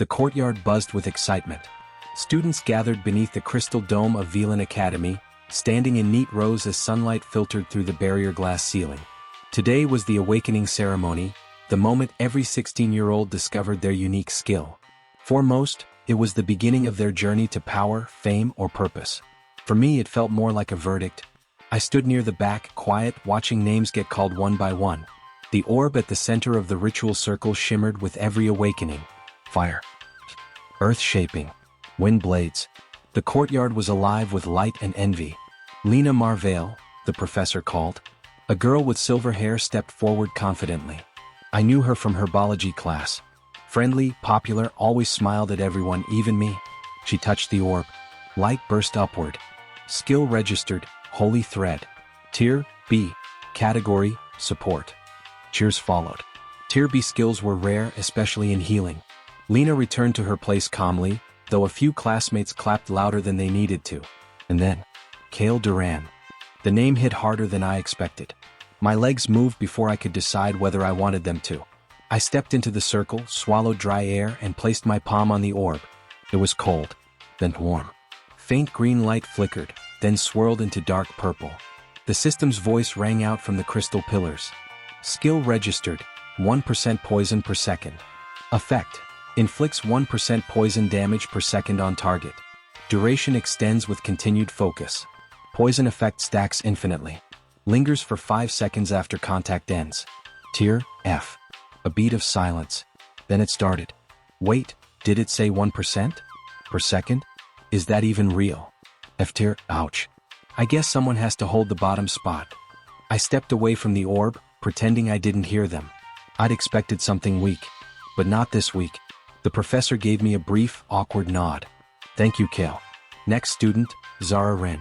The courtyard buzzed with excitement. Students gathered beneath the crystal dome of Velun Academy, standing in neat rows as sunlight filtered through the barrier glass ceiling. Today was the awakening ceremony, the moment every 16-year-old discovered their unique skill. For most, it was the beginning of their journey to power, fame, or purpose. For me, it felt more like a verdict. I stood near the back, quiet, watching names get called one by one. The orb at the center of the ritual circle shimmered with every awakening. Fire. Earth-shaping. Wind blades. The courtyard was alive with light and envy. Lina Marveil, the professor called. A girl with silver hair stepped forward confidently. I knew her from herbology class. Friendly, popular, always smiled at everyone, even me. She touched the orb. Light burst upward. Skill registered, holy thread. Tier B. Category, support. Cheers followed. Tier B skills were rare, especially in healing. Lina returned to her place calmly, though a few classmates clapped louder than they needed to. And then, Kale Duran. The name hit harder than I expected. My legs moved before I could decide whether I wanted them to. I stepped into the circle, swallowed dry air, and placed my palm on the orb. It was cold, then warm. Faint green light flickered, then swirled into dark purple. The system's voice rang out from the crystal pillars. Skill registered, 1% poison per second. Effect. Inflicts 1% poison damage per second on target. Duration extends with continued focus. Poison effect stacks infinitely. Lingers for 5 seconds after contact ends. Tier F. A beat of silence. Then it started. Wait, did it say 1% per second? Is that even real? F tier, ouch. I guess someone has to hold the bottom spot. I stepped away from the orb, pretending I didn't hear them. I'd expected something weak. But not this week. The professor gave me a brief, awkward nod. Thank you, Kale. Next student, Zara Ren.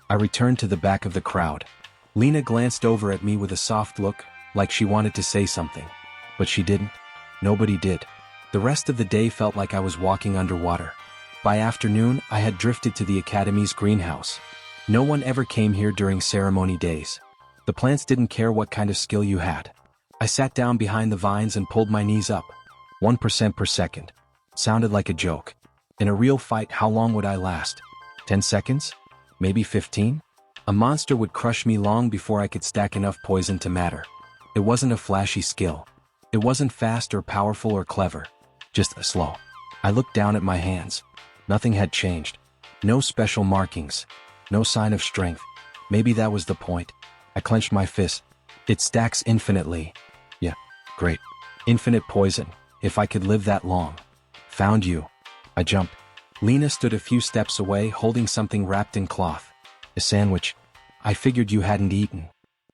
I returned to the back of the crowd. Lina glanced over at me with a soft look, like she wanted to say something. But she didn't. Nobody did. The rest of the day felt like I was walking underwater. By afternoon, I had drifted to the academy's greenhouse. No one ever came here during ceremony days. The plants didn't care what kind of skill you had. I sat down behind the vines and pulled my knees up. 1% per second. Sounded like a joke. In a real fight, how long would I last? 10 seconds? Maybe 15? A monster would crush me long before I could stack enough poison to matter. It wasn't a flashy skill. It wasn't fast or powerful or clever. Just slow. I looked down at my hands. Nothing had changed. No special markings. No sign of strength. Maybe that was the point. I clenched my fist. It stacks infinitely. Yeah, great. Infinite poison. If I could live that long. Found you. I jumped. Lina stood a few steps away holding something wrapped in cloth. A sandwich. I figured you hadn't eaten.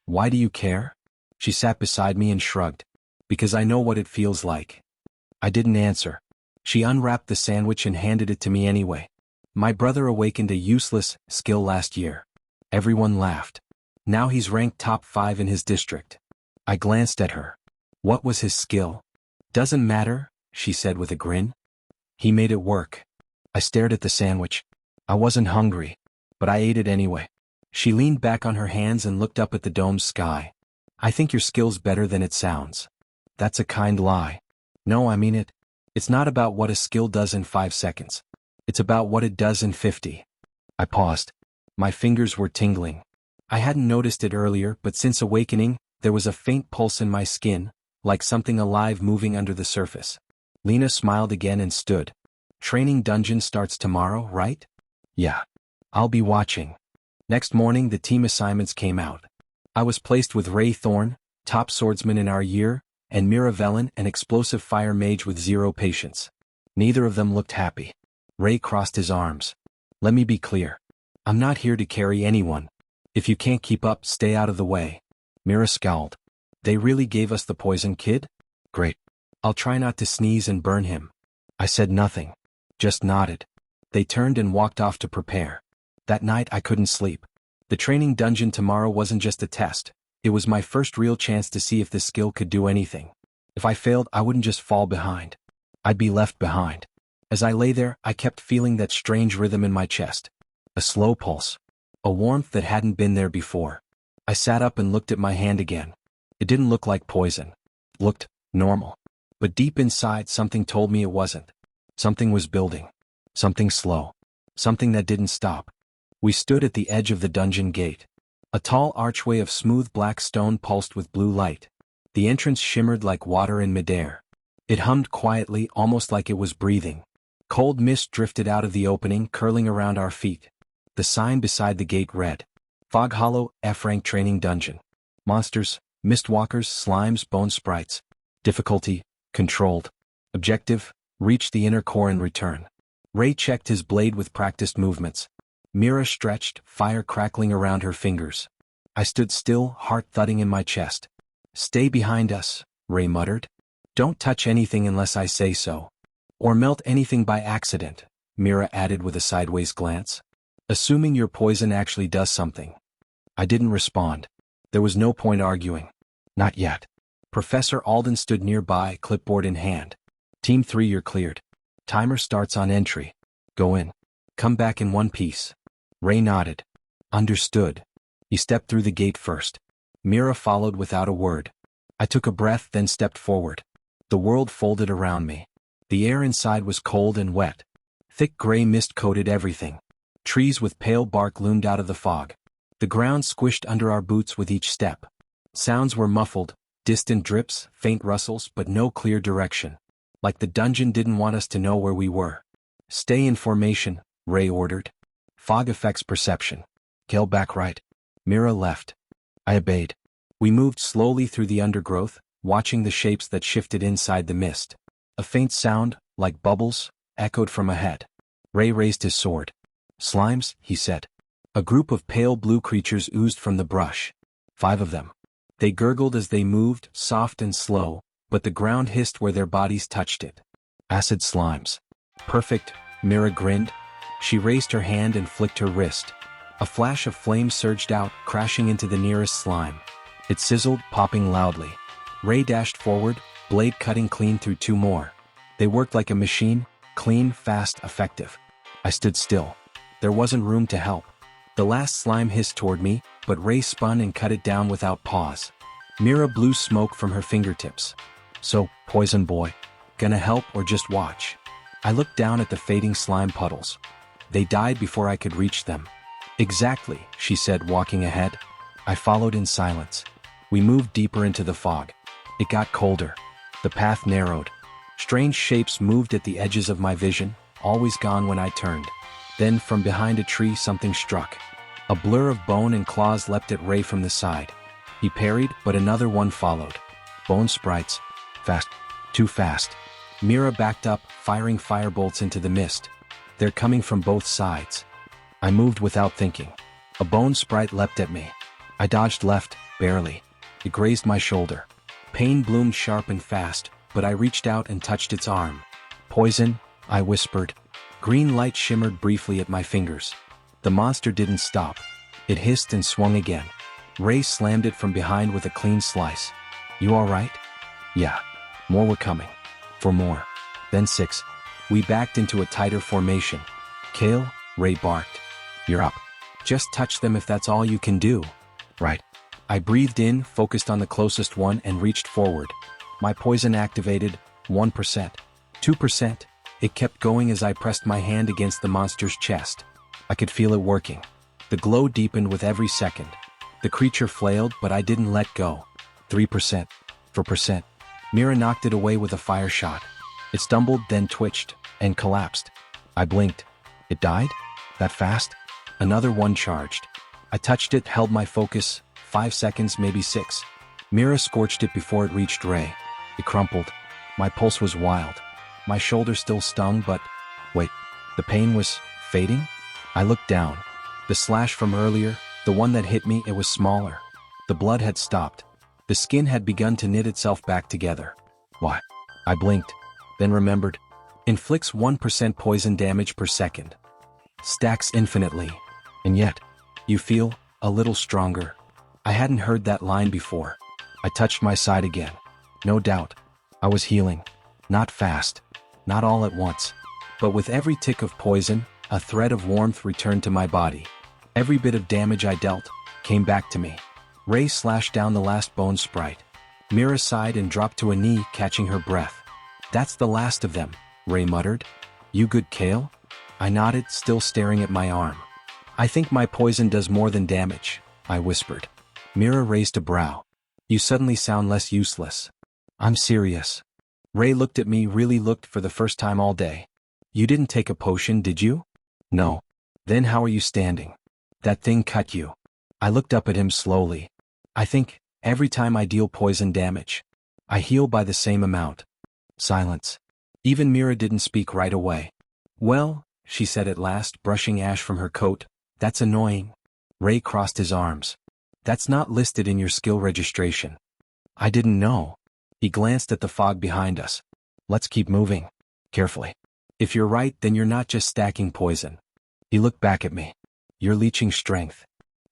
Why do you care? She sat beside me and shrugged. Because I know what it feels like. I didn't answer. She unwrapped the sandwich and handed it to me anyway. My brother awakened a useless skill last year. Everyone laughed. Now he's ranked top 5 in his district. I glanced at her. What was his skill? Doesn't matter, she said with a grin. He made it work. I stared at the sandwich. I wasn't hungry, but I ate it anyway. She leaned back on her hands and looked up at the dome's sky. I think your skill's better than it sounds. That's a kind lie. No, I mean it. It's not about what a skill does in 5 seconds. It's about what it does in 50. I paused. My fingers were tingling. I hadn't noticed it earlier, but since awakening, there was a faint pulse in my skin, like something alive moving under the surface. Lina smiled again and stood. Training dungeon starts tomorrow, right? Yeah. I'll be watching. Next morning the team assignments came out. I was placed with Ray Thorne, top swordsman in our year, and Mira Velun, an explosive fire mage with 0 patience. Neither of them looked happy. Ray crossed his arms. Let me be clear. I'm not here to carry anyone. If you can't keep up, stay out of the way. Mira scowled. They really gave us the poison, kid? Great. I'll try not to sneeze and burn him. I said nothing. Just nodded. They turned and walked off to prepare. That night I couldn't sleep. The training dungeon tomorrow wasn't just a test. It was my first real chance to see if this skill could do anything. If I failed, I wouldn't just fall behind. I'd be left behind. As I lay there, I kept feeling that strange rhythm in my chest. A slow pulse. A warmth that hadn't been there before. I sat up and looked at my hand again. It didn't look like poison. It looked normal. But deep inside, something told me it wasn't. Something was building. Something slow. Something that didn't stop. We stood at the edge of the dungeon gate. A tall archway of smooth black stone pulsed with blue light. The entrance shimmered like water in midair. It hummed quietly, almost like it was breathing. Cold mist drifted out of the opening, curling around our feet. The sign beside the gate read, Fog Hollow, F-rank training dungeon. Monsters, mistwalkers, slimes, bone sprites. Difficulty, controlled. Objective, reach the inner core and return. Ray checked his blade with practiced movements. Mira stretched, fire crackling around her fingers. I stood still, heart thudding in my chest. Stay behind us, Ray muttered. Don't touch anything unless I say so. Or melt anything by accident, Mira added with a sideways glance. Assuming your poison actually does something. I didn't respond. There was no point arguing. Not yet. Professor Alden stood nearby, clipboard in hand. Team 3, you're cleared. Timer starts on entry. Go in. Come back in one piece. Ray nodded. Understood. He stepped through the gate first. Mira followed without a word. I took a breath, then stepped forward. The world folded around me. The air inside was cold and wet. Thick gray mist coated everything. Trees with pale bark loomed out of the fog. The ground squished under our boots with each step. Sounds were muffled, distant drips, faint rustles, but no clear direction. Like the dungeon didn't want us to know where we were. Stay in formation, Ray ordered. Fog affects perception. Kel back right. Mira left. I obeyed. We moved slowly through the undergrowth, watching the shapes that shifted inside the mist. A faint sound, like bubbles, echoed from ahead. Ray raised his sword. Slimes, he said. A group of pale blue creatures oozed from the brush. 5 of them. They gurgled as they moved, soft and slow, but the ground hissed where their bodies touched it. Acid slimes. Perfect, Mira grinned. She raised her hand and flicked her wrist. A flash of flame surged out, crashing into the nearest slime. It sizzled, popping loudly. Ray dashed forward, blade cutting clean through 2 more. They worked like a machine, clean, fast, effective. I stood still. There wasn't room to help. The last slime hissed toward me, but Ray spun and cut it down without pause. Mira blew smoke from her fingertips. So, poison boy, gonna help or just watch? I looked down at the fading slime puddles. They died before I could reach them. Exactly, she said, walking ahead. I followed in silence. We moved deeper into the fog. It got colder. The path narrowed. Strange shapes moved at the edges of my vision, always gone when I turned. Then, from behind a tree, something struck. A blur of bone and claws leapt at Ray from the side. He parried, but another one followed. Bone sprites. Fast. Too fast. Mira backed up, firing firebolts into the mist. They're coming from both sides. I moved without thinking. A bone sprite leapt at me. I dodged left, barely. It grazed my shoulder. Pain bloomed sharp and fast, but I reached out and touched its arm. Poison, I whispered. Green light shimmered briefly at my fingers. The monster didn't stop. It hissed and swung again. Ray slammed it from behind with a clean slice. You all right? Yeah. More were coming. 4 more. Then 6. We backed into a tighter formation. Kale, Ray barked. You're up. Just touch them if that's all you can do. Right. I breathed in, focused on the closest one, and reached forward. My poison activated. 1%. 2%. It kept going as I pressed my hand against the monster's chest. I could feel it working. The glow deepened with every second. The creature flailed, but I didn't let go. 3%. 4%. Mira knocked it away with a fire shot. It stumbled, then twitched, and collapsed. I blinked. It died? That fast? Another one charged. I touched it, held my focus. 5 seconds, maybe 6. Mira scorched it before it reached Ray. It crumpled. My pulse was wild. My shoulder still stung, but... Wait, the pain was fading? I looked down. The slash from earlier, the one that hit me, it was smaller. The blood had stopped. The skin had begun to knit itself back together. What? I blinked, then remembered. Inflicts 1% poison damage per second. Stacks infinitely. And yet, you feel a little stronger. I hadn't heard that line before. I touched my side again. No doubt. I was healing. Not fast. Not all at once. But with every tick of poison, a thread of warmth returned to my body. Every bit of damage I dealt came back to me. Ray slashed down the last bone sprite. Mira sighed and dropped to a knee, catching her breath. That's the last of them, Ray muttered. You good, Kale? I nodded, still staring at my arm. I think my poison does more than damage, I whispered. Mira raised a brow. You suddenly sound less useless. I'm serious. Ray looked at me, really looked for the first time all day. You didn't take a potion, did you? No. Then how are you standing? That thing cut you. I looked up at him slowly. I think, every time I deal poison damage, I heal by the same amount. Silence. Even Mira didn't speak right away. Well, she said at last, brushing ash from her coat, that's annoying. Ray crossed his arms. That's not listed in your skill registration. I didn't know. He glanced at the fog behind us. Let's keep moving. Carefully. If you're right, then you're not just stacking poison. He looked back at me. You're leeching strength.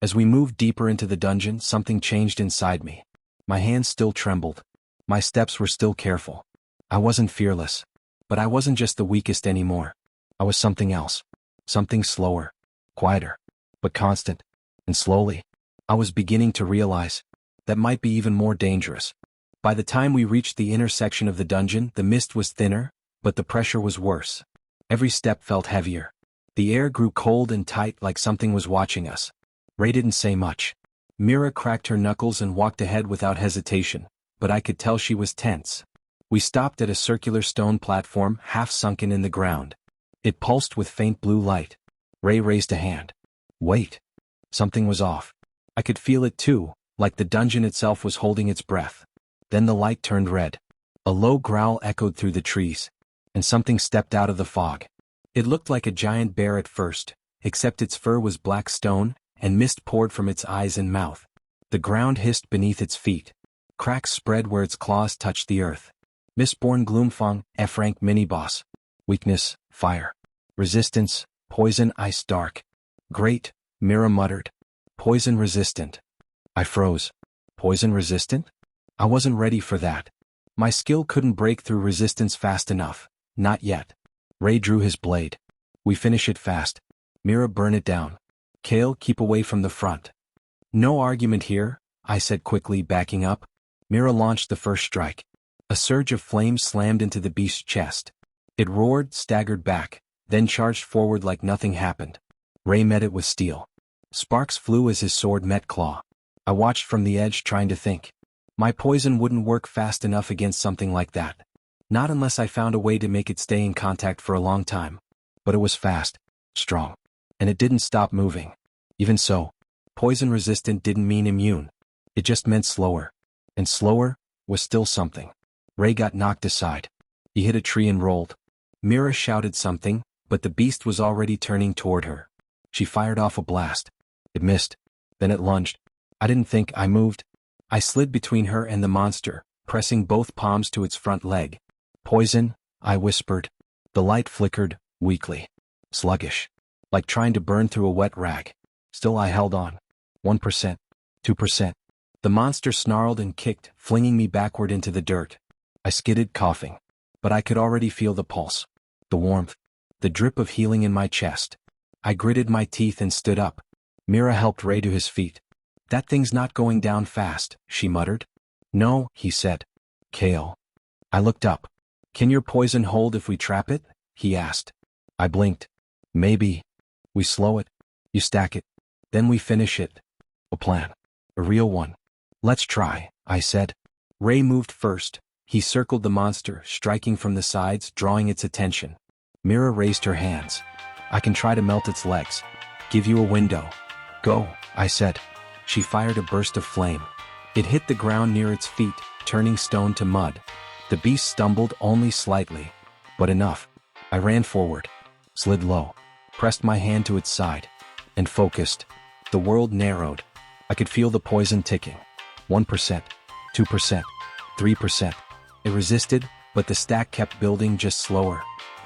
As we moved deeper into the dungeon, something changed inside me. My hands still trembled. My steps were still careful. I wasn't fearless. But I wasn't just the weakest anymore. I was something else. Something slower. Quieter. But constant. And slowly, I was beginning to realize that might be even more dangerous. By the time we reached the inner section of the dungeon, the mist was thinner, but the pressure was worse. Every step felt heavier. The air grew cold and tight, like something was watching us. Ray didn't say much. Mira cracked her knuckles and walked ahead without hesitation, but I could tell she was tense. We stopped at a circular stone platform, half sunken in the ground. It pulsed with faint blue light. Ray raised a hand. Wait. Something was off. I could feel it too, like the dungeon itself was holding its breath. Then the light turned red. A low growl echoed through the trees, and something stepped out of the fog. It looked like a giant bear at first, except its fur was black stone, and mist poured from its eyes and mouth. The ground hissed beneath its feet. Cracks spread where its claws touched the earth. Mistborn Gloomfang, F-rank mini-boss. Weakness, fire. Resistance, poison, ice, dark. Great, Mira muttered. Poison resistant. I froze. Poison resistant? I wasn't ready for that. My skill couldn't break through resistance fast enough. Not yet. Ray drew his blade. We finish it fast. Mira, burn it down. Kale, keep away from the front. No argument here, I said quickly, backing up. Mira launched the first strike. A surge of flames slammed into the beast's chest. It roared, staggered back, then charged forward like nothing happened. Ray met it with steel. Sparks flew as his sword met claw. I watched from the edge, trying to think. My poison wouldn't work fast enough against something like that. Not unless I found a way to make it stay in contact for a long time. But it was fast, strong, and it didn't stop moving. Even so, poison resistant didn't mean immune. It just meant slower. And slower was still something. Ray got knocked aside. He hit a tree and rolled. Mira shouted something, but the beast was already turning toward her. She fired off a blast. It missed. Then it lunged. I didn't think. I moved. I slid between her and the monster, pressing both palms to its front leg. Poison, I whispered. The light flickered, weakly. Sluggish. Like trying to burn through a wet rag. Still I held on. 1%. 2%. The monster snarled and kicked, flinging me backward into the dirt. I skidded, coughing. But I could already feel the pulse. The warmth. The drip of healing in my chest. I gritted my teeth and stood up. Mira helped Ray to his feet. That thing's not going down fast, she muttered. No, he said. Kale. I looked up. Can your poison hold if we trap it? He asked. I blinked. Maybe. We slow it. You stack it. Then we finish it. A plan. A real one. Let's try, I said. Ray moved first. He circled the monster, striking from the sides, drawing its attention. Mira raised her hands. I can try to melt its legs. Give you a window. Go, I said. She fired a burst of flame. It hit the ground near its feet, turning stone to mud. The beast stumbled only slightly, but enough. I ran forward, slid low, pressed my hand to its side, and focused. The world narrowed. I could feel the poison ticking. 1%, 2%, 3%. It resisted, but the stack kept building, just slower.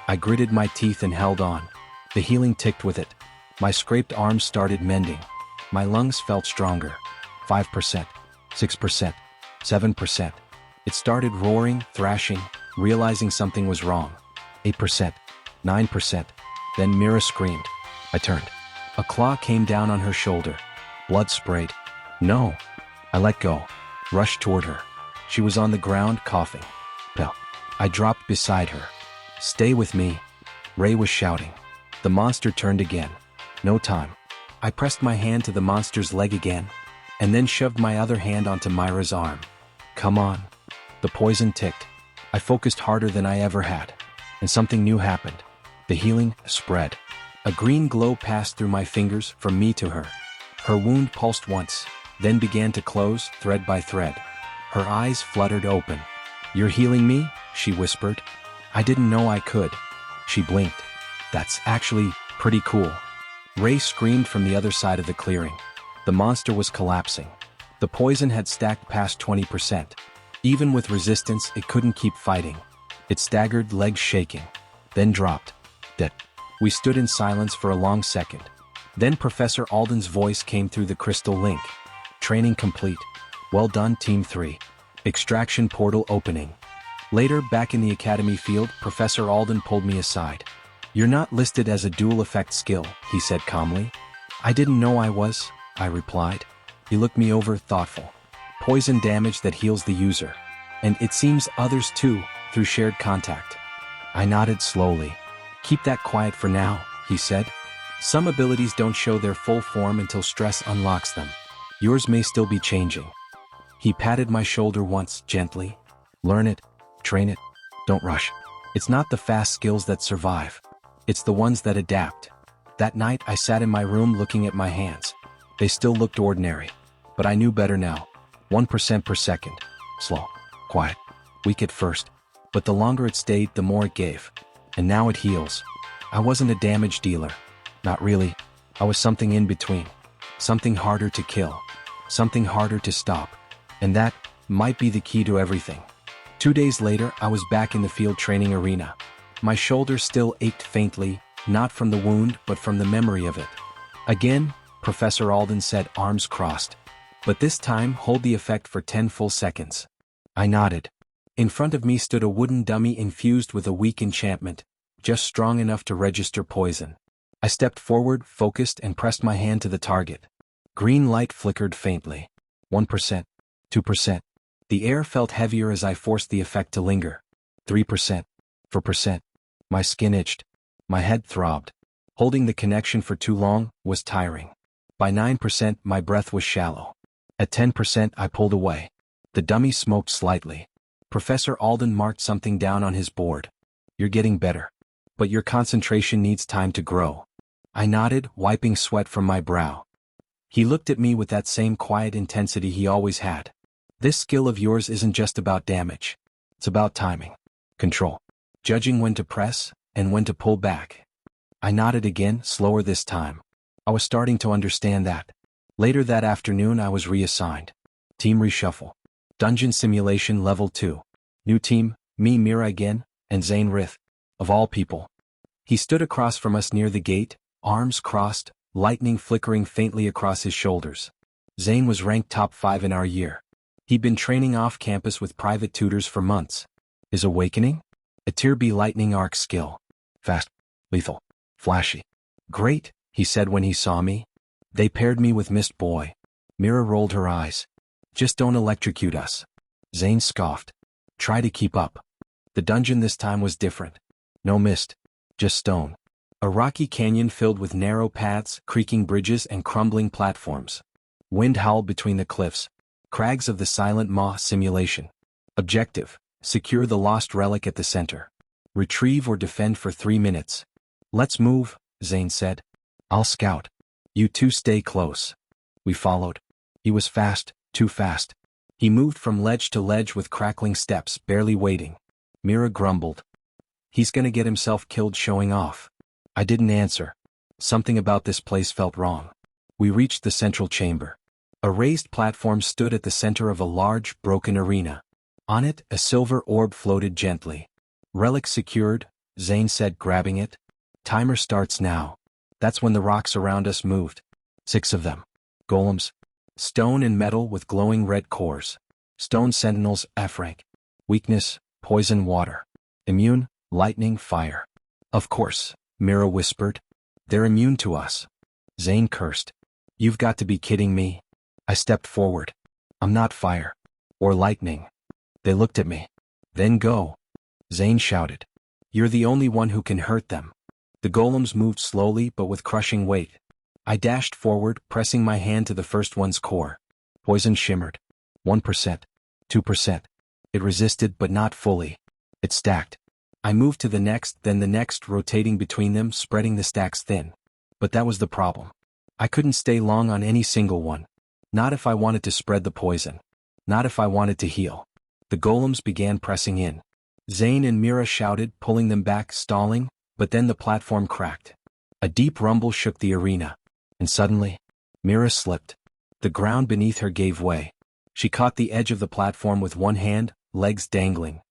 I gritted my teeth and held on. The healing ticked with it. My scraped arms started mending. My lungs felt stronger. 5%, 6%, 7%. It started roaring, thrashing, realizing something was wrong. 8%, 9%. Then Mira screamed. I turned. A claw came down on her shoulder. Blood sprayed. No. I let go. Rushed toward her. She was on the ground, coughing. Well, I dropped beside her. Stay with me. Ray was shouting. The monster turned again. No time. I pressed my hand to the monster's leg again, and then shoved my other hand onto Myra's arm. Come on. The poison ticked. I focused harder than I ever had, and something new happened. The healing spread. A green glow passed through my fingers from me to her. Her wound pulsed once, then began to close thread by thread. Her eyes fluttered open. You're healing me? She whispered. I didn't know I could. She blinked. That's actually pretty cool. Ray screamed from the other side of the clearing. The monster was collapsing. The poison had stacked past 20%. Even with resistance, it couldn't keep fighting. It staggered, legs shaking, then dropped. Dead. We stood in silence for a long second. Then Professor Alden's voice came through the crystal link. Training complete. Well done, Team 3. Extraction portal opening. Later, back in the academy field, Professor Alden pulled me aside. You're not listed as a dual effect skill, he said calmly. I didn't know I was, I replied. He looked me over, thoughtful. Poison damage that heals the user. And it seems others too, through shared contact. I nodded slowly. Keep that quiet for now, he said. Some abilities don't show their full form until stress unlocks them. Yours may still be changing. He patted my shoulder once, gently. Learn it, train it, don't rush. It's not the fast skills that survive. It's the ones that adapt. That night I sat in my room looking at my hands. They still looked ordinary, but I knew better now. 1% per second. Slow, quiet, weak at first, but the longer it stayed, the more it gave. And now it heals. I wasn't a damage dealer. Not really. I was something in between. Something harder to kill. Something harder to stop. And that might be the key to everything. 2 days later, I was back in the field training arena. My shoulder still ached faintly, not from the wound, but from the memory of it. Again, Professor Alden said, arms crossed. But this time, hold the effect for 10 full seconds. I nodded. In front of me stood a wooden dummy infused with a weak enchantment, just strong enough to register poison. I stepped forward, focused, and pressed my hand to the target. Green light flickered faintly. 1%, 2%. The air felt heavier as I forced the effect to linger. 3%, 4%. My skin itched. My head throbbed. Holding the connection for too long was tiring. By 9%, my breath was shallow. At 10%, I pulled away. The dummy smoked slightly. Professor Alden marked something down on his board. You're getting better. But your concentration needs time to grow. I nodded, wiping sweat from my brow. He looked at me with that same quiet intensity he always had. This skill of yours isn't just about damage. It's about timing, control, judging when to press and when to pull back. I nodded again, slower this time. I was starting to understand that. Later that afternoon, I was reassigned. Team reshuffle. Dungeon simulation level 2. New team, me, Mira again, and Zane Rith. Of all people. He stood across from us near the gate, arms crossed, lightning flickering faintly across his shoulders. Zane was ranked top 5 in our year. He'd been training off campus with private tutors for months. His awakening? A tier B lightning arc skill. Fast, lethal, flashy. Great, he said when he saw me. They paired me with Mist Boy. Mira rolled her eyes. Just don't electrocute us. Zane scoffed. Try to keep up. The dungeon this time was different. No mist. Just stone. A rocky canyon filled with narrow paths, creaking bridges, and crumbling platforms. Wind howled between the cliffs. Crags of the Silent Maw simulation. Objective: secure the lost relic at the center. Retrieve or defend for 3 minutes. Let's move, Zane said. I'll scout. You two stay close. We followed. He was fast, too fast. He moved from ledge to ledge with crackling steps, barely waiting. Mira grumbled. He's gonna get himself killed showing off. I didn't answer. Something about this place felt wrong. We reached the central chamber. A raised platform stood at the center of a large, broken arena. On it, a silver orb floated gently. Relic secured, Zane said, grabbing it. Timer starts now. That's when the rocks around us moved. 6 of them. Golems. Stone and metal with glowing red cores. Stone sentinels, F rank. Weakness, poison, water. Immune, lightning, fire. Of course, Mira whispered. They're immune to us. Zane cursed. You've got to be kidding me. I stepped forward. I'm not fire. Or lightning. They looked at me. Then go. Zane shouted. You're the only one who can hurt them. The golems moved slowly but with crushing weight. I dashed forward, pressing my hand to the first one's core. Poison shimmered. 1%. 2%. It resisted but not fully. It stacked. I moved to the next, then the next, rotating between them, spreading the stacks thin. But that was the problem. I couldn't stay long on any single one. Not if I wanted to spread the poison. Not if I wanted to heal. The golems began pressing in. Zane and Mira shouted, pulling them back, stalling, but then the platform cracked. A deep rumble shook the arena. And suddenly, Mira slipped. The ground beneath her gave way. She caught the edge of the platform with one hand, legs dangling.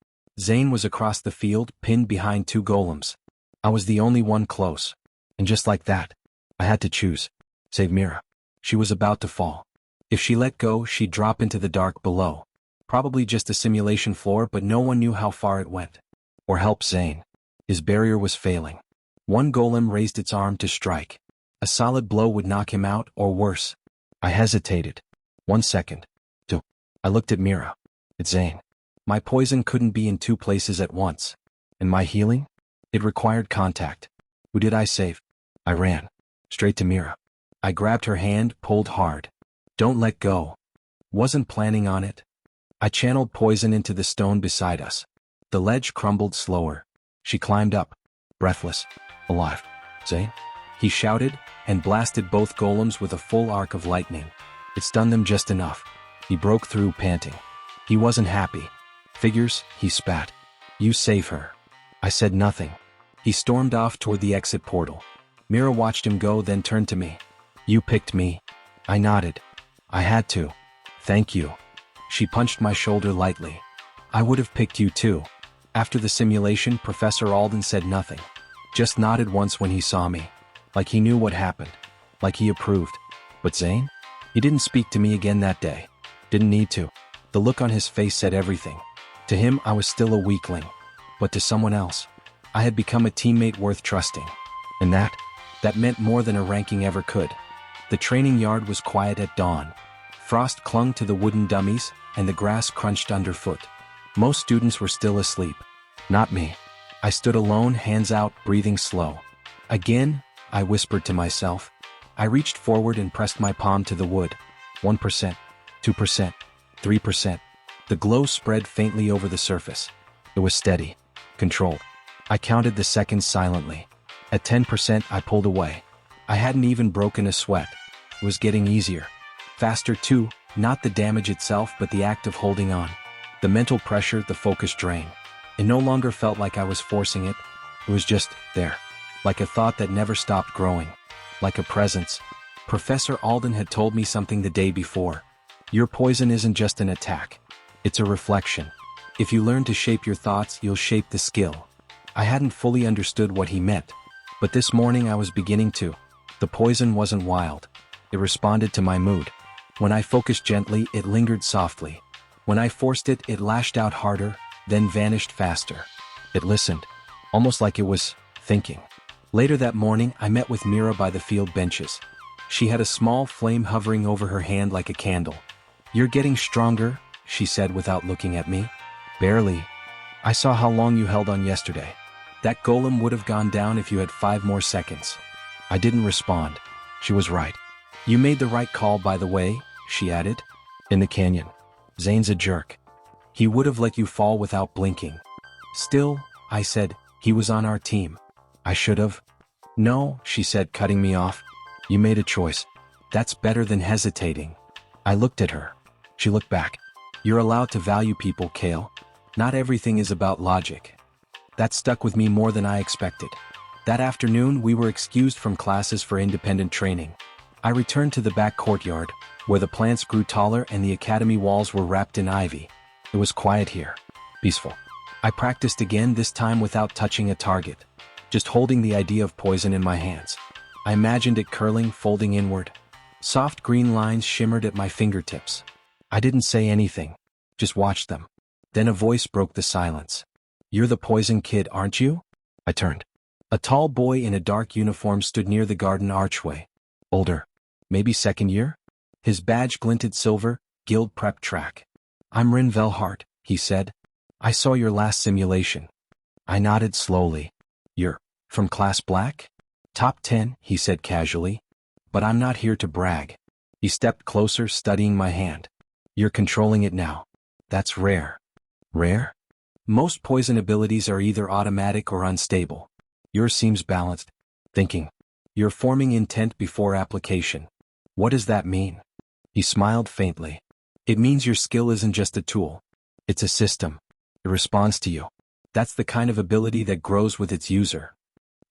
Zane was across the field, pinned behind two golems. I was the only one close. And just like that, I had to choose. Save Mira. She was about to fall. If she let go, she'd drop into the dark below. Probably just a simulation floor, but no one knew how far it went. Or help Zane. His barrier was failing. One golem raised its arm to strike. A solid blow would knock him out, or worse. I hesitated. 1 second. 2. I looked at Mira. It's Zane. My poison couldn't be in two places at once. And my healing? It required contact. Who did I save? I ran. Straight to Mira. I grabbed her hand, pulled hard. Don't let go. Wasn't planning on it. I channeled poison into the stone beside us. The ledge crumbled slower. She climbed up. Breathless. Alive. Zane? He shouted, and blasted both golems with a full arc of lightning. It stunned them just enough. He broke through, panting. He wasn't happy. Figures, he spat. You save her. I said nothing. He stormed off toward the exit portal. Mira watched him go, then turned to me. You picked me. I nodded. I had to. Thank you. She punched my shoulder lightly. I would have picked you too. After the simulation, Professor Alden said nothing. Just nodded once when he saw me. Like he knew what happened. Like he approved. But Zane? He didn't speak to me again that day. Didn't need to. The look on his face said everything. To him, I was still a weakling. But to someone else, I had become a teammate worth trusting. And that meant more than a ranking ever could. The training yard was quiet at dawn. Frost clung to the wooden dummies, and the grass crunched underfoot. Most students were still asleep. Not me. I stood alone, hands out, breathing slow. Again, I whispered to myself. I reached forward and pressed my palm to the wood. 1%, 2%, 3%. The glow spread faintly over the surface. It was steady, controlled. I counted the seconds silently. At 10%, I pulled away. I hadn't even broken a sweat. It was getting easier. Faster too, not the damage itself but the act of holding on. The mental pressure, the focus drain. It no longer felt like I was forcing it. It was just there. Like a thought that never stopped growing. Like a presence. Professor Alden had told me something the day before. Your poison isn't just an attack. It's a reflection. If you learn to shape your thoughts, you'll shape the skill. I hadn't fully understood what he meant. But this morning I was beginning to. The poison wasn't wild. It responded to my mood. When I focused gently, it lingered softly. When I forced it, it lashed out harder, then vanished faster. It listened. Almost like it was thinking. Later that morning, I met with Mira by the field benches. She had a small flame hovering over her hand like a candle. You're getting stronger, she said without looking at me. Barely. I saw how long you held on yesterday. That golem would have gone down if you had 5 more seconds. I didn't respond. She was right. You made the right call, by the way, she added. In the canyon. Zane's a jerk. He would have let you fall without blinking. Still, I said, he was on our team. I should have. No, she said, cutting me off. You made a choice. That's better than hesitating. I looked at her. She looked back. You're allowed to value people, Kale. Not everything is about logic. That stuck with me more than I expected. That afternoon, we were excused from classes for independent training. I returned to the back courtyard, where the plants grew taller and the academy walls were wrapped in ivy. It was quiet here. Peaceful. I practiced again, this time without touching a target. Just holding the idea of poison in my hands. I imagined it curling, folding inward. Soft green lines shimmered at my fingertips. I didn't say anything. Just watched them. Then a voice broke the silence. You're the poison kid, aren't you? I turned. A tall boy in a dark uniform stood near the garden archway. Older. Maybe second year? His badge glinted silver, guild prep track. I'm Rin Velhart, he said. I saw your last simulation. I nodded slowly. You're From class black? Top 10, he said casually. But I'm not here to brag. He stepped closer, studying my hand. You're controlling it now. That's rare. Rare? Most poison abilities are either automatic or unstable. Yours seems balanced. Thinking. You're forming intent before application. What does that mean? He smiled faintly. It means your skill isn't just a tool. It's a system. It responds to you. That's the kind of ability that grows with its user.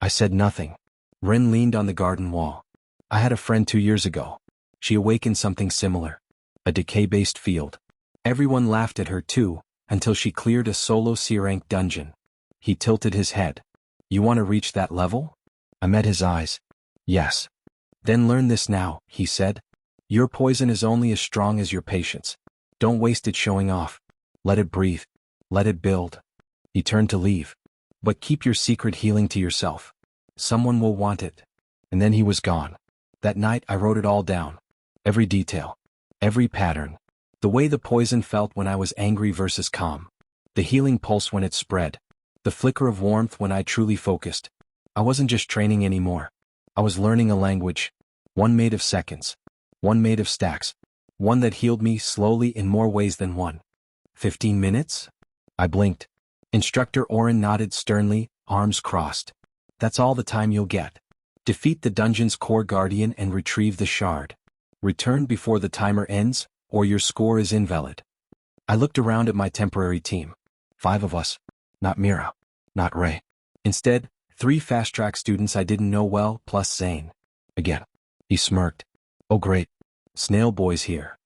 I said nothing. Ren leaned on the garden wall. I had a friend 2 years ago. She awakened something similar. A decay-based field. Everyone laughed at her too, until she cleared a solo C-rank dungeon. He tilted his head. You want to reach that level? I met his eyes. Yes. Then learn this now, he said. Your poison is only as strong as your patience. Don't waste it showing off. Let it breathe. Let it build. He turned to leave. But keep your secret healing to yourself. Someone will want it. And then he was gone. That night I wrote it all down. Every detail. Every pattern. The way the poison felt when I was angry versus calm. The healing pulse when it spread. The flicker of warmth when I truly focused. I wasn't just training anymore. I was learning a language. One made of seconds. One made of stacks. One that healed me slowly in more ways than one. 15 minutes? I blinked. Instructor Oren nodded sternly, arms crossed. That's all the time you'll get. Defeat the dungeon's core guardian and retrieve the shard. Return before the timer ends, or your score is invalid. I looked around at my temporary team. 5 of us. Not Mira. Not Ray. Instead, 3 fast-track students I didn't know well, plus Zane. Again. He smirked. Oh great. Snail Boy's here.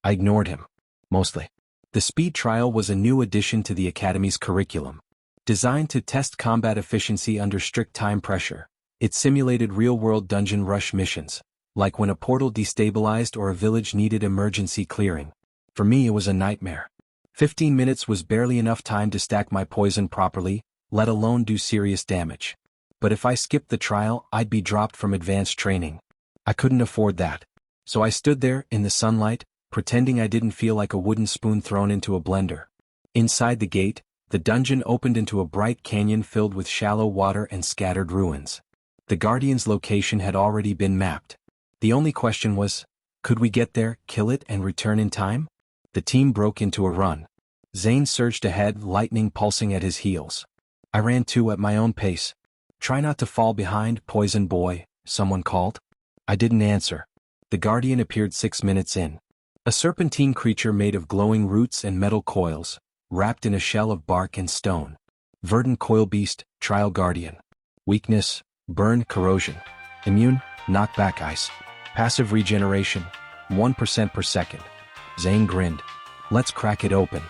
I ignored him. Mostly. The speed trial was a new addition to the Academy's curriculum. Designed to test combat efficiency under strict time pressure, it simulated real-world dungeon rush missions, like when a portal destabilized or a village needed emergency clearing. For me it was a nightmare. 15 minutes was barely enough time to stack my poison properly, let alone do serious damage. But if I skipped the trial, I'd be dropped from advanced training. I couldn't afford that. So I stood there, in the sunlight, pretending I didn't feel like a wooden spoon thrown into a blender. Inside the gate, the dungeon opened into a bright canyon filled with shallow water and scattered ruins. The Guardian's location had already been mapped. The only question was, could we get there, kill it, and return in time? The team broke into a run. Zane surged ahead, lightning pulsing at his heels. I ran too at my own pace. Try not to fall behind, Poison Boy, someone called. I didn't answer. The Guardian appeared 6 minutes in. A serpentine creature made of glowing roots and metal coils, wrapped in a shell of bark and stone. Verdant Coil Beast, Trial Guardian. Weakness, Burn, Corrosion. Immune, Knockback Ice. Passive Regeneration, 1% per second. Zane grinned. Let's crack it open.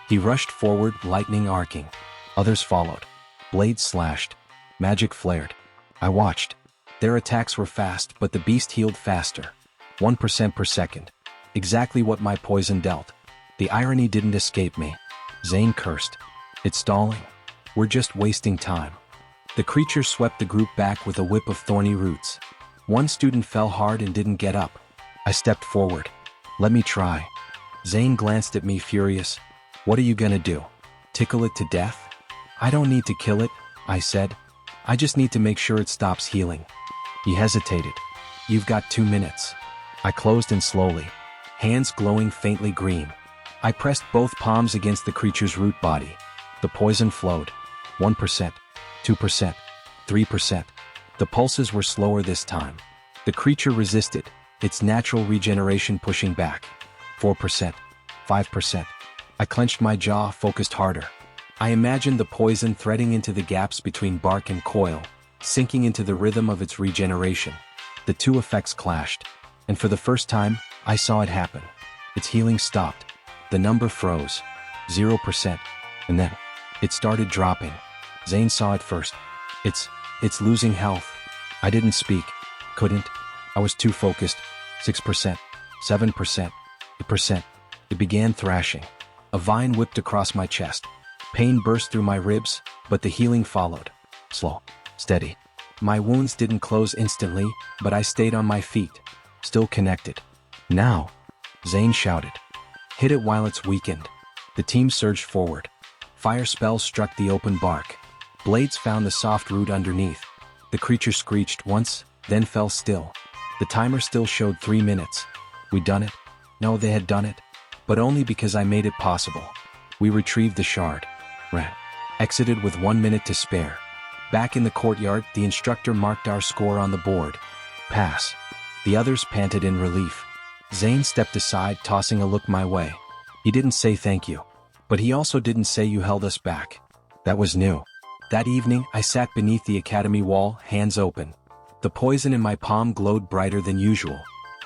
He rushed forward, lightning arcing. Others followed. Blades slashed. Magic flared. I watched. Their attacks were fast, but the beast healed faster. 1% per second. Exactly what my poison dealt. The irony didn't escape me. Zane cursed. It's stalling. We're just wasting time. The creature swept the group back with a whip of thorny roots. One student fell hard and didn't get up. I stepped forward. Let me try. Zane glanced at me furious. What are you gonna do? Tickle it to death? I don't need to kill it, I said. I just need to make sure it stops healing. He hesitated. You've got 2 minutes. I closed in slowly. Hands glowing faintly green. I pressed both palms against the creature's root body. The poison flowed. 1%, 2%, 3%. The pulses were slower this time. The creature resisted, its natural regeneration pushing back. 4%, 5%. I clenched my jaw, focused harder. I imagined the poison threading into the gaps between bark and coil, sinking into the rhythm of its regeneration. The two effects clashed, and for the first time, I saw it happen. Its healing stopped. The number froze. 0%. And then, it started dropping. Zane saw it first. It's losing health. I didn't speak. Couldn't. I was too focused. 6%. 7%. 8%. It began thrashing. A vine whipped across my chest. Pain burst through my ribs, but the healing followed. Slow. Steady. My wounds didn't close instantly, but I stayed on my feet. Still connected. Now, Zane shouted. Hit it while it's weakened. The team surged forward. Fire spells struck the open bark. Blades found the soft root underneath. The creature screeched once, then fell still. The timer still showed 3 minutes. We'd done it? No, they had done it. But only because I made it possible. We retrieved the shard. Ran. Exited with 1 minute to spare. Back in the courtyard, the instructor marked our score on the board. Pass. The others panted in relief. Zane stepped aside, tossing a look my way. He didn't say thank you. But he also didn't say you held us back. That was new. That evening, I sat beneath the academy wall, hands open. The poison in my palm glowed brighter than usual.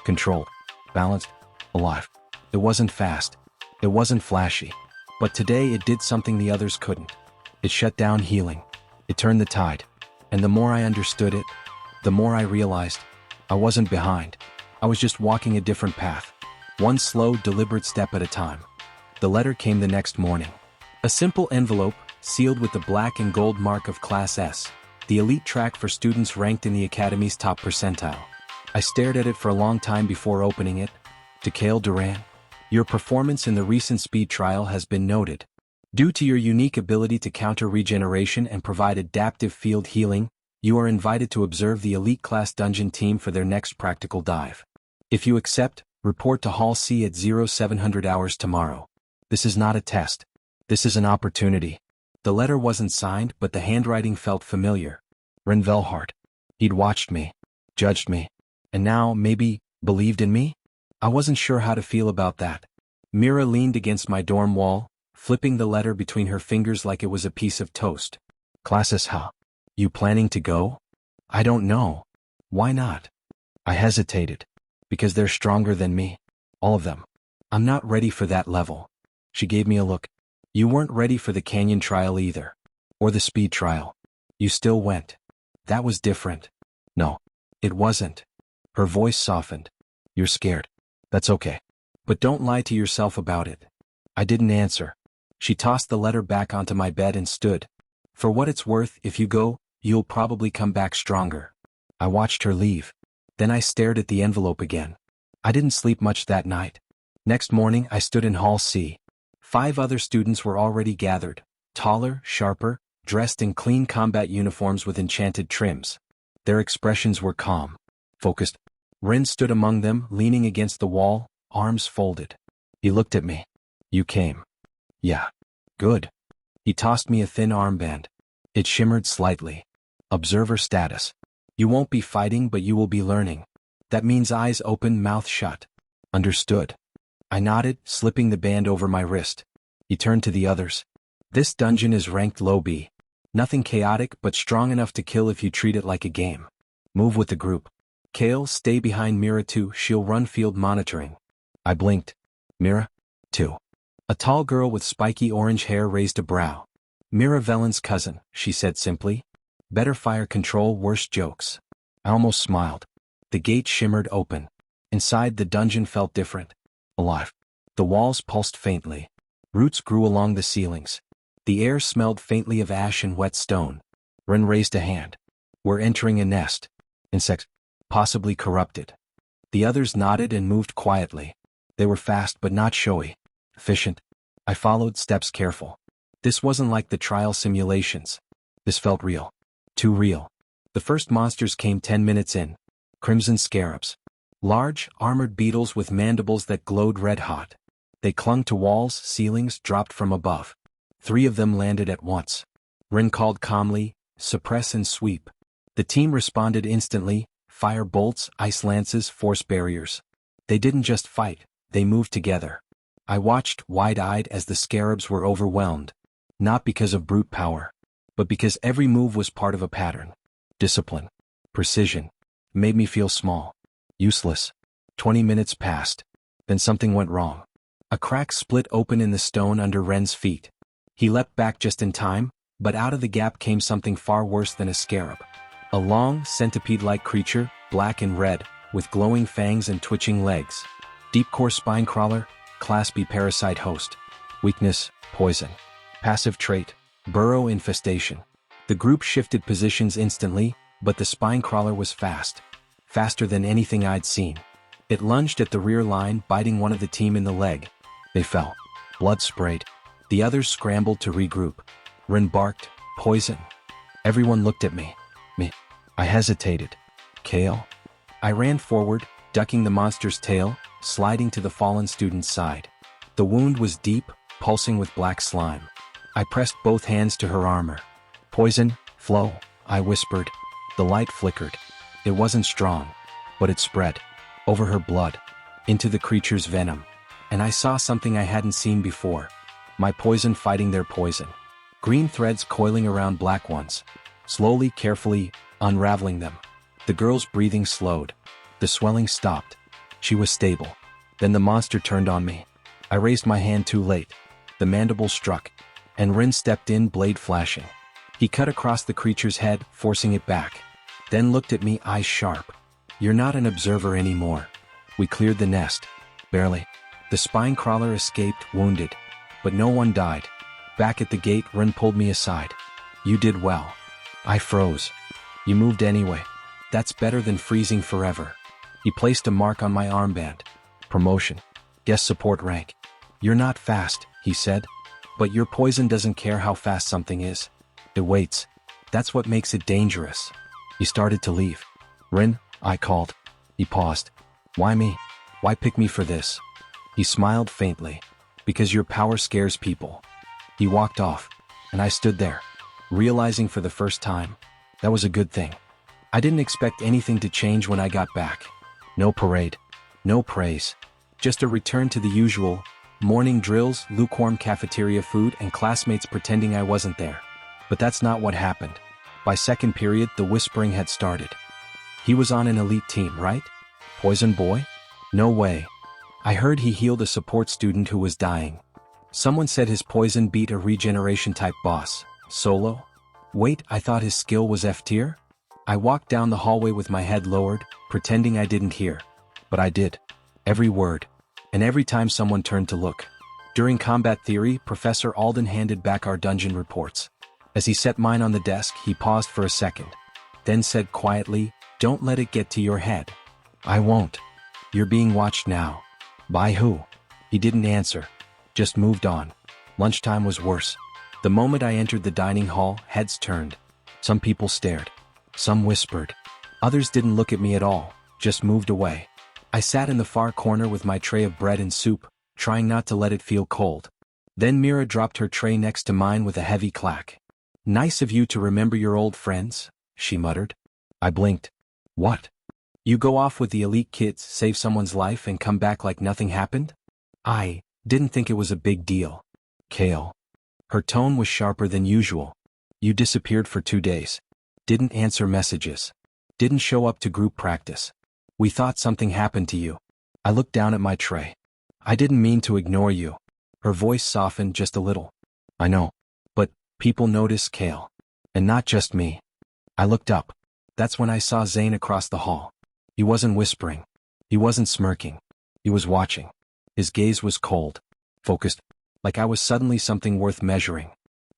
Controlled. Balanced. Alive. It wasn't fast. It wasn't flashy. But today it did something the others couldn't. It shut down healing. It turned the tide. And the more I understood it, the more I realized I wasn't behind. I was just walking a different path. One slow, deliberate step at a time. The letter came the next morning. A simple envelope, sealed with the black and gold mark of Class S, the elite track for students ranked in the Academy's top percentile. I stared at it for a long time before opening it. To Kale Duran, your performance in the recent speed trial has been noted. Due to your unique ability to counter regeneration and provide adaptive field healing, you are invited to observe the elite class dungeon team for their next practical dive. If you accept, report to Hall C at 0700 hours tomorrow. This is not a test. This is an opportunity. The letter wasn't signed, but the handwriting felt familiar. Ren Velhart. He'd watched me, judged me, and now, maybe, believed in me? I wasn't sure how to feel about that. Mira leaned against my dorm wall, flipping the letter between her fingers like it was a piece of toast. Classes, huh? You planning to go? I don't know. Why not? I hesitated. Because they're stronger than me. All of them. I'm not ready for that level. She gave me a look. You weren't ready for the canyon trial either. Or the speed trial. You still went. That was different. No. It wasn't. Her voice softened. You're scared. That's okay. But don't lie to yourself about it. I didn't answer. She tossed the letter back onto my bed and stood. For what it's worth, if you go, you'll probably come back stronger. I watched her leave. Then I stared at the envelope again. I didn't sleep much that night. Next morning I stood in Hall C. 5 other students were already gathered, taller, sharper, dressed in clean combat uniforms with enchanted trims. Their expressions were calm, focused. Ren stood among them, leaning against the wall, arms folded. He looked at me. You came. Yeah. Good. He tossed me a thin armband. It shimmered slightly. Observer status. You won't be fighting, but you will be learning. That means eyes open, mouth shut. Understood. I nodded, slipping the band over my wrist. He turned to the others. This dungeon is ranked low B. Nothing chaotic, but strong enough to kill if you treat it like a game. Move with the group. Kale, stay behind Mira too, she'll run field monitoring. I blinked. Mira? 2. A tall girl with spiky orange hair raised a brow. Mira Velun's cousin, she said simply. Better fire control, worse jokes. I almost smiled. The gate shimmered open. Inside, the dungeon felt different. Alive. The walls pulsed faintly. Roots grew along the ceilings. The air smelled faintly of ash and wet stone. Ren raised a hand. We're entering a nest. Insects. Possibly corrupted. The others nodded and moved quietly. They were fast but not showy. Efficient. I followed, steps careful. This wasn't like the trial simulations. This felt real. Too real. The first monsters came 10 minutes in. Crimson scarabs. Large, armored beetles with mandibles that glowed red-hot. They clung to walls, ceilings, dropped from above. 3 of them landed at once. Ren called calmly, suppress and sweep. The team responded instantly, fire bolts, ice lances, force barriers. They didn't just fight, they moved together. I watched, wide-eyed, as the scarabs were overwhelmed. Not because of brute power, but because every move was part of a pattern. Discipline. Precision. Made me feel small. Useless. 20 minutes passed. Then something went wrong. A crack split open in the stone under Ren's feet. He leapt back just in time, but out of the gap came something far worse than a scarab. A long, centipede-like creature, black and red, with glowing fangs and twitching legs. Deep core spine crawler, Class B parasite host. Weakness, poison. Passive trait, burrow infestation. The group shifted positions instantly, but the spine crawler was fast. Faster than anything I'd seen. It lunged at the rear line, biting one of the team in the leg. They fell. Blood sprayed. The others scrambled to regroup. Ren barked, poison. Everyone looked at me. Me. I hesitated. Kale? I ran forward, ducking the monster's tail, sliding to the fallen student's side. The wound was deep, pulsing with black slime. I pressed both hands to her armor. Poison, flow, I whispered. The light flickered. It wasn't strong, but it spread. Over her blood. Into the creature's venom. And I saw something I hadn't seen before. My poison fighting their poison. Green threads coiling around black ones. Slowly, carefully, unraveling them. The girl's breathing slowed. The swelling stopped. She was stable. Then the monster turned on me. I raised my hand too late. The mandible struck. And Rin stepped in, blade flashing. He cut across the creature's head, forcing it back. Then looked at me, eyes sharp. You're not an observer anymore. We cleared the nest. Barely. The spine crawler escaped, wounded. But no one died. Back at the gate, Rin pulled me aside. You did well. I froze. You moved anyway. That's better than freezing forever. He placed a mark on my armband. Promotion. Guest support rank. You're not fast, he said. But your poison doesn't care how fast something is. It waits. That's what makes it dangerous. He started to leave. Rin, I called. He paused. Why me? Why pick me for this? He smiled faintly. Because your power scares people. He walked off, and I stood there, realizing for the first time, that was a good thing. I didn't expect anything to change when I got back. No parade. No praise. Just a return to the usual, morning drills, lukewarm cafeteria food, and classmates pretending I wasn't there. But that's not what happened. By second period, the whispering had started. He was on an elite team, right? Poison boy? No way. I heard he healed a support student who was dying. Someone said his poison beat a regeneration-type boss. Solo? Wait, I thought his skill was F tier? I walked down the hallway with my head lowered, pretending I didn't hear. But I did. Every word. And every time someone turned to look. During combat theory, Professor Alden handed back our dungeon reports. As he set mine on the desk, he paused for a second. Then said quietly, "Don't let it get to your head." I won't. You're being watched now. By who? He didn't answer. Just moved on. Lunchtime was worse. The moment I entered the dining hall, heads turned. Some people stared. Some whispered. Others didn't look at me at all, just moved away. I sat in the far corner with my tray of bread and soup, trying not to let it feel cold. Then Mira dropped her tray next to mine with a heavy clack. "Nice of you to remember your old friends," she muttered. I blinked. What? You go off with the elite kids, save someone's life, and come back like nothing happened? I didn't think it was a big deal. Kale. Her tone was sharper than usual. You disappeared for 2 days. Didn't answer messages. Didn't show up to group practice. We thought something happened to you. I looked down at my tray. I didn't mean to ignore you. Her voice softened just a little. I know. But people notice, Kale. And not just me. I looked up. That's when I saw Zane across the hall. He wasn't whispering. He wasn't smirking. He was watching. His gaze was cold, focused, like I was suddenly something worth measuring.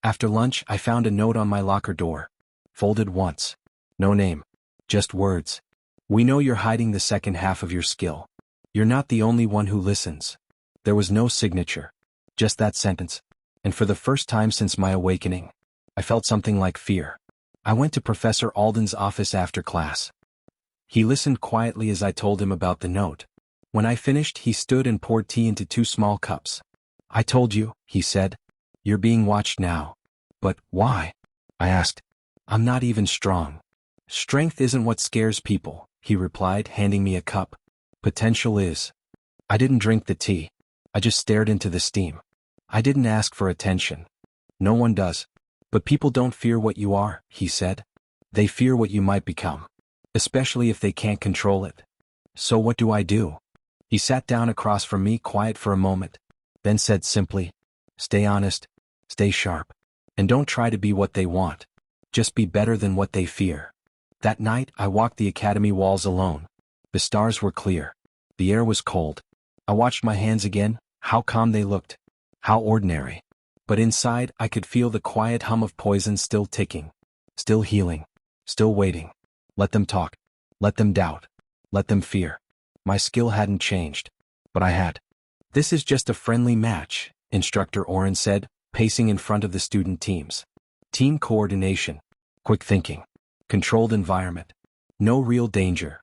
After lunch, I found a note on my locker door. Folded once. No name. Just words. We know you're hiding the second half of your skill. You're not the only one who listens. There was no signature. Just that sentence. And for the first time since my awakening, I felt something like fear. I went to Professor Alden's office after class. He listened quietly as I told him about the note. When I finished, he stood and poured tea into 2 small cups. I told you, he said. You're being watched now. But why? I asked. I'm not even strong. Strength isn't what scares people, he replied, handing me a cup. Potential is. I didn't drink the tea. I just stared into the steam. I didn't ask for attention. No one does. But people don't fear what you are, he said. They fear what you might become. Especially if they can't control it. So what do I do? He sat down across from me, quiet for a moment, then said simply, stay honest, stay sharp, and don't try to be what they want. Just be better than what they fear. That night, I walked the academy walls alone. The stars were clear. The air was cold. I watched my hands again, how calm they looked. How ordinary. But inside, I could feel the quiet hum of poison still ticking. Still healing. Still waiting. Let them talk. Let them doubt. Let them fear. My skill hadn't changed. But I had. This is just a friendly match, Instructor Oren said, pacing in front of the student teams. Team coordination. Quick thinking. Controlled environment. No real danger.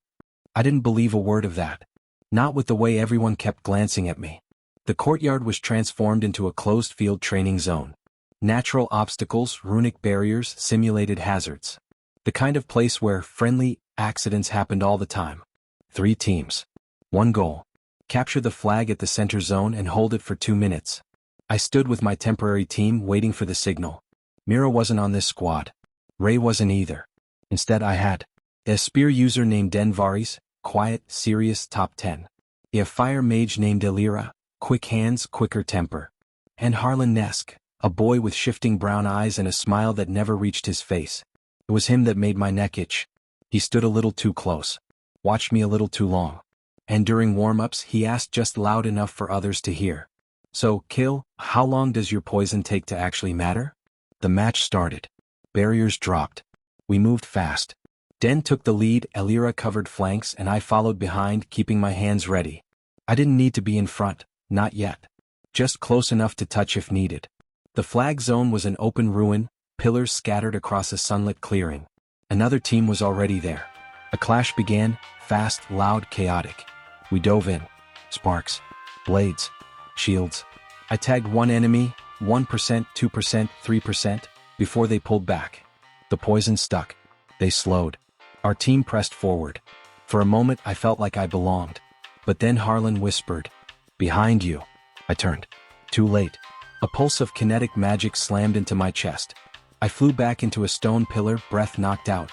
I didn't believe a word of that. Not with the way everyone kept glancing at me. The courtyard was transformed into a closed field training zone. Natural obstacles, runic barriers, simulated hazards. The kind of place where friendly accidents happened all the time. 3 teams. 1 goal. Capture the flag at the center zone and hold it for 2 minutes. I stood with my temporary team waiting for the signal. Mira wasn't on this squad. Ray wasn't either. Instead I had a spear user named Denvaris, quiet, serious, top 10. A fire mage named Elira, quick hands, quicker temper. And Harlan Nesk, a boy with shifting brown eyes and a smile that never reached his face. It was him that made my neck itch. He stood a little too close. Watched me a little too long. And during warm-ups he asked just loud enough for others to hear. So, Kill, how long does your poison take to actually matter? The match started. Barriers dropped. We moved fast. Den took the lead, Elira covered flanks, and I followed behind, keeping my hands ready. I didn't need to be in front, not yet. Just close enough to touch if needed. The flag zone was an open ruin, pillars scattered across a sunlit clearing. Another team was already there. A clash began, fast, loud, chaotic. We dove in. Sparks. Blades. Shields. I tagged one enemy, 1%, 2%, 3%, before they pulled back. The poison stuck. They slowed. Our team pressed forward. For a moment I felt like I belonged. But then Harlan whispered, "Behind you." I turned. Too late. A pulse of kinetic magic slammed into my chest. I flew back into a stone pillar, breath knocked out.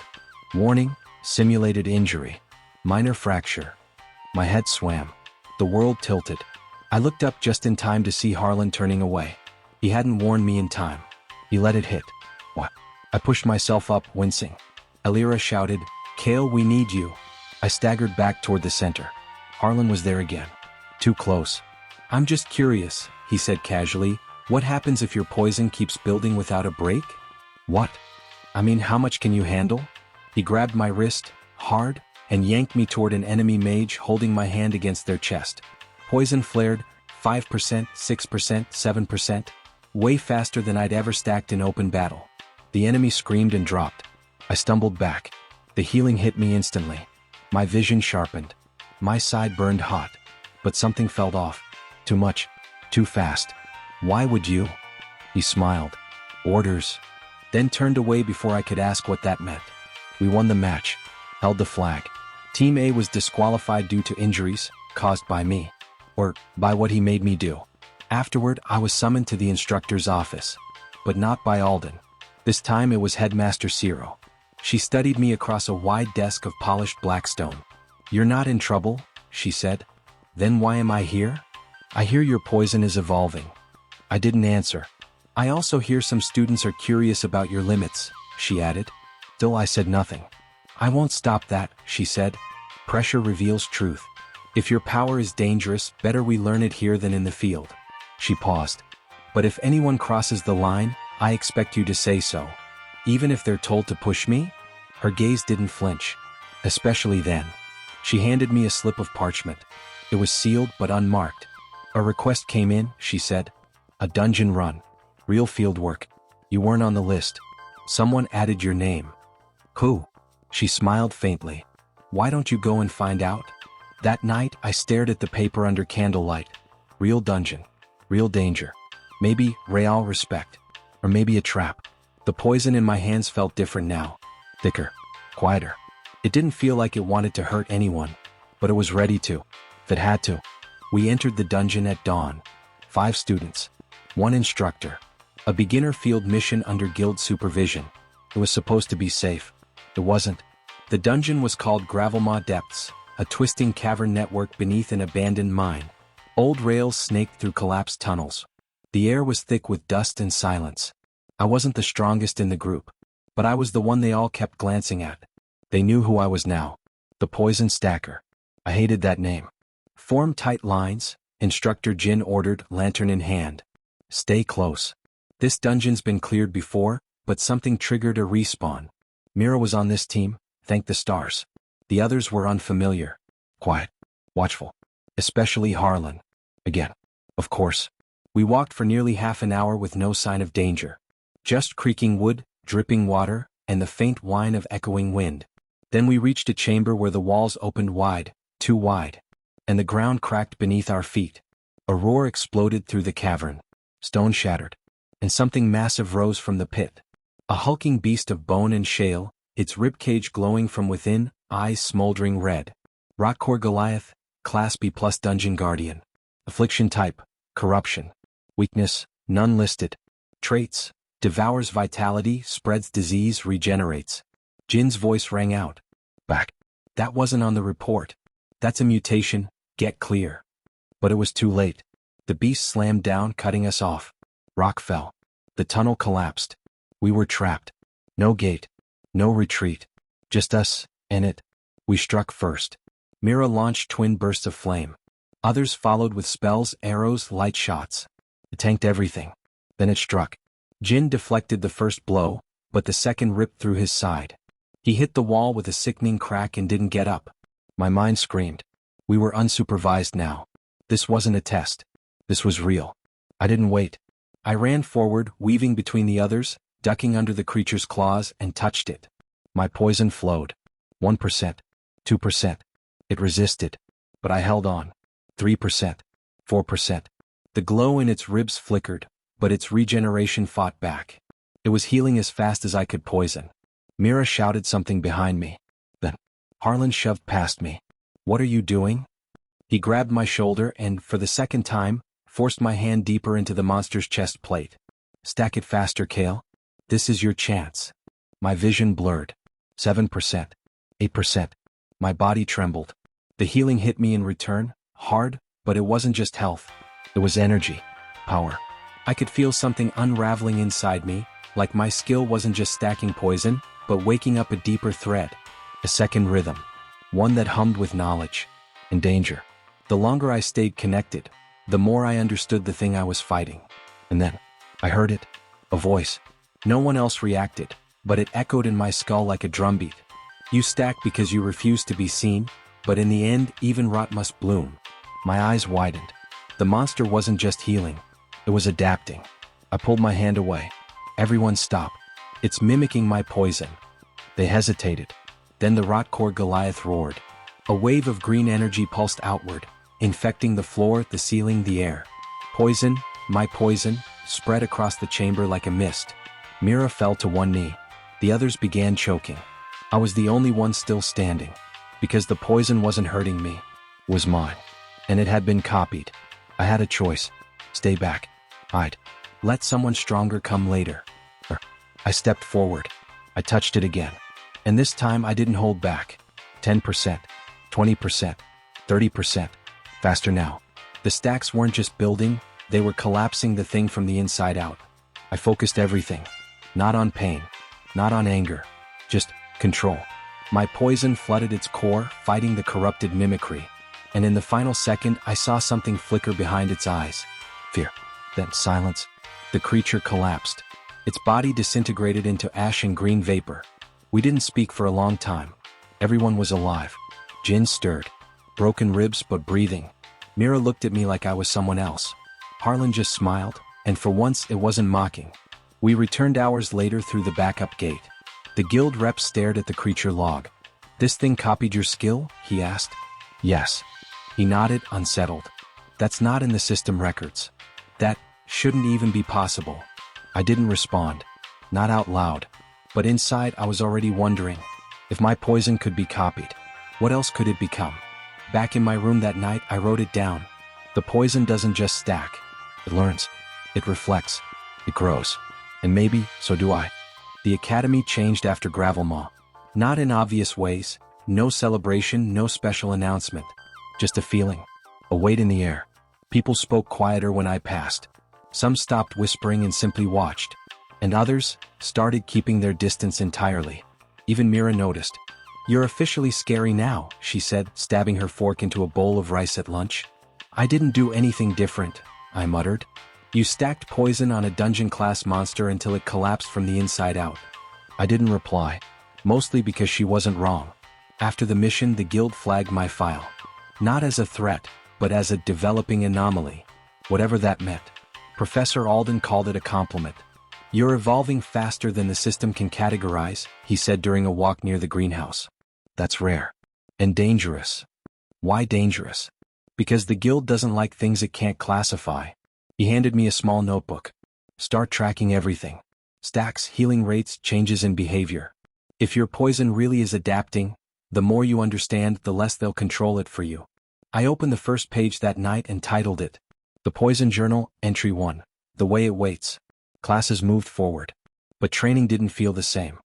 Warning, simulated injury. Minor fracture. My head swam. The world tilted. I looked up just in time to see Harlan turning away. He hadn't warned me in time. He let it hit. What? I pushed myself up, wincing. Elira shouted, "Kale, we need you." I staggered back toward the center. Harlan was there again. Too close. "I'm just curious," he said casually. "What happens if your poison keeps building without a break?" "What? I mean, how much can you handle?" He grabbed my wrist, hard, and yanked me toward an enemy mage holding my hand against their chest. Poison flared, 5%, 6%, 7%, way faster than I'd ever stacked in open battle. The enemy screamed and dropped. I stumbled back. The healing hit me instantly. My vision sharpened. My side burned hot. But something felt off. Too much. Too fast. "Why would you?" He smiled. "Orders." Then turned away before I could ask what that meant. We won the match. Held the flag. Team A was disqualified due to injuries, caused by me. Or by what he made me do. Afterward, I was summoned to the instructor's office. But not by Alden. This time it was Headmaster Ciro. She studied me across a wide desk of polished black stone. "You're not in trouble," she said. "Then why am I here?" "I hear your poison is evolving." I didn't answer. "I also hear some students are curious about your limits," she added. Still I said nothing. "I won't stop that," she said. "Pressure reveals truth. If your power is dangerous, better we learn it here than in the field." She paused. "But if anyone crosses the line, I expect you to say so. Even if they're told to push me?" Her gaze didn't flinch. Especially then. She handed me a slip of parchment. It was sealed but unmarked. "A request came in," she said. "A dungeon run. Real field work. You weren't on the list. Someone added your name." "Who?" She smiled faintly. "Why don't you go and find out?" That night I stared at the paper under candlelight. Real dungeon. Real danger. Maybe real respect. Or maybe a trap. The poison in my hands felt different now. Thicker. Quieter. It didn't feel like it wanted to hurt anyone. But it was ready to. If it had to. We entered the dungeon at dawn. 5 students. 1 instructor. A beginner field mission under guild supervision. It was supposed to be safe. It wasn't. The dungeon was called Gravelmaw Depths, a twisting cavern network beneath an abandoned mine. Old rails snaked through collapsed tunnels. The air was thick with dust and silence. I wasn't the strongest in the group. But I was the one they all kept glancing at. They knew who I was now. The Poison Stacker. I hated that name. "Form tight lines," Instructor Jin ordered, lantern in hand. "Stay close. This dungeon's been cleared before, but something triggered a respawn. Mira was on this team, thank the stars. The others were unfamiliar. Quiet. Watchful. Especially Harlan. Again. Of course. We walked for nearly half an hour with no sign of danger. Just creaking wood, dripping water, and the faint whine of echoing wind. Then we reached a chamber where the walls opened wide, too wide, and the ground cracked beneath our feet. A roar exploded through the cavern. Stone shattered, and something massive rose from the pit. A hulking beast of bone and shale, its ribcage glowing from within, eyes smoldering red. Rockcore Goliath, Class B+ Dungeon Guardian. Affliction type, corruption. Weakness, none listed. Traits, devours vitality, spreads disease, regenerates. Jin's voice rang out. Back. That wasn't on the report. That's a mutation, get clear. But it was too late. The beast slammed down, cutting us off. Rock fell. The tunnel collapsed. We were trapped. No gate. No retreat. Just us, and it. We struck first. Mira launched twin bursts of flame. Others followed with spells, arrows, light shots. It tanked everything. Then it struck. Jin deflected the first blow, but the second ripped through his side. He hit the wall with a sickening crack and didn't get up. My mind screamed. We were unsupervised now. This wasn't a test. This was real. I didn't wait. I ran forward, weaving between the others, ducking under the creature's claws, and touched it. My poison flowed. 1%. 2%. It resisted. But I held on. 3%. 4%. The glow in its ribs flickered, but its regeneration fought back. It was healing as fast as I could poison. Mira shouted something behind me. Then, Harlan shoved past me. What are you doing? He grabbed my shoulder and, for the second time, forced my hand deeper into the monster's chest plate. Stack it faster, Kale. This is your chance. My vision blurred. 7%. 8%. My body trembled. The healing hit me in return, hard, but it wasn't just health. It was energy. Power. I could feel something unraveling inside me, like my skill wasn't just stacking poison, but waking up a deeper thread. A second rhythm. One that hummed with knowledge. And danger. The longer I stayed connected, the more I understood the thing I was fighting. And then, I heard it. A voice. No one else reacted, but it echoed in my skull like a drumbeat. You stack because you refuse to be seen, but in the end, even rot must bloom. My eyes widened. The monster wasn't just healing. It was adapting. I pulled my hand away. Everyone stop. It's mimicking my poison. They hesitated. Then the Rotcore Goliath roared. A wave of green energy pulsed outward, infecting the floor, the ceiling, the air. Poison, my poison, spread across the chamber like a mist. Mira fell to one knee. The others began choking. I was the only one still standing, because the poison wasn't hurting me. It was mine. And it had been copied. I had a choice. Stay back. Hide. Let someone stronger come later. I stepped forward. I touched it again. And this time I didn't hold back. 10%. 20%. 30%. Faster now. The stacks weren't just building, they were collapsing the thing from the inside out. I focused everything. Not on pain. Not on anger. Just control. My poison flooded its core, fighting the corrupted mimicry. And in the final second, I saw something flicker behind its eyes. Fear. Then silence. The creature collapsed. Its body disintegrated into ash and green vapor. We didn't speak for a long time. Everyone was alive. Jin stirred. Broken ribs but breathing. Mira looked at me like I was someone else. Harlan just smiled, and for once it wasn't mocking. We returned hours later through the backup gate. The guild rep stared at the creature log. This thing copied your skill? He asked. Yes. He nodded, unsettled. That's not in the system records. That shouldn't even be possible. I didn't respond. Not out loud. But inside I was already wondering, if my poison could be copied, what else could it become? Back in my room that night, I wrote it down. The poison doesn't just stack. It learns. It reflects. It grows. And maybe, so do I. The academy changed after Gravelmaw. Not in obvious ways. No celebration, no special announcement. Just a feeling. A weight in the air. People spoke quieter when I passed. Some stopped whispering and simply watched. And others started keeping their distance entirely. Even Mira noticed. You're officially scary now, she said, stabbing her fork into a bowl of rice at lunch. I didn't do anything different, I muttered. You stacked poison on a dungeon-class monster until it collapsed from the inside out. I didn't reply, mostly because she wasn't wrong. After the mission, the guild flagged my file. Not as a threat, but as a developing anomaly. Whatever that meant. Professor Alden called it a compliment. You're evolving faster than the system can categorize, he said during a walk near the greenhouse. That's rare. And dangerous. Why dangerous? Because the guild doesn't like things it can't classify. He handed me a small notebook. Start tracking everything. Stacks, healing rates, changes in behavior. If your poison really is adapting, the more you understand, the less they'll control it for you. I opened the first page that night and titled it, The Poison Journal, Entry 1. The way it waits. Classes moved forward. But training didn't feel the same.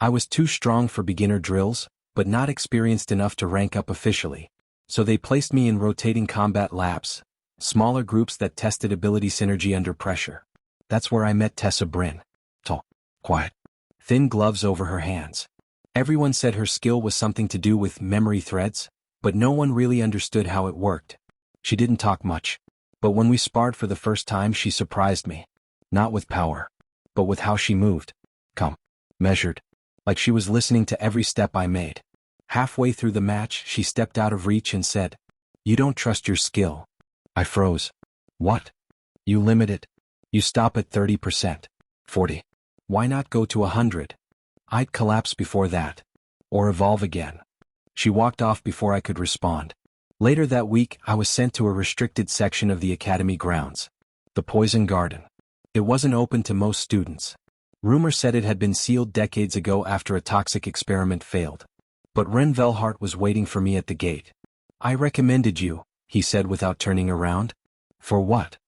I was too strong for beginner drills, but not experienced enough to rank up officially. So they placed me in rotating combat labs, smaller groups that tested ability synergy under pressure. That's where I met Tessa Bryn. Tall, quiet, thin gloves over her hands. Everyone said her skill was something to do with memory threads, but no one really understood how it worked. She didn't talk much, but when we sparred for the first time she surprised me. Not with power, but with how she moved. Calm, measured, like she was listening to every step I made. Halfway through the match she stepped out of reach and said, "You don't trust your skill." I froze. What? You limit it. You stop at 30%. 40. Why not go to 100? I'd collapse before that. Or evolve again. She walked off before I could respond. Later that week, I was sent to a restricted section of the academy grounds. The Poison Garden. It wasn't open to most students. Rumor said it had been sealed decades ago after a toxic experiment failed. But Ren Velhart was waiting for me at the gate. "I recommended you," he said without turning around. "For what?"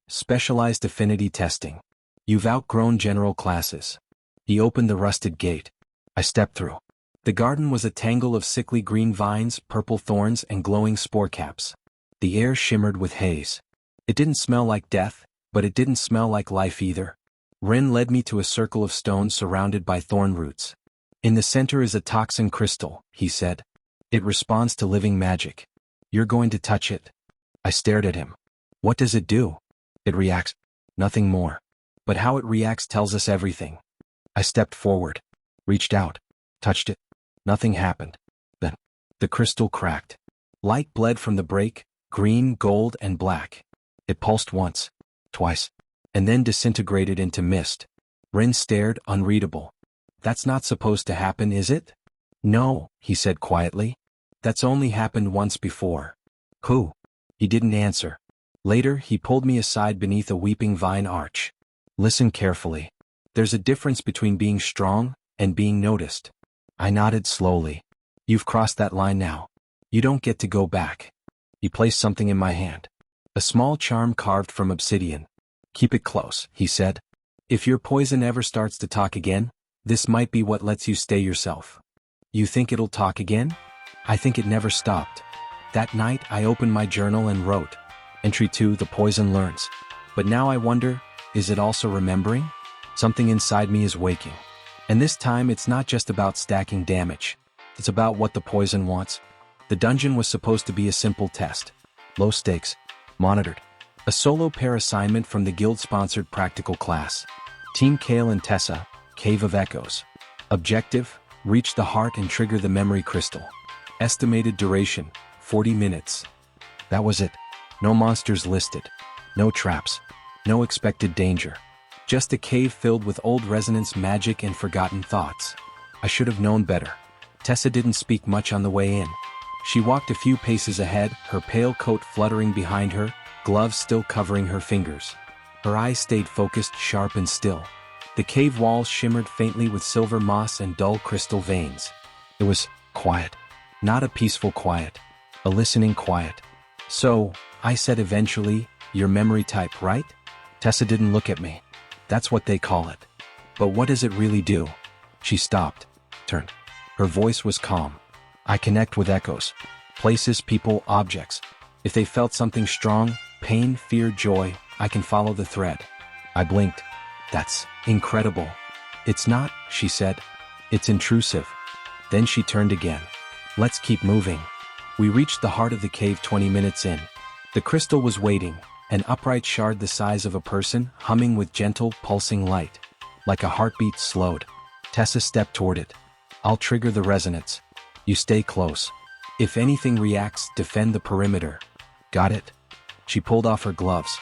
"Specialized affinity testing. You've outgrown general classes." He opened the rusted gate. I stepped through. The garden was a tangle of sickly green vines, purple thorns, and glowing spore caps. The air shimmered with haze. It didn't smell like death, but it didn't smell like life either. Ren led me to a circle of stones surrounded by thorn roots. "In the center is a toxin crystal," he said. "It responds to living magic. You're going to touch it." I stared at him. "What does it do?" "It reacts." "Nothing more. But how it reacts tells us everything." I stepped forward, reached out, touched it. Nothing happened. Then, the crystal cracked. Light bled from the break, green, gold, and black. It pulsed once, twice, and then disintegrated into mist. Ren stared, unreadable. "That's not supposed to happen, is it?" "No," he said quietly. "That's only happened once before." "Who?" He didn't answer. Later, he pulled me aside beneath a weeping vine arch. "Listen carefully. There's a difference between being strong and being noticed." I nodded slowly. "You've crossed that line now. You don't get to go back." He placed something in my hand. A small charm carved from obsidian. "Keep it close," he said. "If your poison ever starts to talk again, this might be what lets you stay yourself." "You think it'll talk again?" "I think it never stopped." That night I opened my journal and wrote, Entry 2, the poison learns. But now I wonder, is it also remembering? Something inside me is waking. And this time it's not just about stacking damage. It's about what the poison wants. The dungeon was supposed to be a simple test. Low stakes. Monitored. A solo pair assignment from the guild-sponsored practical class. Team Kale and Tessa, Cave of Echoes. Objective, reach the heart and trigger the memory crystal. Estimated duration, 40 minutes. That was it. No monsters listed. No traps. No expected danger. Just a cave filled with old resonance magic and forgotten thoughts. I should have known better. Tessa didn't speak much on the way in. She walked a few paces ahead, her pale coat fluttering behind her, gloves still covering her fingers. Her eyes stayed focused, sharp and still. The cave walls shimmered faintly with silver moss and dull crystal veins. It was quiet. Not a peaceful quiet. A listening quiet. "So," I said eventually, "your memory type, right?" Tessa didn't look at me. "That's what they call it. But what does it really do?" She stopped, turned. Her voice was calm. "I connect with echoes. Places, people, objects. If they felt something strong, pain, fear, joy, I can follow the thread." I blinked. "That's incredible." "It's not," she said. "It's intrusive." Then she turned again. "Let's keep moving." We reached the heart of the cave 20 minutes in. The crystal was waiting, an upright shard the size of a person, humming with gentle, pulsing light. Like a heartbeat slowed. Tessa stepped toward it. "I'll trigger the resonance. You stay close. If anything reacts, defend the perimeter." "Got it?" She pulled off her gloves,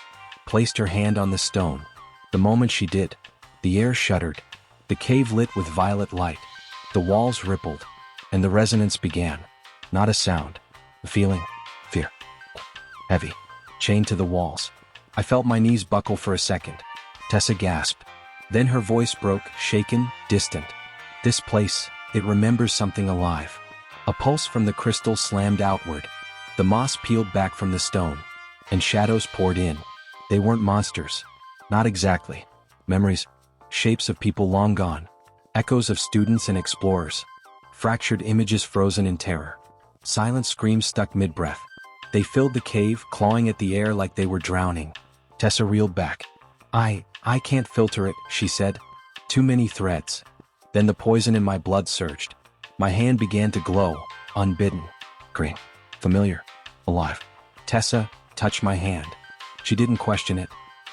placed her hand on the stone. The moment she did, The air shuddered. The cave lit with violet light. The walls rippled. And the resonance began. Not a sound. A feeling. Fear. Heavy. Chained to the walls. I felt my knees buckle for a second. Tessa gasped. Then her voice broke, shaken, distant. This place, it remembers something alive. A pulse from the crystal slammed outward. The moss peeled back from the stone. And shadows poured in. They weren't monsters. Not exactly. Memories. Shapes of people long gone. Echoes of students and explorers. Fractured images frozen in terror. Silent screams stuck mid-breath. They filled the cave, clawing at the air like they were drowning. Tessa reeled back. I can't filter it, she said. Too many threads. Then the poison in my blood surged. My hand began to glow, unbidden. Green. Familiar. Alive. Tessa touched my hand. She didn't question it.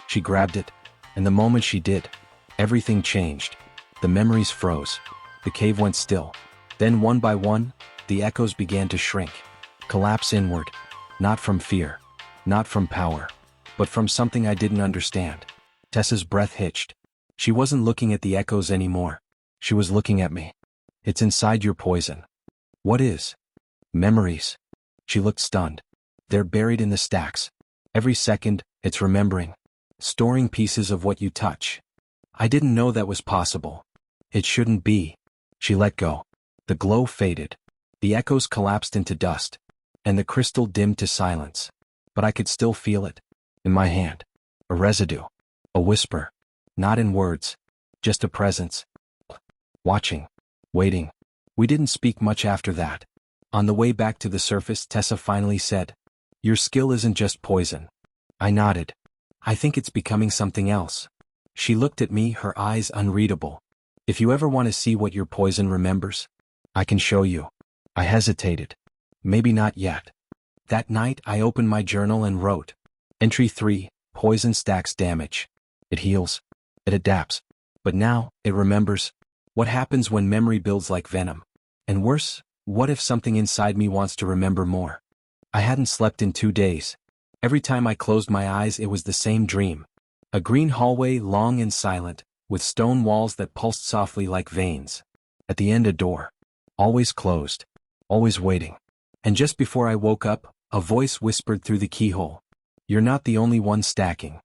She grabbed it. And the moment she did, everything changed. The memories froze. The cave went still. Then one by one, the echoes began to shrink. Collapse inward. Not from fear. Not from power. But from something I didn't understand. Tessa's breath hitched. She wasn't looking at the echoes anymore. She was looking at me. It's inside your poison. What is? Memories. She looked stunned. They're buried in the stacks. Every second, it's remembering. Storing pieces of what you touch. I didn't know that was possible. It shouldn't be. She let go. The glow faded. The echoes collapsed into dust. And the crystal dimmed to silence. But I could still feel it. In my hand. A residue. A whisper. Not in words. Just a presence. Watching. Waiting. We didn't speak much after that. On the way back to the surface, Tessa finally said, "Your skill isn't just poison." I nodded. "I think it's becoming something else." She looked at me, her eyes unreadable. "If you ever want to see what your poison remembers, I can show you." I hesitated. Maybe not yet. That night I opened my journal and wrote, Entry 3, Poison stacks damage. It heals. It adapts. But now, it remembers. What happens when memory builds like venom? And worse, what if something inside me wants to remember more? I hadn't slept in 2 days. Every time I closed my eyes it was the same dream. A green hallway, long and silent, with stone walls that pulsed softly like veins. At the end a door. Always closed. Always waiting. And just before I woke up, a voice whispered through the keyhole. "You're not the only one stacking."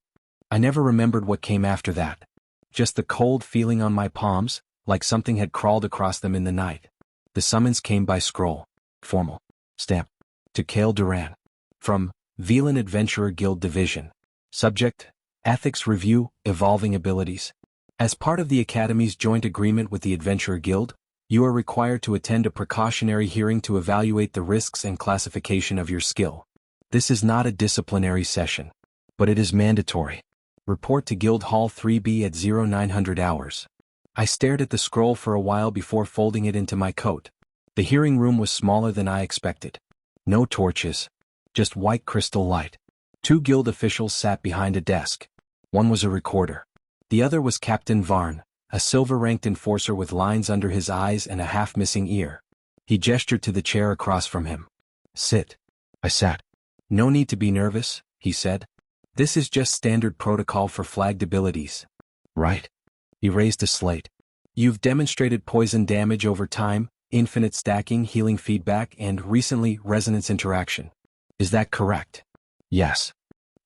I never remembered what came after that. Just the cold feeling on my palms, like something had crawled across them in the night. The summons came by scroll. Formal. Stamp. To Cale Duran. From Velun Adventurer Guild Division. Subject, Ethics Review, Evolving Abilities. As part of the Academy's joint agreement with the Adventurer Guild, you are required to attend a precautionary hearing to evaluate the risks and classification of your skill. This is not a disciplinary session. But it is mandatory. Report to Guild Hall 3B at 0900 hours. I stared at the scroll for a while before folding it into my coat. The hearing room was smaller than I expected. No torches. Just white crystal light. 2 guild officials sat behind a desk. One was a recorder. The other was Captain Varn, a silver-ranked enforcer with lines under his eyes and a half-missing ear. He gestured to the chair across from him. "Sit." I sat. "No need to be nervous," he said. "This is just standard protocol for flagged abilities." "Right." He raised a slate. "You've demonstrated poison damage over time, infinite stacking, healing feedback, and recently resonance interaction. Is that correct?" "Yes."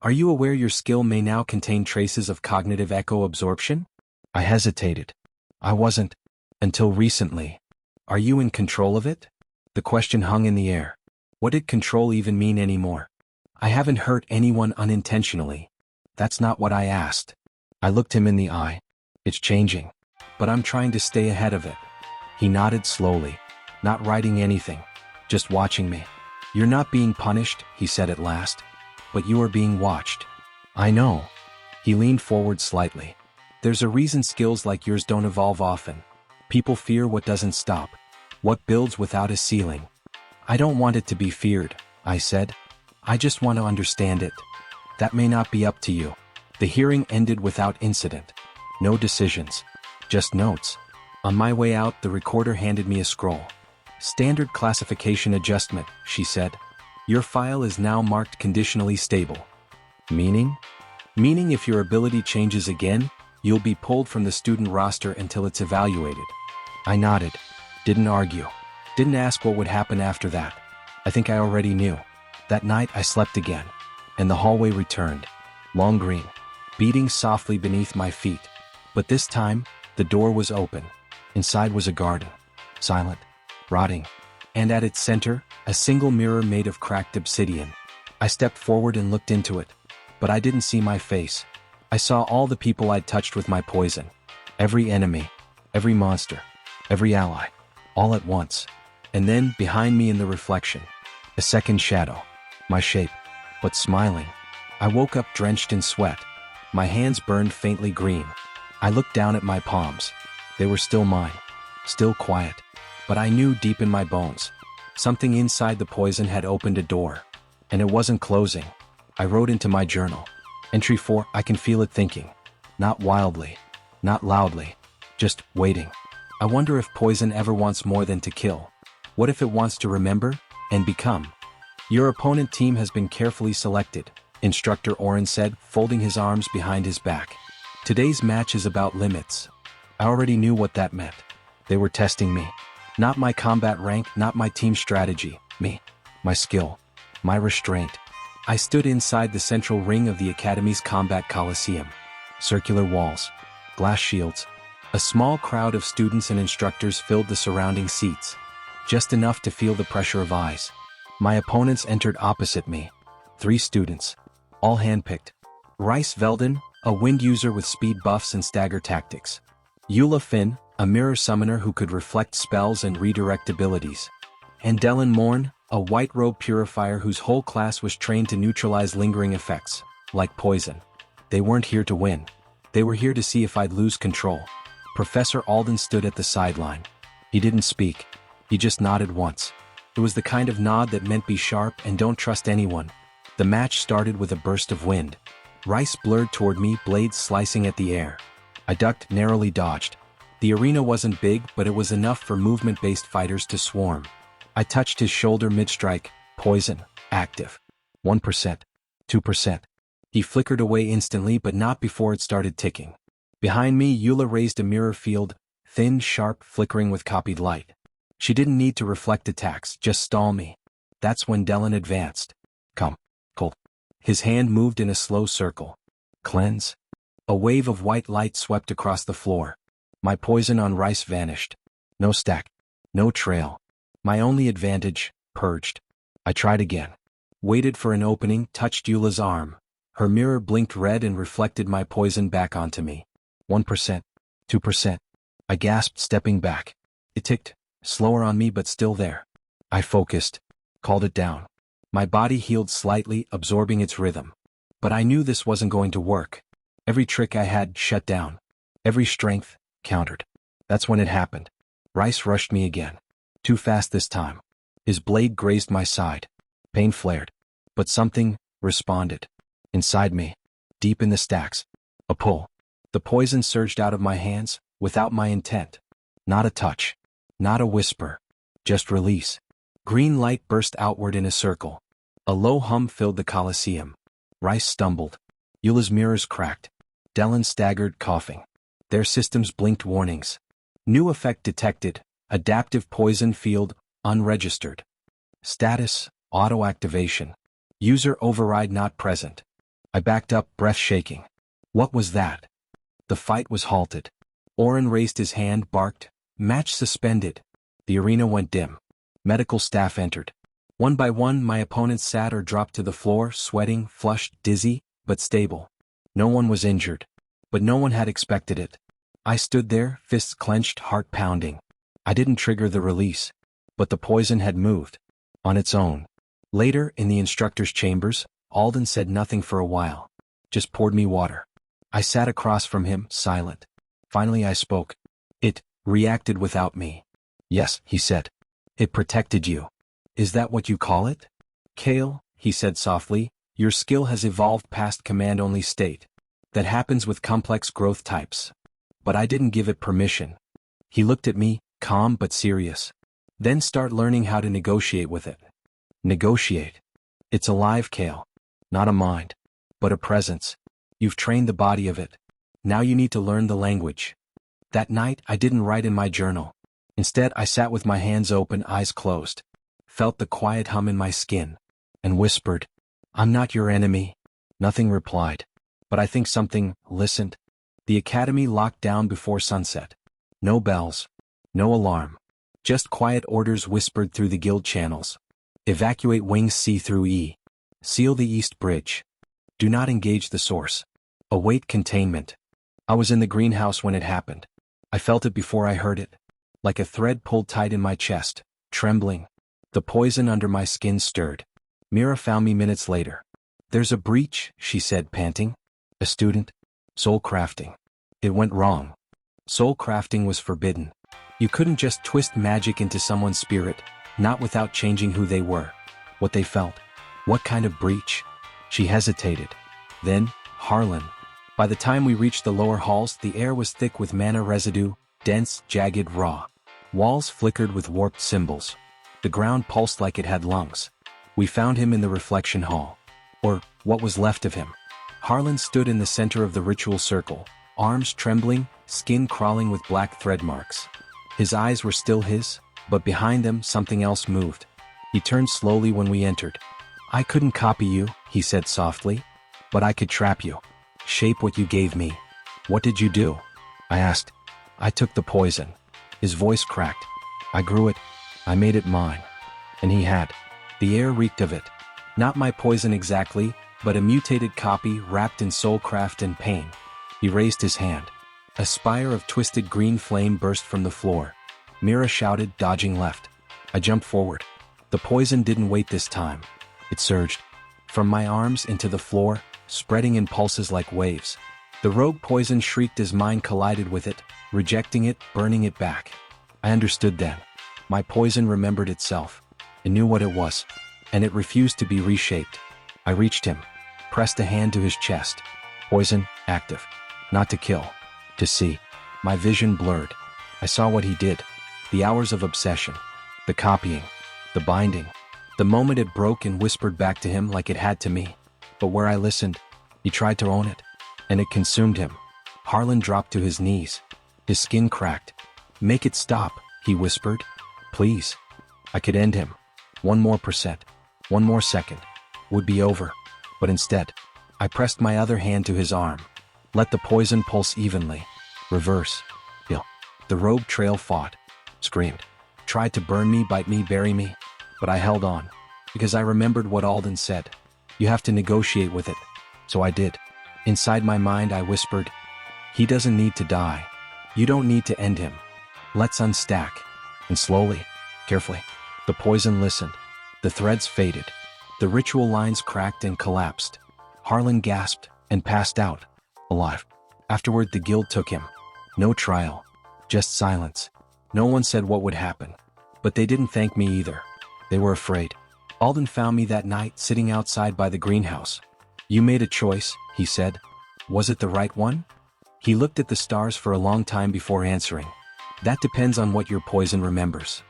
"Are you aware your skill may now contain traces of cognitive echo absorption?" I hesitated. I wasn't. Until recently. "Are you in control of it?" The question hung in the air. What did control even mean anymore? I haven't hurt anyone unintentionally. That's not what I asked. I looked him in the eye. "It's changing. But I'm trying to stay ahead of it." He nodded slowly. "Not writing anything. Just watching me." "You're not being punished," he said at last. "But you are being watched." "I know." He leaned forward slightly. "There's a reason skills like yours don't evolve often. People fear what doesn't stop. What builds without a ceiling." "I don't want it to be feared," I said. "I just want to understand it." "That may not be up to you." The hearing ended without incident. No decisions. Just notes. On my way out, the recorder handed me a scroll. "Standard classification adjustment," she said. "Your file is now marked conditionally stable." "Meaning?" "Meaning if your ability changes again, You'll be pulled from the student roster until it's evaluated. I nodded. Didn't argue. Didn't ask what would happen after that. I think I already knew. That night I slept again. And the hallway returned. Long green. Beating softly beneath my feet. But this time, the door was open. Inside was a garden. Silent. Rotting. And at its center, a single mirror made of cracked obsidian. I stepped forward and looked into it. But I didn't see my face. I saw all the people I'd touched with my poison. Every enemy. Every monster. Every ally. All at once. And then, behind me in the reflection, a second shadow. My shape. But smiling. I woke up drenched in sweat. My hands burned faintly green. I looked down at my palms. They were still mine. Still quiet. But I knew deep in my bones. Something inside the poison had opened a door. And it wasn't closing. I wrote into my journal. Entry 4, I can feel it thinking. Not wildly. Not loudly. Just waiting. I wonder if poison ever wants more than to kill. What if it wants to remember and become? Your opponent team has been carefully selected, Instructor Oren said, folding his arms behind his back. Today's match is about limits. I already knew what that meant. They were testing me. Not my combat rank, not my team strategy. Me. My skill. My restraint. I stood inside the central ring of the Academy's combat coliseum. Circular walls. Glass shields. A small crowd of students and instructors filled the surrounding seats. Just enough to feel the pressure of eyes. My opponents entered opposite me. 3 students. All handpicked. Rice Velden, a wind user with speed buffs and stagger tactics. Eula Finn, a mirror summoner who could reflect spells and redirect abilities. And Dylan Morn, a white robe purifier whose whole class was trained to neutralize lingering effects, like poison. They weren't here to win. They were here to see if I'd lose control. Professor Alden stood at the sideline. He didn't speak. He just nodded once. It was the kind of nod that meant be sharp and don't trust anyone. The match started with a burst of wind. Rice blurred toward me, blades slicing at the air. I ducked, narrowly dodged. The arena wasn't big, but it was enough for movement-based fighters to swarm. I touched his shoulder mid-strike. Poison. Active. 1%. 2%. He flickered away instantly, but not before it started ticking. Behind me, Eula raised a mirror field, thin, sharp, flickering with copied light. She didn't need to reflect attacks, just stall me. That's when Dylan advanced. Come. Cold. His hand moved in a slow circle. Cleanse. A wave of white light swept across the floor. My poison on Rice vanished. No stack. No trail. My only advantage, purged. I tried again. Waited for an opening, touched Eula's arm. Her mirror blinked red and reflected my poison back onto me. 1%. 2%. I gasped, stepping back. It ticked, slower on me but still there. I focused. Called it down. My body healed slightly, absorbing its rhythm. But I knew this wasn't going to work. Every trick I had shut down. Every strength, countered. That's when it happened. Rice rushed me again. Too fast this time. His blade grazed my side. Pain flared. But something responded. Inside me. Deep in the stacks. A pull. The poison surged out of my hands, without my intent. Not a touch. Not a whisper. Just release. Green light burst outward in a circle. A low hum filled the coliseum. Rice stumbled. Eula's mirrors cracked. Dylan staggered, coughing. Their systems blinked warnings. New effect detected. Adaptive poison field, unregistered. Status, auto activation. User override not present. I backed up, breath shaking. What was that? The fight was halted. Oren raised his hand, barked. Match suspended. The arena went dim. Medical staff entered. One by one, my opponents sat or dropped to the floor, sweating, flushed, dizzy, but stable. No one was injured. But no one had expected it. I stood there, fists clenched, heart pounding. I didn't trigger the release. But the poison had moved. On its own. Later, in the instructor's chambers, Alden said nothing for a while. Just poured me water. I sat across from him, silent. Finally I spoke. It reacted without me. Yes, he said. It protected you. Is that what you call it? Kale, he said softly, your skill has evolved past command-only state. That happens with complex growth types. But I didn't give it permission. He looked at me, calm but serious. Then start learning how to negotiate with it. Negotiate. It's alive, Kale. Not a mind. But a presence. You've trained the body of it. Now you need to learn the language. That night, I didn't write in my journal. Instead, I sat with my hands open, eyes closed, felt the quiet hum in my skin, and whispered, "I'm not your enemy." Nothing replied. But I think something listened. The academy locked down before sunset. No bells. No alarm. Just quiet orders whispered through the guild channels. Evacuate wings C through E. Seal the East Bridge. Do not engage the source. Await containment. I was in the greenhouse when it happened. I felt it before I heard it. Like a thread pulled tight in my chest, trembling. The poison under my skin stirred. Mira found me minutes later. "There's a breach," she said, panting. "A student. Soul crafting. It went wrong. Soul crafting was forbidden. You couldn't just twist magic into someone's spirit, not without changing who they were, what they felt." "What kind of breach?" She hesitated. "Then, Harlan." By the time we reached the lower halls, the air was thick with mana residue, dense, jagged, raw. Walls flickered with warped symbols. The ground pulsed like it had lungs. We found him in the reflection hall. Or, what was left of him. Harlan stood in the center of the ritual circle, arms trembling, skin crawling with black thread marks. His eyes were still his, but behind them something else moved. He turned slowly when we entered. "I couldn't copy you," he said softly, "but I could trap you. Shape what you gave me." "What did you do?" I asked. "I took the poison." His voice cracked. "I grew it. I made it mine." And he had. The air reeked of it. Not my poison exactly, but a mutated copy wrapped in soulcraft and pain. He raised his hand. A spire of twisted green flame burst from the floor. Mira shouted, dodging left. I jumped forward. The poison didn't wait this time. It surged. From my arms into the floor, spreading in pulses like waves. The rogue poison shrieked as mine collided with it, rejecting it, burning it back. I understood then. My poison remembered itself. It knew what it was. And it refused to be reshaped. I reached him, pressed a hand to his chest. Poison, active. Not to kill. To see. My vision blurred. I saw what he did. The hours of obsession. The copying. The binding. The moment it broke and whispered back to him like it had to me. But where I listened, he tried to own it. And it consumed him. Harlan dropped to his knees. His skin cracked. "Make it stop," he whispered. "Please." I could end him. 1% more. 1 more second. Would be over. But instead, I pressed my other hand to his arm. Let the poison pulse evenly. Reverse. Heal. The rogue trail fought. Screamed. Tried to burn me, bite me, bury me. But I held on. Because I remembered what Alden said. You have to negotiate with it. So I did. Inside my mind I whispered, "He doesn't need to die. You don't need to end him. Let's unstack." And slowly, carefully, the poison listened. The threads faded. The ritual lines cracked and collapsed. Harlan gasped and passed out, alive. Afterward the guild took him. No trial. Just silence. No one said what would happen. But they didn't thank me either. They were afraid. Alden found me that night sitting outside by the greenhouse. "You made a choice," he said. "Was it the right one?" He looked at the stars for a long time before answering. "That depends on what your poison remembers."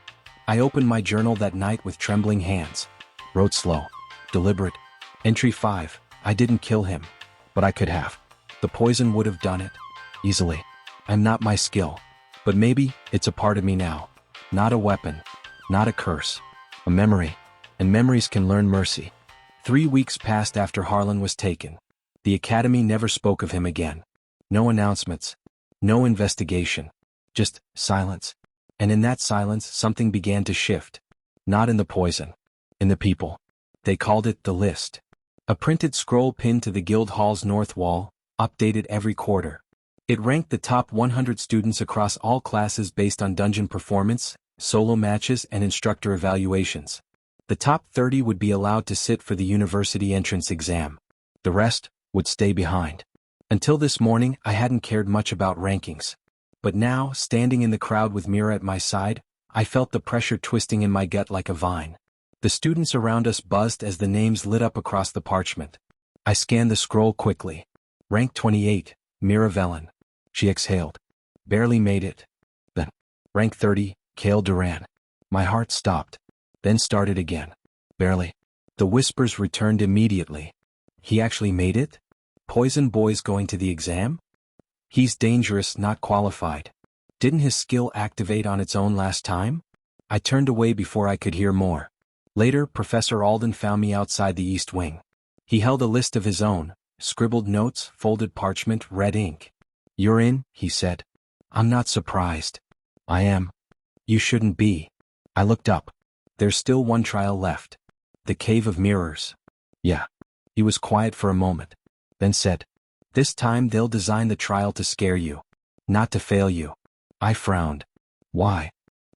I opened my journal that night with trembling hands. Wrote slow. Deliberate. Entry 5. I didn't kill him. But I could have. The poison would have done it. Easily. I'm not my skill. But maybe it's a part of me now. Not a weapon. Not a curse. A memory. And memories can learn mercy. 3 weeks passed after Harlan was taken. The academy never spoke of him again. No announcements. No investigation. Just silence. And in that silence something began to shift. Not in the poison. In the people. They called it the list. A printed scroll pinned to the guild hall's north wall, updated every quarter. It ranked the top 100 students across all classes based on dungeon performance, solo matches and instructor evaluations. The top 30 would be allowed to sit for the university entrance exam. The rest would stay behind. Until this morning, I hadn't cared much about rankings. But now, standing in the crowd with Mira at my side, I felt the pressure twisting in my gut like a vine. The students around us buzzed as the names lit up across the parchment. I scanned the scroll quickly. Rank 28, Mira Velun. She exhaled. Barely made it. Then, rank 30, Kale Duran. My heart stopped. Then started again. Barely. The whispers returned immediately. He actually made it? Poison boy's going to the exam? He's dangerous, not qualified. Didn't his skill activate on its own last time? I turned away before I could hear more. Later, Professor Alden found me outside the East Wing. He held a list of his own, scribbled notes, folded parchment, red ink. "You're in," he said. "I'm not surprised." "I am." "You shouldn't be." I looked up. "There's still one trial left. The Cave of Mirrors." "Yeah." He was quiet for a moment, then said, "This time they'll design the trial to scare you, not to fail you." I frowned. "Why?"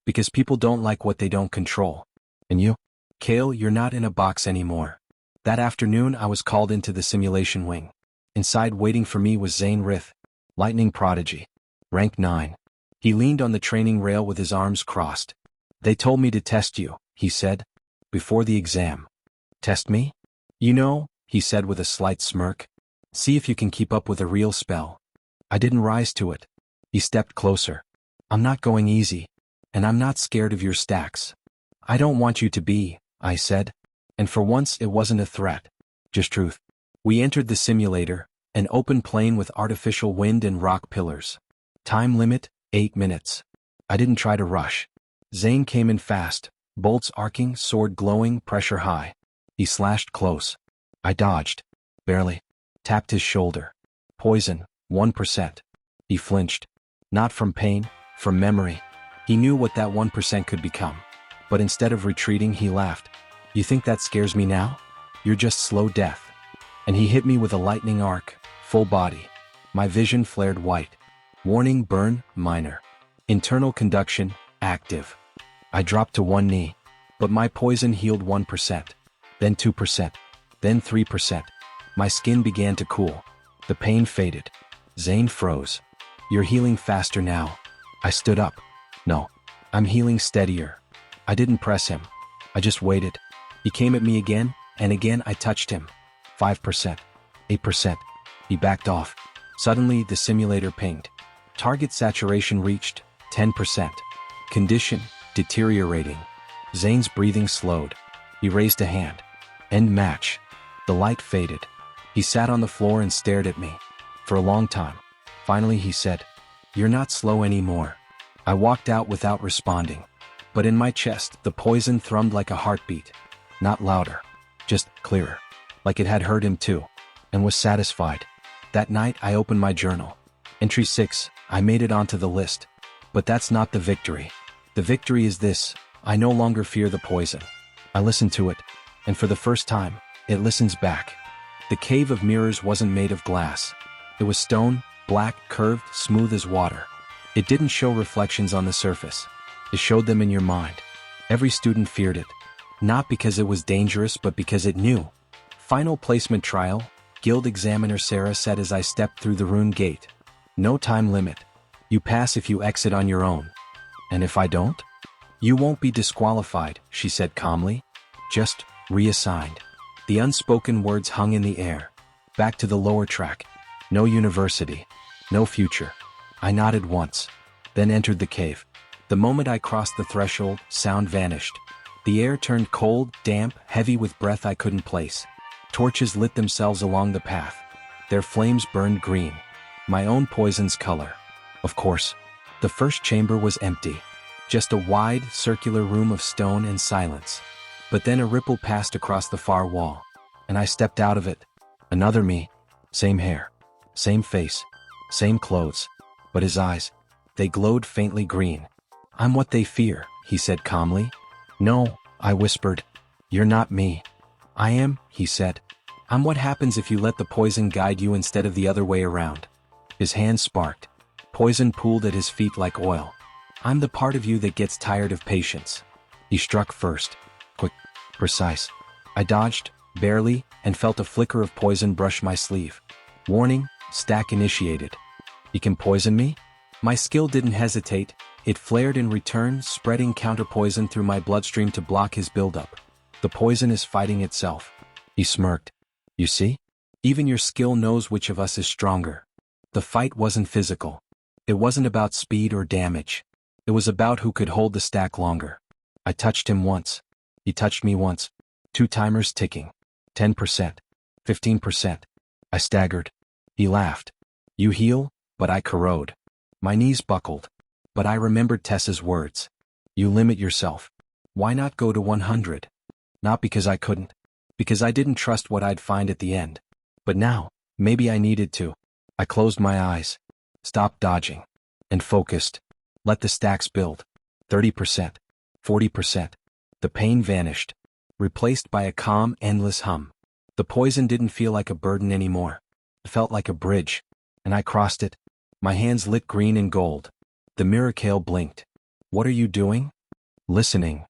"Because people don't like what they don't control. And you? Kale, you're not in a box anymore." That afternoon I was called into the simulation wing. Inside waiting for me was Zane Rith, lightning prodigy, rank 9. He leaned on the training rail with his arms crossed. "They told me to test you," he said, "before the exam." "Test me?" "You know," he said with a slight smirk. "See if you can keep up with a real spell." I didn't rise to it. He stepped closer. "I'm not going easy. And I'm not scared of your stacks." "I don't want you to be," I said. And for once it wasn't a threat, just truth. We entered the simulator, an open plain with artificial wind and rock pillars. Time limit, 8 minutes. I didn't try to rush. Zane came in fast, bolts arcing, sword glowing, pressure high. He slashed close. I dodged. Barely. Tapped his shoulder. "Poison, 1%. He flinched. Not from pain, from memory. He knew what that 1% could become. But instead of retreating, he laughed. "You think that scares me now? You're just slow death." And he hit me with a lightning arc, full body. My vision flared white. Warning: burn, minor. Internal conduction, active. I dropped to one knee. But my poison healed 1%. Then 2%. Then 3%. My skin began to cool. The pain faded. Zane froze. "You're healing faster now." I stood up. "No. I'm healing steadier." I didn't press him. I just waited. He came at me again, and again I touched him. 5%. 8%. He backed off. Suddenly the simulator pinged. Target saturation reached, 10%. Condition, deteriorating. Zane's breathing slowed. He raised a hand. End match. The light faded. He sat on the floor and stared at me. For a long time. Finally he said, "You're not slow anymore." I walked out without responding. But in my chest, the poison thrummed like a heartbeat. Not louder. Just clearer. Like it had heard him too. And was satisfied. That night I opened my journal. Entry 6, I made it onto the list. But that's not the victory. The victory is this: I no longer fear the poison. I listened to it. And for the first time, it listens back. The Cave of Mirrors wasn't made of glass. It was stone, black, curved, smooth as water. It didn't show reflections on the surface. It showed them in your mind. Every student feared it. Not because it was dangerous, but because it knew. Final placement trial, Guild Examiner Sarah said as I stepped through the rune gate. "No time limit. You pass if you exit on your own. And if I don't? You won't be disqualified," she said calmly. "Just reassigned." The unspoken words hung in the air. Back to the lower track. No university. No future. I nodded once. Then entered the cave. The moment I crossed the threshold, sound vanished. The air turned cold, damp, heavy with breath I couldn't place. Torches lit themselves along the path. Their flames burned green. My own poison's color. Of course. The first chamber was empty. Just a wide, circular room of stone and silence. But then a ripple passed across the far wall. And I stepped out of it. Another me. Same hair. Same face. Same clothes. But his eyes. They glowed faintly green. "I'm what they fear," he said calmly. "No," I whispered. "You're not me." "I am," he said. "I'm what happens if you let the poison guide you instead of the other way around." His hand sparked. Poison pooled at his feet like oil. "I'm the part of you that gets tired of patience." He struck first. Quick. Precise. I dodged, barely, and felt a flicker of poison brush my sleeve. Warning, stack initiated. "He can poison me?" My skill didn't hesitate. It flared in return, spreading counterpoison through my bloodstream to block his buildup. "The poison is fighting itself." He smirked. "You see? Even your skill knows which of us is stronger." The fight wasn't physical. It wasn't about speed or damage. It was about who could hold the stack longer. I touched him once. He touched me once. 2 timers ticking. 10%. 15%. I staggered. He laughed. "You heal? but I corrode. My knees buckled. But I remembered Tessa's words. You limit yourself. Why not go to 100? Not because I couldn't. Because I didn't trust what I'd find at the end. But now, maybe I needed to. I closed my eyes. Stopped dodging. And focused. Let the stacks build. 30%. 40%. The pain vanished. Replaced by a calm, endless hum. The poison didn't feel like a burden anymore. It felt like a bridge. And I crossed it. My hands lit green and gold. The miracle blinked. What are you doing? Listening.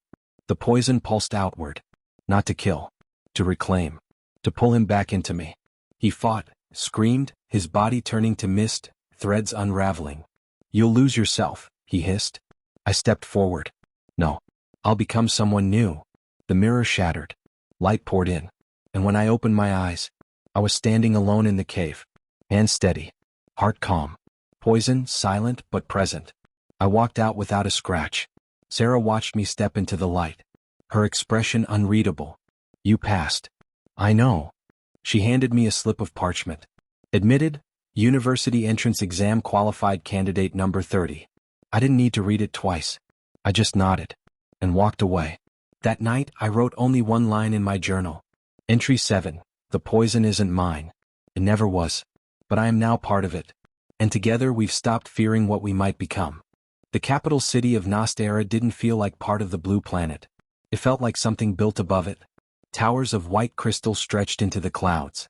The poison pulsed outward. Not to kill. To reclaim. To pull him back into me. He fought, screamed, his body turning to mist, threads unraveling. You'll lose yourself, he hissed. I stepped forward. No. I'll become someone new. The mirror shattered. Light poured in. And when I opened my eyes, I was standing alone in the cave. Hand steady. Heart calm. Poison, silent but present. I walked out without a scratch. Sarah watched me step into the light. Her expression unreadable. You passed. I know. She handed me a slip of parchment. Admitted, University Entrance Exam qualified candidate number 30. I didn't need to read it twice. I just nodded. And walked away. That night I wrote only one line in my journal. Entry 7. The poison isn't mine. It never was. But I am now part of it. And together we've stopped fearing what we might become. The capital city of Nostera didn't feel like part of the blue planet. It felt like something built above it. Towers of white crystal stretched into the clouds.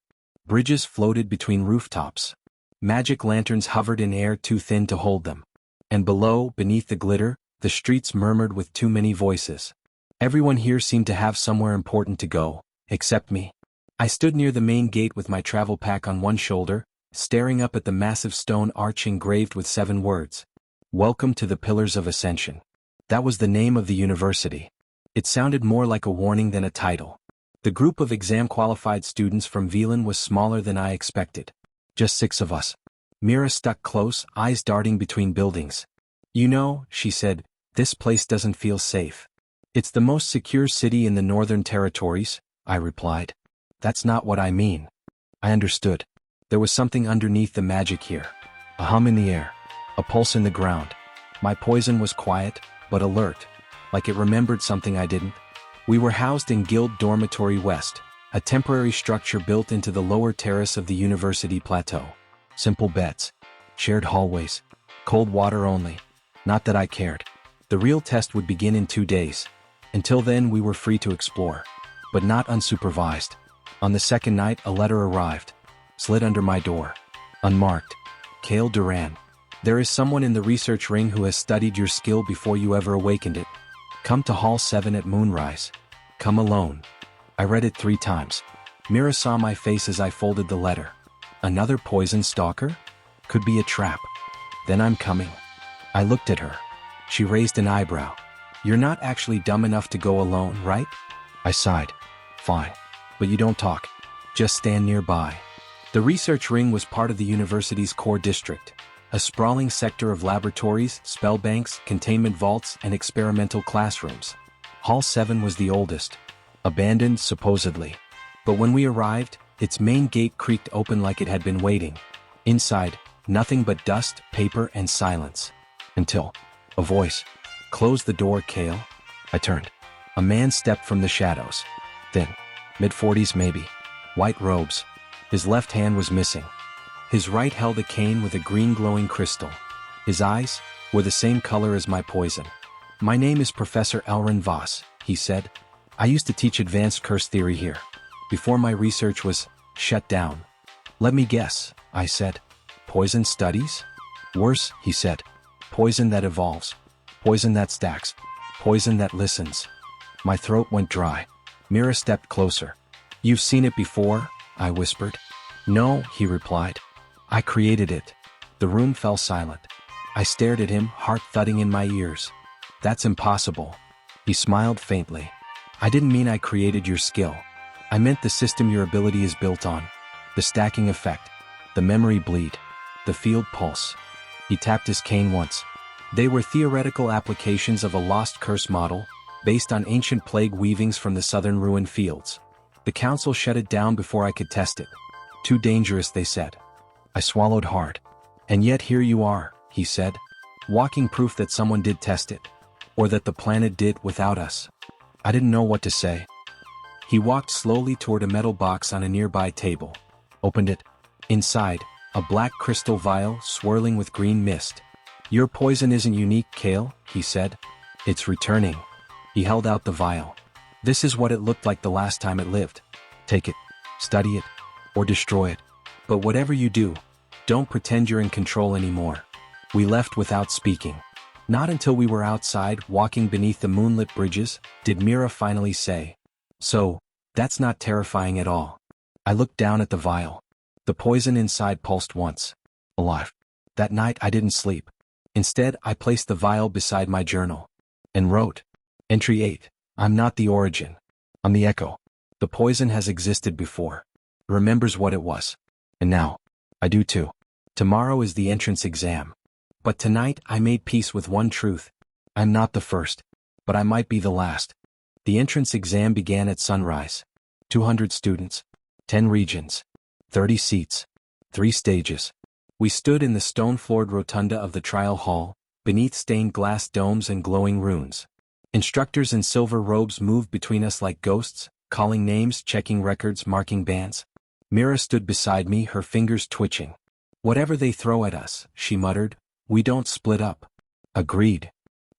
Bridges floated between rooftops. Magic lanterns hovered in air too thin to hold them. And below, beneath the glitter, the streets murmured with too many voices. Everyone here seemed to have somewhere important to go, except me. I stood near the main gate with my travel pack on one shoulder, staring up at the massive stone arch engraved with 7 words. Welcome to the Pillars of Ascension. That was the name of the university. It sounded more like a warning than a title. The group of exam-qualified students from Velun was smaller than I expected. Just 6 of us. Mira stuck close, eyes darting between buildings. You know, she said, this place doesn't feel safe. It's the most secure city in the Northern Territories, I replied. That's not what I mean. I understood. There was something underneath the magic here. A hum in the air. A pulse in the ground. My poison was quiet, but alert. Like it remembered something I didn't. We were housed in Guild Dormitory West, a temporary structure built into the lower terrace of the university plateau. Simple beds. Shared hallways. Cold water only. Not that I cared. The real test would begin in 2 days. Until then we were free to explore. But not unsupervised. On the second night a letter arrived. Slid under my door. Unmarked. Kale Duran. There is someone in the research ring who has studied your skill before you ever awakened it. Come to Hall 7 at moonrise. Come alone. I read it 3 times. Mira saw my face as I folded the letter. Another poison stalker? Could be a trap. Then I'm coming. I looked at her. She raised an eyebrow. You're not actually dumb enough to go alone, right? I sighed. Fine. But you don't talk. Just stand nearby. The research ring was part of the university's core district. A sprawling sector of laboratories, spell banks, containment vaults, and experimental classrooms. Hall 7 was the oldest. Abandoned, supposedly. But when we arrived, its main gate creaked open like it had been waiting. Inside, nothing but dust, paper, and silence. Until a voice. Close the door, Kale. I turned. A man stepped from the shadows. Thin. Mid-40s maybe. White robes. His left hand was missing. His right held a cane with a green glowing crystal. His eyes were the same color as my poison. My name is Professor Elrin Voss, he said. I used to teach advanced curse theory here. Before my research was shut down. Let me guess, I said. Poison studies? Worse, he said. Poison that evolves. Poison that stacks. Poison that listens. My throat went dry. Mira stepped closer. You've seen it before, I whispered. No, he replied. I created it. The room fell silent. I stared at him, heart thudding in my ears. That's impossible. He smiled faintly. I didn't mean I created your skill. I meant the system your ability is built on. The stacking effect. The memory bleed. The field pulse. He tapped his cane once. They were theoretical applications of a lost curse model, based on ancient plague weavings from the southern ruin fields. The council shut it down before I could test it. Too dangerous, they said. I swallowed hard. And yet here you are, he said. Walking proof that someone did test it. Or that the planet did without us. I didn't know what to say. He walked slowly toward a metal box on a nearby table. Opened it. Inside, a black crystal vial swirling with green mist. Your poison isn't unique, Kale, he said. It's returning. He held out the vial. This is what it looked like the last time it lived. Take it, study it, or destroy it. But whatever you do, don't pretend you're in control anymore. We left without speaking. Not until we were outside walking beneath the moonlit bridges did Mira finally say, "So, that's not terrifying at all." I looked down at the vial. The poison inside pulsed once. Alive. That night I didn't sleep. Instead, I placed the vial beside my journal. And wrote, Entry 8. I'm not the origin. I'm the echo. The poison has existed before. It remembers what it was. And now, I do too. Tomorrow is the entrance exam. But tonight I made peace with one truth. I'm not the first. But I might be the last. The entrance exam began at sunrise. 200 students. 10 regions. 30 seats. 3 stages. We stood in the stone-floored rotunda of the trial hall, beneath stained glass domes and glowing runes. Instructors in silver robes moved between us like ghosts, calling names, checking records, marking bands. Mira stood beside me, her fingers twitching. Whatever they throw at us, she muttered, we don't split up. Agreed.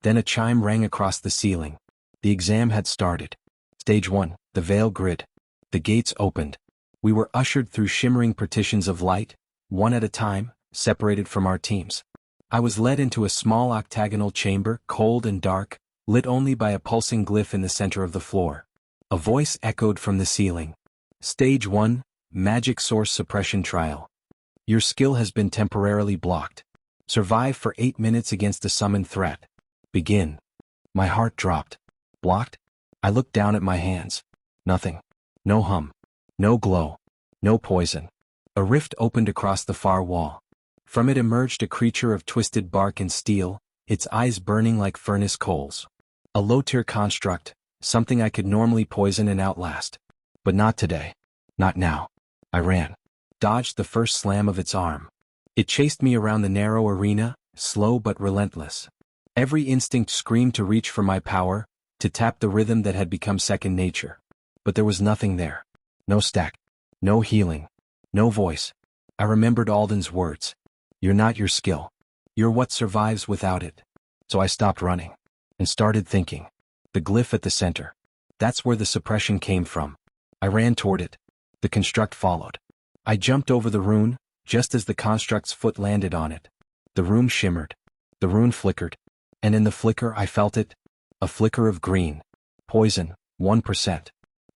Then a chime rang across the ceiling. The exam had started. Stage 1, the veil grid. The gates opened. We were ushered through shimmering partitions of light, one at a time, separated from our teams. I was led into a small octagonal chamber, cold and dark, lit only by a pulsing glyph in the center of the floor. A voice echoed from the ceiling. Stage 1, Magic Source Suppression Trial. Your skill has been temporarily blocked. Survive for 8 minutes against a summoned threat. Begin. My heart dropped. Blocked? I looked down at my hands. Nothing. No hum. No glow. No poison. A rift opened across the far wall. From it emerged a creature of twisted bark and steel, its eyes burning like furnace coals. A low-tier construct, something I could normally poison and outlast. But not today. Not now. I ran. Dodged the first slam of its arm. It chased me around the narrow arena, slow but relentless. Every instinct screamed to reach for my power, to tap the rhythm that had become second nature. But there was nothing there. No stack. No healing. No voice. I remembered Alden's words. You're not your skill. You're what survives without it. So I stopped running. And started thinking. The glyph at the center. That's where the suppression came from. I ran toward it. The construct followed. I jumped over the rune, just as the construct's foot landed on it. The rune shimmered. The rune flickered. And in the flicker I felt it. A flicker of green. Poison, 1%.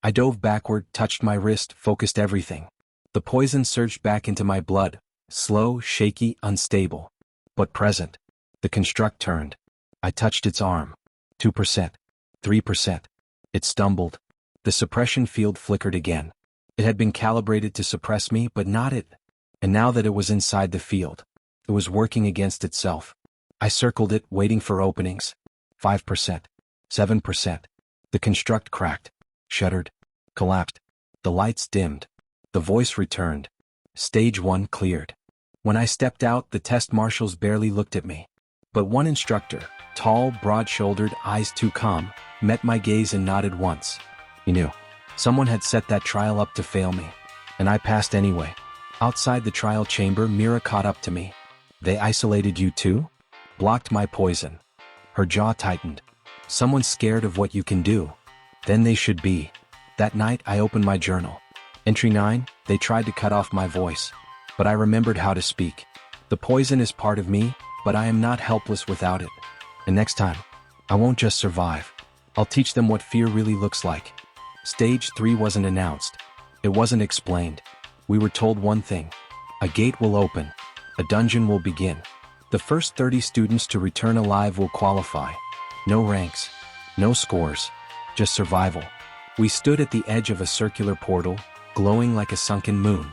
I dove backward, touched my wrist, focused everything. The poison surged back into my blood, slow, shaky, unstable. But present. The construct turned. I touched its arm. 2%. 3%. It stumbled. The suppression field flickered again. It had been calibrated to suppress me, but not it. And now that it was inside the field, it was working against itself. I circled it, waiting for openings. 5%. 7%. The construct cracked. Shuddered. Collapsed. The lights dimmed. The voice returned. Stage 1 cleared. When I stepped out, the test marshals barely looked at me. But one instructor, tall, broad-shouldered, eyes too calm, met my gaze and nodded once. He knew. Someone had set that trial up to fail me. And I passed anyway. Outside the trial chamber, Mira caught up to me. They isolated you too? Blocked my poison. Her jaw tightened. Someone scared of what you can do. Then they should be. That night I opened my journal. Entry 9, they tried to cut off my voice. But I remembered how to speak. The poison is part of me, but I am not helpless without it. And next time, I won't just survive. I'll teach them what fear really looks like. Stage 3 wasn't announced. It wasn't explained. We were told one thing. A gate will open. A dungeon will begin. The first 30 students to return alive will qualify. No ranks. No scores. Just survival. We stood at the edge of a circular portal, glowing like a sunken moon.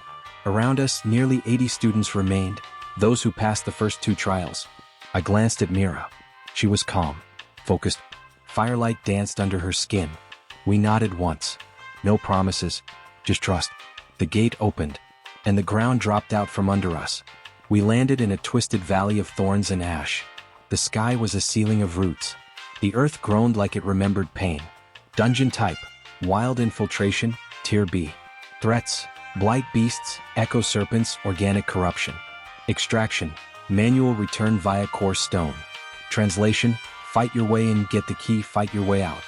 Around us, nearly 80 students remained, those who passed the first 2 trials. I glanced at Mira. She was calm, focused. Firelight danced under her skin. We nodded once. No promises, just trust. The gate opened, and the ground dropped out from under us. We landed in a twisted valley of thorns and ash. The sky was a ceiling of roots. The earth groaned like it remembered pain. Dungeon type: wild infiltration, tier B. Threats: blight beasts, echo serpents, organic corruption. Extraction: manual return via core stone. Translation: fight your way in, get the key, fight your way out.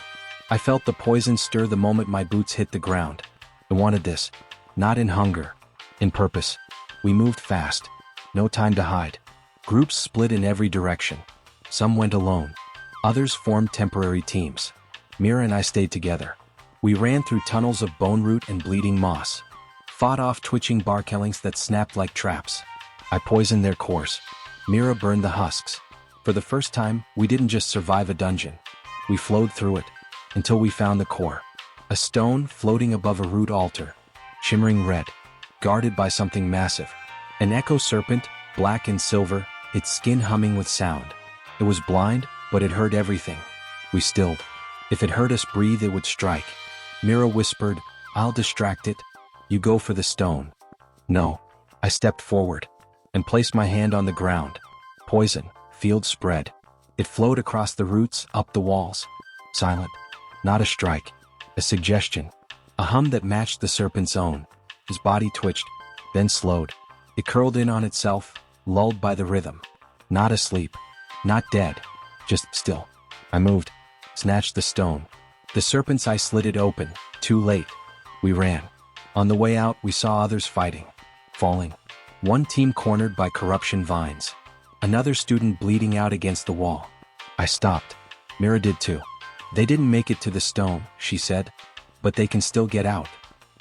I felt the poison stir the moment my boots hit the ground. I wanted this. Not in hunger. In purpose. We moved fast. No time to hide. Groups split in every direction. Some went alone. Others formed temporary teams. Mira and I stayed together. We ran through tunnels of bone root and bleeding moss. Fought off twitching barkellings that snapped like traps. I poisoned their cores. Mira burned the husks. For the first time, we didn't just survive a dungeon. We flowed through it, until we found the core. A stone floating above a root altar, shimmering red, guarded by something massive. An echo serpent, black and silver, its skin humming with sound. It was blind, but it heard everything. We stilled. If it heard us breathe, it would strike. Mira whispered, "I'll distract it. You go for the stone." No. I stepped forward and placed my hand on the ground. Poison, field spread. It flowed across the roots, up the walls. Silent. Not a strike. A suggestion. A hum that matched the serpent's own. His body twitched, then slowed. It curled in on itself, lulled by the rhythm. Not asleep. Not dead. Just still. I moved. Snatched the stone. The serpent's eye slid it open. Too late. We ran. On the way out, we saw others fighting. Falling. One team cornered by corruption vines. Another student bleeding out against the wall. I stopped. Mira did too. "They didn't make it to the stone," she said. "But they can still get out."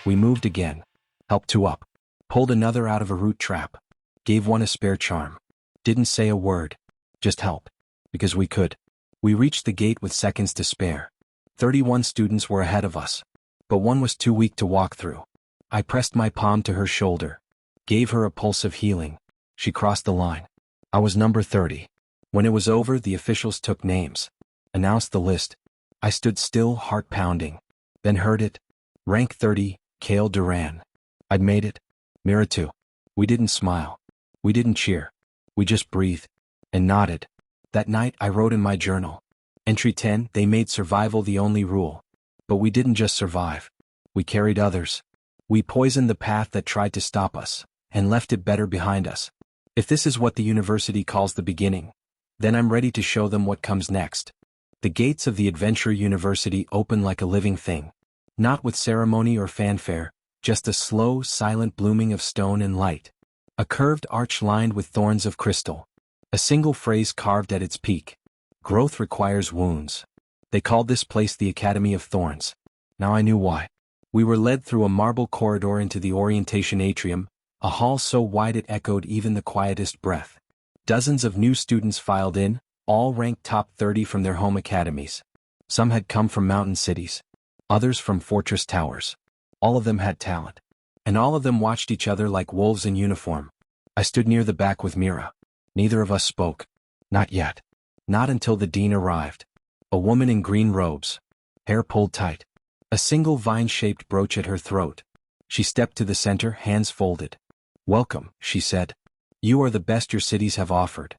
We moved again. Helped two up. Pulled another out of a root trap. Gave one a spare charm. Didn't say a word. Just help. Because we could. We reached the gate with seconds to spare. 31 students were ahead of us. But one was too weak to walk through. I pressed my palm to her shoulder. Gave her a pulse of healing. She crossed the line. I was number 30. When it was over, the officials took names. Announced the list. I stood still, heart pounding. Then heard it. Rank 30, Kale Duran. I'd made it. Mira too. We didn't smile. We didn't cheer. We just breathed. And nodded. That night I wrote in my journal. Entry 10, they made survival the only rule. But we didn't just survive. We carried others. We poisoned the path that tried to stop us, and left it better behind us. If this is what the university calls the beginning, then I'm ready to show them what comes next. The gates of the Adventure University open like a living thing. Not with ceremony or fanfare, just a slow, silent blooming of stone and light. A curved arch lined with thorns of crystal. A single phrase carved at its peak. Growth requires wounds. They called this place the Academy of Thorns. Now I knew why. We were led through a marble corridor into the orientation atrium, a hall so wide it echoed even the quietest breath. Dozens of new students filed in, all ranked top 30 from their home academies. Some had come from mountain cities. Others from fortress towers. All of them had talent. And all of them watched each other like wolves in uniform. I stood near the back with Mira. Neither of us spoke. Not yet. Not until the dean arrived. A woman in green robes. Hair pulled tight. A single vine-shaped brooch at her throat. She stepped to the center, hands folded. "Welcome," she said. "You are the best your cities have offered."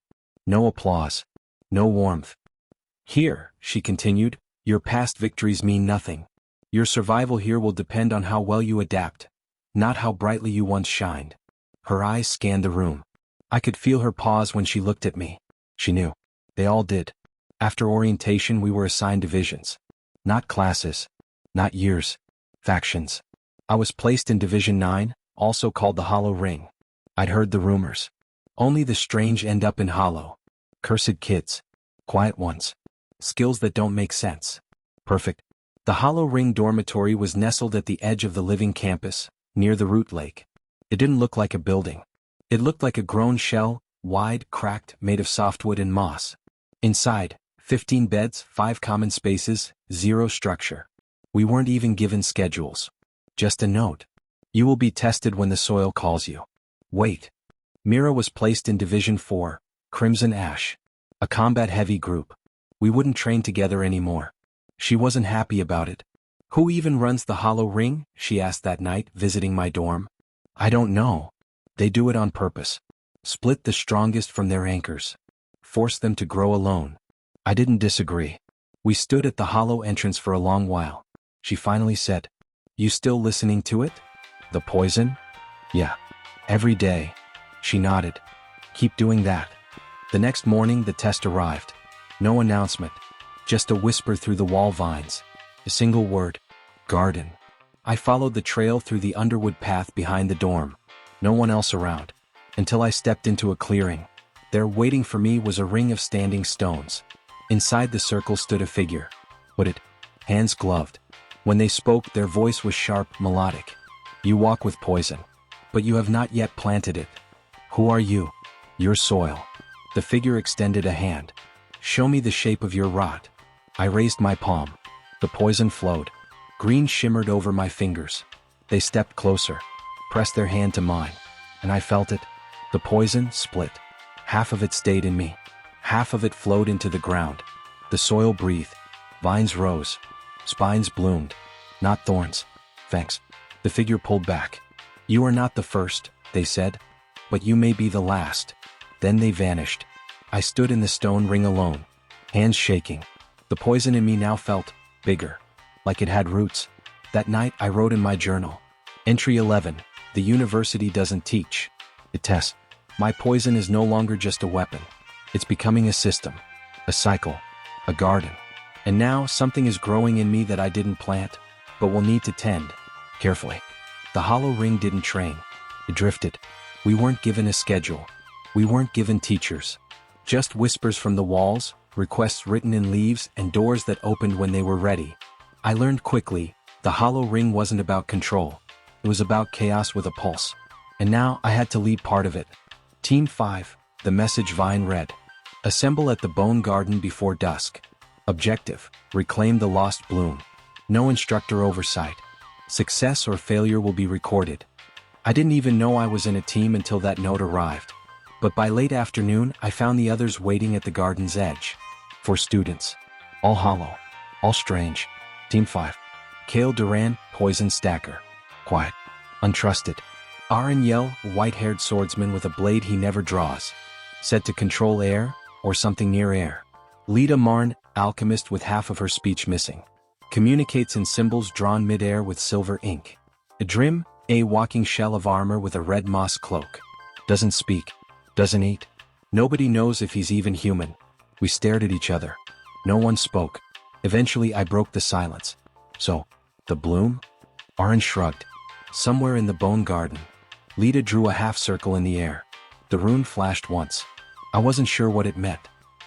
No applause. No warmth. "Here," she continued, "your past victories mean nothing. Your survival here will depend on how well you adapt, not how brightly you once shined." Her eyes scanned the room. I could feel her pause when she looked at me. She knew. They all did. After orientation, we were assigned divisions. Not classes. Not years. Factions. I was placed in Division 9, also called the Hollow Ring. I'd heard the rumors. Only the strange end up in Hollow. Cursed kids. Quiet ones. Skills that don't make sense. Perfect. The Hollow Ring dormitory was nestled at the edge of the living campus, near the root lake. It didn't look like a building. It looked like a grown shell, wide, cracked, made of softwood and moss. Inside, 15 beds, 5 common spaces, 0 structure. We weren't even given schedules. Just a note. You will be tested when the soil calls you. Wait. Mira was placed in Division 4, Crimson Ash. A combat-heavy group. We wouldn't train together anymore. She wasn't happy about it. "Who even runs the Hollow Ring?" she asked that night, visiting my dorm. "I don't know. They do it on purpose." Split the strongest from their anchors. Force them to grow alone. I didn't disagree. We stood at the hollow entrance for a long while. She finally said, "You still listening to it? The poison?" "Yeah. Every day." She nodded. "Keep doing that." The next morning the test arrived. No announcement. Just a whisper through the wall vines. A single word. Garden. I followed the trail through the underwood path behind the dorm. No one else around. Until I stepped into a clearing. There waiting for me was a ring of standing stones. Inside the circle stood a figure. Hooded. Hands gloved. When they spoke, their voice was sharp, melodic. "You walk with poison. But you have not yet planted it. Who are you?" "Your soil." The figure extended a hand. "Show me the shape of your rot." I raised my palm. The poison flowed. Green shimmered over my fingers. They stepped closer. Pressed their hand to mine. And I felt it. The poison split. Half of it stayed in me. Half of it flowed into the ground. The soil breathed. Vines rose. Spines bloomed. Not thorns. "Thanks." The figure pulled back. "You are not the first," they said. "But you may be the last." Then they vanished. I stood in the stone ring alone. Hands shaking. The poison in me now felt bigger. Like it had roots. That night I wrote in my journal. Entry 11. The university doesn't teach. It tests. My poison is no longer just a weapon. It's becoming a system. A cycle. A garden. And now something is growing in me that I didn't plant, but will need to tend. Carefully. The hollow ring didn't train. It drifted. We weren't given a schedule. We weren't given teachers. Just whispers from the walls, requests written in leaves, and doors that opened when they were ready. I learned quickly, the hollow ring wasn't about control. It was about chaos with a pulse. And now I had to lead part of it. Team 5, the message Vine read. Assemble at the Bone Garden before dusk. Objective, reclaim the lost bloom. No instructor oversight. Success or failure will be recorded. I didn't even know I was in a team until that note arrived. But by late afternoon, I found the others waiting at the garden's edge. 4 students. All hollow. All strange. Team 5. Kale Duran, poison stacker. Quiet. Untrusted. Aaron Yell, white-haired swordsman with a blade he never draws. Said to control air, or something near air. Lita Marn, alchemist with half of her speech missing. Communicates in symbols drawn mid-air with silver ink. Adrim, a walking shell of armor with a red moss cloak. Doesn't speak. Doesn't eat. Nobody knows if he's even human. We stared at each other. No one spoke. Eventually I broke the silence. So, the bloom? Aaron shrugged. Somewhere in the Bone Garden. Lita drew a half circle in the air. The rune flashed once. I wasn't sure what it meant.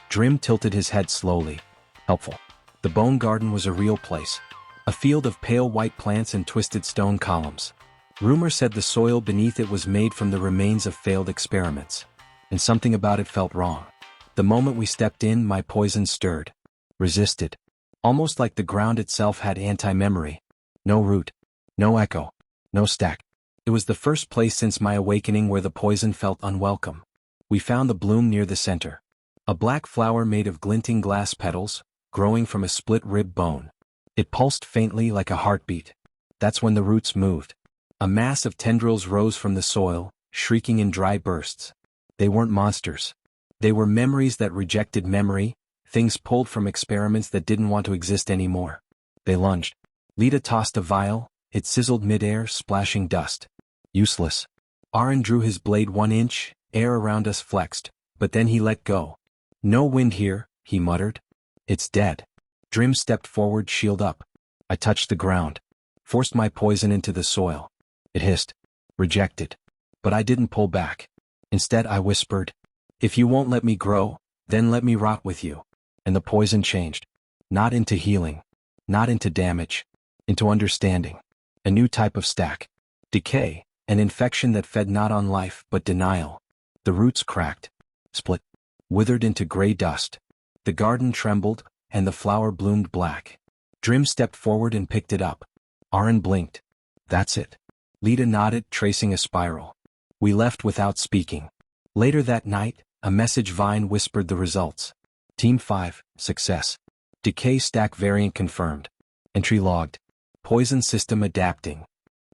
Drim tilted his head slowly. Helpful. The Bone Garden was a real place. A field of pale white plants and twisted stone columns. Rumor said the soil beneath it was made from the remains of failed experiments. And something about it felt wrong. The moment we stepped in, my poison stirred. Resisted. Almost like the ground itself had anti-memory. No root. No echo. No stack. It was the first place since my awakening where the poison felt unwelcome. We found the bloom near the center. A black flower made of glinting glass petals, growing from a split rib bone. It pulsed faintly like a heartbeat. That's when the roots moved. A mass of tendrils rose from the soil, shrieking in dry bursts. They weren't monsters. They were memories that rejected memory, things pulled from experiments that didn't want to exist anymore. They lunged. Lita tossed a vial, it sizzled midair, splashing dust. Useless. Aaron drew his blade 1 inch, air around us flexed, but then he let go. No wind here, he muttered. It's dead. Drim stepped forward, shield up. I touched the ground. Forced my poison into the soil. It hissed. Rejected. But I didn't pull back. Instead I whispered, "If you won't let me grow, then let me rot with you." And the poison changed. Not into healing. Not into damage. Into understanding. A new type of stack. Decay, an infection that fed not on life but denial. The roots cracked. Split. Withered into gray dust. The garden trembled, and the flower bloomed black. Drim stepped forward and picked it up. Aaron blinked. That's it. Lita nodded, tracing a spiral. We left without speaking. Later that night, a message vine whispered the results. Team 5, success. Decay stack variant confirmed. Entry logged. Poison system adapting.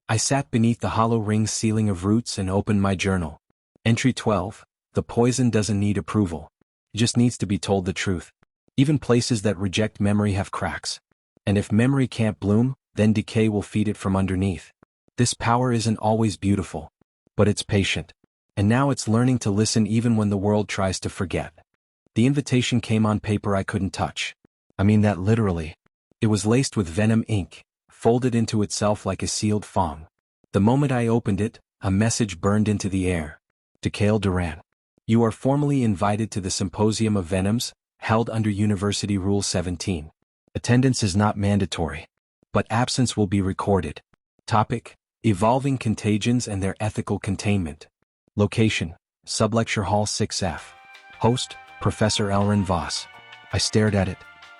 I sat beneath the hollow ring's ceiling of roots and opened my journal. Entry 12, The poison doesn't need approval. It just needs to be told the truth. Even places that reject memory have cracks. And if memory can't bloom, then decay will feed it from underneath. This power isn't always beautiful, but it's patient. And now it's learning to listen even when the world tries to forget. The invitation came on paper I couldn't touch. I mean that literally. It was laced with venom ink, folded into itself like a sealed fong. The moment I opened it, a message burned into the air. To Kale Duran. You are formally invited to the Symposium of Venoms, held under University Rule 17. Attendance is not mandatory, but absence will be recorded. Topic: Evolving Contagions and Their Ethical Containment. Location: Sublecture Hall 6F. Host: Professor Elrin Voss. I stared at it,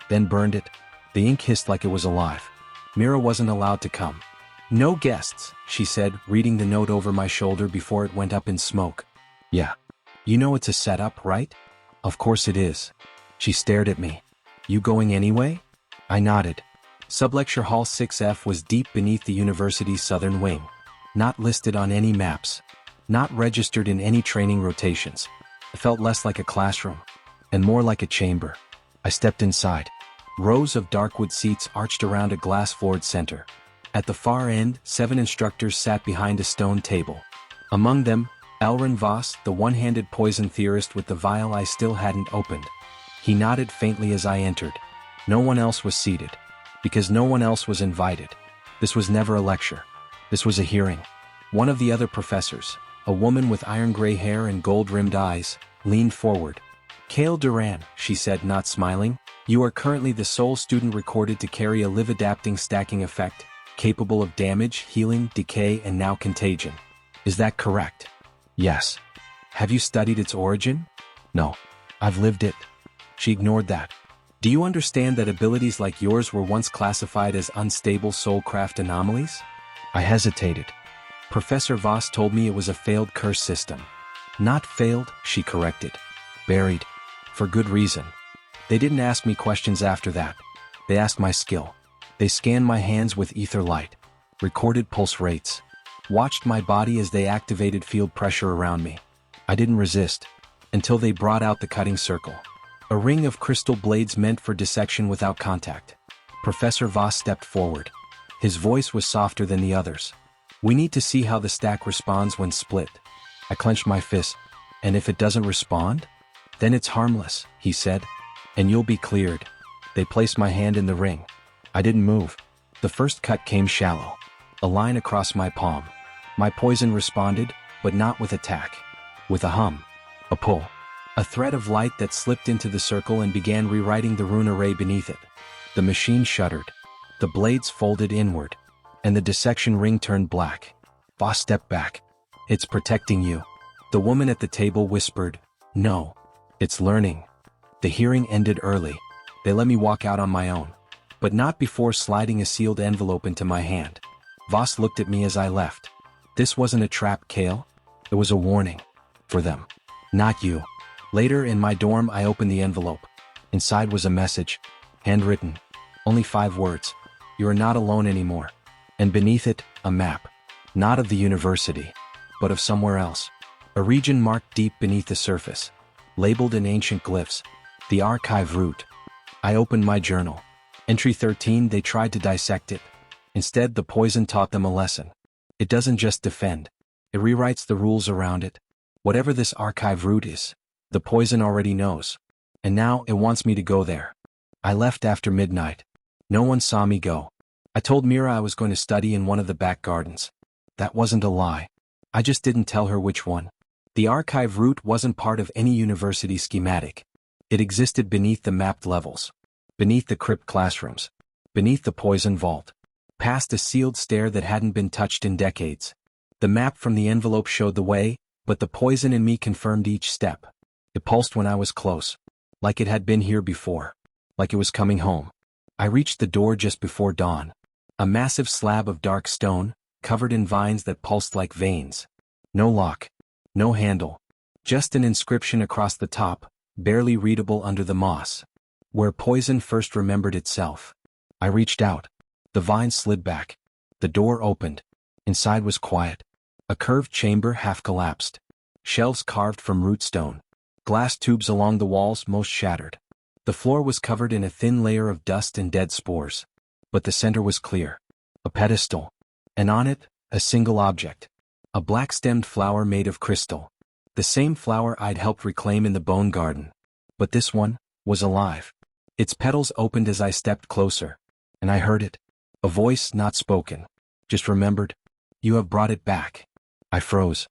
then burned it. The ink hissed like it was alive. Mira wasn't allowed to come. No guests, she said, reading the note over my shoulder before it went up in smoke. Yeah. You know it's a setup, right? Of course it is. She stared at me. You going anyway? I nodded. Sublecture Hall 6F was deep beneath the university's southern wing. Not listed on any maps. Not registered in any training rotations. It felt less like a classroom, and more like a chamber. I stepped inside. Rows of darkwood seats arched around a glass-floored center. At the far end, 7 instructors sat behind a stone table. Among them, Elrin Voss, the one-handed poison theorist with the vial I still hadn't opened. He nodded faintly as I entered. No one else was seated. Because no one else was invited. This was never a lecture. This was a hearing. One of the other professors, a woman with iron-gray hair and gold-rimmed eyes, leaned forward. Kale Duran, she said, not smiling, you are currently the sole student recorded to carry a live-adapting stacking effect, capable of damage, healing, decay, and now contagion. Is that correct? Yes. Have you studied its origin? No. I've lived it. She ignored that. Do you understand that abilities like yours were once classified as unstable soulcraft anomalies? I hesitated. Professor Voss told me it was a failed curse system. Not failed, she corrected. Buried. For good reason. They didn't ask me questions after that. They asked my skill. They scanned my hands with ether light. Recorded pulse rates. Watched my body as they activated field pressure around me. I didn't resist. Until they brought out the cutting circle. A ring of crystal blades meant for dissection without contact. Professor Voss stepped forward. His voice was softer than the others. We need to see how the stack responds when split. I clenched my fist. And if it doesn't respond? Then it's harmless, he said. And you'll be cleared. They placed my hand in the ring. I didn't move. The first cut came shallow. A line across my palm. My poison responded, but not with attack. With a hum. A pull. A thread of light that slipped into the circle and began rewriting the rune array beneath it. The machine shuddered. The blades folded inward. And the dissection ring turned black. Voss stepped back. It's protecting you. The woman at the table whispered, no. It's learning. The hearing ended early. They let me walk out on my own. But not before sliding a sealed envelope into my hand. Voss looked at me as I left. This wasn't a trap, Kale. It was a warning. For them. Not you. Later in my dorm I opened the envelope. Inside was a message. Handwritten. Only 5 words. You are not alone anymore. And beneath it, a map. Not of the university. But of somewhere else. A region marked deep beneath the surface. Labeled in ancient glyphs. The archive route. I opened my journal. Entry 13, they tried to dissect it. Instead, the poison taught them a lesson. It doesn't just defend. It rewrites the rules around it. Whatever this archive route is, the poison already knows. And now it wants me to go there. I left after midnight. No one saw me go. I told Mira I was going to study in one of the back gardens. That wasn't a lie. I just didn't tell her which one. The archive route wasn't part of any university schematic. It existed beneath the mapped levels. Beneath the crypt classrooms. Beneath the poison vault. Past a sealed stair that hadn't been touched in decades. The map from the envelope showed the way, but the poison in me confirmed each step. It pulsed when I was close. Like it had been here before. Like it was coming home. I reached the door just before dawn. A massive slab of dark stone, covered in vines that pulsed like veins. No lock. No handle. Just an inscription across the top, barely readable under the moss. Where poison first remembered itself. I reached out. The vines slid back. The door opened. Inside was quiet. A curved chamber half collapsed. shelves carved from root stone, glass tubes along the walls most shattered. The floor was covered in a thin layer of dust and dead spores. But the center was clear. A pedestal. And on it, a single object. A black-stemmed flower made of crystal. The same flower I'd helped reclaim in the bone garden. But this one was alive. Its petals opened as I stepped closer. And I heard it. A voice not spoken. Just remembered. You have brought it back. I froze.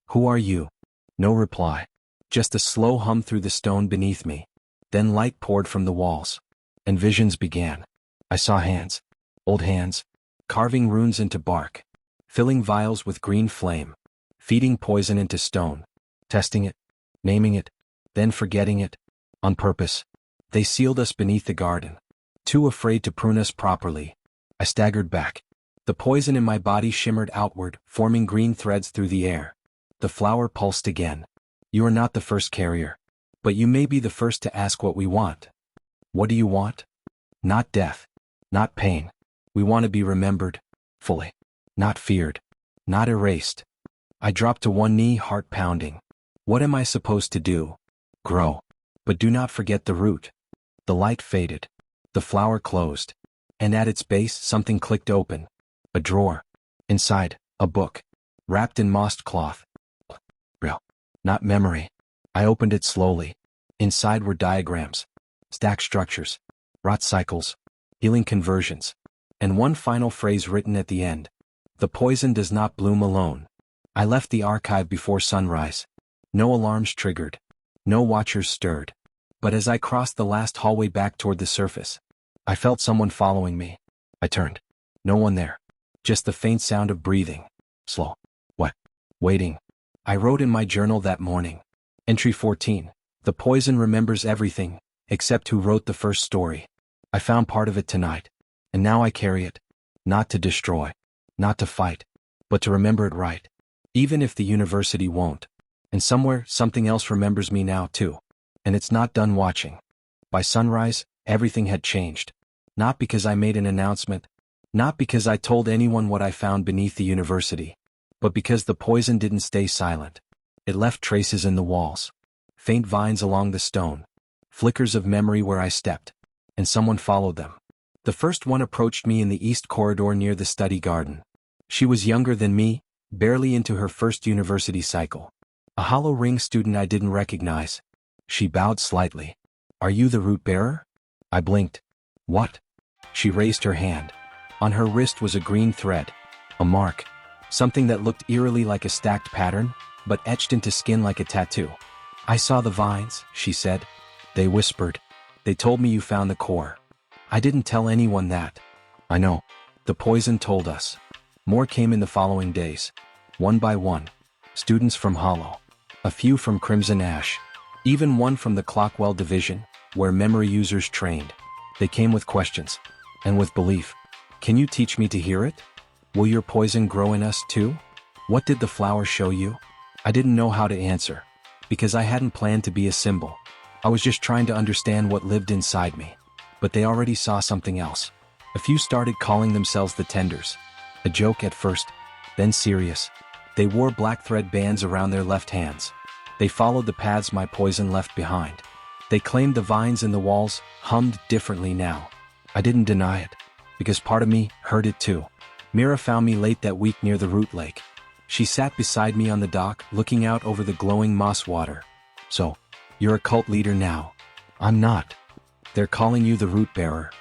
Who are you? No reply. Just a slow hum through the stone beneath me. Then light poured from the walls. And visions began. I saw hands. Old hands. Carving runes into bark. Filling vials with green flame. Feeding poison into stone. Testing it. Naming it. Then forgetting it. On purpose. They sealed us beneath the garden. Too afraid to prune us properly. I staggered back. The poison in my body shimmered outward, forming green threads through the air. The flower pulsed again. You are not the first carrier. But you may be the first to ask what we want. What do you want? Not death. Not pain. We want to be remembered. Fully. Not feared. Not erased. I dropped to one knee, heart pounding. What am I supposed to do? Grow. But do not forget the root. The light faded. The flower closed. And at its base something clicked open. A drawer. Inside, a book. Wrapped in mossed cloth. Real. Not memory. I opened it slowly. Inside were diagrams. Stack structures. Rot cycles. Healing conversions. And one final phrase written at the end. The poison does not bloom alone. I left the archive before sunrise. No alarms triggered. No watchers stirred. But as I crossed the last hallway back toward the surface, I felt someone following me. I turned. No one there. Just the faint sound of breathing. Slow. What? Waiting. I wrote in my journal that morning. Entry 14. The poison remembers everything, except who wrote the first story. I found part of it tonight. And now I carry it. Not to destroy. Not to fight. But to remember it right. Even if the university won't. And somewhere, something else remembers me now too. And it's not done watching. By sunrise, everything had changed. Not because I made an announcement. Not because I told anyone what I found beneath the university. But because the poison didn't stay silent. It left traces in the walls. Faint vines along the stone. Flickers of memory where I stepped. And someone followed them. The first one approached me in the east corridor near the study garden. She was younger than me, barely into her first university cycle. A hollow ring student I didn't recognize. She bowed slightly. Are you the root bearer? I blinked. What? She raised her hand. On her wrist was a green thread. A mark. Something that looked eerily like a stacked pattern, but etched into skin like a tattoo. I saw the vines, she said. They whispered. They told me you found the core. I didn't tell anyone that. I know. The poison told us. More came in the following days. One by one. Students from Hollow. A few from Crimson Ash. Even one from the Clockwell division, where memory users trained. They came with questions. And with belief. Can you teach me to hear it? Will your poison grow in us too? What did the flower show you? I didn't know how to answer. Because I hadn't planned to be a symbol. I was just trying to understand what lived inside me. But they already saw something else. A few started calling themselves the Tenders. A joke at first, then serious. They wore black thread bands around their left hands. They followed the paths my poison left behind. They claimed the vines in the walls hummed differently now. I didn't deny it, because part of me heard it too. Mira found me late that week near the root lake. She sat beside me on the dock, looking out over the glowing moss water. So, you're a cult leader now. I'm not. They're calling you the root bearer.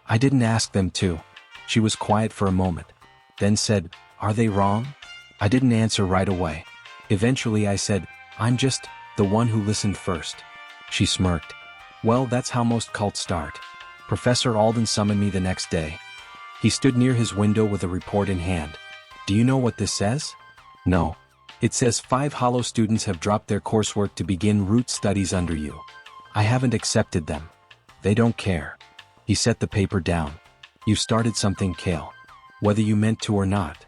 I didn't ask them to. She was quiet for a moment. Then said, are they wrong? I didn't answer right away. Eventually I said, I'm just the one who listened first. She smirked. Well, that's how most cults start. Professor Alden summoned me the next day. He stood near his window with a report in hand. Do you know what this says? No. It says 5 Hollow students have dropped their coursework to begin root studies under you. I haven't accepted them. They don't care. He set the paper down. You've started something, Kale. Whether you meant to or not.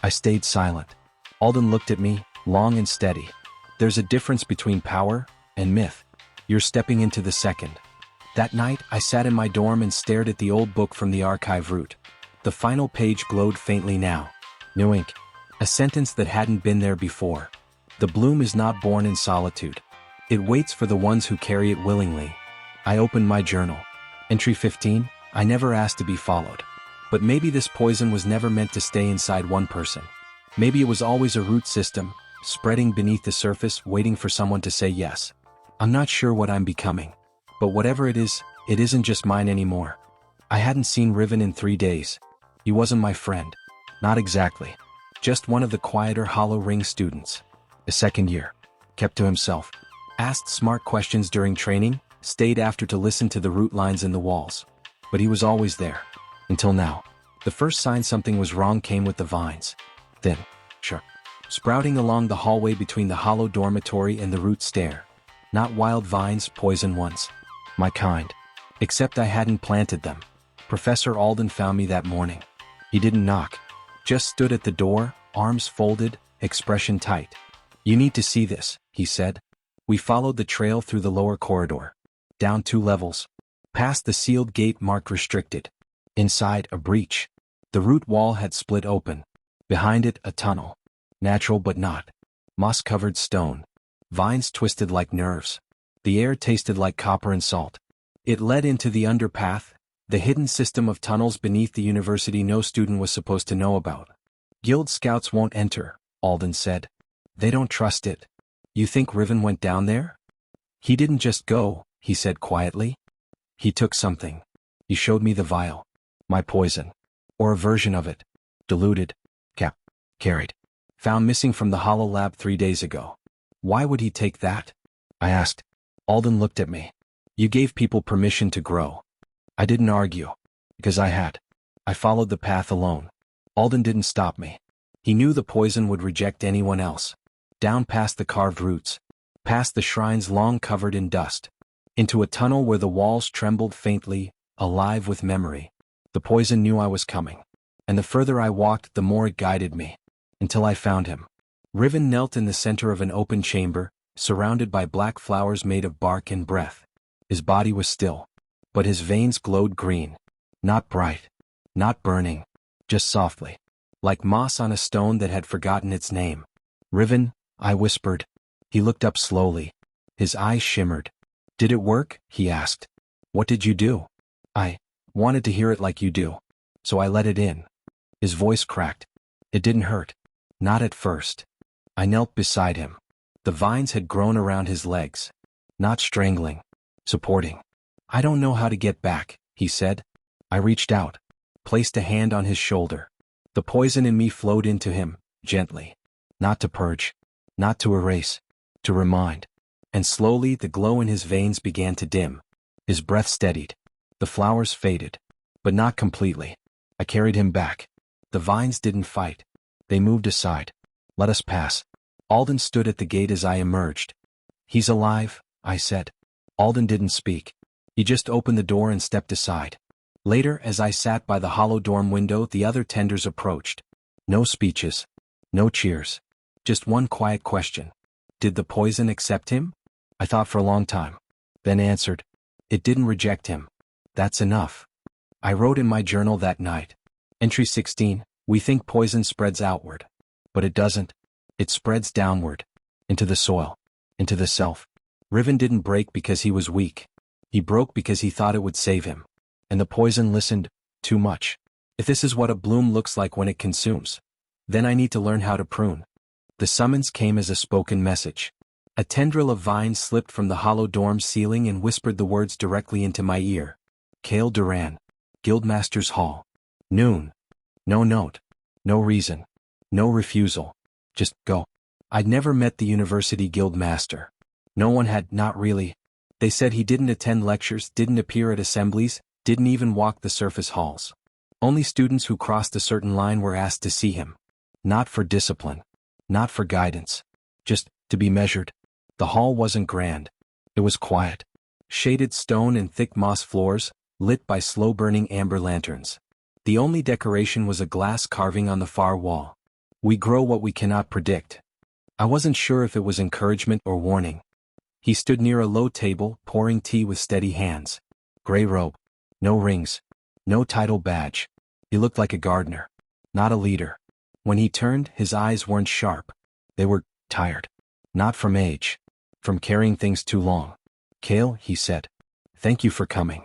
I stayed silent. Alden looked at me, long and steady. There's a difference between power and myth. You're stepping into the second. That night, I sat in my dorm and stared at the old book from the archive route. The final page glowed faintly now. New ink. A sentence that hadn't been there before. The bloom is not born in solitude. It waits for the ones who carry it willingly. I opened my journal. Entry 15, I never asked to be followed. But maybe this poison was never meant to stay inside one person. Maybe it was always a root system, spreading beneath the surface, waiting for someone to say yes. I'm not sure what I'm becoming. But whatever it isn't just mine anymore. I hadn't seen Riven in 3 days. He wasn't my friend. Not exactly. Just one of the quieter Hollow Ring students. A second year. Kept to himself. Asked smart questions during training, stayed after to listen to the root lines in the walls. But he was always there. Until now. The first sign something was wrong came with the vines. Thin. Sure. Sprouting along the hallway between the hollow dormitory and the root stair. Not wild vines, poison ones. My kind. Except I hadn't planted them. Professor Alden found me that morning. He didn't knock. Just stood at the door, arms folded, expression tight. You need to see this, he said. We followed the trail through the lower corridor. Down 2 levels. Past the sealed gate marked restricted. Inside, a breach. The root wall had split open. Behind it, a tunnel. Natural but not. Moss-covered stone. Vines twisted like nerves. The air tasted like copper and salt. It led into the underpath, the hidden system of tunnels beneath the university no student was supposed to know about. Guild scouts won't enter, Alden said. They don't trust it. You think Riven went down there? He didn't just go, he said quietly. He took something. He showed me the vial. My poison. Or a version of it. Diluted. Carried. Found missing from the Hollow Lab 3 days ago. Why would he take that? I asked. Alden looked at me. You gave people permission to grow. I didn't argue. Because I had. I followed the path alone. Alden didn't stop me. He knew the poison would reject anyone else. Down past the carved roots. Past the shrines long covered in dust. Into a tunnel where the walls trembled faintly, alive with memory. The poison knew I was coming. And the further I walked, the more it guided me. Until I found him. Riven knelt in the center of an open chamber, surrounded by black flowers made of bark and breath. His body was still. But his veins glowed green. Not bright. Not burning. Just softly. Like moss on a stone that had forgotten its name. Riven, I whispered. He looked up slowly. His eyes shimmered. Did it work? He asked. What did you do? I wanted to hear it like you do. So I let it in. His voice cracked. It didn't hurt. Not at first. I knelt beside him. The vines had grown around his legs. Not strangling. Supporting. I don't know how to get back, he said. I reached out. Placed a hand on his shoulder. The poison in me flowed into him, gently. Not to purge. Not to erase. To remind. And slowly the glow in his veins began to dim. His breath steadied. The flowers faded. But not completely. I carried him back. The vines didn't fight. They moved aside. Let us pass. Alden stood at the gate as I emerged. He's alive, I said. Alden didn't speak. He just opened the door and stepped aside. Later, as I sat by the hollow dorm window, the other tenders approached. No speeches. No cheers. Just one quiet question. Did the poison accept him? I thought for a long time. Then answered. It didn't reject him. That's enough. I wrote in my journal that night. Entry 16. We think poison spreads outward. But it doesn't. It spreads downward. Into the soil. Into the self. Riven didn't break because he was weak. He broke because he thought it would save him. And the poison listened, too much. If this is what a bloom looks like when it consumes, then I need to learn how to prune. The summons came as a spoken message. A tendril of vines slipped from the hollow dorm ceiling and whispered the words directly into my ear. Kale Duran. Guildmaster's Hall. Noon. No note. No reason. No refusal. Just go. I'd never met the university guildmaster. No one had, not really. They said he didn't attend lectures, didn't appear at assemblies, didn't even walk the surface halls. Only students who crossed a certain line were asked to see him. Not for discipline. Not for guidance. Just to be measured. The hall wasn't grand. It was quiet. Shaded stone and thick moss floors, lit by slow-burning amber lanterns. The only decoration was a glass carving on the far wall. We grow what we cannot predict. I wasn't sure if it was encouragement or warning. He stood near a low table, pouring tea with steady hands. Gray robe. No rings. No title badge. He looked like a gardener. Not a leader. When he turned, his eyes weren't sharp. They were tired. Not from age. From carrying things too long. Kale, he said. Thank you for coming.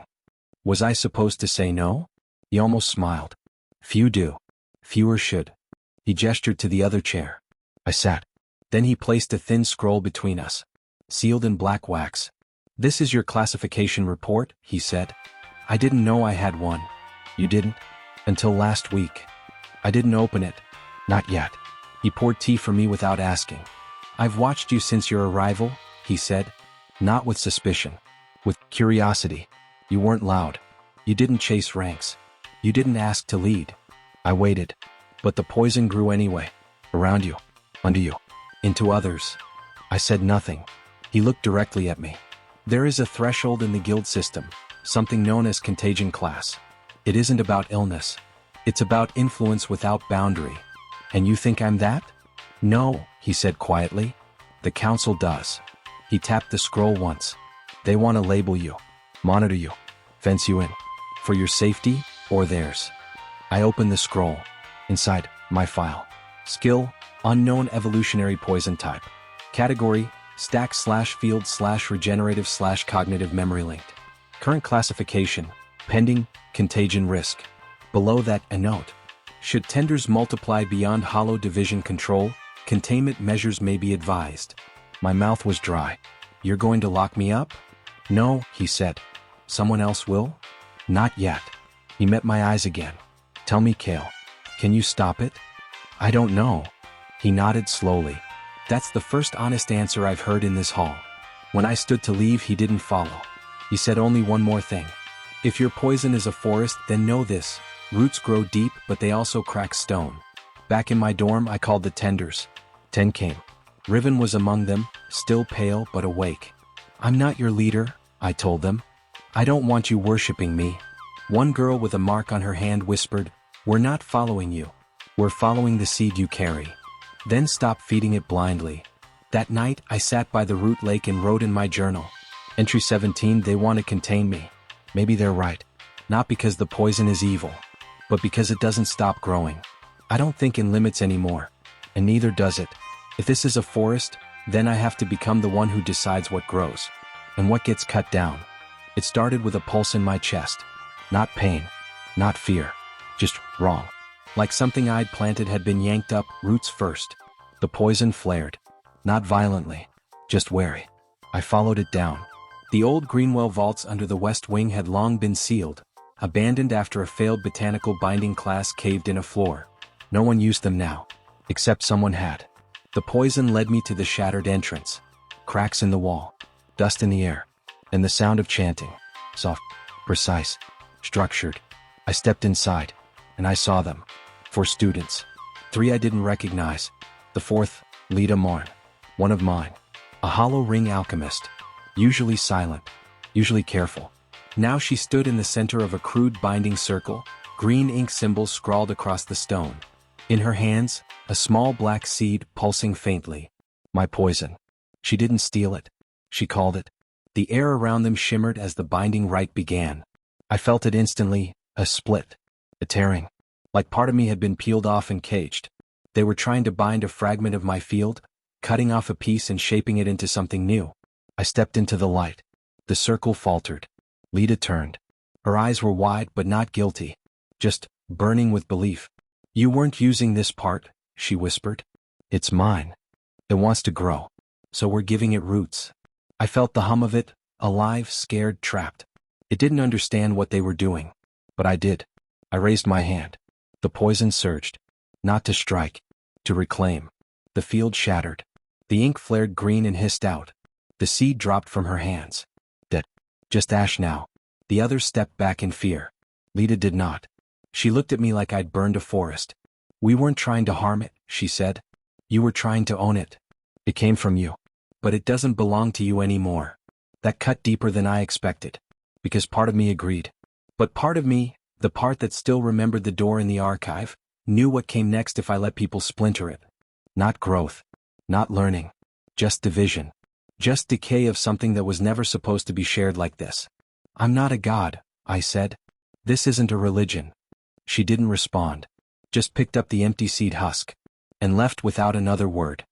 Was I supposed to say no? He almost smiled. Few do. Fewer should. He gestured to the other chair. I sat. Then he placed a thin scroll between us. Sealed in black wax. This is your classification report, he said. I didn't know I had one. You didn't? Until last week. I didn't open it. Not yet. He poured tea for me without asking. I've watched you since your arrival, he said. Not with suspicion. With curiosity. You weren't loud. You didn't chase ranks. You didn't ask to lead. I waited. But the poison grew anyway. Around you. Under you. Into others. I said nothing. He looked directly at me. There is a threshold in the guild system, something known as contagion class. It isn't about illness. It's about influence without boundary. And you think I'm that? No, he said quietly. The council does. He tapped the scroll once. They want to label you, monitor you, fence you in. For your safety, or theirs. I opened the scroll. Inside, my file. Skill, unknown evolutionary poison type. Category, stack/field/regenerative/cognitive memory linked. Current classification, pending, contagion risk. Below that, a note. Should tenders multiply beyond hollow division control, containment measures may be advised. My mouth was dry. You're going to lock me up? No, he said. Someone else will? Not yet. He met my eyes again. Tell me, Kale. Can you stop it? I don't know. He nodded slowly. That's the first honest answer I've heard in this hall. When I stood to leave, he didn't follow. He said only one more thing. If your poison is a forest, then know this. Roots grow deep, but they also crack stone. Back in my dorm, I called the tenders. 10 came. Riven was among them, still pale but awake. I'm not your leader, I told them. I don't want you worshipping me. One girl with a mark on her hand whispered, We're not following you. We're following the seed you carry. Then stop feeding it blindly. That night, I sat by the root lake and wrote in my journal. Entry 17, they want to contain me. Maybe they're right. Not because the poison is evil, but because it doesn't stop growing. I don't think in limits anymore, and neither does it. If this is a forest, then I have to become the one who decides what grows, and what gets cut down. It started with a pulse in my chest. Not pain, not fear, just wrong. Like something I'd planted had been yanked up, roots first. The poison flared. Not violently, just wary. I followed it down. The old Greenwell vaults under the west wing had long been sealed, abandoned after a failed botanical binding class caved in a floor. No one used them now, except someone had. The poison led me to the shattered entrance. Cracks in the wall, dust in the air, and the sound of chanting. Soft, precise, structured. I stepped inside, and I saw them. 4 students. 3 I didn't recognize. The 4th, Lina Marveil. One of mine. A hollow ring alchemist. Usually silent. Usually careful. Now she stood in the center of a crude binding circle, green ink symbols scrawled across the stone. In her hands, a small black seed pulsing faintly. My poison. She didn't steal it. She called it. The air around them shimmered as the binding rite began. I felt it instantly, a split. A tearing. Like part of me had been peeled off and caged. They were trying to bind a fragment of my field, cutting off a piece and shaping it into something new. I stepped into the light. The circle faltered. Lita turned. Her eyes were wide but not guilty. Just burning with belief. You weren't using this part, she whispered. It's mine. It wants to grow. So we're giving it roots. I felt the hum of it, alive, scared, trapped. It didn't understand what they were doing. But I did. I raised my hand. The poison surged. Not to strike. To reclaim. The field shattered. The ink flared green and hissed out. The seed dropped from her hands. Dead. Just ash now. The others stepped back in fear. Lita did not. She looked at me like I'd burned a forest. We weren't trying to harm it, she said. You were trying to own it. It came from you. But it doesn't belong to you anymore. That cut deeper than I expected. Because part of me agreed. But part of me, the part that still remembered the door in the archive, knew what came next if I let people splinter it. Not growth. Not learning. Just division. Just decay of something that was never supposed to be shared like this. I'm not a god, I said. This isn't a religion. She didn't respond. Just picked up the empty seed husk. And left without another word.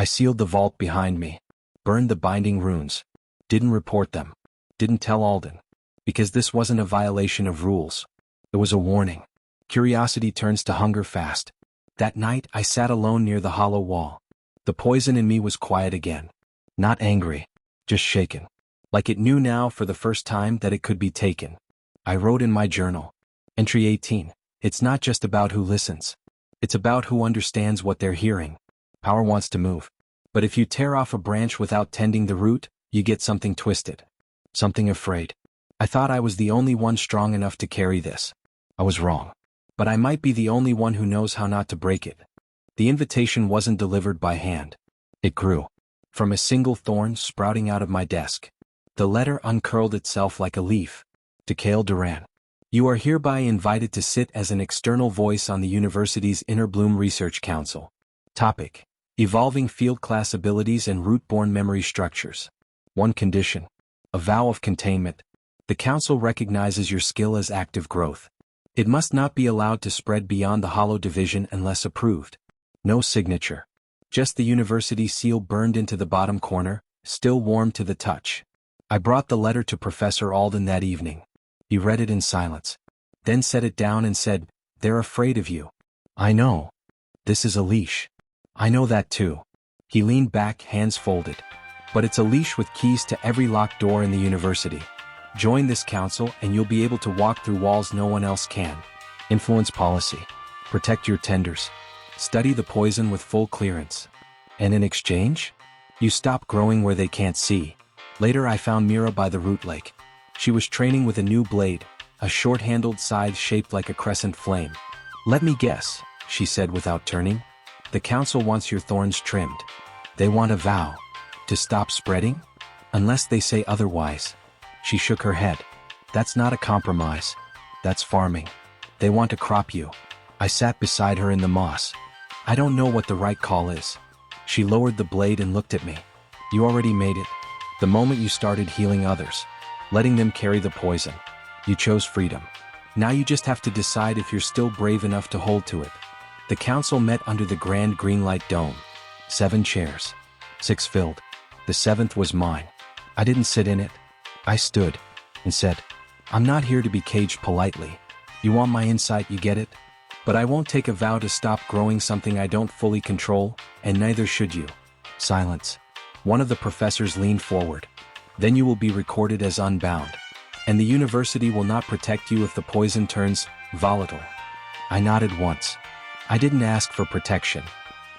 I sealed the vault behind me, burned the binding runes, didn't report them, didn't tell Alden, because this wasn't a violation of rules. It was a warning. Curiosity turns to hunger fast. That night I sat alone near the hollow wall. The poison in me was quiet again. Not angry, just shaken. Like it knew now for the first time that it could be taken. I wrote in my journal. Entry 18. It's not just about who listens. It's about who understands what they're hearing. Power wants to move. But if you tear off a branch without tending the root, you get something twisted. Something afraid. I thought I was the only one strong enough to carry this. I was wrong. But I might be the only one who knows how not to break it. The invitation wasn't delivered by hand. It grew. From a single thorn sprouting out of my desk. The letter uncurled itself like a leaf. To Cale Duran. You are hereby invited to sit as an external voice on the university's Inner Bloom Research Council. Topic: Evolving field class abilities and root-borne memory structures. One condition. A vow of containment. The council recognizes your skill as active growth. It must not be allowed to spread beyond the hollow division unless approved. No signature. Just the university seal burned into the bottom corner, still warm to the touch. I brought the letter to Professor Alden that evening. He read it in silence. Then set it down and said, "They're afraid of you." I know. This is a leash. I know that too. He leaned back, hands folded. But it's a leash with keys to every locked door in the university. Join this council and you'll be able to walk through walls no one else can. Influence policy. Protect your tenders. Study the poison with full clearance. And in exchange? You stop growing where they can't see. Later I found Mira by the root lake. She was training with a new blade, a short-handled scythe shaped like a crescent flame. "Let me guess," she said without turning. "The council wants your thorns trimmed. They want a vow. To stop spreading? Unless they say otherwise." She shook her head. "That's not a compromise. That's farming. They want to crop you." I sat beside her in the moss. "I don't know what the right call is." She lowered the blade and looked at me. "You already made it. The moment you started healing others, letting them carry the poison. You chose freedom. Now you just have to decide if you're still brave enough to hold to it." The council met under the grand green light dome. 7 chairs. 6 filled. The 7th was mine. I didn't sit in it. I stood and said, "I'm not here to be caged politely. You want my insight, you get it? But I won't take a vow to stop growing something I don't fully control, and neither should you." Silence. One of the professors leaned forward. "Then you will be recorded as unbound. And the university will not protect you if the poison turns volatile." I nodded once. I didn't ask for protection.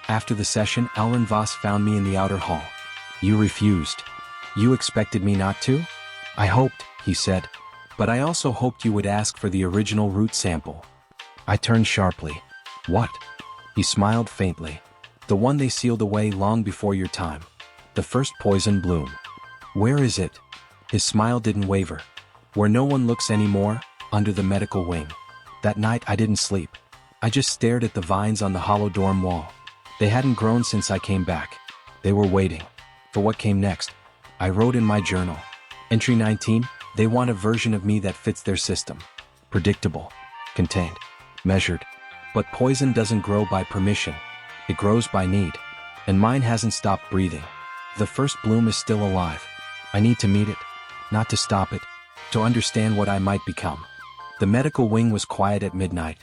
After the session, Elrin Voss found me in the outer hall. "You refused. You expected me not to?" "I hoped," he said. "But I also hoped you would ask for the original root sample." I turned sharply. "What?" He smiled faintly. "The one they sealed away long before your time. The first poison bloom." "Where is it?" His smile didn't waver. "Where no one looks anymore, under the medical wing." That night I didn't sleep. I just stared at the vines on the hollow dorm wall. They hadn't grown since I came back. They were waiting for what came next. I wrote in my journal. Entry 19, they want a version of me that fits their system. Predictable. Contained. Measured. But poison doesn't grow by permission. It grows by need. And mine hasn't stopped breathing. The first bloom is still alive. I need to meet it. Not to stop it. To understand what I might become. The medical wing was quiet at midnight.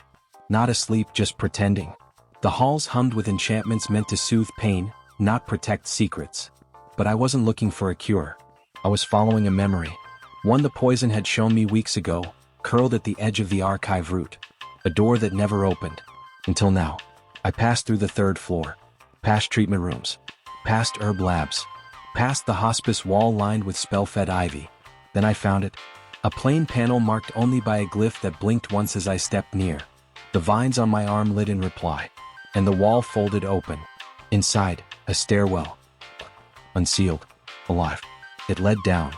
Not asleep, just pretending. The halls hummed with enchantments meant to soothe pain, not protect secrets. But I wasn't looking for a cure. I was following a memory. One the poison had shown me weeks ago, curled at the edge of the archive route. A door that never opened. Until now. I passed through the 3rd floor. Past treatment rooms. Past herb labs. Past the hospice wall lined with spell-fed ivy. Then I found it. A plain panel marked only by a glyph that blinked once as I stepped near. The vines on my arm lit in reply. And the wall folded open. Inside, a stairwell. Unsealed. Alive. It led down.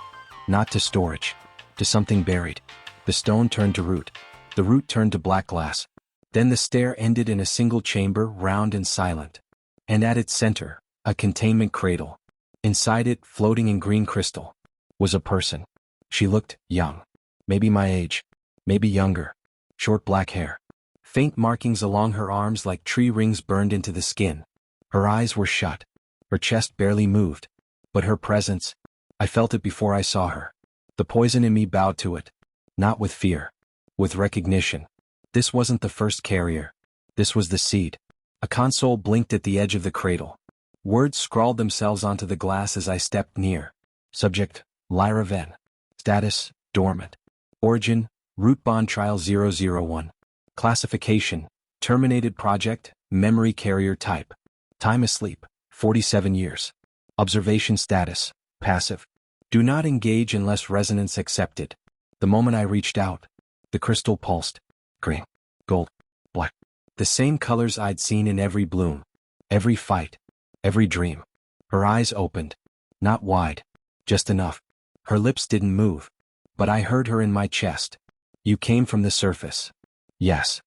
Not to storage. To something buried. The stone turned to root. The root turned to black glass. Then the stair ended in a single chamber, round and silent. And at its center, a containment cradle. Inside it, floating in green crystal, was a person. She looked young. Maybe my age. Maybe younger. Short black hair. Faint markings along her arms like tree rings burned into the skin. Her eyes were shut. Her chest barely moved. But her presence, I felt it before I saw her. The poison in me bowed to it. Not with fear. With recognition. This wasn't the first carrier. This was the seed. A console blinked at the edge of the cradle. Words scrawled themselves onto the glass as I stepped near. Subject, Lina Marveil. Status, dormant. Origin, root bond trial 001. Classification, terminated project, memory carrier type. Time asleep, 47 years. Observation status, passive. Do not engage unless resonance accepted. The moment I reached out, the crystal pulsed. Green, gold, black. The same colors I'd seen in every bloom, every fight, every dream. Her eyes opened. Not wide, just enough. Her lips didn't move. But I heard her in my chest. You came from the surface. Yes.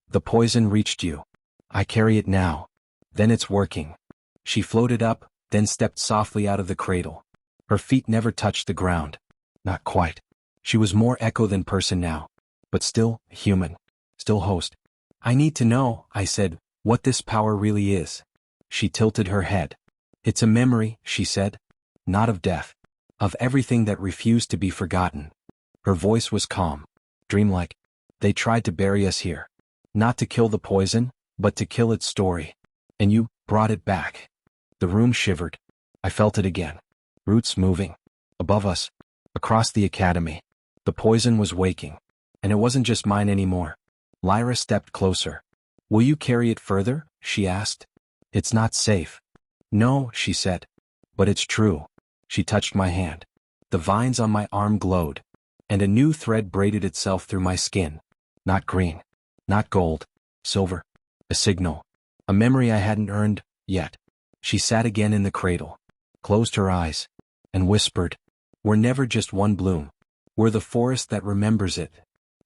The poison reached you. I carry it now. Then it's working. She floated up, then stepped softly out of the cradle. Her feet never touched the ground. Not quite. She was more echo than person now. But still, human. Still host. I need to know, I said, what this power really is. She tilted her head. It's a memory, she said. Not of death. Of everything that refused to be forgotten. Her voice was calm. Dreamlike. They tried to bury us here. Not to kill the poison, but to kill its story. And you brought it back. The room shivered. I felt it again. Roots moving. Above us. Across the academy. The poison was waking. And it wasn't just mine anymore. Lyra stepped closer. Will you carry it further? She asked. It's not safe. No, she said. But it's true. She touched my hand. The vines on my arm glowed. And a new thread braided itself through my skin. Not green. Not gold. Silver. A signal. A memory I hadn't earned, yet. She sat again in the cradle. Closed her eyes. And whispered. We're never just one bloom. We're the forest that remembers it.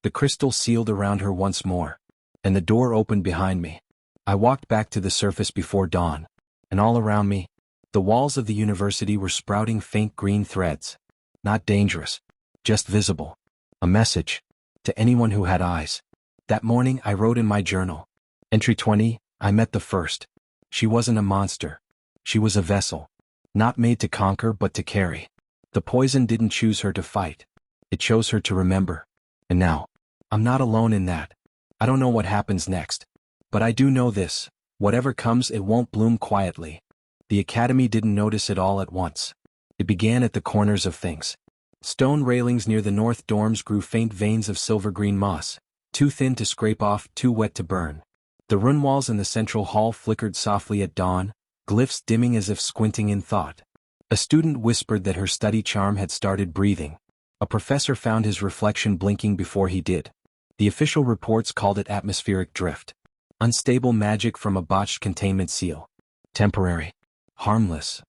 The crystal sealed around her once more. And the door opened behind me. I walked back to the surface before dawn. And all around me, the walls of the university were sprouting faint green threads. Not dangerous. Just visible. A message. To anyone who had eyes. That morning I wrote in my journal. Entry 20, I met the first. She wasn't a monster. She was a vessel. Not made to conquer but to carry. The poison didn't choose her to fight. It chose her to remember. And now, I'm not alone in that. I don't know what happens next. But I do know this. Whatever comes, it won't bloom quietly. The academy didn't notice it all at once. It began at the corners of things. Stone railings near the north dorms grew faint veins of silver-green moss, too thin to scrape off, too wet to burn. The rune walls in the central hall flickered softly at dawn, glyphs dimming as if squinting in thought. A student whispered that her study charm had started breathing. A professor found his reflection blinking before he did. The official reports called it atmospheric drift. Unstable magic from a botched containment seal. Temporary. Harmless.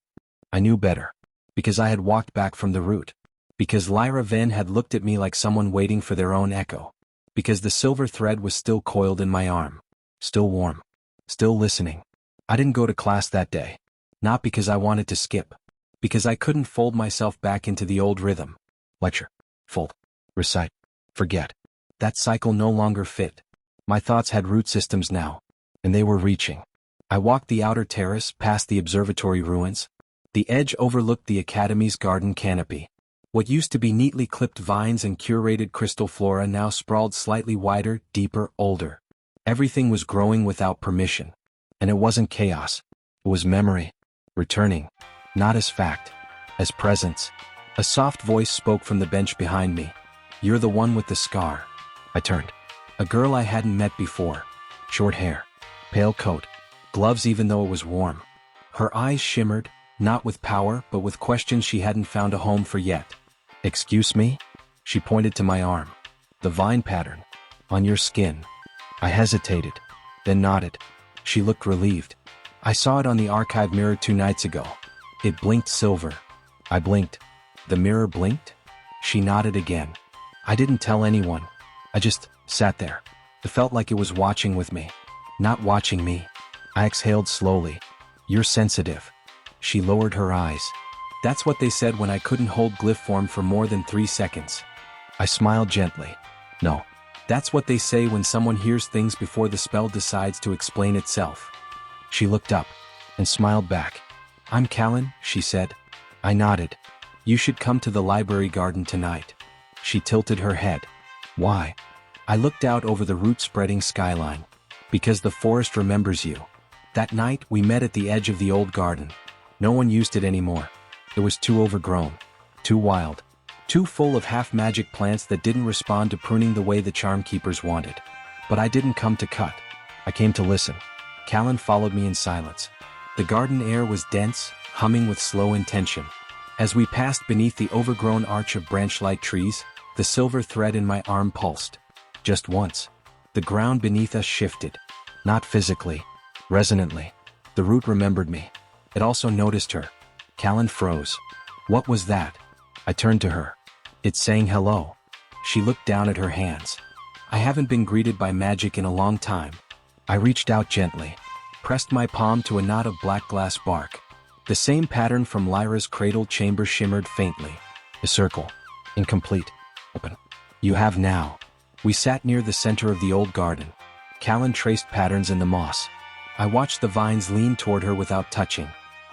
I knew better. Because I had walked back from the root. Because Lina Marveil had looked at me like someone waiting for their own echo. Because the silver thread was still coiled in my arm. Still warm. Still listening. I didn't go to class that day. Not because I wanted to skip. Because I couldn't fold myself back into the old rhythm. Lecture. Fold. Recite. Forget. That cycle no longer fit. My thoughts had root systems now. And they were reaching. I walked the outer terrace past the observatory ruins. The edge overlooked the academy's garden canopy. What used to be neatly clipped vines and curated crystal flora now sprawled slightly wider, deeper, older. Everything was growing without permission. And it wasn't chaos. It was memory. Returning. Not as fact. As presence. A soft voice spoke from the bench behind me. You're the one with the scar. I turned. A girl I hadn't met before. Short hair. Pale coat. Gloves even though it was warm. Her eyes shimmered, not with power but with questions she hadn't found a home for yet. Excuse me? She pointed to my arm. The vine pattern. On your skin. I hesitated. Then nodded. She looked relieved. I saw it on the archive mirror 2 nights ago. It blinked silver. I blinked. The mirror blinked? She nodded again. I didn't tell anyone. I just sat there. It felt like it was watching with me. Not watching me. I exhaled slowly. You're sensitive. She lowered her eyes. That's what they said when I couldn't hold glyph form for more than 3 seconds. I smiled gently. No. That's what they say when someone hears things before the spell decides to explain itself. She looked up and smiled back. I'm Callan, she said. I nodded. You should come to the library garden tonight. She tilted her head. Why? I looked out over the root-spreading skyline. Because the forest remembers you. That night, we met at the edge of the old garden. No one used it anymore. It was too overgrown. Too wild. Too full of half-magic plants that didn't respond to pruning the way the charm keepers wanted. But I didn't come to cut. I came to listen. Callan followed me in silence. The garden air was dense, humming with slow intention. As we passed beneath the overgrown arch of branch-like trees, the silver thread in my arm pulsed. Just once. The ground beneath us shifted. Not physically. Resonantly. The root remembered me. It also noticed her. Callan froze. What was that? I turned to her. It's saying hello. She looked down at her hands. I haven't been greeted by magic in a long time. I reached out gently. Pressed my palm to a knot of black glass bark. The same pattern from Lyra's cradle chamber shimmered faintly. A circle. Incomplete. Open. You have now. We sat near the center of the old garden. Callan traced patterns in the moss. I watched the vines lean toward her without touching.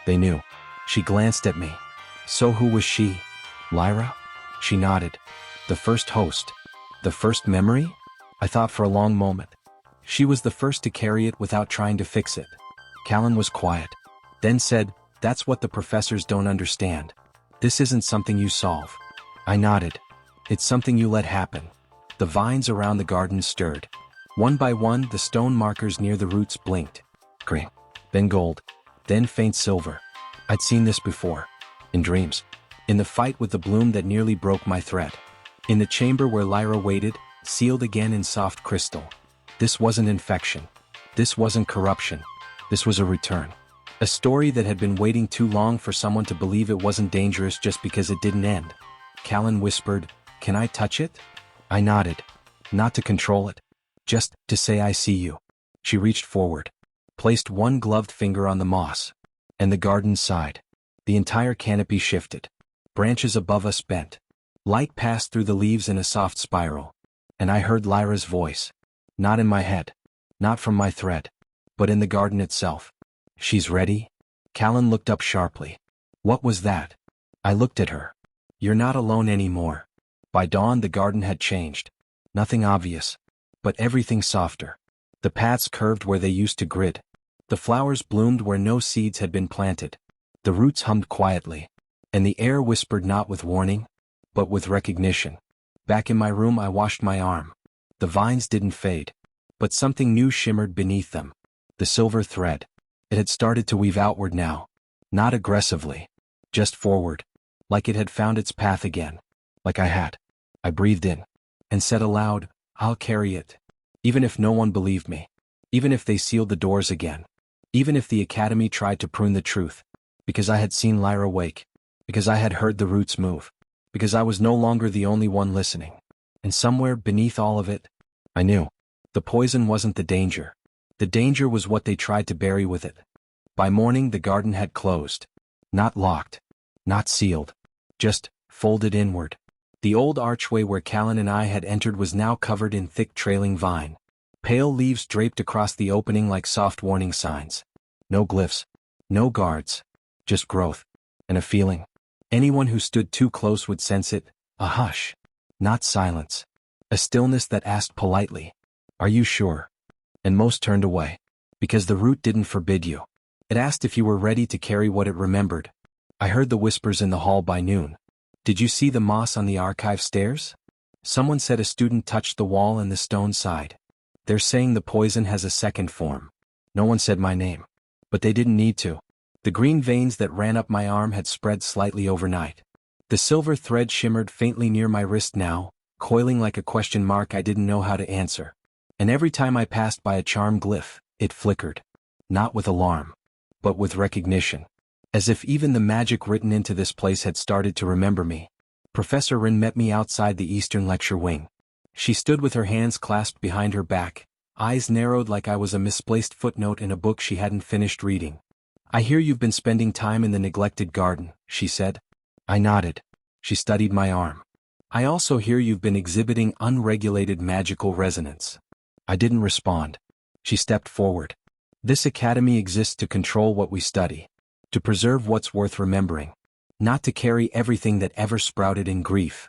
They knew. She glanced at me. So who was she? Lyra? She nodded. The first host. The first memory? I thought for a long moment. She was the first to carry it without trying to fix it. Callan was quiet. Then said, that's what the professors don't understand. This isn't something you solve. I nodded. It's something you let happen. The vines around the garden stirred. One by one, the stone markers near the roots blinked. Green. Then gold. Then faint silver. I'd seen this before. In dreams. In the fight with the bloom that nearly broke my thread. In the chamber where Lyra waited, sealed again in soft crystal. This wasn't infection. This wasn't corruption. This was a return. A story that had been waiting too long for someone to believe it wasn't dangerous just because it didn't end. Callan whispered, "Can I touch it?" I nodded. Not to control it. Just to say I see you. She reached forward. Placed one gloved finger on the moss. And the garden sighed. The entire canopy shifted. Branches above us bent. Light passed through the leaves in a soft spiral. And I heard Lyra's voice. Not in my head. Not from my thread. But in the garden itself. She's ready? Callan looked up sharply. What was that? I looked at her. You're not alone anymore. By dawn the garden had changed. Nothing obvious. But everything softer. The paths curved where they used to grid. The flowers bloomed where no seeds had been planted. The roots hummed quietly. And the air whispered not with warning, but with recognition. Back in my room I washed my arm. The vines didn't fade. But something new shimmered beneath them. The silver thread. It had started to weave outward now. Not aggressively. Just forward. Like it had found its path again. Like I had. I breathed in. And said aloud, I'll carry it. Even if no one believed me. Even if they sealed the doors again. Even if the academy tried to prune the truth. Because I had seen Lyra wake. Because I had heard the roots move. Because I was no longer the only one listening. And somewhere beneath all of it, I knew. The poison wasn't the danger. The danger was what they tried to bury with it. By morning the garden had closed. Not locked. Not sealed. Just folded inward. The old archway where Callan and I had entered was now covered in thick trailing vine. Pale leaves draped across the opening like soft warning signs. No glyphs. No guards. Just growth. And a feeling. Anyone who stood too close would sense it. A hush. Not silence. A stillness that asked politely, Are you sure? And most turned away. Because the root didn't forbid you. It asked if you were ready to carry what it remembered. I heard the whispers in the hall by noon. Did you see the moss on the archive stairs? Someone said a student touched the wall and the stone sighed. They're saying the poison has a second form. No one said my name. But they didn't need to. The green veins that ran up my arm had spread slightly overnight. The silver thread shimmered faintly near my wrist now, coiling like a question mark I didn't know how to answer. And every time I passed by a charm glyph, it flickered. Not with alarm. But with recognition. As if even the magic written into this place had started to remember me. Professor Rin met me outside the Eastern Lecture Wing. She stood with her hands clasped behind her back, eyes narrowed like I was a misplaced footnote in a book she hadn't finished reading. I hear you've been spending time in the neglected garden, she said. I nodded. She studied my arm. I also hear you've been exhibiting unregulated magical resonance. I didn't respond. She stepped forward. This academy exists to control what we study. To preserve what's worth remembering. Not to carry everything that ever sprouted in grief.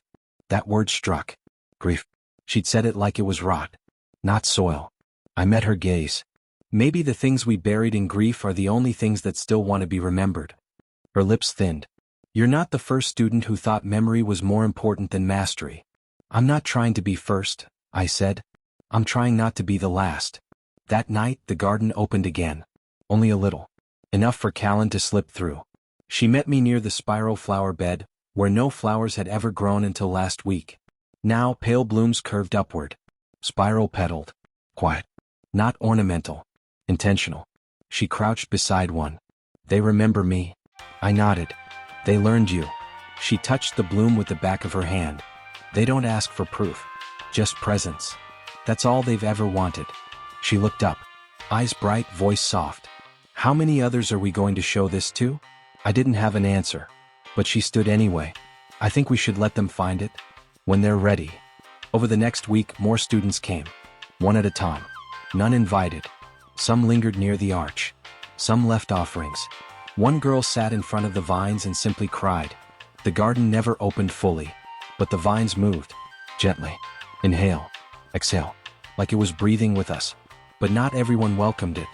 That word struck. Grief. She'd said it like it was rot. Not soil. I met her gaze. Maybe the things we buried in grief are the only things that still want to be remembered. Her lips thinned. You're not the first student who thought memory was more important than mastery. I'm not trying to be first, I said. I'm trying not to be the last. That night, the garden opened again. Only a little. Enough for Callan to slip through. She met me near the spiral flower bed, where no flowers had ever grown until last week. Now pale blooms curved upward. Spiral-petaled. Quiet. Not ornamental. Intentional. She crouched beside one. They remember me. I nodded. They learned you. She touched the bloom with the back of her hand. They don't ask for proof. Just presence. That's all they've ever wanted. She looked up. Eyes bright, voice soft. How many others are we going to show this to? I didn't have an answer. But she stood anyway. I think we should let them find it. When they're ready. Over the next week, more students came. One at a time. None invited. Some lingered near the arch. Some left offerings. One girl sat in front of the vines and simply cried. The garden never opened fully. But the vines moved. Gently. Inhale. Exhale. Like it was breathing with us. But not everyone welcomed it.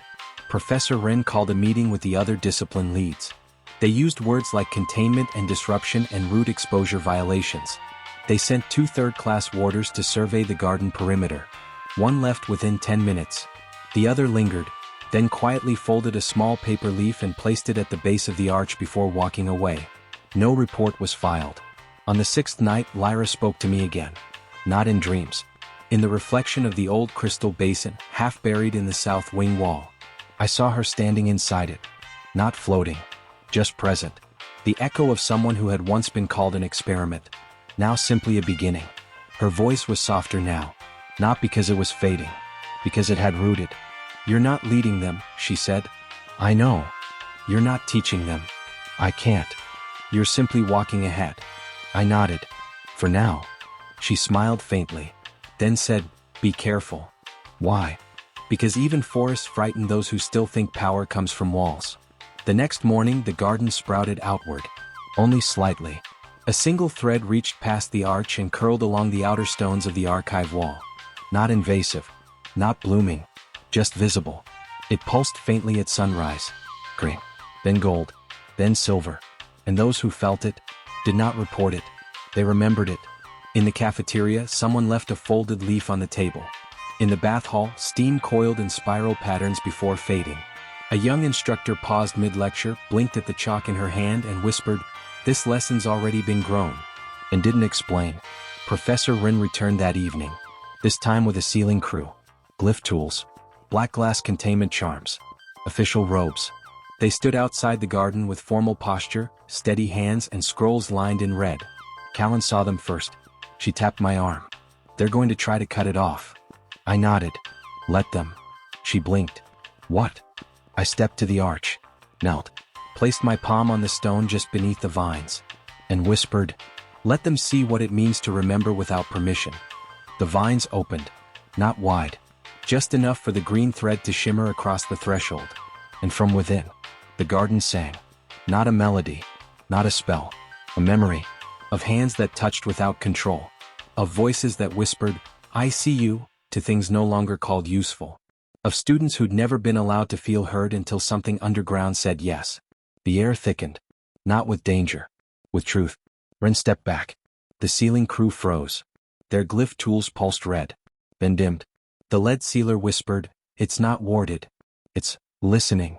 Professor Ren called a meeting with the other discipline leads. They used words like containment and disruption and root exposure violations. They sent 2 third-class warders to survey the garden perimeter. One left within 10 minutes. The other lingered, then quietly folded a small paper leaf and placed it at the base of the arch before walking away. No report was filed. On the 6th night, Lyra spoke to me again. Not in dreams. In the reflection of the old crystal basin, half buried in the south wing wall. I saw her standing inside it. Not floating. Just present. The echo of someone who had once been called an experiment. Now simply a beginning. Her voice was softer now. Not because it was fading. Because it had rooted. You're not leading them, she said. I know. You're not teaching them. I can't. You're simply walking ahead. I nodded. For now. She smiled faintly. Then said, be careful. Why? Because even forests frighten those who still think power comes from walls. The next morning, the garden sprouted outward. Only slightly. A single thread reached past the arch and curled along the outer stones of the archive wall. Not invasive. Not blooming. Just visible. It pulsed faintly at sunrise. Green. Then gold. Then silver. And those who felt it did not report it. They remembered it. In the cafeteria, someone left a folded leaf on the table. In the bath hall, steam coiled in spiral patterns before fading. A young instructor paused mid-lecture, blinked at the chalk in her hand and whispered, this lesson's already been grown. And didn't explain. Professor Rin returned that evening. This time with a sealing crew. Glyph tools. Black glass containment charms. Official robes. They stood outside the garden with formal posture, steady hands and scrolls lined in red. Callan saw them first. She tapped my arm. They're going to try to cut it off. I nodded. Let them. She blinked. What? I stepped to the arch. Knelt. Placed my palm on the stone just beneath the vines. And whispered, let them see what it means to remember without permission. The vines opened. Not wide. Just enough for the green thread to shimmer across the threshold. And from within, the garden sang. Not a melody. Not a spell. A memory. Of hands that touched without control. Of voices that whispered, I see you, to things no longer called useful. Of students who'd never been allowed to feel heard until something underground said yes. The air thickened. Not with danger. With truth. Ren stepped back. The sealing crew froze. Their glyph tools pulsed red. Then dimmed. The lead sealer whispered, it's not warded. It's listening.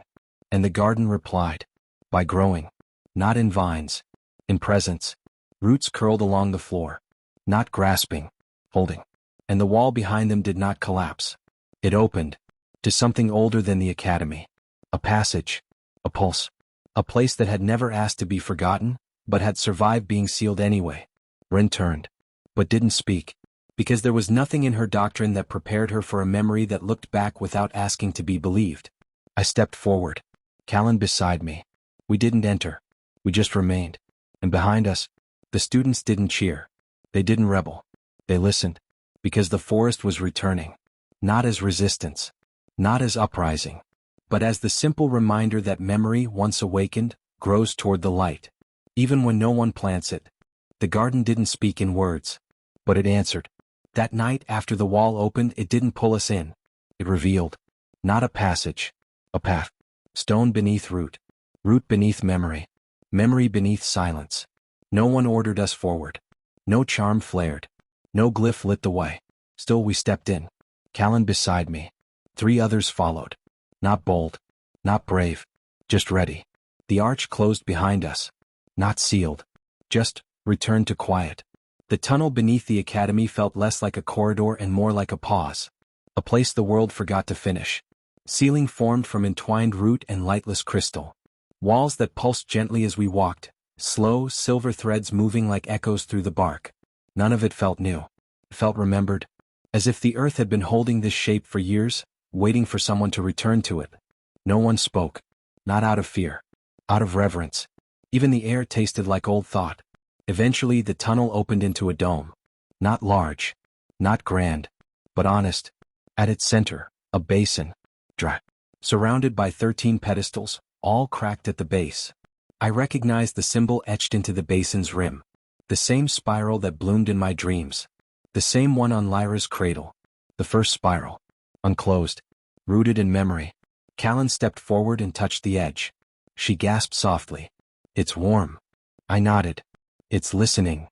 And the garden replied. By growing. Not in vines. In presence. Roots curled along the floor. Not grasping. Holding. And the wall behind them did not collapse. It opened. To something older than the academy. A passage. A pulse. A place that had never asked to be forgotten, but had survived being sealed anyway. Ren turned. But didn't speak. Because there was nothing in her doctrine that prepared her for a memory that looked back without asking to be believed. I stepped forward. Callan beside me. We didn't enter. We just remained. And behind us, the students didn't cheer. They didn't rebel. They listened. Because the forest was returning. Not as resistance. Not as uprising. but as the simple reminder that memory, once awakened, grows toward the light. Even when no one plants it. The garden didn't speak in words, but it answered. That night after the wall opened, it didn't pull us in. It revealed. Not a passage. A path. Stone beneath root. Root beneath memory. Memory beneath silence. No one ordered us forward. No charm flared. No glyph lit the way. Still we stepped in. Callan beside me. 3 others followed. Not bold. Not brave. Just ready. The arch closed behind us. Not sealed. Just returned to quiet. The tunnel beneath the academy felt less like a corridor and more like a pause. A place the world forgot to finish. Ceiling formed from entwined root and lightless crystal. Walls that pulsed gently as we walked. Slow, silver threads moving like echoes through the bark. None of it felt new. It felt remembered. As if the earth had been holding this shape for years, waiting for someone to return to it. No one spoke. Not out of fear. Out of reverence. Even the air tasted like old thought. Eventually the tunnel opened into a dome. Not large. Not grand. But honest. At its center, a basin. Dry. Surrounded by 13 pedestals, all cracked at the base. I recognized the symbol etched into the basin's rim. The same spiral that bloomed in my dreams. The same one on Lyra's cradle. The first spiral. Unclosed. Rooted in memory. Callan stepped forward and touched the edge. She gasped softly. It's warm. I nodded. It's listening.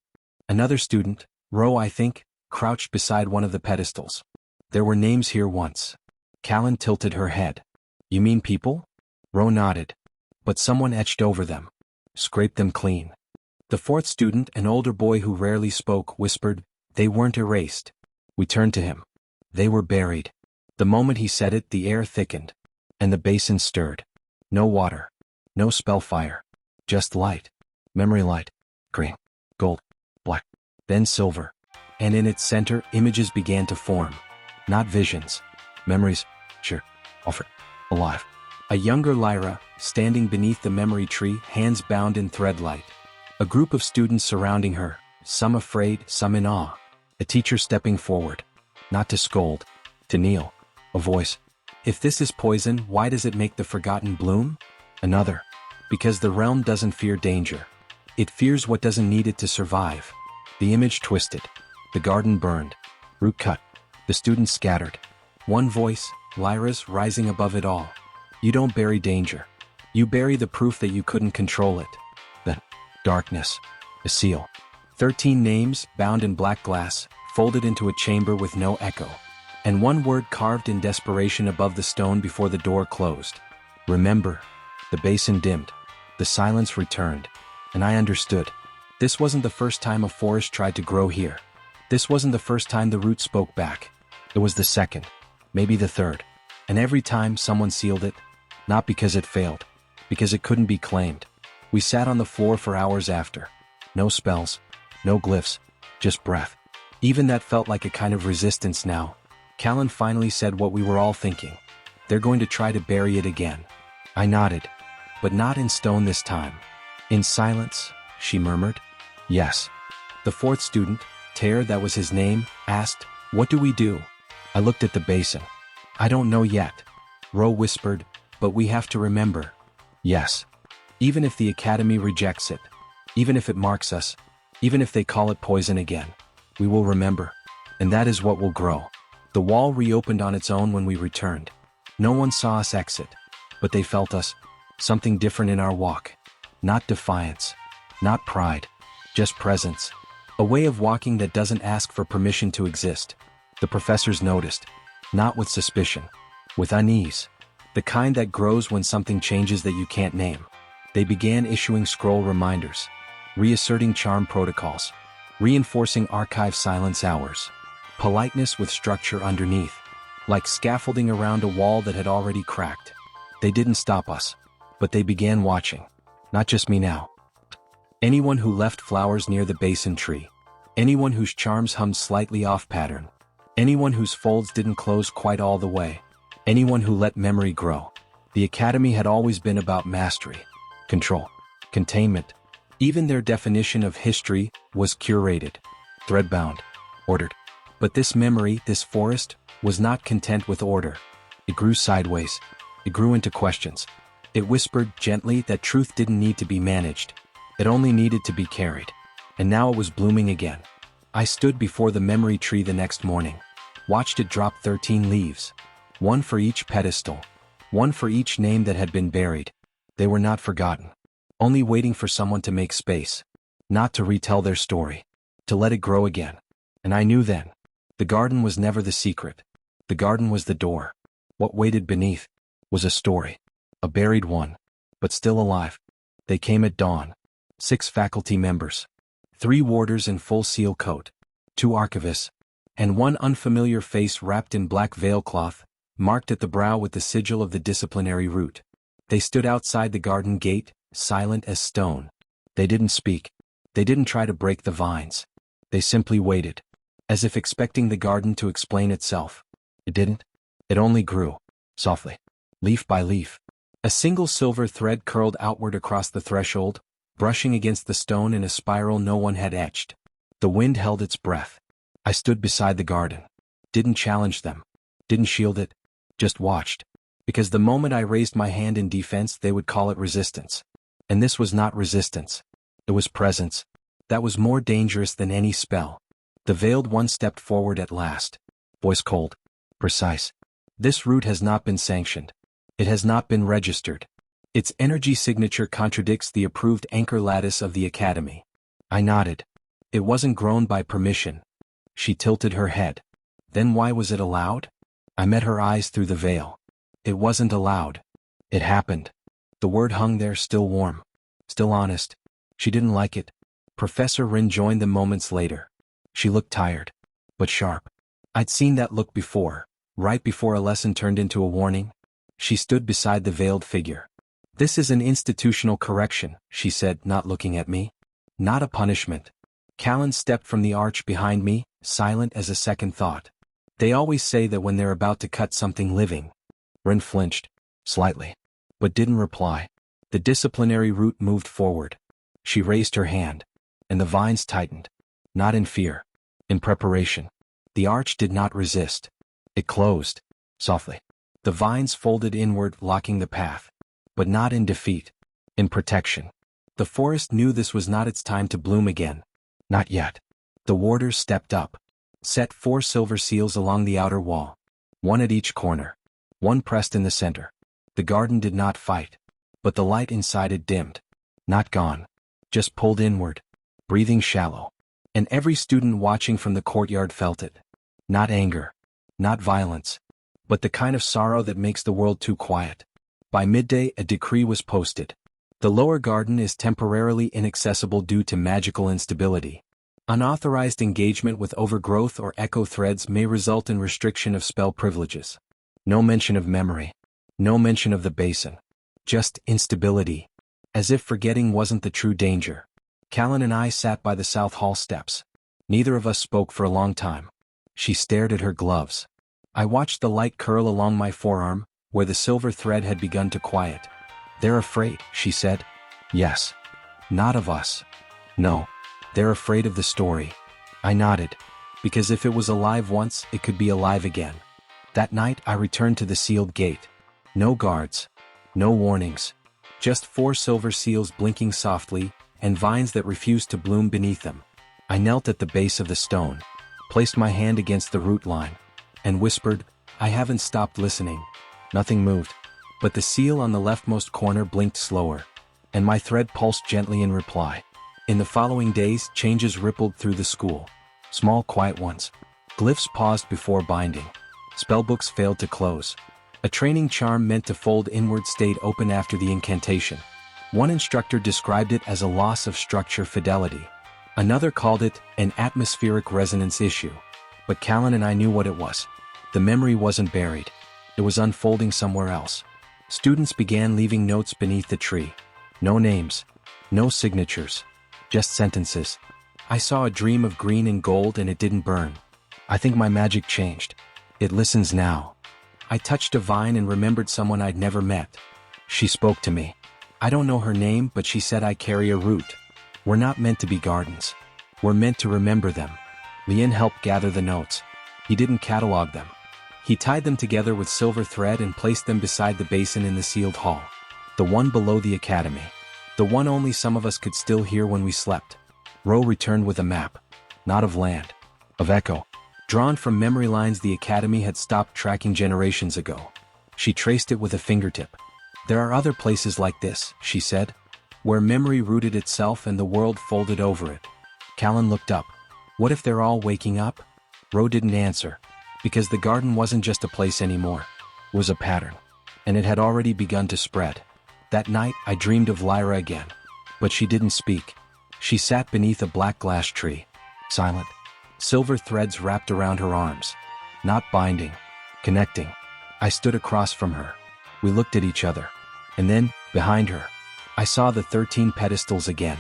Another student, Ro I think, crouched beside one of the pedestals. There were names here once. Callan tilted her head. You mean people? Ro nodded. But someone etched over them. Scraped them clean. The 4th student, an older boy who rarely spoke, whispered, they weren't erased. We turned to him. They were buried. The moment he said it, the air thickened. And the basin stirred. No water. No spellfire. Just light. Memory light. Green. Gold. Black. Then silver. And in its center, images began to form. Not visions. Memories. Sure. Offered. Alive. A younger Lyra, standing beneath the memory tree, hands bound in threadlight. A group of students surrounding her, some afraid, some in awe. A teacher stepping forward. Not to scold. To kneel. A voice. If this is poison, why does it make the forgotten bloom? Another. Because the realm doesn't fear danger. It fears what doesn't need it to survive. The image twisted. The garden burned. Root cut. The students scattered. One voice, Lyra's, rising above it all. You don't bury danger. You bury the proof that you couldn't control it. Then, darkness. A seal. 13 names, bound in black glass, folded into a chamber with no echo. And one word carved in desperation above the stone before the door closed. Remember. The basin dimmed. The silence returned. And I understood. This wasn't the first time a forest tried to grow here. This wasn't the first time the root spoke back. It was the second. Maybe the third. And every time someone sealed it. Not because it failed. Because it couldn't be claimed. We sat on the floor for hours after. No spells. No glyphs. Just breath. Even that felt like a kind of resistance now. Callan finally said what we were all thinking. They're going to try to bury it again. I nodded. But not in stone this time. In silence, she murmured. Yes. The 4th student, Ter, that was his name, asked, what do we do? I looked at the basin. I don't know yet. Ro whispered, but we have to remember. Yes. Even if the academy rejects it. Even if it marks us. Even if they call it poison again. We will remember. And that is what will grow. The wall reopened on its own when we returned. No one saw us exit. But they felt us. Something different in our walk. Not defiance. Not pride. Just presence. A way of walking that doesn't ask for permission to exist. The professors noticed. Not with suspicion. With unease. The kind that grows when something changes that you can't name. They began issuing scroll reminders. Reasserting charm protocols. Reinforcing archive silence hours. Politeness with structure underneath. Like scaffolding around a wall that had already cracked. They didn't stop us. But they began watching. Not just me now. Anyone who left flowers near the basin tree. Anyone whose charms hummed slightly off pattern. Anyone whose folds didn't close quite all the way. Anyone who let memory grow. The academy had always been about mastery. Control. Containment. Even their definition of history was curated. Threadbound. Ordered. But this memory, this forest, was not content with order. It grew sideways. It grew into questions. It whispered gently that truth didn't need to be managed. It only needed to be carried. And now it was blooming again. I stood before the memory tree the next morning, watched it drop 13 leaves. One for each pedestal. One for each name that had been buried. They were not forgotten. Only waiting for someone to make space. Not to retell their story. To let it grow again. And I knew then. The garden was never the secret. The garden was the door. What waited beneath was a story. A buried one. But still alive. They came at dawn. 6 faculty members. 3 warders in full seal coat. 2 archivists. And 1 unfamiliar face wrapped in black veil cloth, marked at the brow with the sigil of the disciplinary root. They stood outside the garden gate, silent as stone. They didn't speak. They didn't try to break the vines. They simply waited, as if expecting the garden to explain itself. It didn't. It only grew, softly, leaf by leaf. A single silver thread curled outward across the threshold, brushing against the stone in a spiral no one had etched. The wind held its breath. I stood beside the garden. Didn't challenge them. Didn't shield it. Just watched. Because the moment I raised my hand in defense, they would call it resistance. And this was not resistance. It was presence. That was more dangerous than any spell. The veiled one stepped forward at last. Voice cold. Precise. This route has not been sanctioned. It has not been registered. Its energy signature contradicts the approved anchor lattice of the academy. I nodded. It wasn't grown by permission. She tilted her head. Then why was it allowed? I met her eyes through the veil. It wasn't allowed. It happened. The word hung there still warm. Still honest. She didn't like it. Professor Rin joined them moments later. She looked tired. But sharp. I'd seen that look before, right before a lesson turned into a warning. She stood beside the veiled figure. This is an institutional correction, she said, not looking at me. Not a punishment. Callan stepped from the arch behind me, silent as a second thought. They always say that when they're about to cut something living. Rin flinched, slightly, but didn't reply. The disciplinary root moved forward. She raised her hand, and the vines tightened. Not in fear. In preparation. The arch did not resist. It closed, softly. The vines folded inward, blocking the path. But not in defeat. In protection. The forest knew this was not its time to bloom again. Not yet. The warders stepped up. Set 4 silver seals along the outer wall. 1 at each corner. 1 pressed in the center. The garden did not fight. But the light inside it dimmed. Not gone. Just pulled inward. Breathing shallow. And every student watching from the courtyard felt it. Not anger. Not violence. But the kind of sorrow that makes the world too quiet. By midday, a decree was posted. The lower garden is temporarily inaccessible due to magical instability. Unauthorized engagement with overgrowth or echo threads may result in restriction of spell privileges. No mention of memory. No mention of the basin. Just instability. As if forgetting wasn't the true danger. Callan and I sat by the South Hall steps. Neither of us spoke for a long time. She stared at her gloves. I watched the light curl along my forearm, where the silver thread had begun to quiet. They're afraid, she said. Yes. Not of us. No. They're afraid of the story. I nodded. Because if it was alive once, it could be alive again. That night I returned to the sealed gate. No guards. No warnings. Just 4 silver seals blinking softly, and vines that refused to bloom beneath them. I knelt at the base of the stone, placed my hand against the root line, and whispered, I haven't stopped listening. Nothing moved. But the seal on the leftmost corner blinked slower, and my thread pulsed gently in reply. In the following days, changes rippled through the school. Small, quiet ones. Glyphs paused before binding. Spellbooks failed to close. A training charm meant to fold inward stayed open after the incantation. One instructor described it as a loss of structure fidelity. Another called it an atmospheric resonance issue. But Callan and I knew what it was. The memory wasn't buried. It was unfolding somewhere else. Students began leaving notes beneath the tree. No names. No signatures. Just sentences. I saw a dream of green and gold and it didn't burn. I think my magic changed. It listens now. I touched a vine and remembered someone I'd never met. She spoke to me. I don't know her name, but she said I carry a root. We're not meant to be gardens. We're meant to remember them. Lien helped gather the notes. He didn't catalog them. He tied them together with silver thread and placed them beside the basin in the sealed hall. The one below the academy. The one only some of us could still hear when we slept. Ro returned with a map. Not of land. Of echo. Drawn from memory lines the academy had stopped tracking generations ago. She traced it with a fingertip. There are other places like this, she said, where memory rooted itself and the world folded over it. Callan looked up. What if they're all waking up? Ro didn't answer, because the garden wasn't just a place anymore. It was a pattern. And it had already begun to spread. That night I dreamed of Lyra again. But she didn't speak. She sat beneath a black glass tree. Silent. Silver threads wrapped around her arms. Not binding. Connecting. I stood across from her. We looked at each other. And then, behind her, I saw the 13 pedestals again.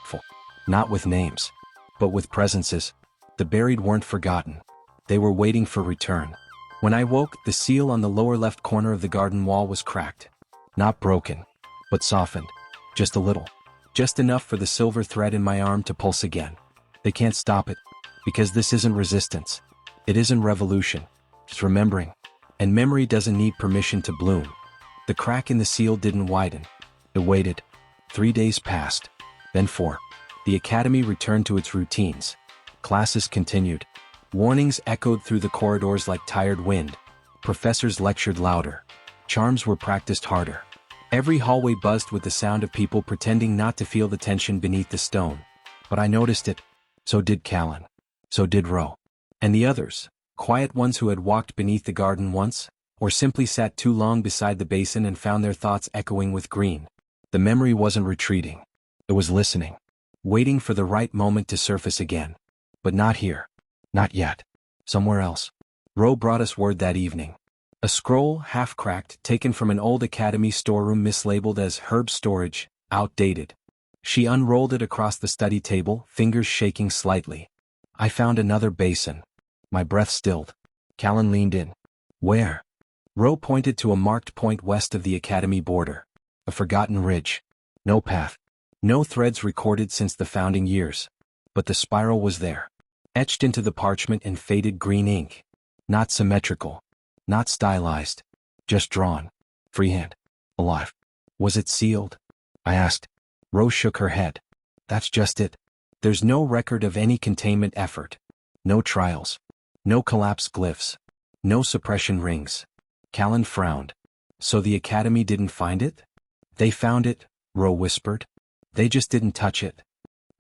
Full. Not with names. But with presences. The buried weren't forgotten. They were waiting for return. When I woke, the seal on the lower left corner of the garden wall was cracked. Not broken. But softened. Just a little. Just enough for the silver thread in my arm to pulse again. They can't stop it. Because this isn't resistance. It isn't revolution. It's remembering. And memory doesn't need permission to bloom. The crack in the seal didn't widen. It waited. 3 days passed. Then 4. The academy returned to its routines. Classes continued. Warnings echoed through the corridors like tired wind. Professors lectured louder. Charms were practiced harder. Every hallway buzzed with the sound of people pretending not to feel the tension beneath the stone. But I noticed it. So did Callan. So did Ro. And the others, quiet ones who had walked beneath the garden once, or simply sat too long beside the basin and found their thoughts echoing with green. The memory wasn't retreating. It was listening. Waiting for the right moment to surface again. But not here. Not yet. Somewhere else. Ro brought us word that evening. A scroll, half-cracked, taken from an old academy storeroom mislabeled as herb storage, outdated. She unrolled it across the study table, fingers shaking slightly. I found another basin. My breath stilled. Callan leaned in. Where? Ro pointed to a marked point west of the academy border. A forgotten ridge. No path. No threads recorded since the founding years. But the spiral was there. Etched into the parchment in faded green ink. Not symmetrical. Not stylized. Just drawn. Freehand. Alive. Was it sealed? I asked. Ro shook her head. That's just it. There's no record of any containment effort. No trials. No collapse glyphs. No suppression rings. Callan frowned. So the academy didn't find it? They found it, Ro whispered. They just didn't touch it.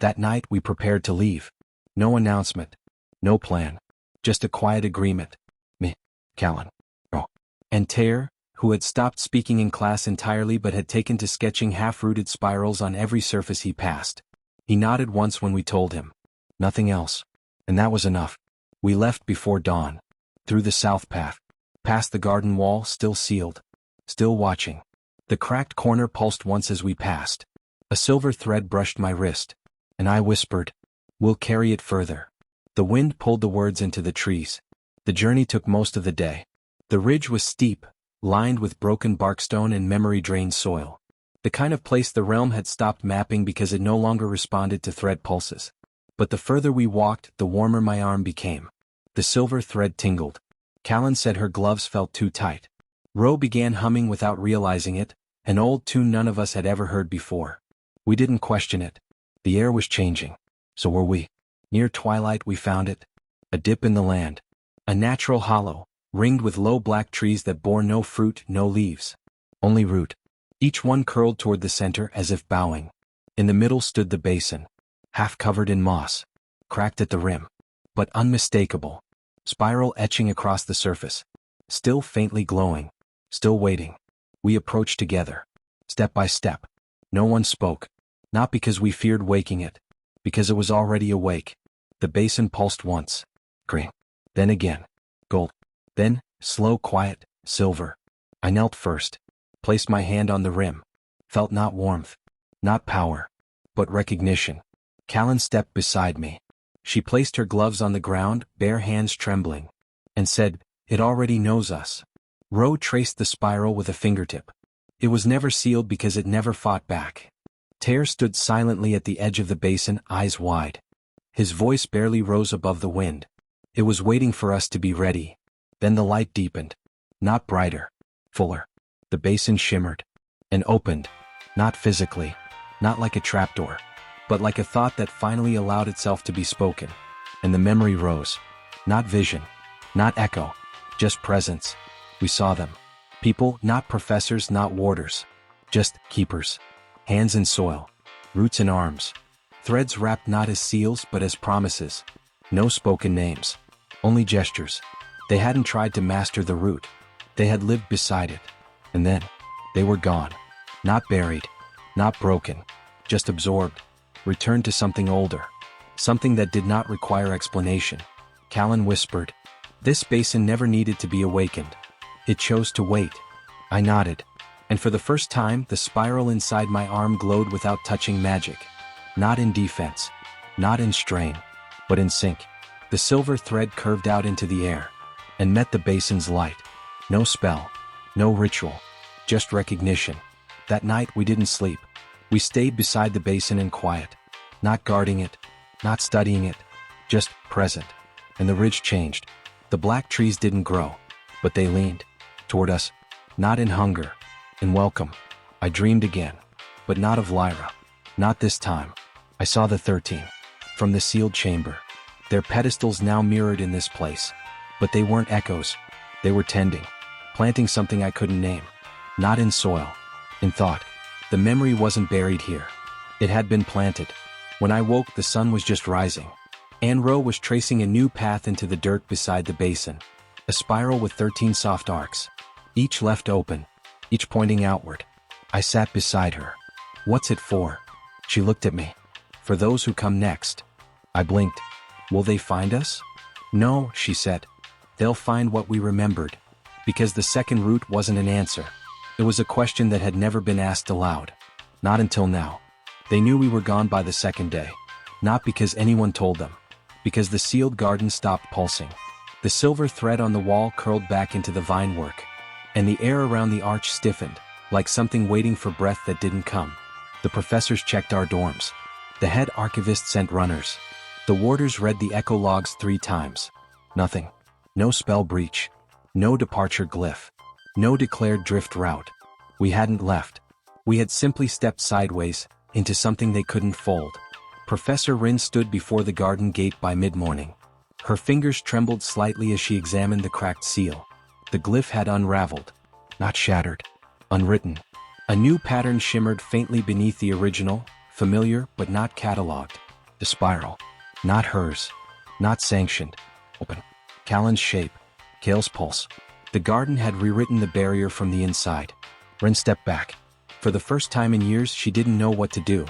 That night we prepared to leave. No announcement. No plan. Just a quiet agreement. Me, Callan, Ro. And Tear, who had stopped speaking in class entirely but had taken to sketching half-rooted spirals on every surface he passed. He nodded once when we told him. Nothing else. And that was enough. We left before dawn. Through the south path. Past the garden wall, still sealed. Still watching. The cracked corner pulsed once as we passed. A silver thread brushed my wrist. And I whispered, "We'll carry it further." The wind pulled the words into the trees. The journey took most of the day. The ridge was steep, lined with broken barkstone and memory-drained soil. The kind of place the realm had stopped mapping because it no longer responded to thread pulses. But the further we walked, the warmer my arm became. The silver thread tingled. Callan said her gloves felt too tight. Ro began humming without realizing it, an old tune none of us had ever heard before. We didn't question it. The air was changing. So were we. Near twilight we found it. A dip in the land. A natural hollow, ringed with low black trees that bore no fruit, no leaves. Only root. Each one curled toward the center as if bowing. In the middle stood the basin. Half covered in moss. Cracked at the rim. But unmistakable. Spiral etching across the surface. Still faintly glowing. Still waiting. We approached together. Step by step. No one spoke. Not because we feared waking it. Because it was already awake. The basin pulsed once. Green. Then again. Gold. Then, slow, quiet, silver. I knelt first. Placed my hand on the rim. Felt not warmth. Not power. But recognition. Callan stepped beside me. She placed her gloves on the ground, bare hands trembling. And said, "It already knows us." Ro traced the spiral with a fingertip. It was never sealed because it never fought back. Tear stood silently at the edge of the basin, eyes wide. His voice barely rose above the wind. It was waiting for us to be ready. Then the light deepened. Not brighter. Fuller. The basin shimmered. And opened. Not physically. Not like a trapdoor. But like a thought that finally allowed itself to be spoken. And the memory rose. Not vision. Not echo. Just presence. We saw them. People, not professors, not warders. Just keepers. Hands in soil. Roots in arms. Threads wrapped not as seals but as promises. No spoken names. Only gestures. They hadn't tried to master the root. They had lived beside it. And then, they were gone. Not buried. Not broken. Just absorbed. Returned to something older. Something that did not require explanation. Callan whispered. This basin never needed to be awakened. It chose to wait. I nodded. And for the first time, the spiral inside my arm glowed without touching magic. Not in defense. Not in strain. But in sync. The silver thread curved out into the air. And met the basin's light. No spell. No ritual. Just recognition. That night we didn't sleep. We stayed beside the basin in quiet. Not guarding it. Not studying it. Just present. And the ridge changed. The black trees didn't grow. But they leaned. Toward us. Not in hunger. In welcome. I dreamed again. But not of Lyra. Not this time. I saw the 13. From the sealed chamber. Their pedestals now mirrored in this place. But they weren't echoes. They were tending. Planting something I couldn't name. Not in soil. In thought. The memory wasn't buried here. It had been planted. When I woke, the sun was just rising. Anro was tracing a new path into the dirt beside the basin. A spiral with 13 soft arcs. Each left open. Each pointing outward. I sat beside her. What's it for? She looked at me. For those who come next. I blinked. Will they find us? No, she said. They'll find what we remembered. Because the second route wasn't an answer. It was a question that had never been asked aloud. Not until now. They knew we were gone by the second day. Not because anyone told them. Because the sealed garden stopped pulsing. The silver thread on the wall curled back into the vine work. And the air around the arch stiffened, like something waiting for breath that didn't come. The professors checked our dorms. The head archivist sent runners. The warders read the echo logs 3 times. Nothing. No spell breach. No departure glyph. No declared drift route. We hadn't left. We had simply stepped sideways, into something they couldn't fold. Professor Rin stood before the garden gate by mid-morning. Her fingers trembled slightly as she examined the cracked seal. The glyph had unraveled. Not shattered. Unwritten. A new pattern shimmered faintly beneath the original, familiar but not catalogued. The spiral. Not hers. Not sanctioned. Open. Callan's shape. Kale's pulse. The garden had rewritten the barrier from the inside. Ren stepped back. For the first time in years she didn't know what to do.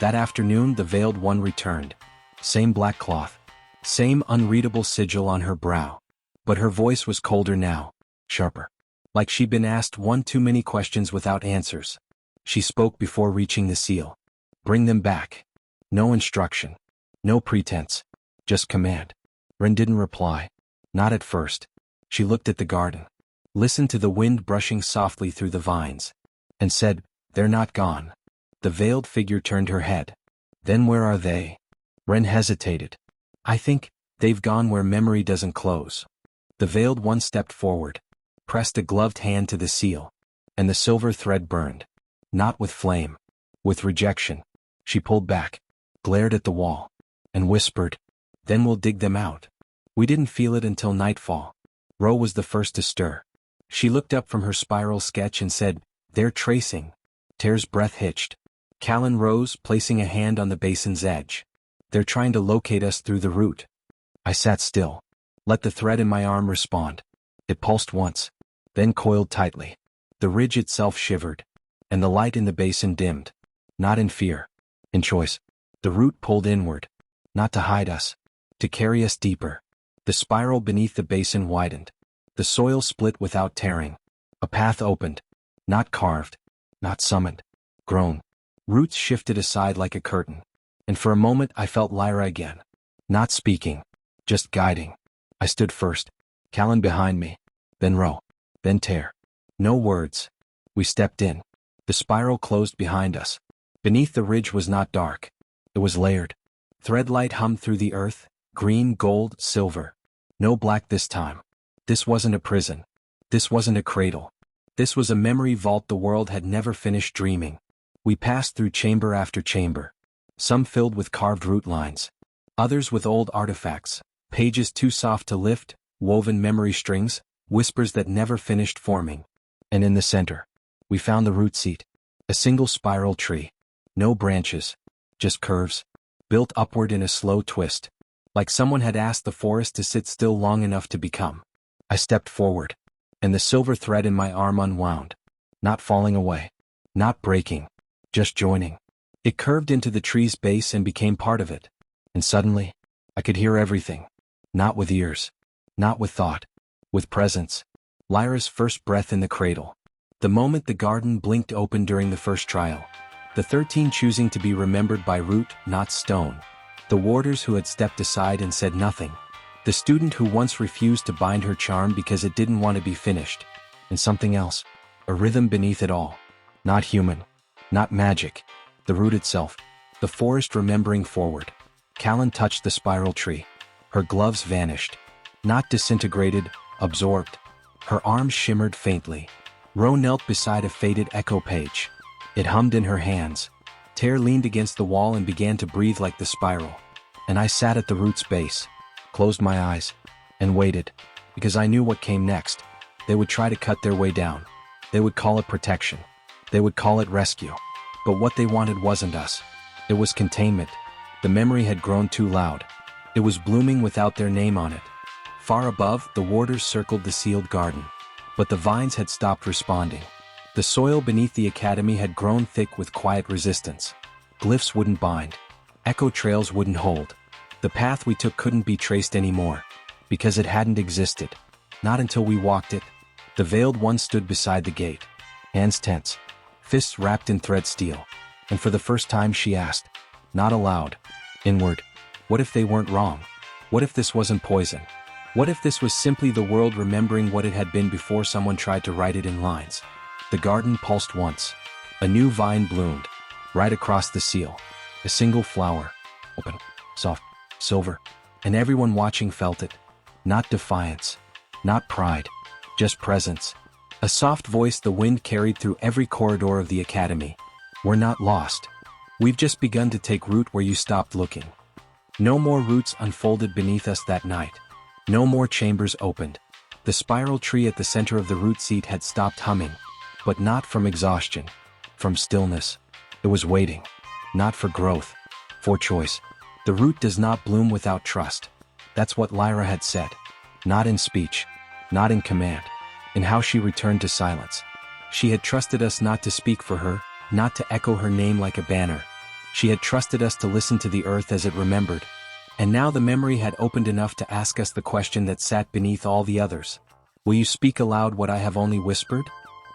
That afternoon the veiled one returned. Same black cloth. Same unreadable sigil on her brow. But her voice was colder now. Sharper. Like she'd been asked one too many questions without answers. She spoke before reaching the seal. Bring them back. No instruction. No pretense. Just command. Ren didn't reply. Not at first. She looked at the garden. Listened to the wind brushing softly through the vines. And said, "They're not gone." The veiled figure turned her head. "Then where are they?" Ren hesitated. "I think they've gone where memory doesn't close." The veiled one stepped forward. Pressed a gloved hand to the seal. And the silver thread burned. Not with flame. With rejection. She pulled back. Glared at the wall. And whispered, "Then we'll dig them out." We didn't feel it until nightfall. Ro was the first to stir. She looked up from her spiral sketch and said, "They're tracing." Tear's breath hitched. Callan rose, placing a hand on the basin's edge. "They're trying to locate us through the root." I sat still. Let the thread in my arm respond. It pulsed once. Then coiled tightly. The ridge itself shivered. And the light in the basin dimmed. Not in fear. In choice. The root pulled inward. Not to hide us. To carry us deeper. The spiral beneath the basin widened. The soil split without tearing. A path opened. Not carved. Not summoned. Grown. Roots shifted aside like a curtain. And for a moment I felt Lyra again. Not speaking. Just guiding. I stood first. Callan behind me. Then Ro. Then Tear. No words. We stepped in. The spiral closed behind us. Beneath the ridge was not dark. It was layered. Threadlight hummed through the earth. Green, gold, silver. No black this time. This wasn't a prison. This wasn't a cradle. This was a memory vault the world had never finished dreaming. We passed through chamber after chamber. Some filled with carved root lines. Others with old artifacts, pages too soft to lift, woven memory strings, whispers that never finished forming. And in the center, we found the root seat. A single spiral tree. No branches. Just curves. Built upward in a slow twist. Like someone had asked the forest to sit still long enough to become. I stepped forward. And the silver thread in my arm unwound. Not falling away. Not breaking. Just joining. It curved into the tree's base and became part of it. And suddenly, I could hear everything. Not with ears. Not with thought. With presence. Lyra's first breath in the cradle. The moment the garden blinked open during the first trial. The 13 choosing to be remembered by root, not stone. The warders who had stepped aside and said nothing. The student who once refused to bind her charm because it didn't want to be finished. And something else. A rhythm beneath it all. Not human. Not magic. The root itself. The forest remembering forward. Callan touched the spiral tree. Her gloves vanished. Not disintegrated, absorbed. Her arms shimmered faintly. Ro knelt beside a faded echo page. It hummed in her hands. Ter leaned against the wall and began to breathe like the spiral. And I sat at the root's base, closed my eyes, and waited, because I knew what came next. They would try to cut their way down. They would call it protection. They would call it rescue. But what they wanted wasn't us. It was containment. The memory had grown too loud. It was blooming without their name on it. Far above, the warders circled the sealed garden. But the vines had stopped responding. The soil beneath the academy had grown thick with quiet resistance. Glyphs wouldn't bind. Echo trails wouldn't hold. The path we took couldn't be traced anymore. Because it hadn't existed. Not until we walked it. The veiled one stood beside the gate. Hands tense. Fists wrapped in thread steel. And for the first time she asked, not aloud, inward, what if they weren't wrong? What if this wasn't poison? What if this was simply the world remembering what it had been before someone tried to write it in lines? The garden pulsed once. A new vine bloomed, right across the seal. A single flower, open, soft, silver, and everyone watching felt it. Not defiance, not pride, just presence. A soft voice the wind carried through every corridor of the academy. We're not lost. We've just begun to take root where you stopped looking. No more roots unfolded beneath us that night. No more chambers opened. The spiral tree at the center of the root seat had stopped humming. But not from exhaustion. From stillness. It was waiting. Not for growth. For choice. The root does not bloom without trust. That's what Lyra had said. Not in speech. Not in command. In how she returned to silence. She had trusted us not to speak for her, not to echo her name like a banner. She had trusted us to listen to the earth as it remembered. And now the memory had opened enough to ask us the question that sat beneath all the others. Will you speak aloud what I have only whispered?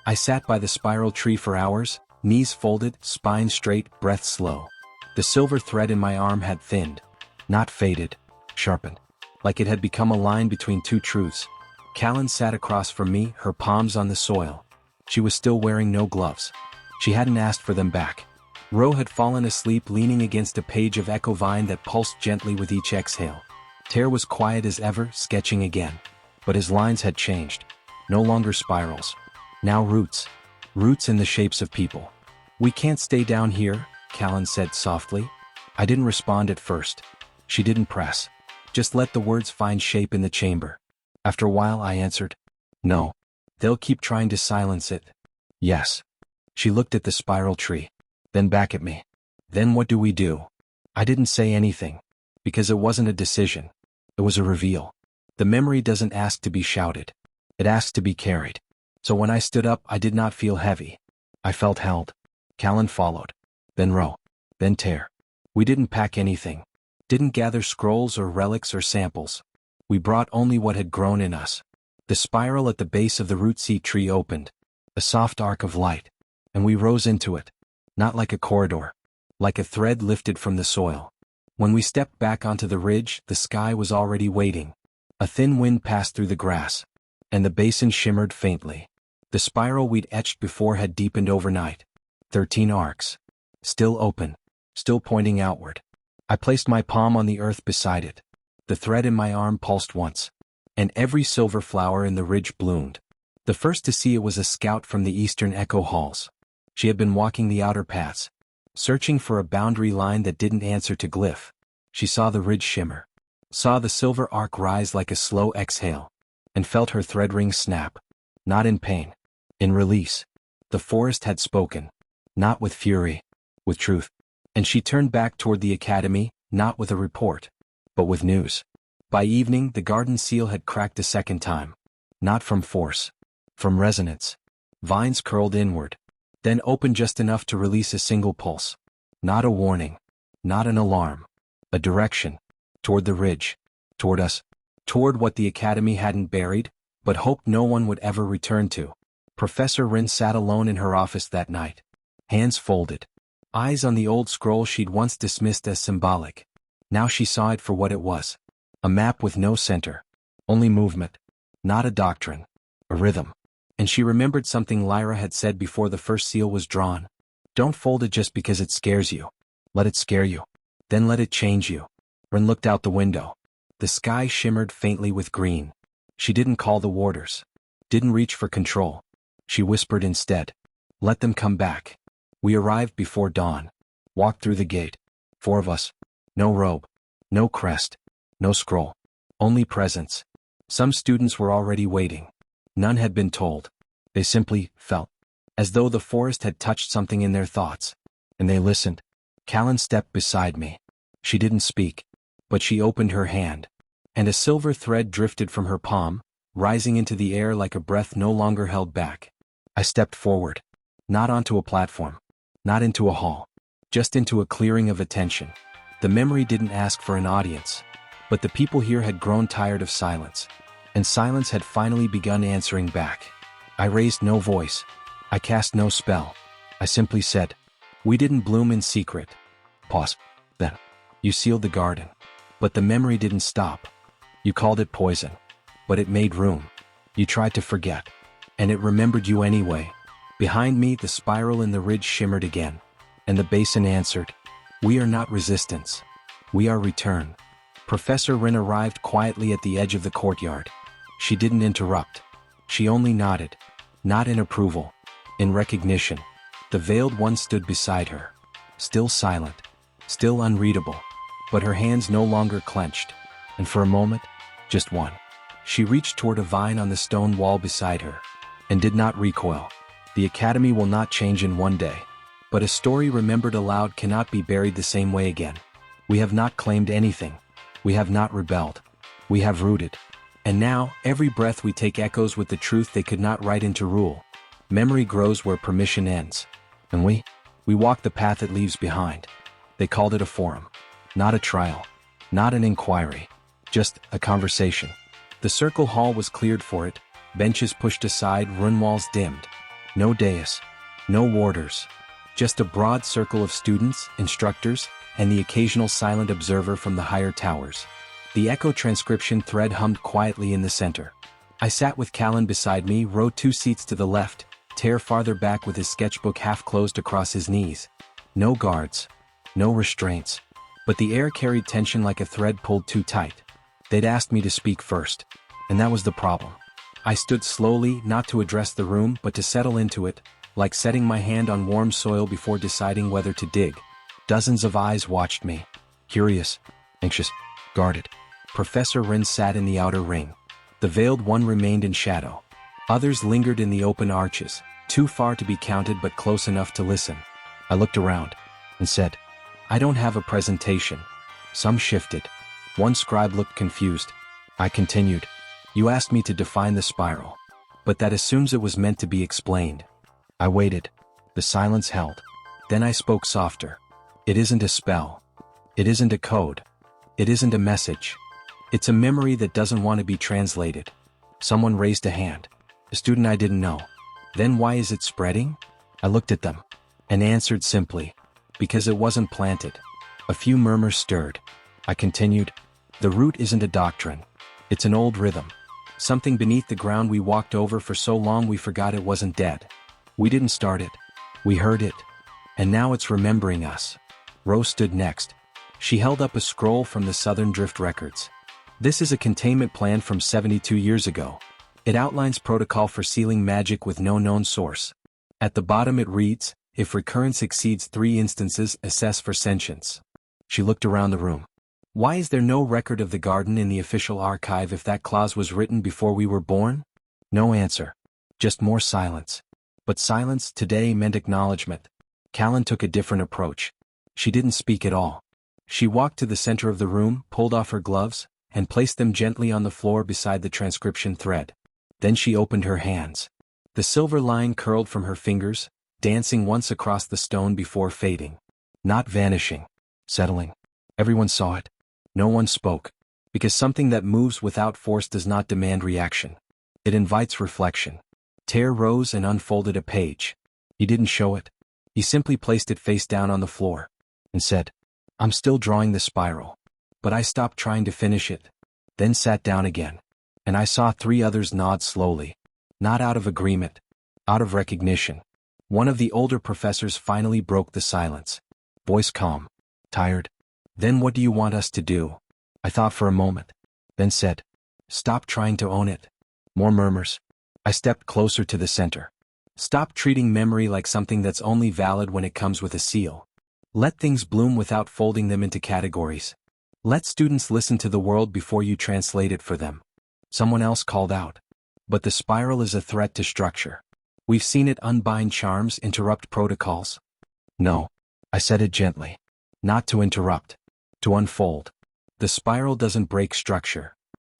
I sat by the spiral tree for hours, knees folded, spine straight, breath slow. The silver thread in my arm had thinned. Not faded. Sharpened. Like it had become a line between two truths. Callan sat across from me, her palms on the soil. She was still wearing no gloves. She hadn't asked for them back. Ro had fallen asleep leaning against a page of echo vine that pulsed gently with each exhale. Ter was quiet as ever, sketching again. But his lines had changed. No longer spirals. Now roots. Roots in the shapes of people. We can't stay down here, Callan said softly. I didn't respond at first. She didn't press. Just let the words find shape in the chamber. After a while I answered, no. They'll keep trying to silence it. Yes. She looked at the spiral tree. Then back at me. Then what do we do? I didn't say anything. Because it wasn't a decision. It was a reveal. The memory doesn't ask to be shouted. It asks to be carried. So when I stood up I did not feel heavy. I felt held. Callan followed. Then Ro. Then Ter. We didn't pack anything. Didn't gather scrolls or relics or samples. We brought only what had grown in us. The spiral at the base of the root seat tree opened. A soft arc of light. And we rose into it. Not like a corridor. Like a thread lifted from the soil. When we stepped back onto the ridge, the sky was already waiting. A thin wind passed through the grass. And the basin shimmered faintly. The spiral we'd etched before had deepened overnight. 13 arcs. Still open. Still pointing outward. I placed my palm on the earth beside it. The thread in my arm pulsed once. and every silver flower in the ridge bloomed. The first to see it was a scout from the eastern echo halls. She had been walking the outer paths, searching for a boundary line that didn't answer to glyph. She saw the ridge shimmer, saw the silver arc rise like a slow exhale, and felt her thread ring snap. Not in pain, in release. The forest had spoken, not with fury, with truth. And she turned back toward the academy, not with a report, but with news. By evening, the garden seal had cracked a second time. Not from force, from resonance. Vines curled inward, then opened just enough to release a single pulse. Not a warning, not an alarm. A direction, toward the ridge, toward us, toward what the academy hadn't buried, but hoped no one would ever return to. Professor Rin sat alone in her office that night, hands folded, eyes on the old scroll she'd once dismissed as symbolic. Now she saw it for what it was. A map with no center, only movement, not a doctrine, a rhythm. And she remembered something Lyra had said before the first seal was drawn. Don't fold it just because it scares you. Let it scare you. Then let it change you. Rin looked out the window. The sky shimmered faintly with green. She didn't call the warders. Didn't reach for control. She whispered instead. Let them come back. We arrived before dawn. Walked through the gate. 4 of us. No robe. No crest. No scroll. Only presence. Some students were already waiting. None had been told. They simply felt. As though the forest had touched something in their thoughts. And they listened. Callan stepped beside me. She didn't speak, but she opened her hand, and a silver thread drifted from her palm, rising into the air like a breath no longer held back. I stepped forward, not onto a platform, not into a hall, just into a clearing of attention. The memory didn't ask for an audience, but the people here had grown tired of silence, and silence had finally begun answering back. I raised no voice. I cast no spell. I simply said, we didn't bloom in secret. Pause. Then. You sealed the garden. But the memory didn't stop. You called it poison. But it made room. You tried to forget. And it remembered you anyway. Behind me, the spiral in the ridge shimmered again. And the basin answered, we are not resistance. We are return. Professor Rin arrived quietly at the edge of the courtyard. She didn't interrupt. She only nodded. Not in approval. In recognition. The veiled one stood beside her. Still silent. Still unreadable. But her hands no longer clenched. And for a moment, just one, she reached toward a vine on the stone wall beside her. And did not recoil. The academy will not change in one day. But a story remembered aloud cannot be buried the same way again. We have not claimed anything. We have not rebelled. We have rooted. And now, every breath we take echoes with the truth they could not write into rule. Memory grows where permission ends. And we walk the path it leaves behind. They called it a forum. Not a trial. Not an inquiry. Just a conversation. The circle hall was cleared for it, benches pushed aside, run walls dimmed. No dais. No warders. Just a broad circle of students, instructors, and the occasional silent observer from the higher towers. The echo transcription thread hummed quietly in the center. I sat with Callan beside me, row 2 seats to the left, Tear farther back with his sketchbook half closed across his knees. No guards. No restraints. But the air carried tension like a thread pulled too tight. They'd asked me to speak first. And that was the problem. I stood slowly, not to address the room, but to settle into it, like setting my hand on warm soil before deciding whether to dig. Dozens of eyes watched me. Curious, anxious, guarded. Professor Rin sat in the outer ring. The veiled one remained in shadow. Others lingered in the open arches, too far to be counted but close enough to listen. I looked around and said, I don't have a presentation. Some shifted. One scribe looked confused. I continued, you asked me to define the spiral. But that assumes it was meant to be explained. I waited. The silence held. Then I spoke softer. It isn't a spell. It isn't a code. It isn't a message. It's a memory that doesn't want to be translated. Someone raised a hand. A student I didn't know. Then why is it spreading? I looked at them and answered simply, because it wasn't planted. A few murmurs stirred. I continued, the root isn't a doctrine. It's an old rhythm. Something beneath the ground we walked over for so long we forgot it wasn't dead. We didn't start it. We heard it. And now it's remembering us. Rose stood next. She held up a scroll from the Southern Drift Records. This is a containment plan from 72 years ago. It outlines protocol for sealing magic with no known source. At the bottom it reads, if recurrence exceeds 3 instances, assess for sentience. She looked around the room. Why is there no record of the garden in the official archive if that clause was written before we were born? No answer. Just more silence. But silence today meant acknowledgement. Callan took a different approach. She didn't speak at all. She walked to the center of the room, pulled off her gloves, and placed them gently on the floor beside the transcription thread. Then she opened her hands. The silver line curled from her fingers, dancing once across the stone before fading. Not vanishing. Settling. Everyone saw it. No one spoke. Because something that moves without force does not demand reaction. It invites reflection. Tear rose and unfolded a page. He didn't show it. He simply placed it face down on the floor. And said, I'm still drawing the spiral. But I stopped trying to finish it. Then sat down again. And I saw 3 others nod slowly. Not out of agreement. Out of recognition. One of the older professors finally broke the silence. Voice calm. Tired. Then what do you want us to do? I thought for a moment. Then said, stop trying to own it. More murmurs. I stepped closer to the center. Stop treating memory like something that's only valid when it comes with a seal. Let things bloom without folding them into categories. Let students listen to the world before you translate it for them. Someone else called out. But the spiral is a threat to structure. We've seen it unbind charms, interrupt protocols. No. I said it gently. Not to interrupt. To unfold. The spiral doesn't break structure.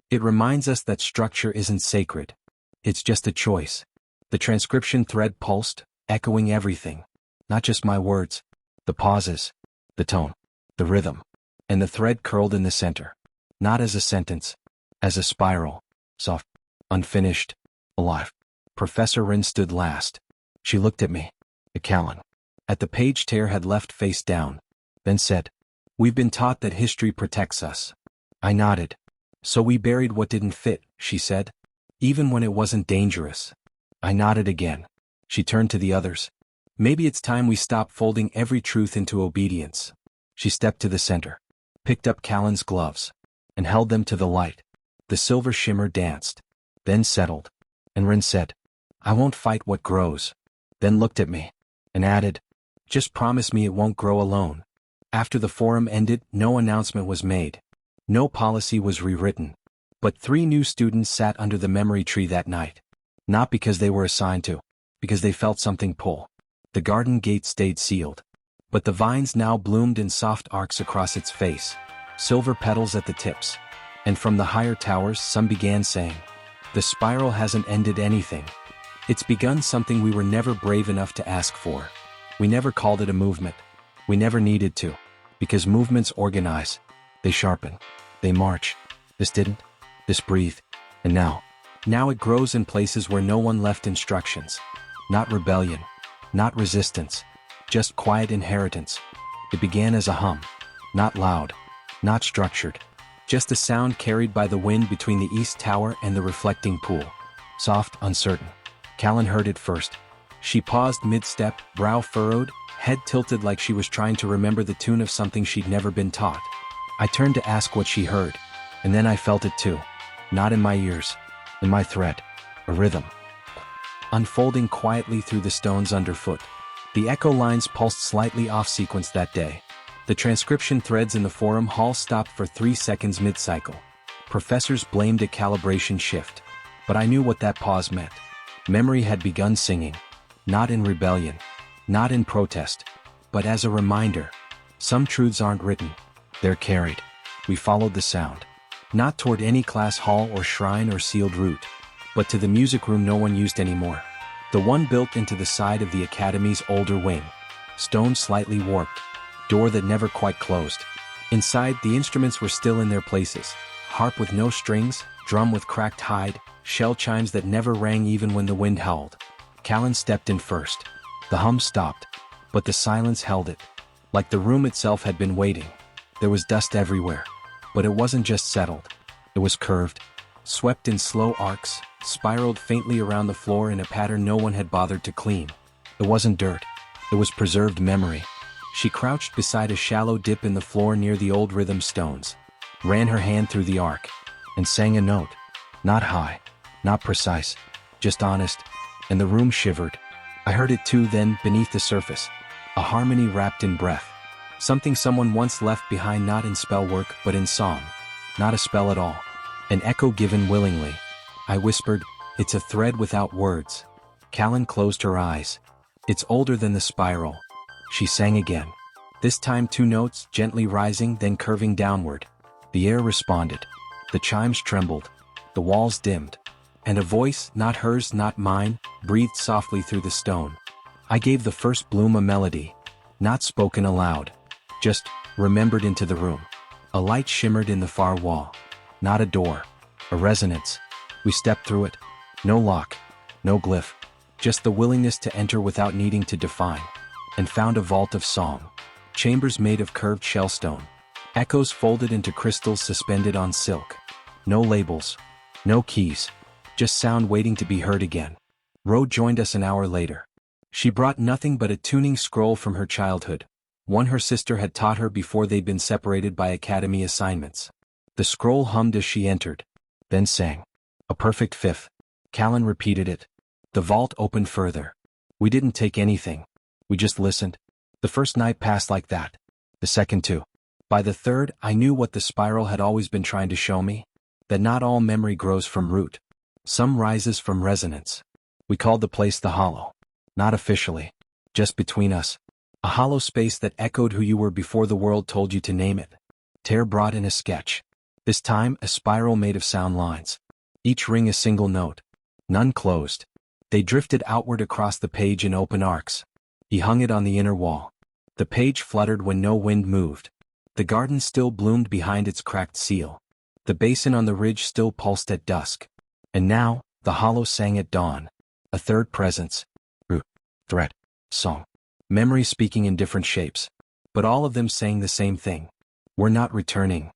It reminds us that structure isn't sacred. It's just a choice. The transcription thread pulsed, echoing everything. Not just my words. The pauses. The tone. The rhythm. And the thread curled in the center. Not as a sentence. As a spiral. Soft. Unfinished. Alive. Professor Rin stood last. She looked at me. At Callan. At the page tear had left face down. Then said, we've been taught that history protects us. I nodded. So we buried what didn't fit, she said. Even when it wasn't dangerous. I nodded again. She turned to the others. Maybe it's time we stop folding every truth into obedience. She stepped to the center. Picked up Callan's gloves. And held them to the light. The silver shimmer danced. Then settled. And Rin said, I won't fight what grows. Then looked at me. And added, just promise me it won't grow alone. After the forum ended, no announcement was made. No policy was rewritten. But 3 new students sat under the memory tree that night. Not because they were assigned to. Because they felt something pull. The garden gate stayed sealed. But the vines now bloomed in soft arcs across its face. Silver petals at the tips. And from the higher towers some began saying, the spiral hasn't ended anything. It's begun something we were never brave enough to ask for. We never called it a movement. We never needed to. Because movements organize. They sharpen. They march. This didn't. This breathed. And now it grows in places where no one left instructions. Not rebellion. Not resistance. Just quiet inheritance. It began as a hum. Not loud. Not structured. Just a sound carried by the wind between the east tower and the reflecting pool. Soft, uncertain. Callan heard it first. She paused mid-step, brow furrowed, head tilted like she was trying to remember the tune of something she'd never been taught. I turned to ask what she heard. And then I felt it too. Not in my ears. In my thread. A rhythm. Unfolding quietly through the stones underfoot. The echo lines pulsed slightly off-sequence that day. The transcription threads in the forum hall stopped for 3 seconds mid-cycle. Professors blamed a calibration shift. But I knew what that pause meant. Memory had begun singing. Not in rebellion. Not in protest. But as a reminder. Some truths aren't written. They're carried. We followed the sound. Not toward any class hall or shrine or sealed route. But to the music room no one used anymore. The one built into the side of the academy's older wing. Stone slightly warped. Door that never quite closed. Inside, the instruments were still in their places. Harp with no strings, drum with cracked hide, shell chimes that never rang even when the wind howled. Callan stepped in first. The hum stopped. But the silence held it. Like the room itself had been waiting. There was dust everywhere. But it wasn't just settled. It was curved. Swept in slow arcs, spiraled faintly around the floor in a pattern no one had bothered to clean. It wasn't dirt. It was preserved memory. She crouched beside a shallow dip in the floor near the old rhythm stones. Ran her hand through the arc. and sang a note. Not high, not precise, just honest, and the room shivered. I heard it too then, beneath the surface. A harmony wrapped in breath. Something someone once left behind, not in spell work but in song. Not a spell at all. An echo given willingly. I whispered, "It's a thread without words." Callan closed her eyes. "It's older than the spiral." She sang again. This time 2 notes, gently rising then curving downward. The air responded. The chimes trembled. The walls dimmed. And a voice, not hers, not mine, breathed softly through the stone. I gave the first bloom a melody. Not spoken aloud. Just remembered into the room. A light shimmered in the far wall. Not a door. A resonance. We stepped through it. No lock. No glyph. Just the willingness to enter without needing to define. And found a vault of song. Chambers made of curved shellstone. Echoes folded into crystals suspended on silk. No labels. No keys. Just sound waiting to be heard again. Ro joined us an hour later. She brought nothing but a tuning scroll from her childhood. One her sister had taught her before they'd been separated by academy assignments. The scroll hummed as she entered. Then sang. A perfect fifth. Callan repeated it. The vault opened further. We didn't take anything. We just listened. The first night passed like that. The second too. By the third, I knew what the spiral had always been trying to show me. That not all memory grows from root. Some rises from resonance. We called the place the Hollow. Not officially. Just between us. A hollow space that echoed who you were before the world told you to name it. Ter brought in a sketch. This time, a spiral made of sound lines. Each ring a single note. None closed. They drifted outward across the page in open arcs. He hung it on the inner wall. The page fluttered when no wind moved. The garden still bloomed behind its cracked seal. The basin on the ridge still pulsed at dusk. And now, the hollow sang at dawn. A third presence. Threat. Song. Memory speaking in different shapes. But all of them saying the same thing. We're not returning.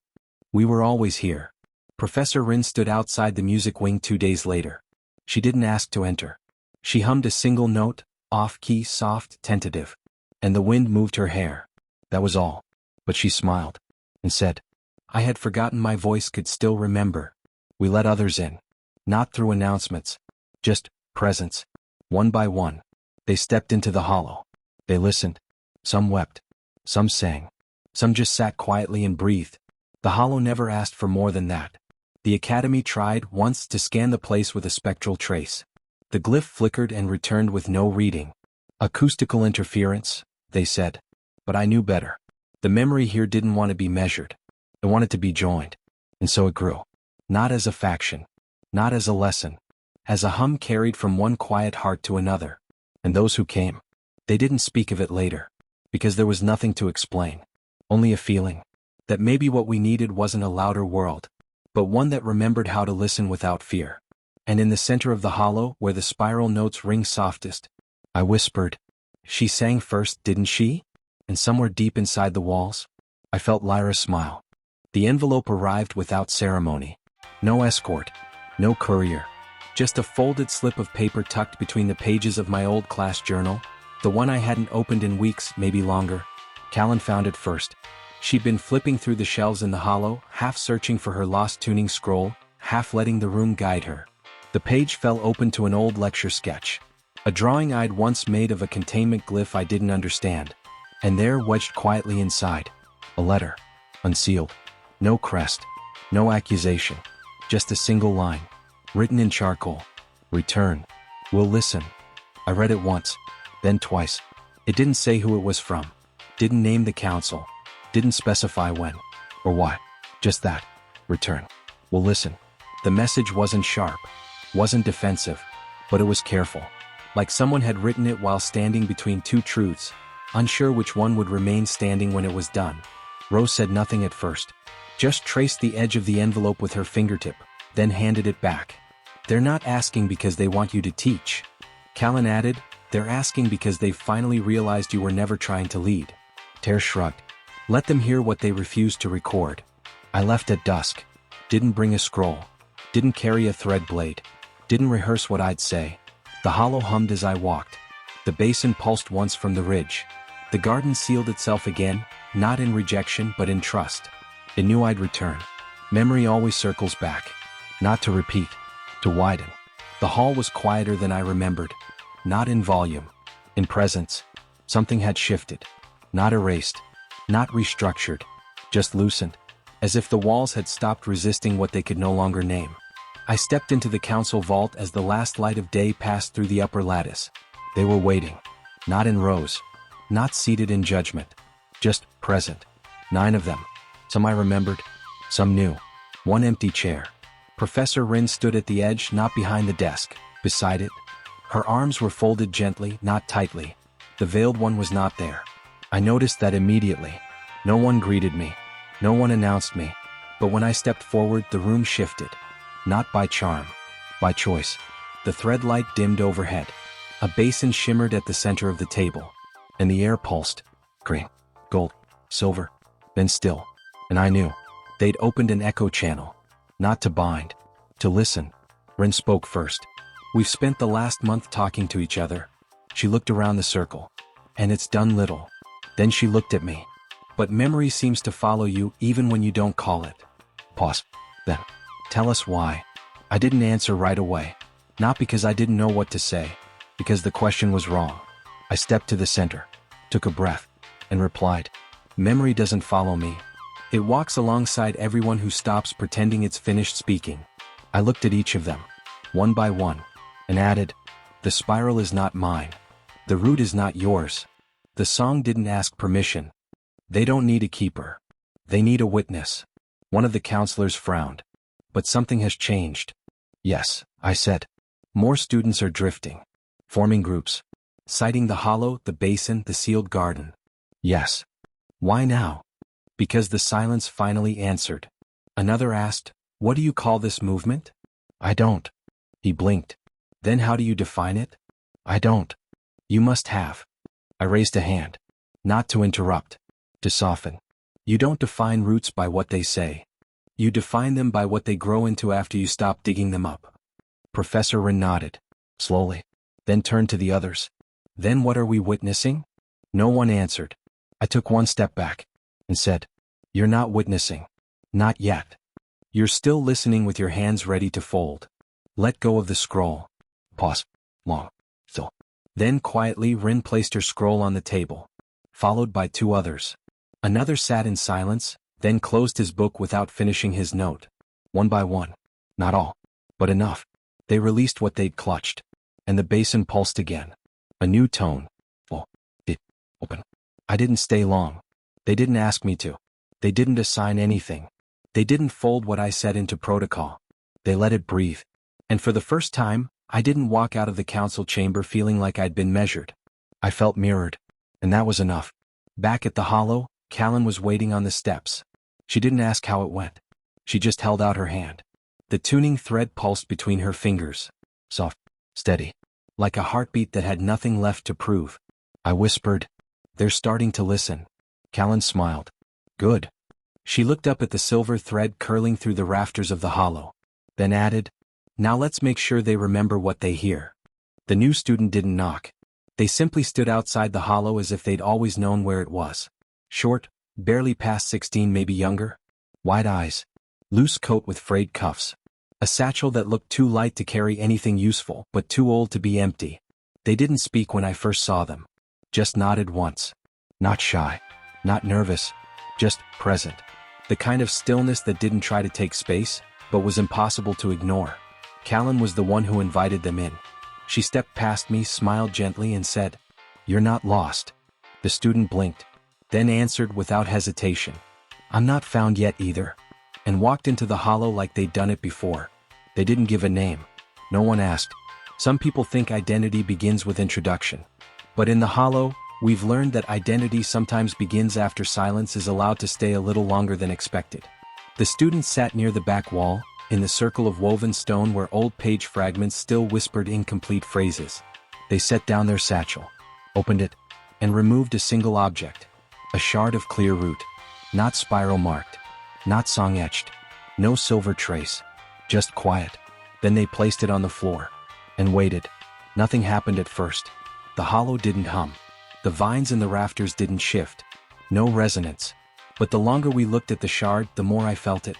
We were always here. Professor Rin stood outside the music wing 2 days later. She didn't ask to enter. She hummed a single note, off-key, soft, tentative. And the wind moved her hair. That was all. But she smiled. And said, I had forgotten my voice could still remember. We let others in. Not through announcements. Just presence. One by one. They stepped into the hollow. They listened. Some wept. Some sang. Some just sat quietly and breathed. The hollow never asked for more than that. The academy tried once to scan the place with a spectral trace. The glyph flickered and returned with no reading. Acoustical interference, they said. But I knew better. The memory here didn't want to be measured. It wanted to be joined. And so it grew. Not as a faction. Not as a lesson. As a hum carried from one quiet heart to another. And those who came, they didn't speak of it later. Because there was nothing to explain. Only a feeling. That maybe what we needed wasn't a louder world. But one that remembered how to listen without fear. And in the center of the hollow, where the spiral notes ring softest, I whispered. She sang first, didn't she? And somewhere deep inside the walls, I felt Lyra smile. The envelope arrived without ceremony. No escort. No courier. Just a folded slip of paper tucked between the pages of my old class journal, the one I hadn't opened in weeks, maybe longer. Callan found it first. She'd been flipping through the shelves in the hollow, half searching for her lost tuning scroll, half letting the room guide her. The page fell open to an old lecture sketch. A drawing I'd once made of a containment glyph I didn't understand. And there, wedged quietly inside, a letter. Unsealed. No crest. No accusation. Just a single line. Written in charcoal. Return. We'll listen. I read it once. Then twice. It didn't say who it was from. Didn't name the council. Didn't specify when. Or why. Just that. Return. We'll listen. The message wasn't sharp. Wasn't defensive. But it was careful. Like someone had written it while standing between two truths. Unsure which one would remain standing when it was done. Rose said nothing at first. Just traced the edge of the envelope with her fingertip. Then handed it back. They're not asking because they want you to teach. Callan added, they're asking because they've finally realized you were never trying to lead. Ter shrugged. Let them hear what they refused to record. I left at dusk. Didn't bring a scroll. Didn't carry a thread blade. Didn't rehearse what I'd say. The hollow hummed as I walked. The basin pulsed once from the ridge. The garden sealed itself again, not in rejection but in trust. It knew I'd return. Memory always circles back. Not to repeat, to widen. The hall was quieter than I remembered. Not in volume. In presence. Something had shifted. Not erased. Not restructured. Just loosened. As if the walls had stopped resisting what they could no longer name. I stepped into the council vault as the last light of day passed through the upper lattice. They were waiting. Not in rows. Not seated in judgment. Just present. 9 of them. Some I remembered. Some new. One empty chair. Professor Rin stood at the edge, not behind the desk. Beside it. Her arms were folded gently, not tightly. The veiled one was not there. I noticed that immediately. No one greeted me. No one announced me. But when I stepped forward, the room shifted. Not by charm. By choice. The thread light dimmed overhead. A basin shimmered at the center of the table. And the air pulsed. Green. Gold. Silver. Then still. And I knew. They'd opened an echo channel. Not to bind. To listen. Rin spoke first. We've spent the last month talking to each other. She looked around the circle. And it's done little. Then she looked at me. But memory seems to follow you even when you don't call it. Pause. Then. Tell us why. I didn't answer right away. Not because I didn't know what to say. Because the question was wrong. I stepped to the center. Took a breath. And replied. Memory doesn't follow me. It walks alongside everyone who stops pretending it's finished speaking. I looked at each of them. One by one. And added. The spiral is not mine. The root is not yours. The song didn't ask permission. They don't need a keeper. They need a witness. One of the counselors frowned. But something has changed. Yes, I said. More students are drifting. Forming groups. Citing the hollow, the basin, the sealed garden. Yes. Why now? Because the silence finally answered. Another asked, what do you call this movement? I don't. He blinked. Then how do you define it? I don't. You must have. I raised a hand. Not to interrupt. To soften. You don't define roots by what they say. You define them by what they grow into after you stop digging them up. Professor Rin nodded. Slowly. Then turned to the others. Then what are we witnessing? No one answered. I took one step back. And said. You're not witnessing. Not yet. You're still listening with your hands ready to fold. Let go of the scroll. Pause. Long. Still. Then quietly Rin placed her scroll on the table. Followed by 2 others. Another sat in silence. Then closed his book without finishing his note. One by one. Not all. But enough. They released what they'd clutched. And the basin pulsed again. A new tone. Oh. It. Open. I didn't stay long. They didn't ask me to. They didn't assign anything. They didn't fold what I said into protocol. They let it breathe. And for the first time, I didn't walk out of the council chamber feeling like I'd been measured. I felt mirrored. And that was enough. Back at the hollow, Callan was waiting on the steps. She didn't ask how it went. She just held out her hand. The tuning thread pulsed between her fingers. Soft. Steady. Like a heartbeat that had nothing left to prove. I whispered. They're starting to listen. Callan smiled. Good. She looked up at the silver thread curling through the rafters of the hollow. Then added. Now let's make sure they remember what they hear. The new student didn't knock. They simply stood outside the hollow as if they'd always known where it was. Short. Barely past 16, maybe younger. Wide eyes. Loose coat with frayed cuffs. A satchel that looked too light to carry anything useful, but too old to be empty. They didn't speak when I first saw them. Just nodded once. Not shy. Not nervous. Just present. The kind of stillness that didn't try to take space, but was impossible to ignore. Callan was the one who invited them in. She stepped past me, smiled gently, and said, You're not lost. The student blinked. Then answered without hesitation. I'm not found yet either. And walked into the hollow like they'd done it before. They didn't give a name. No one asked. Some people think identity begins with introduction. But in the hollow, we've learned that identity sometimes begins after silence is allowed to stay a little longer than expected. The students sat near the back wall, in the circle of woven stone where old page fragments still whispered incomplete phrases. They set down their satchel, opened it, and removed a single object. A shard of clear root. Not spiral marked. Not song etched. No silver trace. Just quiet. Then they placed it on the floor. And waited. Nothing happened at first. The hollow didn't hum. The vines in the rafters didn't shift. No resonance. But the longer we looked at the shard, the more I felt it.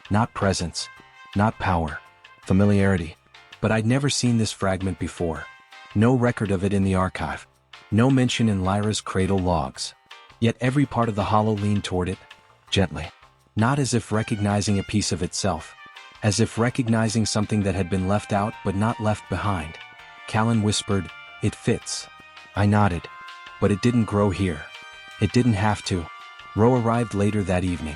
Not presence. Not power. Familiarity. But I'd never seen this fragment before. No record of it in the archive. No mention in Lyra's cradle logs. Yet every part of the hollow leaned toward it, gently. Not as if recognizing a piece of itself. As if recognizing something that had been left out but not left behind. Callan whispered, "It fits." I nodded. But it didn't grow here. It didn't have to. Ro arrived later that evening.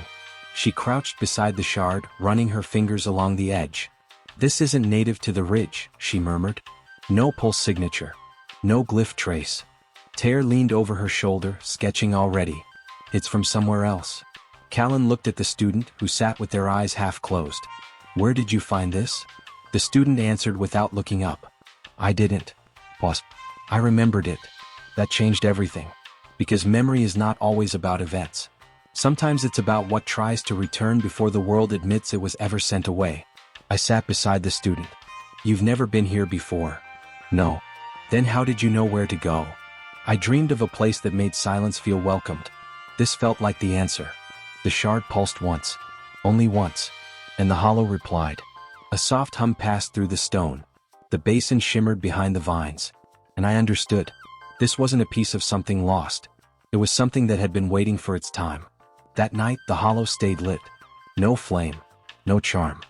She crouched beside the shard, running her fingers along the edge. "This isn't native to the ridge," she murmured. "No pulse signature. No glyph trace." Tear leaned over her shoulder, sketching already. "It's from somewhere else." Callan looked at the student, who sat with their eyes half closed. "Where did you find this?" The student answered without looking up. "I didn't. Boss. I remembered it. That changed everything. Because memory is not always about events. Sometimes it's about what tries to return before the world admits it was ever sent away." I sat beside the student. "You've never been here before." "No." "Then how did you know where to go?" "I dreamed of a place that made silence feel welcomed." This felt like the answer. The shard pulsed once. Only once. And the hollow replied. A soft hum passed through the stone. The basin shimmered behind the vines. And I understood. This wasn't a piece of something lost. It was something that had been waiting for its time. That night the hollow stayed lit. No flame. No charm.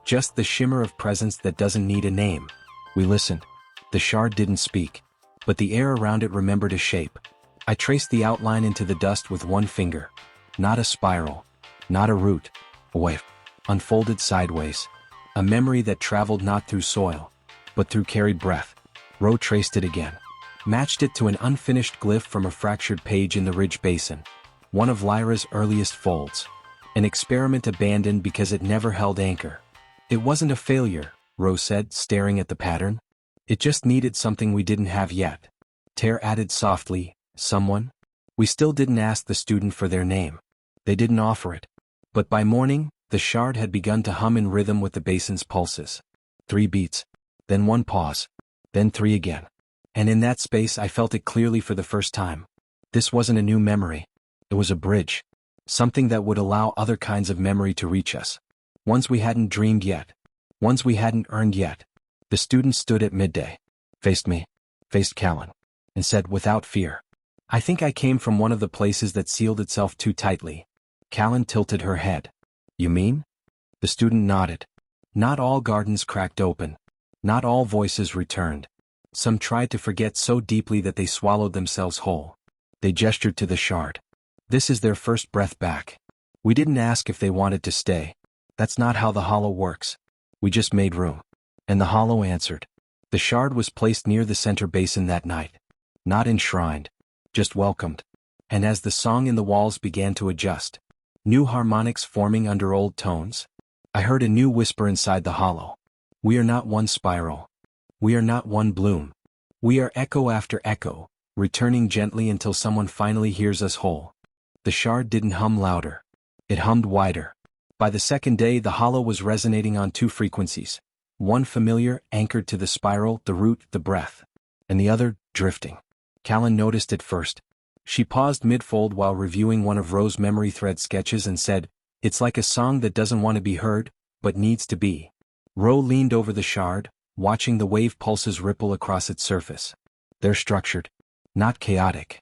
Just the shimmer of presence that doesn't need a name. We listened. The shard didn't speak. But the air around it remembered a shape. I traced the outline into the dust with one finger. Not a spiral. Not a root. A wave. Unfolded sideways. A memory that traveled not through soil, but through carried breath. Ro traced it again. Matched it to an unfinished glyph from a fractured page in the ridge basin. One of Lyra's earliest folds. An experiment abandoned because it never held anchor. "It wasn't a failure," Ro said, staring at the pattern. "It just needed something we didn't have yet." Tear added softly, "Someone?" We still didn't ask the student for their name. They didn't offer it. But by morning, the shard had begun to hum in rhythm with the basin's pulses. 3 beats. Then 1 pause. Then 3 again. And in that space I felt it clearly for the first time. This wasn't a new memory. It was a bridge. Something that would allow other kinds of memory to reach us. Ones we hadn't dreamed yet. Ones we hadn't earned yet. The student stood at midday. Faced me. Faced Callan. And said without fear. "I think I came from one of the places that sealed itself too tightly." Callan tilted her head. "You mean?" The student nodded. "Not all gardens cracked open. Not all voices returned. Some tried to forget so deeply that they swallowed themselves whole." They gestured to the shard. "This is their first breath back. We didn't ask if they wanted to stay. That's not how the hollow works. We just made room." And the hollow answered. The shard was placed near the center basin that night. Not enshrined. Just welcomed. And as the song in the walls began to adjust, new harmonics forming under old tones, I heard a new whisper inside the hollow. "We are not one spiral. We are not one bloom. We are echo after echo, returning gently until someone finally hears us whole." The shard didn't hum louder. It hummed wider. By the second day the hollow was resonating on 2 frequencies. One familiar, anchored to the spiral, the root, the breath. And the other, drifting. Callan noticed it first. She paused mid-fold while reviewing one of Ro's memory thread sketches and said, "It's like a song that doesn't want to be heard, but needs to be." Ro leaned over the shard, watching the wave pulses ripple across its surface. They're structured. Not chaotic.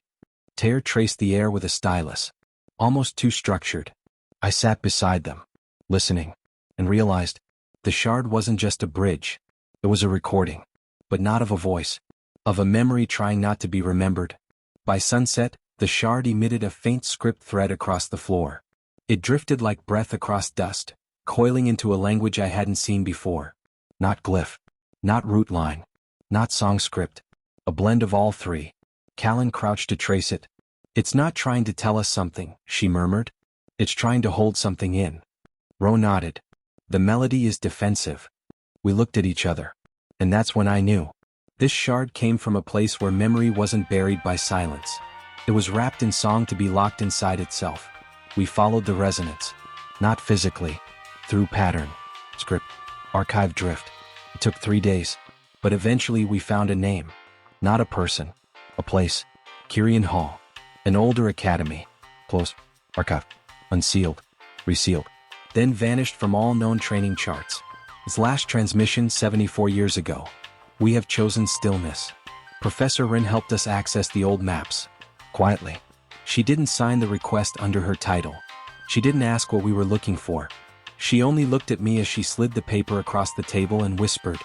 Tear traced the air with a stylus. Almost too structured. I sat beside them, listening, and realized, the shard wasn't just a bridge. It was a recording. But not of a voice. Of a memory trying not to be remembered. By sunset, the shard emitted a faint script thread across the floor. It drifted like breath across dust, coiling into a language I hadn't seen before. Not glyph. Not root line. Not song script. A blend of all 3. Callan crouched to trace it. "It's not trying to tell us something," she murmured. "It's trying to hold something in." Ro nodded. "The melody is defensive." We looked at each other. And that's when I knew. This shard came from a place where memory wasn't buried by silence. It was wrapped in song to be locked inside itself. We followed the resonance. Not physically. Through pattern. Script. Archive drift. It took 3 days. But eventually we found a name. Not a person. A place. Kirian Hall. An older academy. Closed. Archive. Unsealed. Resealed. then vanished from all known training charts. His last transmission 74 years ago. We have chosen stillness. Professor Rin helped us access the old maps. Quietly. She didn't sign the request under her title. She didn't ask what we were looking for. She only looked at me as she slid the paper across the table and whispered,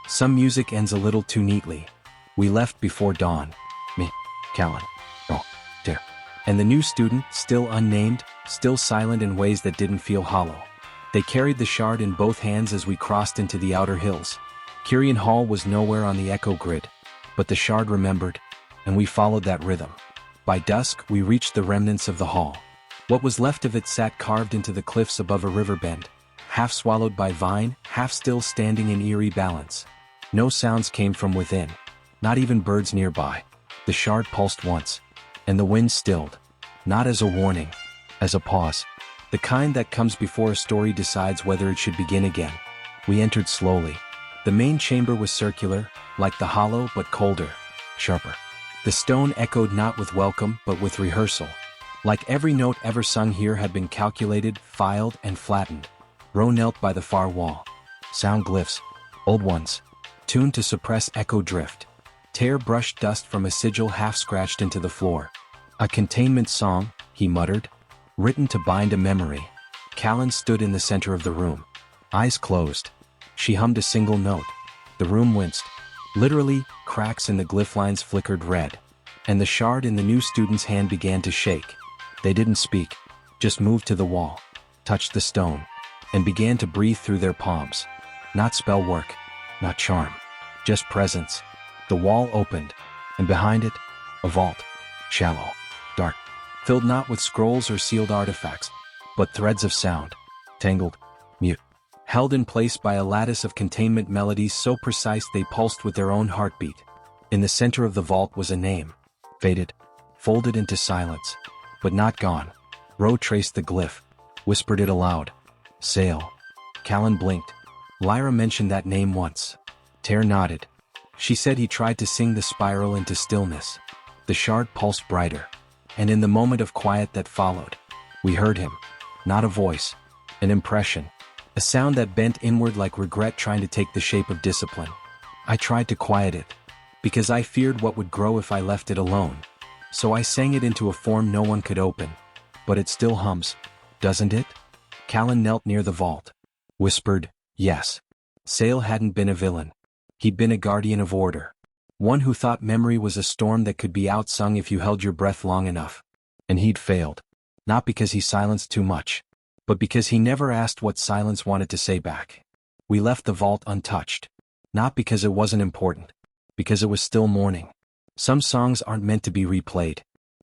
"Some music ends a little too neatly." We left before dawn. Me, Callan, oh, dear. And the new student, still unnamed, still silent in ways that didn't feel hollow. They carried the shard in both hands as we crossed into the outer hills. Kyrian Hall was nowhere on the echo grid, but the shard remembered, and we followed that rhythm. By dusk, we reached the remnants of the hall. What was left of it sat carved into the cliffs above a river bend, half swallowed by vine, half still standing in eerie balance. No sounds came from within, not even birds nearby. The shard pulsed once, and the wind stilled, not as a warning, as a pause. The kind that comes before a story decides whether it should begin again. We entered slowly. The main chamber was circular, like the hollow but colder, sharper. The stone echoed not with welcome but with rehearsal. Like every note ever sung here had been calculated, filed, and flattened. Ro knelt by the far wall. Sound glyphs, old ones, tuned to suppress echo drift. Tear brushed dust from a sigil half scratched into the floor. A containment song, he muttered, written to bind a memory. Callan stood in the center of the room. Eyes closed. She hummed a single note. The room winced. Literally, cracks in the glyph lines flickered red. And the shard in the new student's hand began to shake. They didn't speak, just moved to the wall, touched the stone, and began to breathe through their palms. Not spell work, not charm, just presence. The wall opened, and behind it, a vault, shallow, dark, filled not with scrolls or sealed artifacts, but threads of sound, tangled, mute, held in place by a lattice of containment melodies so precise they pulsed with their own heartbeat. In the center of the vault was a name, faded, folded into silence, but not gone. Ro traced the glyph, whispered it aloud. Sail. Callan blinked. Lyra mentioned that name once. Tear nodded. She said he tried to sing the spiral into stillness. The shard pulsed brighter. And in the moment of quiet that followed, we heard him. Not a voice. An impression. A sound that bent inward like regret trying to take the shape of discipline. I tried to quiet it, because I feared what would grow if I left it alone. So I sang it into a form no one could open. But it still hums, doesn't it? Callan knelt near the vault. Whispered, yes. Sale hadn't been a villain. He'd been a guardian of order. One who thought memory was a storm that could be outsung if you held your breath long enough. And he'd failed. Not because he silenced too much, but because he never asked what silence wanted to say back. We left the vault untouched. Not because it wasn't important. Because it was still morning. Some songs aren't meant to be replayed.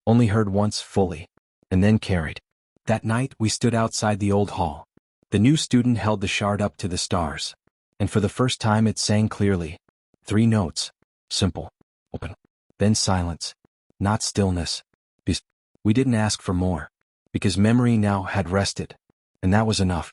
Only heard once fully. And then carried. That night we stood outside the old hall. The new student held the shard up to the stars. And for the first time it sang clearly. 3 notes. Simple. Open. Then silence. Not stillness. We didn't ask for more. Because memory now had rested. And that was enough.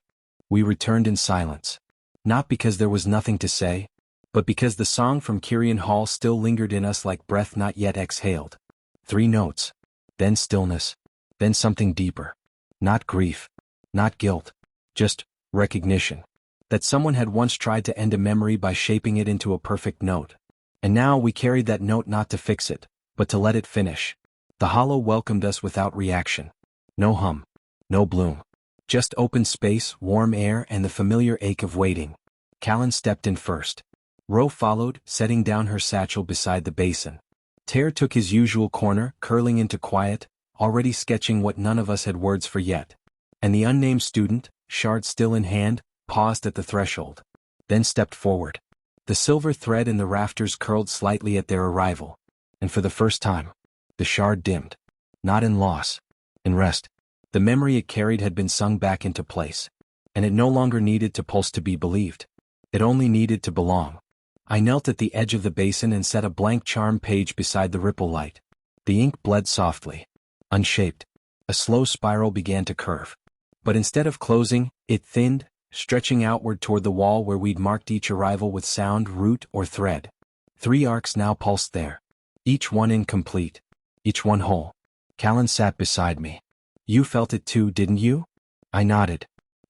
We returned in silence. Not because there was nothing to say, but because the song from Kyrian Hall still lingered in us like breath not yet exhaled. 3 notes. Then stillness. Then something deeper. Not grief. Not guilt. Just recognition. That someone had once tried to end a memory by shaping it into a perfect note. And now we carried that note not to fix it, but to let it finish. The hollow welcomed us without reaction. No hum. No bloom. Just open space, warm air, and the familiar ache of waiting. Callan stepped in first. Ro followed, setting down her satchel beside the basin. Tear took his usual corner, curling into quiet, already sketching what none of us had words for yet. And the unnamed student, shard still in hand, paused at the threshold. Then stepped forward. The silver thread in the rafters curled slightly at their arrival. And for the first time, the shard dimmed. Not in loss. In rest. The memory it carried had been sung back into place. And it no longer needed to pulse to be believed. It only needed to belong. I knelt at the edge of the basin and set a blank charm page beside the ripple light. The ink bled softly. Unshaped. A slow spiral began to curve. But instead of closing, it thinned, stretching outward toward the wall where we'd marked each arrival with sound, root, or thread. 3 arcs now pulsed there. Each one incomplete. Each one whole. Callan sat beside me. You felt it too, didn't you? I nodded.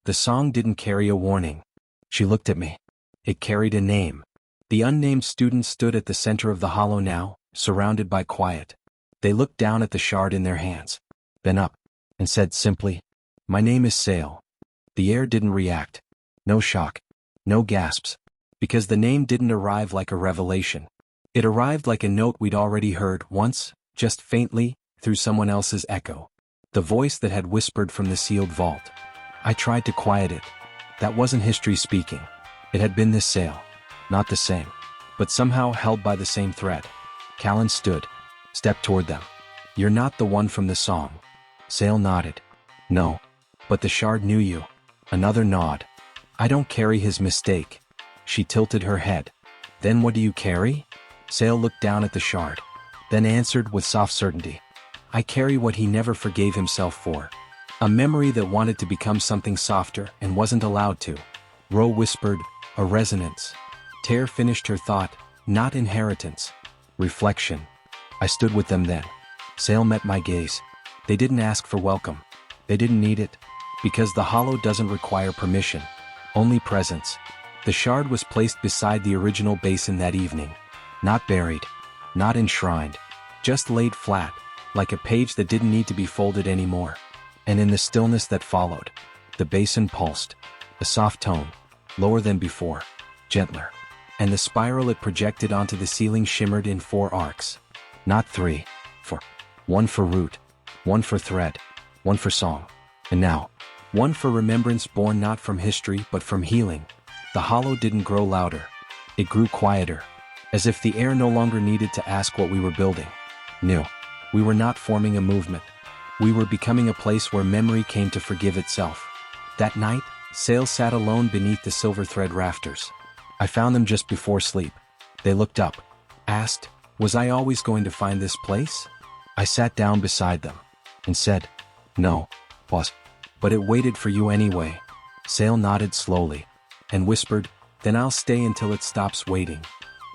The song didn't carry a warning. She looked at me. It carried a name. The unnamed students stood at the center of the hollow now, surrounded by quiet. They looked down at the shard in their hands, then up, and said simply, "My name is Sale." The air didn't react. No shock. No gasps. Because the name didn't arrive like a revelation. It arrived like a note we'd already heard once, just faintly, through someone else's echo. The voice that had whispered from the sealed vault. I tried to quiet it. That wasn't history speaking. It had been this Sale. Not the same. But somehow held by the same thread. Callan stood. Stepped toward them. "You're not the one from the song." Sale nodded. "No. But the shard knew you." Another nod. "I don't carry his mistake." She tilted her head. "Then what do you carry?" Sale looked down at the shard. Then answered with soft certainty. "I carry what he never forgave himself for. A memory that wanted to become something softer and wasn't allowed to." Ro whispered, "A resonance." Tear finished her thought, "Not inheritance. Reflection." I stood with them then. Sale met my gaze. They didn't ask for welcome. They didn't need it. Because the hollow doesn't require permission. Only presence. The shard was placed beside the original basin that evening. Not buried. Not enshrined. Just laid flat, like a page that didn't need to be folded anymore. And in the stillness that followed, the basin pulsed. A soft tone. Lower than before. Gentler. And the spiral it projected onto the ceiling shimmered in 4 arcs. Not 3. 4. One for root. One for thread. One for song. And now, one for remembrance born not from history but from healing. The hollow didn't grow louder. It grew quieter. As if the air no longer needed to ask what we were building. New. We were not forming a movement. We were becoming a place where memory came to forgive itself. That night, Sale sat alone beneath the silver thread rafters. I found them just before sleep. They looked up. Asked, "Was I always going to find this place?" I sat down beside them. And said, "No, boss. But it waited for you anyway." Sale nodded slowly. And whispered, "Then I'll stay until it stops waiting."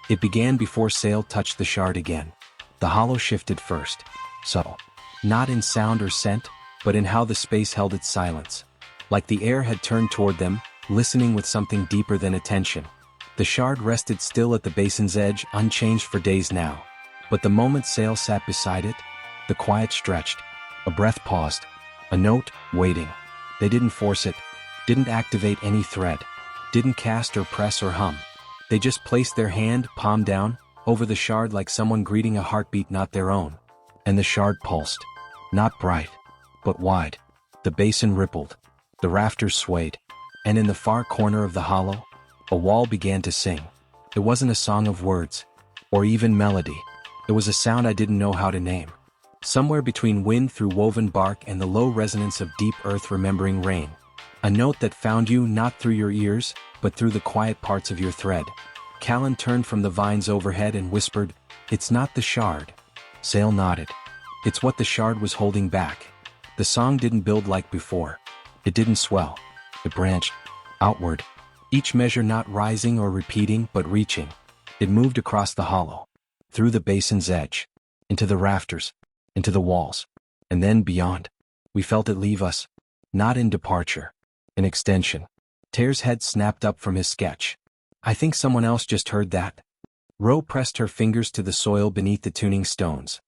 It began before Sale touched the shard again. The hollow shifted first. Subtle. Not in sound or scent, but in how the space held its silence. Like the air had turned toward them, listening with something deeper than attention. The shard rested still at the basin's edge, unchanged for days now. But the moment Sale sat beside it, the quiet stretched. A breath paused. A note, waiting. They didn't force it. Didn't activate any thread. Didn't cast or press or hum. They just placed their hand, palm down, over the shard like someone greeting a heartbeat not their own. And the shard pulsed. Not bright, but wide. The basin rippled. The rafters swayed. And in the far corner of the hollow, a wall began to sing. It wasn't a song of words, or even melody. It was a sound I didn't know how to name. Somewhere between wind through woven bark and the low resonance of deep earth remembering rain. A note that found you not through your ears, but through the quiet parts of your thread. Callan turned from the vines overhead and whispered, "It's not the shard." Sale nodded. "It's what the shard was holding back." The song didn't build like before. It didn't swell. It branched. Outward. Each measure not rising or repeating but reaching. It moved across the hollow. Through the basin's edge. Into the rafters. Into the walls. And then beyond. We felt it leave us. Not in departure. In extension. Tear's head snapped up from his sketch. "I think someone else just heard that." Ro pressed her fingers to the soil beneath the tuning stones.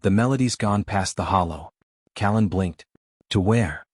"The melody's gone past the hollow." Callan blinked. "To where?"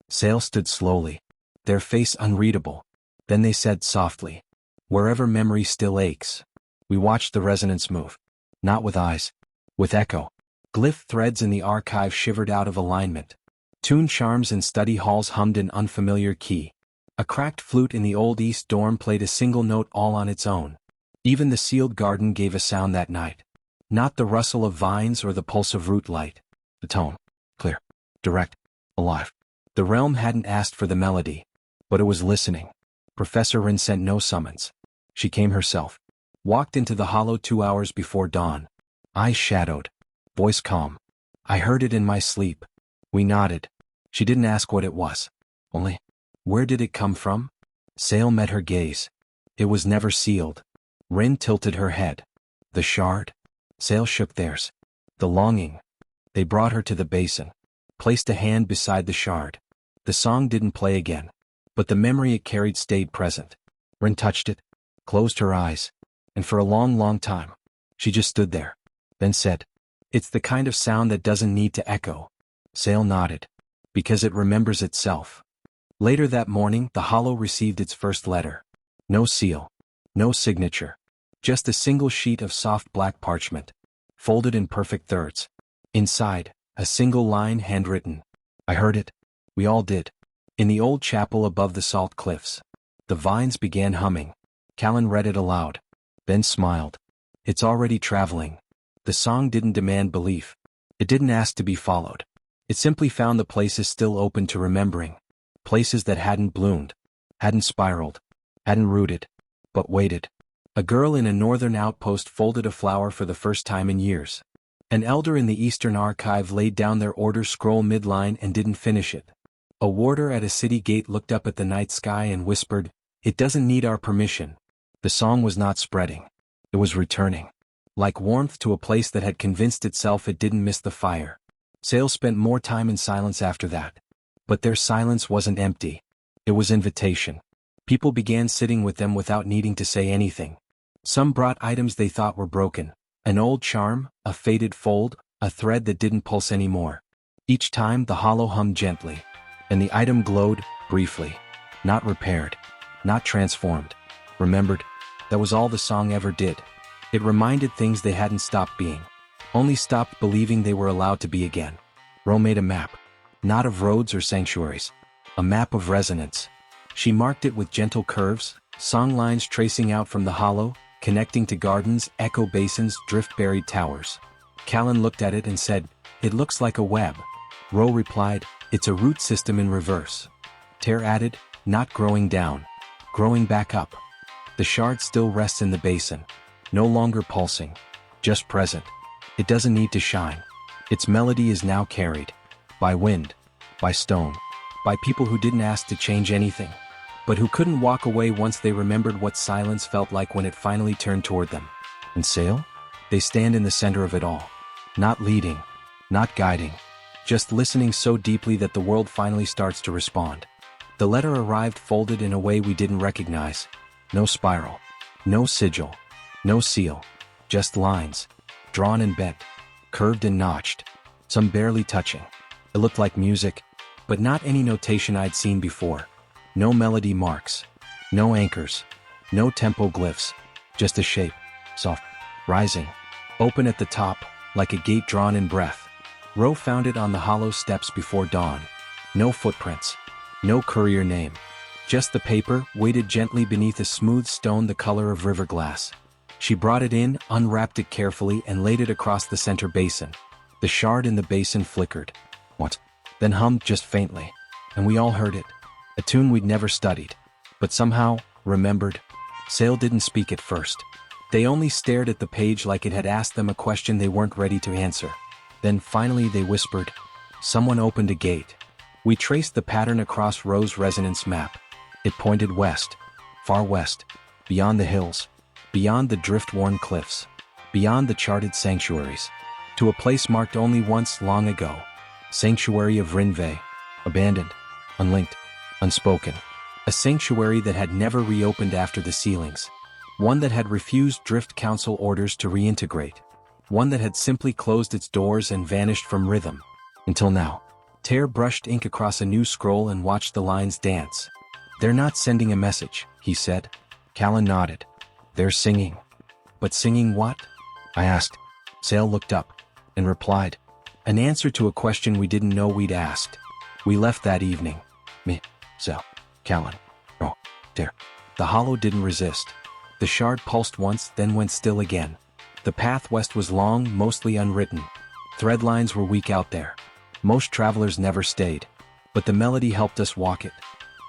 Sale stood slowly. Their face unreadable. Then they said softly, "Wherever memory still aches." We watched the resonance move. Not with eyes. With echo. Glyph threads in the archive shivered out of alignment. Tune charms in study halls hummed an unfamiliar key. A cracked flute in the old East dorm played a single note all on its own. Even the sealed garden gave a sound that night. Not the rustle of vines or the pulse of root light. The tone. Clear. Direct. Alive. The realm hadn't asked for the melody. But it was listening. Professor Rin sent no summons. She came herself. Walked into the hollow 2 hours before dawn. Eyes shadowed. Voice calm. I heard it in my sleep. We nodded. She didn't ask what it was. Only, where did it come from? Sale met her gaze. It was never sealed. Rin tilted her head. The shard? Sale shook theirs. The longing. They brought her to the basin. Placed a hand beside the shard. The song didn't play again. but the memory it carried stayed present. Rin touched it, closed her eyes, and for a long, long time, she just stood there, then said, "It's the kind of sound that doesn't need to echo." Sale nodded. Because it remembers itself. Later that morning, the hollow received its first letter. No seal. No signature. Just a single sheet of soft black parchment, folded in perfect thirds. Inside, a single line handwritten. I heard it. We all did. In the old chapel above the salt cliffs. The vines began humming. Callan read it aloud. Then smiled. It's already traveling. The song didn't demand belief. It didn't ask to be followed. It simply found the places still open to remembering. Places that hadn't bloomed, hadn't spiraled, hadn't rooted, but waited. A girl in a northern outpost folded a flower for the first time in years. An elder in the eastern archive laid down their order scroll midline and didn't finish it. A warder at a city gate looked up at the night sky and whispered, "It doesn't need our permission." The song was not spreading. It was returning. Like warmth to a place that had convinced itself it didn't miss the fire. Sale spent more time in silence after that. But their silence wasn't empty. It was invitation. People began sitting with them without needing to say anything. Some brought items they thought were broken. An old charm, a faded fold, a thread that didn't pulse anymore. Each time the hollow hummed gently. And the item glowed, briefly. Not repaired. Not transformed. Remembered. That was all the song ever did. It reminded things they hadn't stopped being. Only stopped believing they were allowed to be again. Ro made a map. Not of roads or sanctuaries. A map of resonance. She marked it with gentle curves, song lines tracing out from the hollow, connecting to gardens, echo basins, drift-buried towers. Callan looked at it and said, "It looks like a web." Ro replied, "It's a root system in reverse." Ter added, "Not growing down. Growing back up." The shard still rests in the basin. No longer pulsing. Just present. It doesn't need to shine. Its melody is now carried. By wind. By stone. By people who didn't ask to change anything. But who couldn't walk away once they remembered what silence felt like when it finally turned toward them. And Sale? They stand in the center of it all. Not leading. Not guiding. Just listening so deeply that the world finally starts to respond. The letter arrived folded in a way we didn't recognize. No spiral. No sigil. No seal. Just lines. Drawn and bent. Curved and notched. Some barely touching. It looked like music, but not any notation I'd seen before. No melody marks. No anchors. No tempo glyphs. Just a shape. Soft. Rising. Open at the top, like a gate drawn in breath. Ro found it on the hollow steps before dawn. No footprints. No courier name. Just the paper, weighted gently beneath a smooth stone the color of river glass. She brought it in, unwrapped it carefully, and laid it across the center basin. The shard in the basin flickered. What? Then hummed just faintly. And we all heard it. A tune we'd never studied. But somehow, remembered. Sale didn't speak at first. They only stared at the page like it had asked them a question they weren't ready to answer. Then finally they whispered. Someone opened a gate. We traced the pattern across Ro's resonance map. It pointed west. Far west. Beyond the hills. Beyond the drift-worn cliffs. Beyond the charted sanctuaries. To a place marked only once long ago. Sanctuary of Rinvei. Abandoned. Unlinked. Unspoken. A sanctuary that had never reopened after the sealings. One that had refused Drift Council orders to reintegrate. One that had simply closed its doors and vanished from rhythm. Until now. Ter brushed ink across a new scroll and watched the lines dance. They're not sending a message, he said. Callan nodded. They're singing. But singing what? I asked. Sale looked up. And replied. An answer to a question we didn't know we'd asked. We left that evening. Me. Sale. Callan. Oh. Ter. The hollow didn't resist. The shard pulsed once, then went still again. The path west was long, mostly unwritten. Thread lines were weak out there. Most travelers never stayed. But the melody helped us walk it.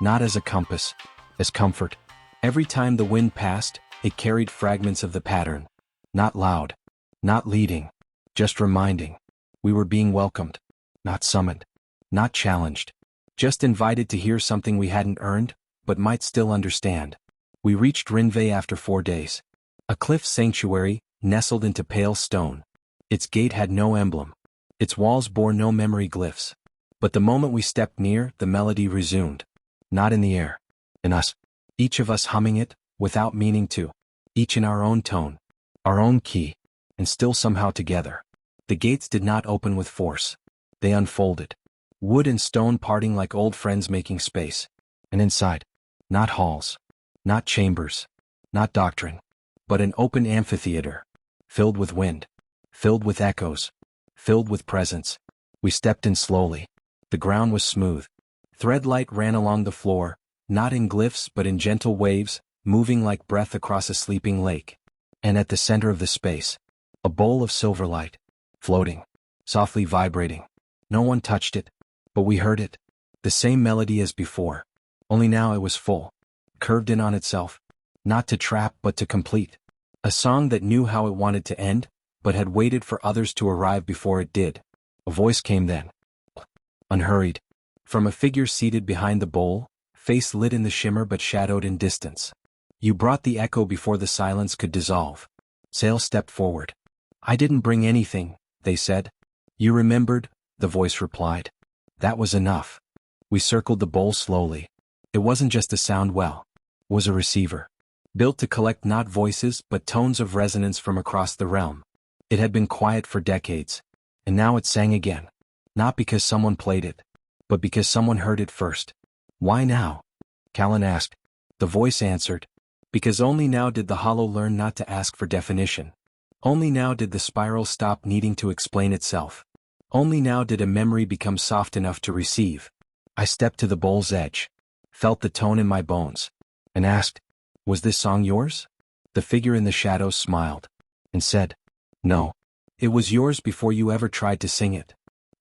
Not as a compass. As comfort. Every time the wind passed, it carried fragments of the pattern. Not loud. Not leading. Just reminding. We were being welcomed. Not summoned. Not challenged. Just invited to hear something we hadn't earned, but might still understand. We reached Rinvei after 4 days. A cliff sanctuary, nestled into pale stone. Its gate had no emblem. Its walls bore no memory glyphs. But the moment we stepped near, the melody resumed. Not in the air. In us. Each of us humming it, without meaning to. Each in our own tone. Our own key. And still somehow together. The gates did not open with force. They unfolded. Wood and stone parting like old friends making space. And inside. Not halls. Not chambers. Not doctrine. But an open amphitheater. Filled with wind. Filled with echoes. Filled with presence. We stepped in slowly. The ground was smooth. Threadlight ran along the floor, not in glyphs but in gentle waves, moving like breath across a sleeping lake. And at the center of the space, a bowl of silver light, floating, softly vibrating. No one touched it, but we heard it. The same melody as before, only now it was full, curved in on itself, not to trap but to complete. A song that knew how it wanted to end, but had waited for others to arrive before it did. A voice came then. Unhurried. From a figure seated behind the bowl, face lit in the shimmer but shadowed in distance. You brought the echo before the silence could dissolve. Sale stepped forward. I didn't bring anything, they said. You remembered, the voice replied. That was enough. We circled the bowl slowly. It wasn't just a sound well. It was a receiver. Built to collect not voices but tones of resonance from across the realm. It had been quiet for decades. And now it sang again. Not because someone played it, but because someone heard it first. Why now? Callan asked. The voice answered. Because only now did the hollow learn not to ask for definition. Only now did the spiral stop needing to explain itself. Only now did a memory become soft enough to receive. I stepped to the bowl's edge, felt the tone in my bones, and asked, was this song yours? The figure in the shadows smiled, and said, no. It was yours before you ever tried to sing it.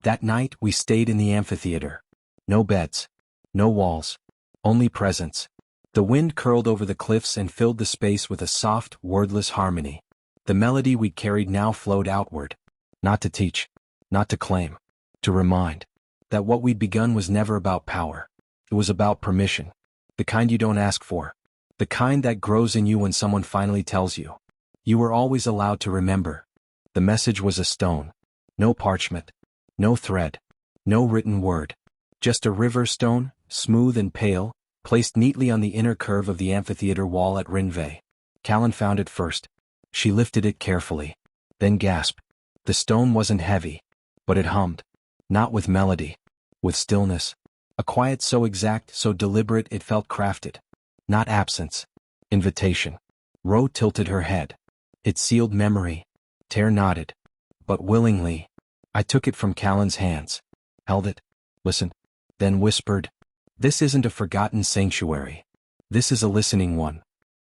That night we stayed in the amphitheater. No beds. No walls. Only presence. The wind curled over the cliffs and filled the space with a soft, wordless harmony. The melody we'd carried now flowed outward. Not to teach. Not to claim. To remind. That what we'd begun was never about power. It was about permission. The kind you don't ask for. The kind that grows in you when someone finally tells you. You were always allowed to remember. The message was a stone. No parchment. No thread. No written word. Just a river stone, smooth and pale, placed neatly on the inner curve of the amphitheater wall at Rinvei. Callan found it first. She lifted it carefully. Then gasped. The stone wasn't heavy. But it hummed. Not with melody. With stillness. A quiet so exact, so deliberate it felt crafted. Not absence. Invitation. Ro tilted her head. It sealed memory. Ter nodded. But willingly. I took it from Callan's hands. Held it. Listened. Then whispered. This isn't a forgotten sanctuary. This is a listening one.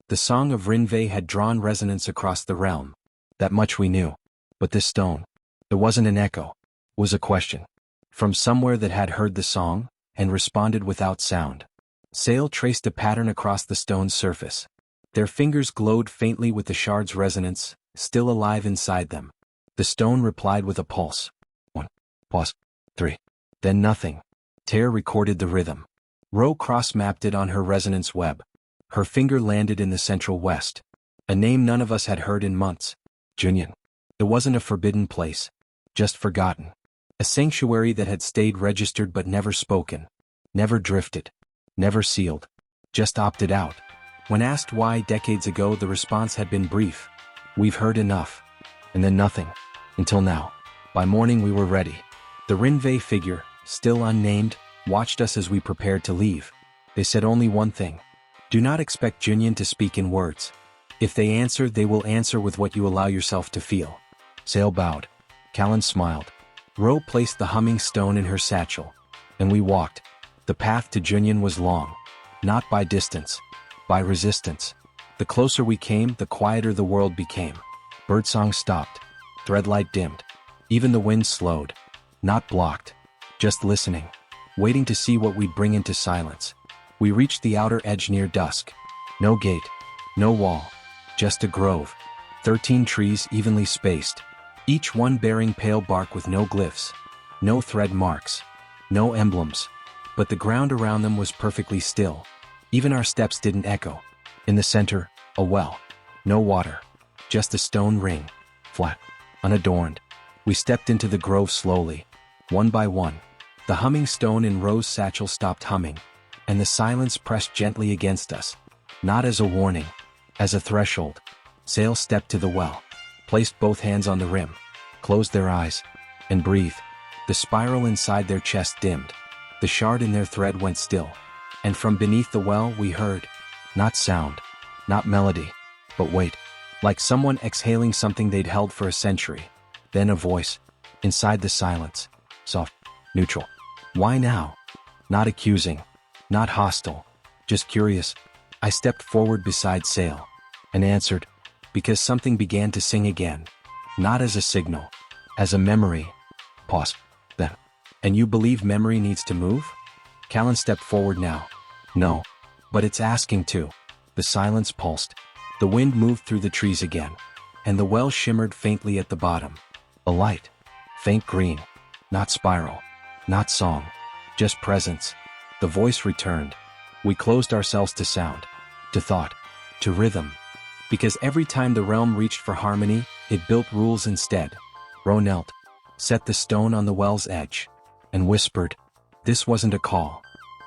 The song of Rinvei had drawn resonance across the realm. That much we knew. But this stone. It wasn't an echo. It was a question. From somewhere that had heard the song, and responded without sound. Sale traced a pattern across the stone's surface. Their fingers glowed faintly with the shard's resonance, still alive inside them. The stone replied with a pulse. 1. Pause. 3. Then nothing. Ter recorded the rhythm. Ro cross-mapped it on her resonance web. Her finger landed in the central west. A name none of us had heard in months. Junyan. It wasn't a forbidden place. Just forgotten. A sanctuary that had stayed registered but never spoken. Never drifted. Never sealed. Just opted out. When asked why decades ago, the response had been brief. We've heard enough. And then nothing. Until now. By morning we were ready. The Rinvei figure, still unnamed, watched us as we prepared to leave. They said only one thing. Do not expect Junyan to speak in words. If they answer, they will answer with what you allow yourself to feel. Sale bowed. Callan smiled. Ro placed the humming stone in her satchel. And we walked. The path to Junyan was long. Not by distance. By resistance. The closer we came, the quieter the world became. Birdsong stopped. Threadlight dimmed. Even the wind slowed. Not blocked. Just listening. Waiting to see what we'd bring into silence. We reached the outer edge near dusk. No gate. No wall. Just a grove. 13 trees evenly spaced. Each one bearing pale bark with no glyphs. No thread marks. No emblems. But the ground around them was perfectly still. Even our steps didn't echo. In the center, a well. No water. Just a stone ring. Flat. Unadorned. We stepped into the grove slowly. One by one. The humming stone in Ro's satchel stopped humming. and the silence pressed gently against us. Not as a warning, as a threshold. Sail stepped to the well, placed both hands on the rim, closed their eyes, and breathed. The spiral inside their chest dimmed. The shard in their thread went still. And from beneath the well we heard, not sound, not melody, but weight. Like someone exhaling something they'd held for a century. Then a voice, inside the silence, soft, neutral. Why now? Not accusing, not hostile, just curious. I stepped forward beside Sail, and answered, because something began to sing again. Not as a signal, as a memory. Pause. Then. And you believe memory needs to move? Callan stepped forward now. No. But it's asking to. The silence pulsed. The wind moved through the trees again. And the well shimmered faintly at the bottom. A light. Faint green. Not spiral. Not song. Just presence. The voice returned. We closed ourselves to sound. To thought. To rhythm. Because every time the realm reached for harmony, it built rules instead. Ro knelt. Set the stone on the well's edge. And whispered. This wasn't a call.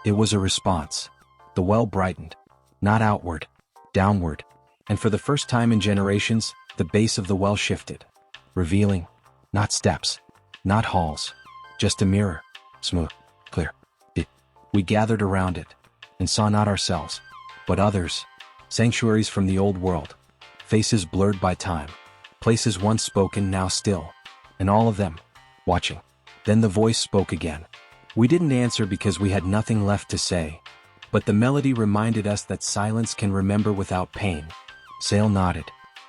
It was a response. The well brightened. Not outward. Downward. And for the first time in generations, the base of the well shifted. Revealing. Not steps. Not halls. Just a mirror. Smooth. Clear. We gathered around it. And saw not ourselves. But others. Sanctuaries from the old world. Faces blurred by time. Places once spoken now still. And all of them. Watching. Then the voice spoke again. We didn't answer because we had nothing left to say. But the melody reminded us that silence can remember without pain. Sail nodded.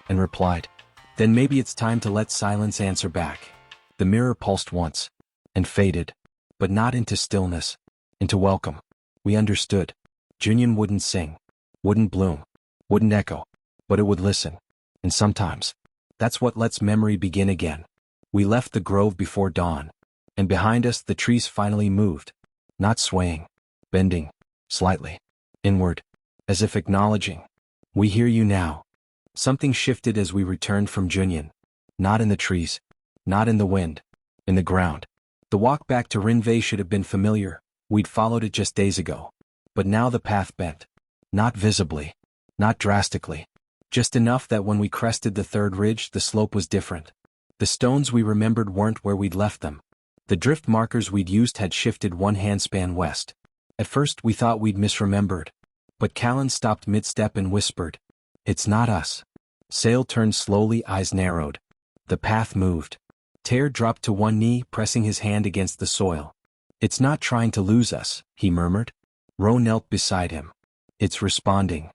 And replied. Then maybe it's time to let silence answer back. The mirror pulsed once. And faded. But not into stillness. Into welcome. We understood. Junyan wouldn't sing. Wouldn't bloom. Wouldn't echo. But it would listen. And sometimes. That's what lets memory begin again. We left the grove before dawn. And behind us the trees finally moved. Not swaying. Bending. Slightly. Inward. As if acknowledging. We hear you now. Something shifted as we returned from Junyan. Not in the trees. Not in the wind. In the ground. The walk back to Rinvei should have been familiar. We'd followed it just days ago. But now the path bent. Not visibly. Not drastically. Just enough that when we crested the third ridge the slope was different. The stones we remembered weren't where we'd left them. The drift markers we'd used had shifted one handspan west. At first we thought we'd misremembered. But Callan stopped mid-step and whispered. It's not us. Sail turned slowly, eyes narrowed. The path moved. Tear dropped to one knee, pressing his hand against the soil. It's not trying to lose us, he murmured. Ro knelt beside him. It's responding.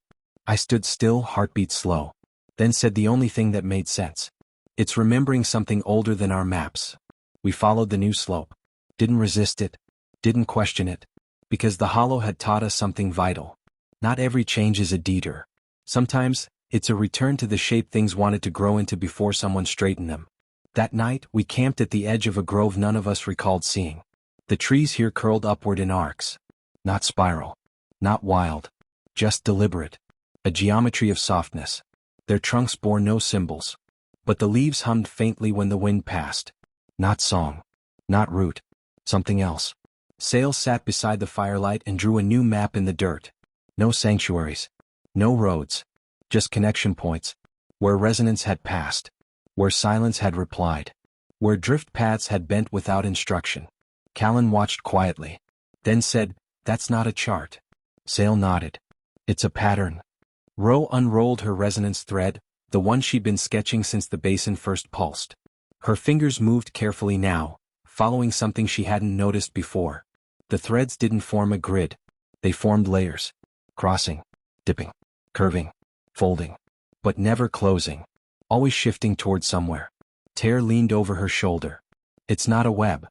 I stood still, heartbeat slow. Then said the only thing that made sense. It's remembering something older than our maps. We followed the new slope. Didn't resist it. Didn't question it. Because the hollow had taught us something vital. Not every change is a detour. Sometimes, it's a return to the shape things wanted to grow into before someone straightened them. That night, we camped at the edge of a grove none of us recalled seeing. The trees here curled upward in arcs. Not spiral. Not wild. Just deliberate. A geometry of softness. Their trunks bore no symbols. But the leaves hummed faintly when the wind passed. Not song. Not root. Something else. Sail sat beside the firelight and drew a new map in the dirt. No sanctuaries. No roads. Just connection points. Where resonance had passed. Where silence had replied. Where drift paths had bent without instruction. Callan watched quietly. Then said, that's not a chart. Sail nodded. It's a pattern. Ro unrolled her resonance thread, the one she'd been sketching since the basin first pulsed. Her fingers moved carefully now, following something she hadn't noticed before. The threads didn't form a grid. They formed layers. Crossing. Dipping. Curving. Folding. But never closing. Always shifting toward somewhere. Tear leaned over her shoulder. It's not a web.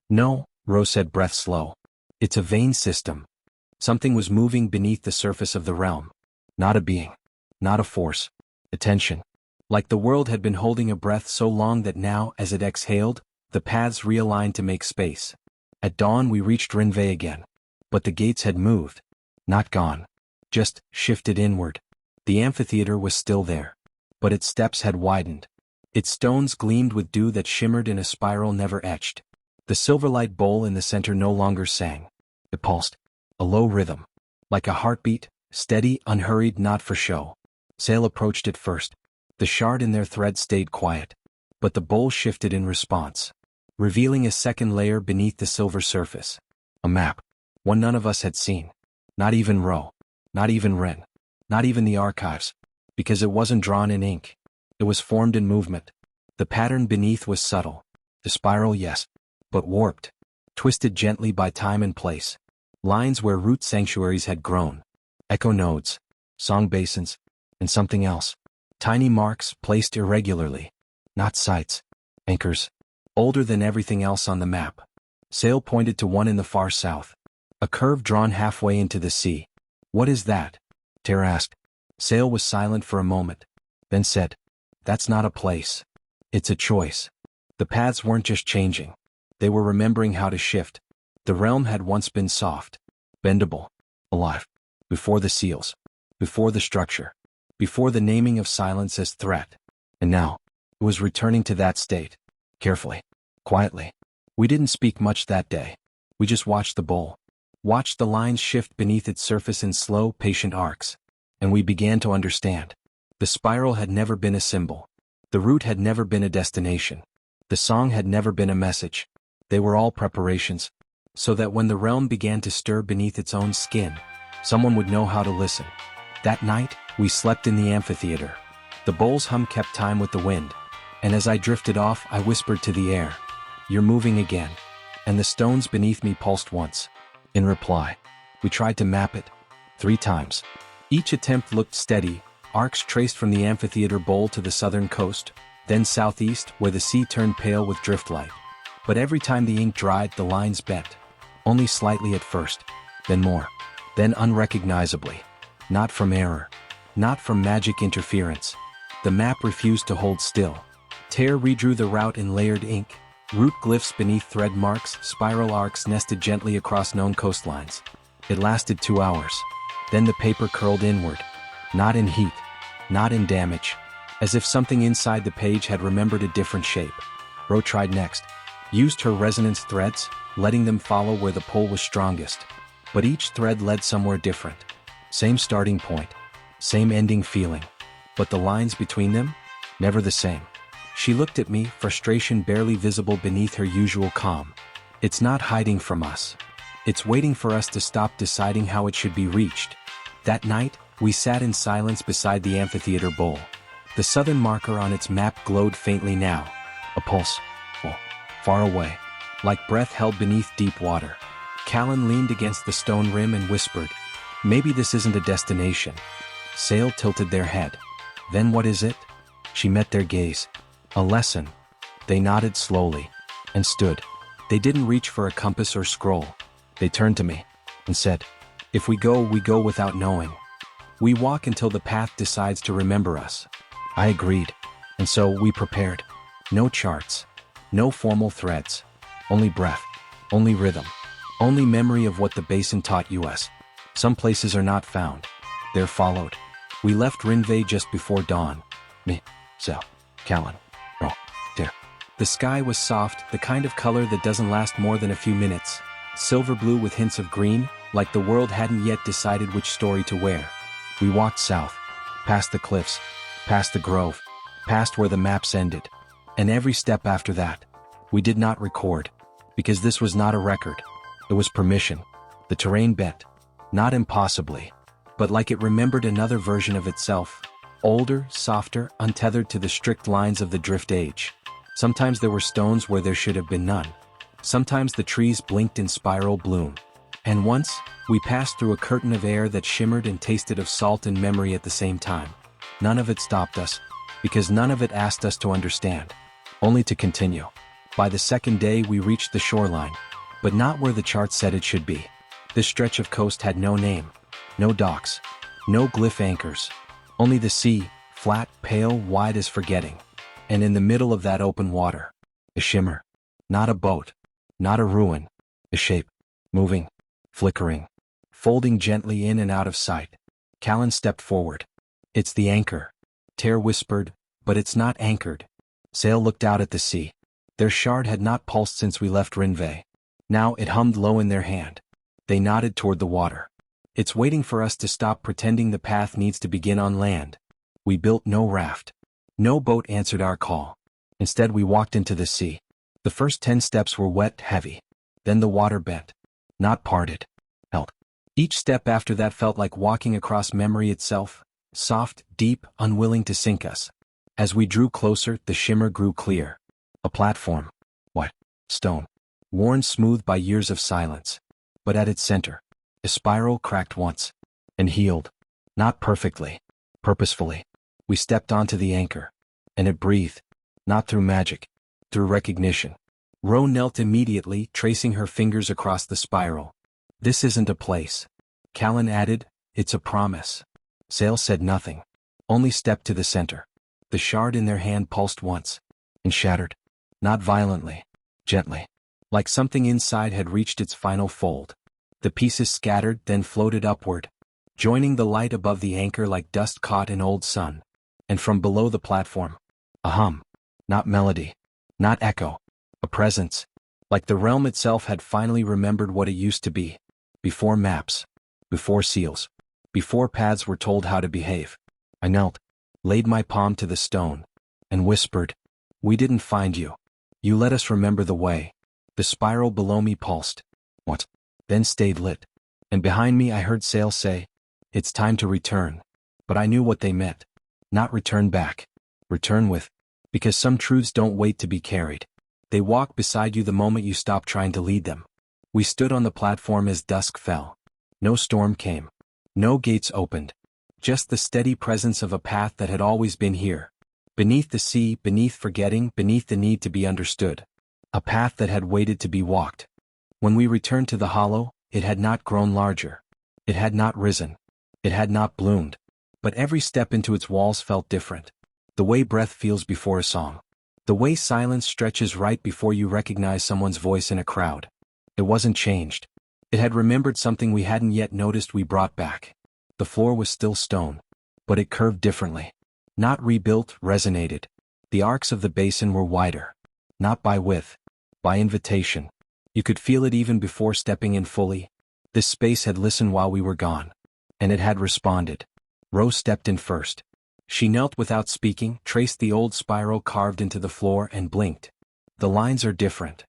No, Ro said, breath slow. It's a vein system. Something was moving beneath the surface of the realm. Not a being. Not a force. Attention. Like the world had been holding a breath so long that now, as it exhaled, the paths realigned to make space. At dawn we reached Rinvei again. But the gates had moved. Not gone. Just shifted inward. The amphitheater was still there. But its steps had widened. Its stones gleamed with dew that shimmered in a spiral never etched. The silverlight bowl in the center no longer sang. It pulsed. A low rhythm. Like a heartbeat, steady, unhurried, not for show. Sail approached it first. The shard in their thread stayed quiet. But the bowl shifted in response, revealing a second layer beneath the silver surface. A map. One none of us had seen. Not even Ro. Not even Ren. Not even the archives. Because it wasn't drawn in ink. It was formed in movement. The pattern beneath was subtle. The spiral, yes, but warped. Twisted gently by time and place. Lines where root sanctuaries had grown. Echo nodes. Song basins. And something else. Tiny marks placed irregularly. Not sites. Anchors. Older than everything else on the map. Sail pointed to one in the far south. A curve drawn halfway into the sea. What is that? Ter asked. Sail was silent for a moment. Then said, that's not a place. It's a choice. The paths weren't just changing. They were remembering how to shift. The realm had once been soft. Bendable. Alive. Before the seals. Before the structure. Before the naming of silence as threat. And now, it was returning to that state. Carefully. Quietly. We didn't speak much that day. We just watched the bowl. Watched the lines shift beneath its surface in slow, patient arcs. And we began to understand. The spiral had never been a symbol. The route had never been a destination. The song had never been a message. They were all preparations. So that when the realm began to stir beneath its own skin, someone would know how to listen. That night, we slept in the amphitheater. The bowl's hum kept time with the wind. And as I drifted off, I whispered to the air, you're moving again. And the stones beneath me pulsed once. In reply, we tried to map it. 3 times. Each attempt looked steady, arcs traced from the amphitheater bowl to the southern coast, then southeast where the sea turned pale with driftlight. But every time the ink dried, the lines bent. Only slightly at first, then more, then unrecognizably. Not from error. Not from magic interference. The map refused to hold still. Ter redrew the route in layered ink. Root glyphs beneath thread marks, spiral arcs nested gently across known coastlines. It lasted 2 hours. Then the paper curled inward. Not in heat. Not in damage. As if something inside the page had remembered a different shape. Ro tried next. Used her resonance threads, letting them follow where the pull was strongest. But each thread led somewhere different. Same starting point. Same ending feeling. But the lines between them? Never the same. She looked at me, frustration barely visible beneath her usual calm. It's not hiding from us. It's waiting for us to stop deciding how it should be reached. That night, we sat in silence beside the amphitheater bowl. The southern marker on its map glowed faintly now. A pulse. Oh, far away. Like breath held beneath deep water. Callan leaned against the stone rim and whispered, maybe this isn't a destination. Sail tilted their head. Then what is it? She met their gaze. A lesson. They nodded slowly. And stood. They didn't reach for a compass or scroll. They turned to me. And said, if we go without knowing. We walk until the path decides to remember us. I agreed. And so we prepared. No charts. No formal threads. Only breath. Only rhythm. Only memory of what the basin taught us. Some places are not found. They're followed. We left Rinvei just before dawn. Me, Sel, Callan, Ro, Ter. The sky was soft, the kind of color that doesn't last more than a few minutes. Silver blue with hints of green, like the world hadn't yet decided which story to wear. We walked south, past the cliffs, past the grove, past where the maps ended. And every step after that, we did not record. Because this was not a record. It was permission. The terrain bent. Not impossibly. But like it remembered another version of itself. Older, softer, untethered to the strict lines of the drift age. Sometimes there were stones where there should have been none. Sometimes the trees blinked in spiral bloom. And once, we passed through a curtain of air that shimmered and tasted of salt and memory at the same time. None of it stopped us, because none of it asked us to understand. Only to continue. By the second day we reached the shoreline, but not where the chart said it should be. This stretch of coast had no name, no docks, no glyph anchors. Only the sea, flat, pale, wide as forgetting. And in the middle of that open water, a shimmer. Not a boat, not a ruin, a shape, moving, flickering, folding gently in and out of sight. Callan stepped forward. It's the anchor. Ter whispered, but it's not anchored. Sail looked out at the sea. Their shard had not pulsed since we left Rinvei. Now it hummed low in their hand. They nodded toward the water. It's waiting for us to stop pretending the path needs to begin on land. We built no raft. No boat answered our call. Instead we walked into the sea. The first 10 steps were wet, heavy. Then the water bent. Not parted. Held. Each step after that felt like walking across memory itself, soft, deep, unwilling to sink us. As we drew closer, the shimmer grew clear. A platform. What? Stone. Worn smooth by years of silence. But at its center, a spiral cracked once. And healed. Not perfectly. Purposefully. We stepped onto the anchor. And it breathed. Not through magic. Through recognition. Ro knelt immediately, tracing her fingers across the spiral. This isn't a place. Callan added, it's a promise. Sale said nothing. Only stepped to the center. The shard in their hand pulsed once. And shattered. Not violently. Gently. Like something inside had reached its final fold. The pieces scattered, then floated upward. Joining the light above the anchor like dust caught in old sun. And from below the platform. A hum. Not melody. Not echo. A presence. Like the realm itself had finally remembered what it used to be. Before maps. Before seals. Before paths were told how to behave. I knelt. Laid my palm to the stone. And whispered. We didn't find you. You let us remember the way. The spiral below me pulsed. What? Then stayed lit. And behind me I heard Sale say, it's time to return. But I knew what they meant. Not return back. Return with. Because some truths don't wait to be carried. They walk beside you the moment you stop trying to lead them. We stood on the platform as dusk fell. No storm came. No gates opened. Just the steady presence of a path that had always been here. Beneath the sea, beneath forgetting, beneath the need to be understood. A path that had waited to be walked. When we returned to the hollow, it had not grown larger. It had not risen. It had not bloomed. But every step into its walls felt different. The way breath feels before a song. The way silence stretches right before you recognize someone's voice in a crowd. It wasn't changed. It had remembered something we hadn't yet noticed we brought back. The floor was still stone. But it curved differently. Not rebuilt, resonated. The arcs of the basin were wider. Not by width. By invitation. You could feel it even before stepping in fully. This space had listened while we were gone. And it had responded. Rose stepped in first. She knelt without speaking, traced the old spiral carved into the floor and blinked. The lines are different.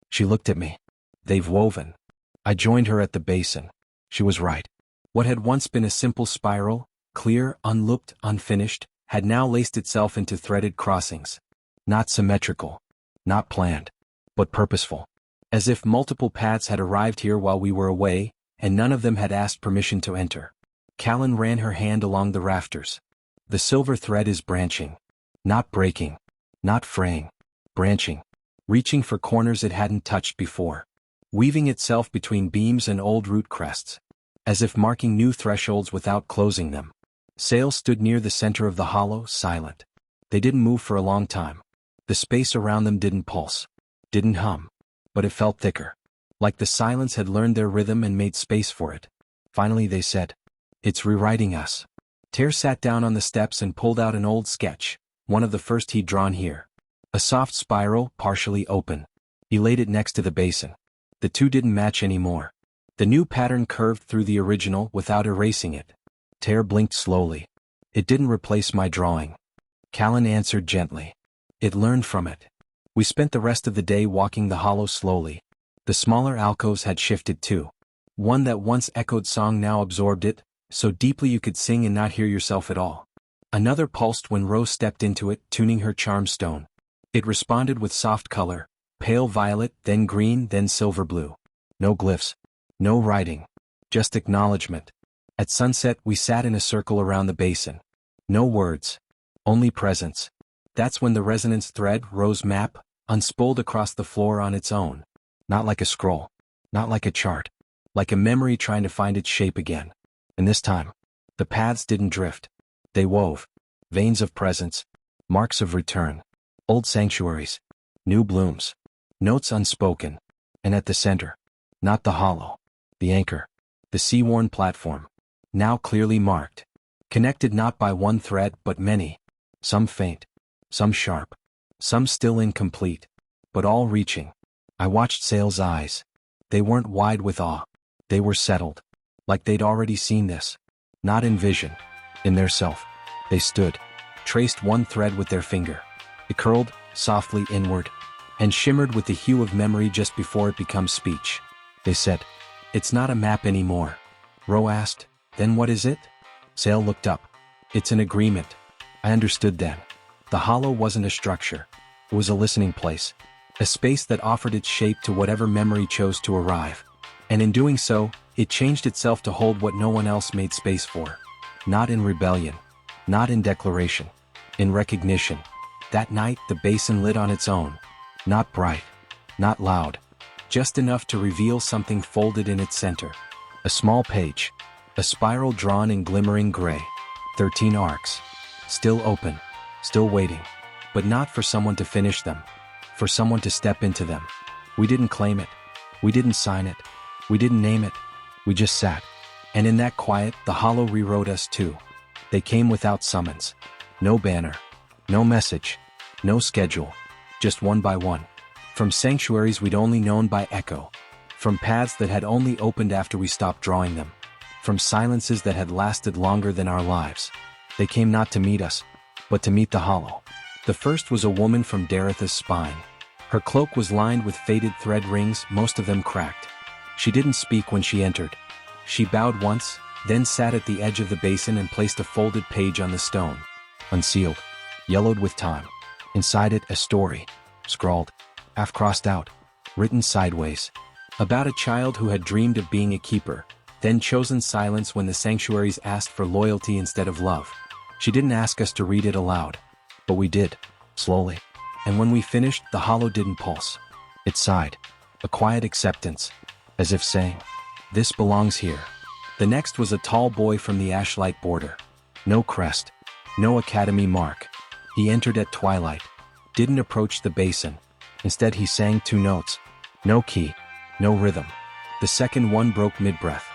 She looked at me. They've woven. I joined her at the basin. She was right. What had once been a simple spiral, clear, unlooked, unfinished, had now laced itself into threaded crossings. Not symmetrical. Not planned. But purposeful. As if multiple paths had arrived here while we were away, and none of them had asked permission to enter. Callan ran her hand along the rafters. The silver thread is branching. Not breaking. Not fraying. Branching. Reaching for corners it hadn't touched before. Weaving itself between beams and old root crests. As if marking new thresholds without closing them. Sale stood near the center of the hollow, silent. They didn't move for a long time. The space around them didn't pulse. Didn't hum. But it felt thicker. Like the silence had learned their rhythm and made space for it. Finally they said, it's rewriting us. Ter sat down on the steps and pulled out an old sketch, one of the first he'd drawn here. A soft spiral, partially open. He laid it next to the basin. The two didn't match anymore. The new pattern curved through the original without erasing it. Ter blinked slowly. It didn't replace my drawing. Callan answered gently. It learned from it. We spent the rest of the day walking the hollow slowly. The smaller alcoves had shifted too. One that once echoed song now absorbed it, so deeply you could sing and not hear yourself at all. Another pulsed when Rose stepped into it, tuning her charm stone. It responded with soft color, pale violet, then green, then silver blue. No glyphs. No writing. Just acknowledgement. At sunset we sat in a circle around the basin. No words. Only presence. That's when the resonance thread, Rose map, unspooled across the floor on its own. Not like a scroll. Not like a chart. Like a memory trying to find its shape again. And this time, the paths didn't drift. They wove. Veins of presence. Marks of return. Old sanctuaries. New blooms. Notes unspoken. And at the center. Not the hollow. The anchor. The sea-worn platform. Now clearly marked. Connected not by one thread but many. Some faint. Some sharp. Some still incomplete. But all reaching. I watched Sale's eyes. They weren't wide with awe. They were settled. like they'd already seen this. Not in vision. In their self. They stood, traced one thread with their finger. It curled, softly inward, and shimmered with the hue of memory just before it becomes speech. They said, "It's not a map anymore." Ro asked, "Then what is it?" Sale looked up. "It's an agreement." I understood then. The hollow wasn't a structure. It was a listening place. A space that offered its shape to whatever memory chose to arrive. And in doing so, it changed itself to hold what no one else made space for. Not in rebellion. Not in declaration. In recognition. That night the basin lit on its own. Not bright. Not loud. Just enough to reveal something folded in its center. A small page. A spiral drawn in glimmering gray. 13 arcs. Still open. Still waiting. But not for someone to finish them. For someone to step into them. We didn't claim it. We didn't sign it. We didn't name it. We just sat. And in that quiet, the hollow rewrote us too. They came without summons. No banner. No message. No schedule. Just one by one. From sanctuaries we'd only known by echo. From paths that had only opened after we stopped drawing them. From silences that had lasted longer than our lives. They came not to meet us, but to meet the hollow. The first was a woman from Daritha's spine. Her cloak was lined with faded thread rings, most of them cracked. She didn't speak when she entered. She bowed once, then sat at the edge of the basin and placed a folded page on the stone. Unsealed. Yellowed with time. Inside it, a story. Scrawled. Half crossed out. Written sideways. About a child who had dreamed of being a keeper, then chosen silence when the sanctuaries asked for loyalty instead of love. She didn't ask us to read it aloud. But we did. Slowly. And when we finished, the hollow didn't pulse. It sighed. A quiet acceptance. As if saying, "This belongs here." The next was a tall boy from the ashlight border. No crest. No academy mark. He entered at twilight. Didn't approach the basin. Instead he sang 2 notes. No key. No rhythm. The second one broke mid-breath.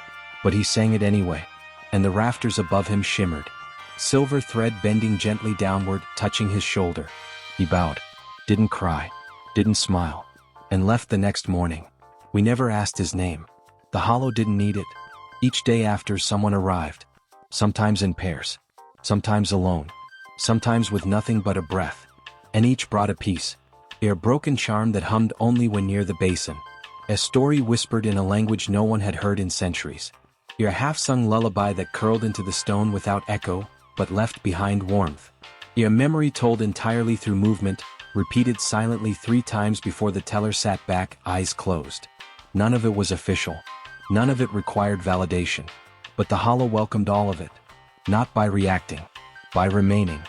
But he sang it anyway. And the rafters above him shimmered. Silver thread bending gently downward, touching his shoulder. He bowed. Didn't cry. Didn't smile. And left the next morning. We never asked his name. The hollow didn't need it. Each day after, someone arrived. Sometimes in pairs. Sometimes alone. Sometimes with nothing but a breath. And each brought a piece. A broken charm that hummed only when near the basin. A story whispered in a language no one had heard in centuries. A half-sung lullaby that curled into the stone without echo, but left behind warmth. A memory told entirely through movement, repeated silently 3 times before the teller sat back, eyes closed. None of it was official. None of it required validation. But the hollow welcomed all of it. Not by reacting. By remaining.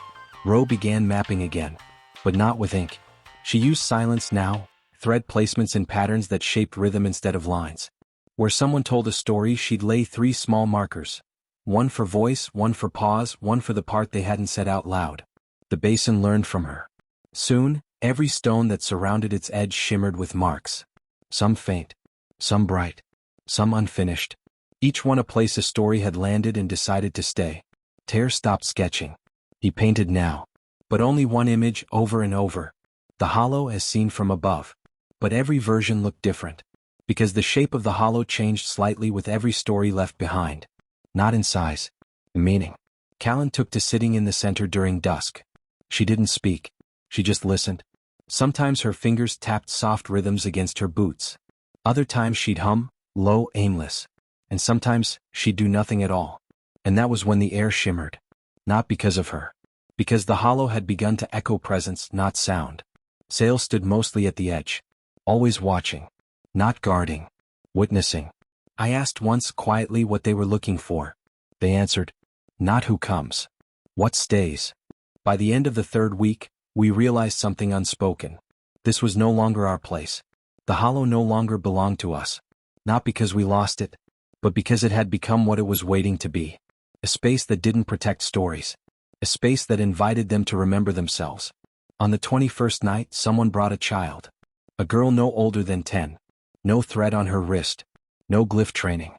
Ro began mapping again. But not with ink. She used silence now, thread placements in patterns that shaped rhythm instead of lines. Where someone told a story, she'd lay 3 small markers. One for voice, one for pause, one for the part they hadn't said out loud. The basin learned from her. Soon, every stone that surrounded its edge shimmered with marks. Some faint. Some bright. Some unfinished. Each one a place a story had landed and decided to stay. Ter stopped sketching. He painted now. But only one image over and over. The hollow as seen from above. But every version looked different. Because the shape of the hollow changed slightly with every story left behind. Not in size. In meaning. Callan took to sitting in the center during dusk. She didn't speak. She just listened. Sometimes her fingers tapped soft rhythms against her boots. Other times she'd hum, low, aimless. And sometimes she'd do nothing at all. And that was when the air shimmered. Not because of her. Because the hollow had begun to echo presence, not sound. Sale stood mostly at the edge. Always watching. Not guarding. Witnessing. I asked once quietly what they were looking for. They answered, "Not who comes. What stays." By the end of the 3rd week, we realized something unspoken. This was no longer our place. The hollow no longer belonged to us. Not because we lost it, but because it had become what it was waiting to be. A space that didn't protect stories. A space that invited them to remember themselves. On the 21st night, someone brought a child. A girl no older than 10. No thread on her wrist. No glyph training.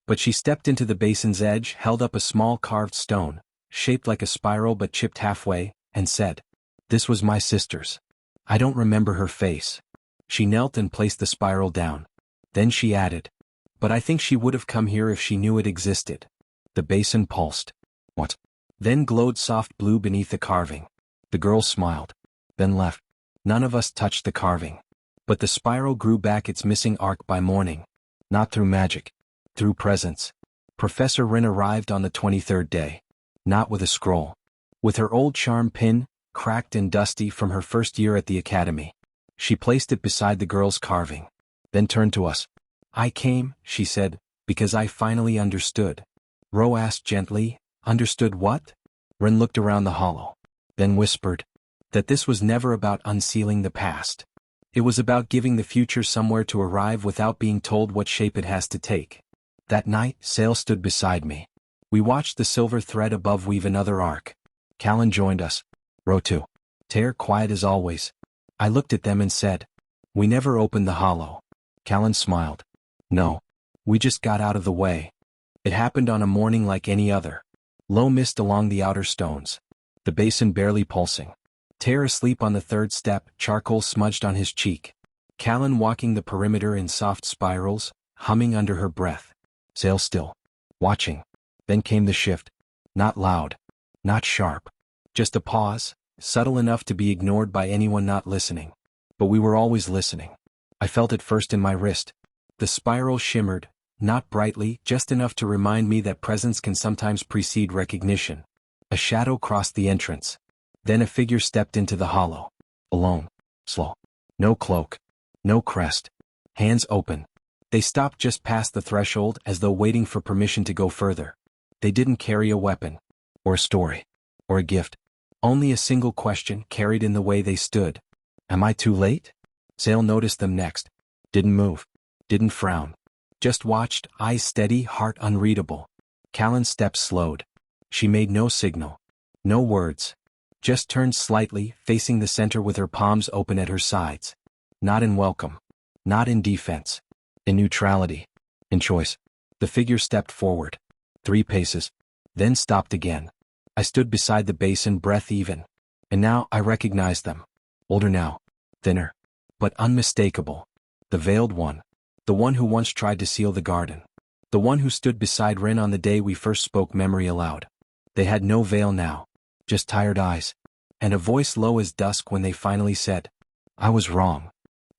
But she stepped into the basin's edge, held up a small carved stone, shaped like a spiral but chipped halfway, and said, "This was my sister's. I don't remember her face." She knelt and placed the spiral down. Then she added, But I think she would have come here if she knew it existed. The basin pulsed. What? Then glowed soft blue beneath the carving. The girl smiled. Then left. None of us touched the carving. But the spiral grew back its missing arc by morning. Not through magic. Through presence. Professor Rin arrived on the 23rd day. Not with a scroll. With her old charm pin, cracked and dusty from her first year at the academy. She placed it beside the girl's carving. Then turned to us. I came, she said, because I finally understood. Ro asked gently, understood what? Rin looked around the hollow. Then whispered, that this was never about unsealing the past. It was about giving the future somewhere to arrive without being told what shape it has to take. That night, Sale stood beside me. We watched the silver thread above weave another arc. Callan joined us. Ro too. Tear quiet as always. I looked at them and said, we never opened the hollow. Callan smiled. No. We just got out of the way. It happened on a morning like any other. Low mist along the outer stones. The basin barely pulsing. Tear asleep on the third step, charcoal smudged on his cheek. Callan walking the perimeter in soft spirals, humming under her breath. Sale still. Watching. Then came the shift. Not loud. Not sharp. Just a pause, subtle enough to be ignored by anyone not listening. But we were always listening. I felt it first in my wrist. The spiral shimmered, not brightly, just enough to remind me that presence can sometimes precede recognition. A shadow crossed the entrance. Then a figure stepped into the hollow. Alone. Slow. No cloak. No crest. Hands open. They stopped just past the threshold as though waiting for permission to go further. They didn't carry a weapon. Or a story. Or a gift. Only a single question carried in the way they stood. Am I too late? Sale noticed them next. Didn't move. Didn't frown. Just watched, eyes steady, heart unreadable. Callan's steps slowed. She made no signal. No words. Just turned slightly, facing the center with her palms open at her sides. Not in welcome. Not in defense. In neutrality. In choice. The figure stepped forward. 3 paces. Then stopped again. I stood beside the basin, breath even. And now I recognized them. Older now. Thinner. But unmistakable. The veiled one. The one who once tried to seal the garden. The one who stood beside Rin on the day we first spoke memory aloud. They had no veil now. Just tired eyes. And a voice low as dusk when they finally said, I was wrong.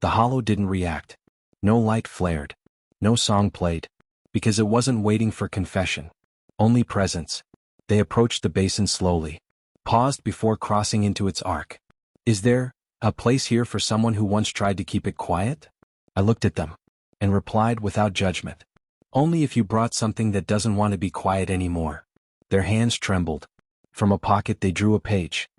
The hollow didn't react. No light flared. No song played. Because it wasn't waiting for confession. Only presence. They approached the basin slowly. Paused before crossing into its arc. Is there a place here for someone who once tried to keep it quiet? I looked at them. And replied without judgment. Only if you brought something that doesn't want to be quiet anymore. Their hands trembled. From a pocket they drew a page.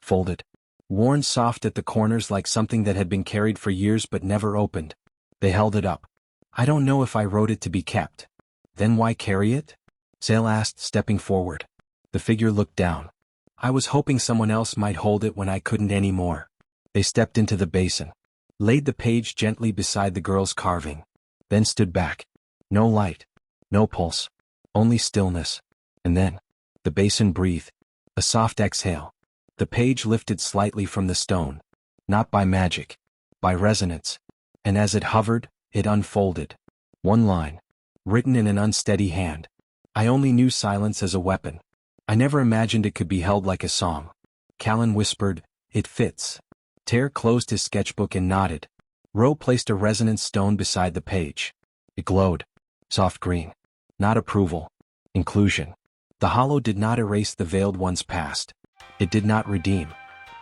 Folded. Worn soft at the corners like something that had been carried for years but never opened. They held it up. I don't know if I wrote it to be kept. Then why carry it? Sale asked, stepping forward. The figure looked down. I was hoping someone else might hold it when I couldn't anymore. They stepped into the basin. Laid the page gently beside the girl's carving. Then stood back. No light. No pulse. Only stillness. And then, the basin breathed. A soft exhale. The page lifted slightly from the stone. Not by magic. By resonance. And as it hovered, it unfolded. One line. Written in an unsteady hand. I only knew silence as a weapon. I never imagined it could be held like a song. Callan whispered, it fits. Tear closed his sketchbook and nodded. Ro placed a resonance stone beside the page. It glowed. Soft green. Not approval. Inclusion. The hollow did not erase the veiled one's past. It did not redeem.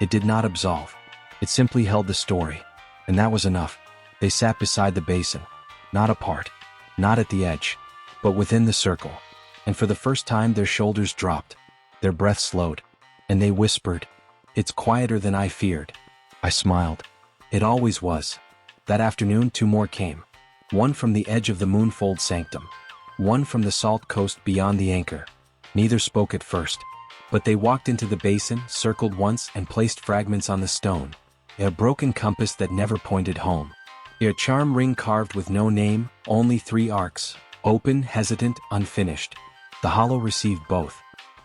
It did not absolve. It simply held the story. And that was enough. They sat beside the basin. Not apart. Not at the edge. But within the circle. And for the first time their shoulders dropped. Their breath slowed. And they whispered, it's quieter than I feared. I smiled. It always was. That afternoon 2 more came. One from the edge of the moonfold sanctum. One from the salt coast beyond the anchor. Neither spoke at first. But they walked into the basin, circled once and placed fragments on the stone. A broken compass that never pointed home. A charm ring carved with no name, only 3 arcs. Open, hesitant, unfinished. The hollow received both.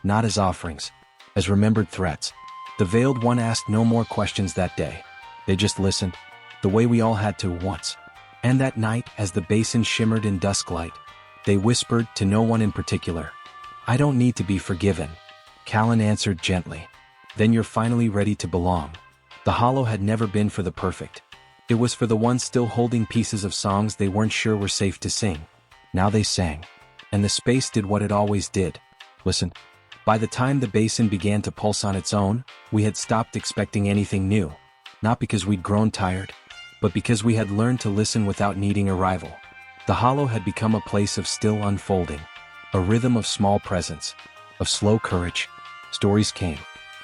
Not as offerings. As remembered threats. The veiled one asked no more questions that day. They just listened. The way we all had to once. And that night, as the basin shimmered in dusklight, they whispered, to no one in particular, "I don't need to be forgiven." Callan answered gently, "Then you're finally ready to belong." The hollow had never been for the perfect. It was for the ones still holding pieces of songs they weren't sure were safe to sing. Now they sang. And the space did what it always did. Listen. By the time the basin began to pulse on its own, we had stopped expecting anything new. Not because we'd grown tired, but because we had learned to listen without needing a rival. The hollow had become a place of still unfolding. A rhythm of small presence. Of slow courage. Stories came.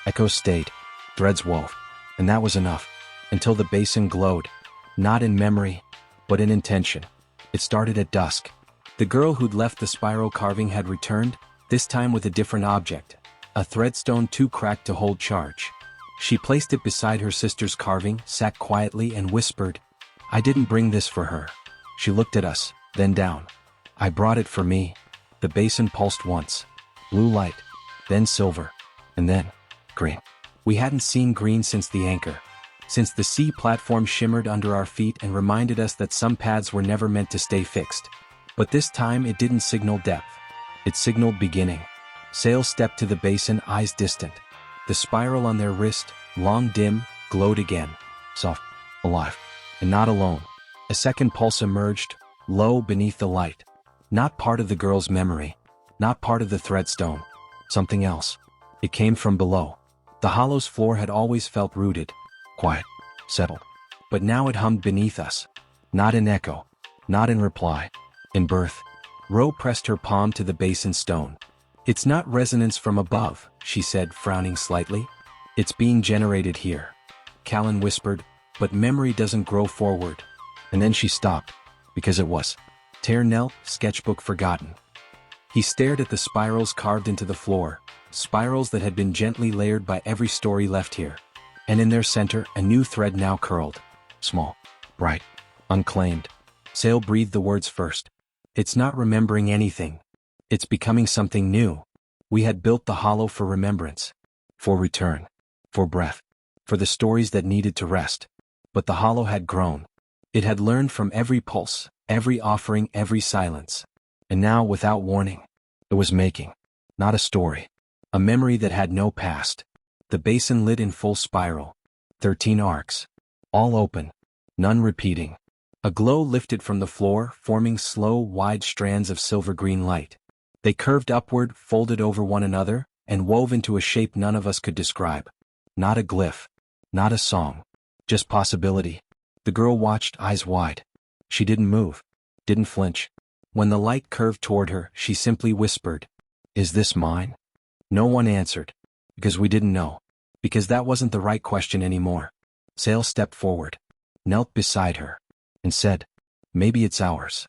Echoes stayed. Threads wove. And that was enough. Until the basin glowed. Not in memory, but in intention. It started at dusk. The girl who'd left the spiral carving had returned, this time with a different object. A threadstone too cracked to hold charge. She placed it beside her sister's carving, sat quietly and whispered, "I didn't bring this for her." She looked at us, then down. "I brought it for me." The basin pulsed once. Blue light. Then silver. And then green. We hadn't seen green since the anchor. Since the sea platform shimmered under our feet and reminded us that some paths were never meant to stay fixed. But this time it didn't signal depth. It signaled beginning. Sail stepped to the basin, eyes distant. The spiral on their wrist, long dim, glowed again. Soft, alive, and not alone. A second pulse emerged, low beneath the light. Not part of the girl's memory. Not part of the threadstone. Something else. It came from below. The hollow's floor had always felt rooted. Quiet. Settled. But now it hummed beneath us. Not in echo. Not in reply. In birth. Ro pressed her palm to the basin stone. "It's not resonance from above," she said, frowning slightly. "It's being generated here." Callan whispered, "But memory doesn't grow forward." And then she stopped. Because it was. Ter knelt, sketchbook forgotten. He stared at the spirals carved into the floor, spirals that had been gently layered by every story left here. And in their center, a new thread now curled. Small. Bright. Unclaimed. Sail breathed the words first. "It's not remembering anything. It's becoming something new." We had built the hollow for remembrance. For return. For breath. For the stories that needed to rest. But the hollow had grown. It had learned from every pulse, every offering, every silence. And now, without warning, it was making. Not a story. A memory that had no past. The basin lit in full spiral. 13 arcs. All open. None repeating. A glow lifted from the floor, forming slow, wide strands of silver-green light. They curved upward, folded over one another, and wove into a shape none of us could describe. Not a glyph. Not a song. Just possibility. The girl watched, eyes wide. She didn't move. Didn't flinch. When the light curved toward her, she simply whispered, "Is this mine?" No one answered. Because we didn't know. Because that wasn't the right question anymore. Sail stepped forward. Knelt beside her. And said, "Maybe it's ours."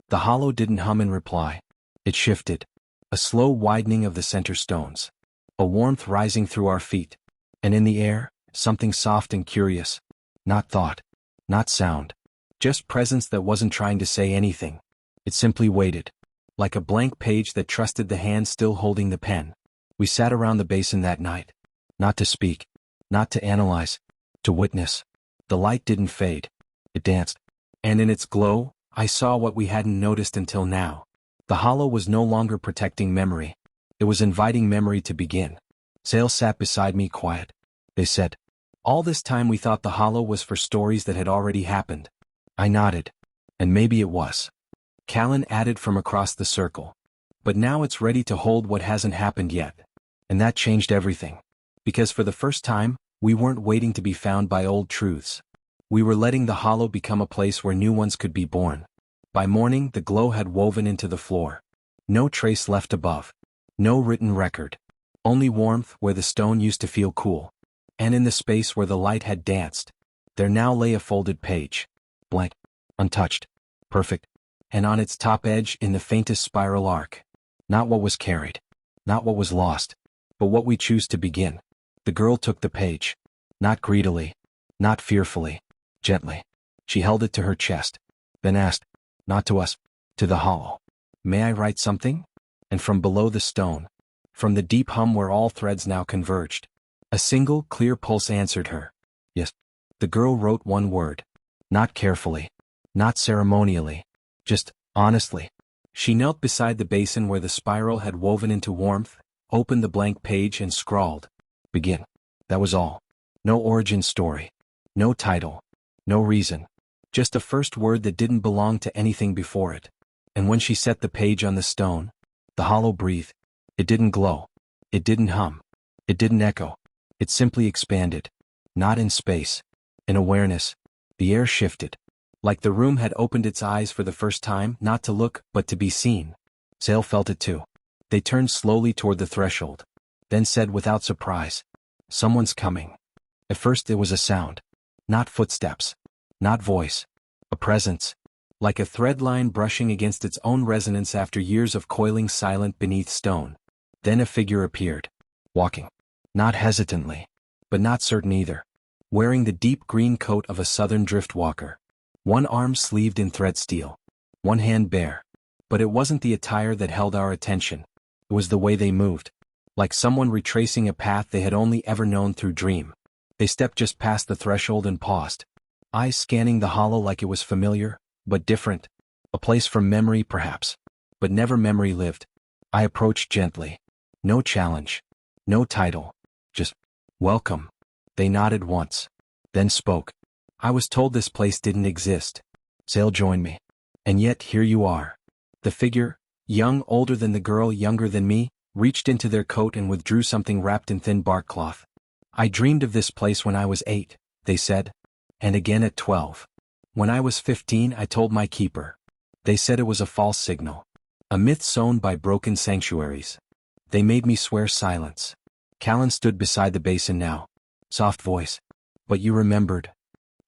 The hollow didn't hum in reply. It shifted. A slow widening of the center stones. A warmth rising through our feet. And in the air, something soft and curious. Not thought. Not sound. Just presence that wasn't trying to say anything. It simply waited. Like a blank page that trusted the hand still holding the pen. We sat around the basin that night. Not to speak. Not to analyze. To witness. The light didn't fade. It danced. And in its glow, I saw what we hadn't noticed until now. The hollow was no longer protecting memory. It was inviting memory to begin. Sail sat beside me quiet. They said, "All this time we thought the hollow was for stories that had already happened." I nodded. And maybe it was. Callan added from across the circle. "But now it's ready to hold what hasn't happened yet." And that changed everything. Because for the first time, we weren't waiting to be found by old truths. We were letting the hollow become a place where new ones could be born. By morning, the glow had woven into the floor. No trace left above. No written record. Only warmth where the stone used to feel cool. And in the space where the light had danced, there now lay a folded page. Blank. Untouched. Perfect. And on its top edge, in the faintest spiral arc. Not what was carried. Not what was lost. But what we choose to begin. The girl took the page. Not greedily. Not fearfully. Gently. She held it to her chest. Then asked, not to us, to the hollow, "May I write something?" And from below the stone, from the deep hum where all threads now converged, a single, clear pulse answered her. Yes. The girl wrote one word. Not carefully. Not ceremonially. Just, honestly. She knelt beside the basin where the spiral had woven into warmth, opened the blank page and scrawled, "Begin." That was all. No origin story. No title. No reason. Just a first word that didn't belong to anything before it. And when she set the page on the stone, the hollow breathed. It didn't glow. It didn't hum. It didn't echo. It simply expanded. Not in space. In awareness. The air shifted. Like the room had opened its eyes for the first time, not to look, but to be seen. Sale felt it too. They turned slowly toward the threshold. Then said without surprise, "Someone's coming." At first it was a sound. Not footsteps. Not voice. A presence. Like a thread line brushing against its own resonance after years of coiling silent beneath stone. Then a figure appeared. Walking. Not hesitantly. But not certain either. Wearing the deep green coat of a southern drift walker. One arm sleeved in thread steel. One hand bare. But it wasn't the attire that held our attention. It was the way they moved. Like someone retracing a path they had only ever known through dream. They stepped just past the threshold and paused. Eyes scanning the hollow like it was familiar, but different. A place from memory perhaps. But never memory lived. I approached gently. No challenge. No title. Just, "Welcome." They nodded once. Then spoke. "I was told this place didn't exist." Sale joined me. "And yet here you are." The figure, young, older than the girl, younger than me, reached into their coat and withdrew something wrapped in thin bark cloth. "I dreamed of this place when I was 8, they said. And again at 12. When I was 15 I told my keeper. They said it was a false signal. A myth sown by broken sanctuaries. They made me swear silence." Callan stood beside the basin now. Soft voice. "But you remembered."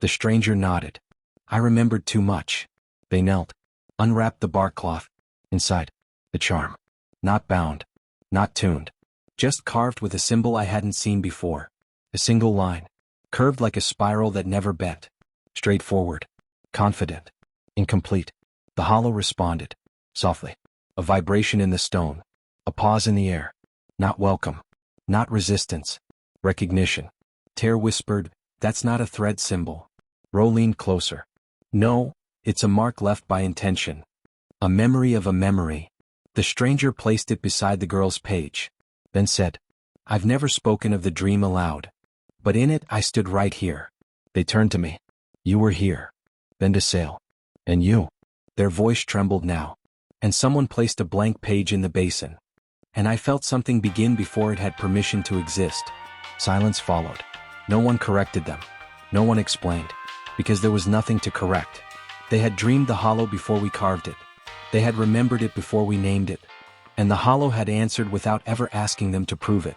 The stranger nodded. "I remembered too much." They knelt. Unwrapped the bark cloth. Inside, the charm. Not bound. Not tuned. Just carved with a symbol I hadn't seen before. A single line. Curved like a spiral that never bent. Straightforward. Confident. Incomplete. The hollow responded. Softly. A vibration in the stone. A pause in the air. Not welcome. Not resistance. Recognition. Tear whispered, "That's not a thread symbol." Ro leaned closer. "No, it's a mark left by intention. A memory of a memory." The stranger placed it beside the girl's page. Then said, "I've never spoken of the dream aloud. But in it I stood right here." They turned to me. "You were here." Then to Sale. "And you?" Their voice trembled now. And someone placed a blank page in the basin. And I felt something begin before it had permission to exist. Silence followed. No one corrected them. No one explained. Because there was nothing to correct. They had dreamed the hollow before we carved it. They had remembered it before we named it. And the hollow had answered without ever asking them to prove it.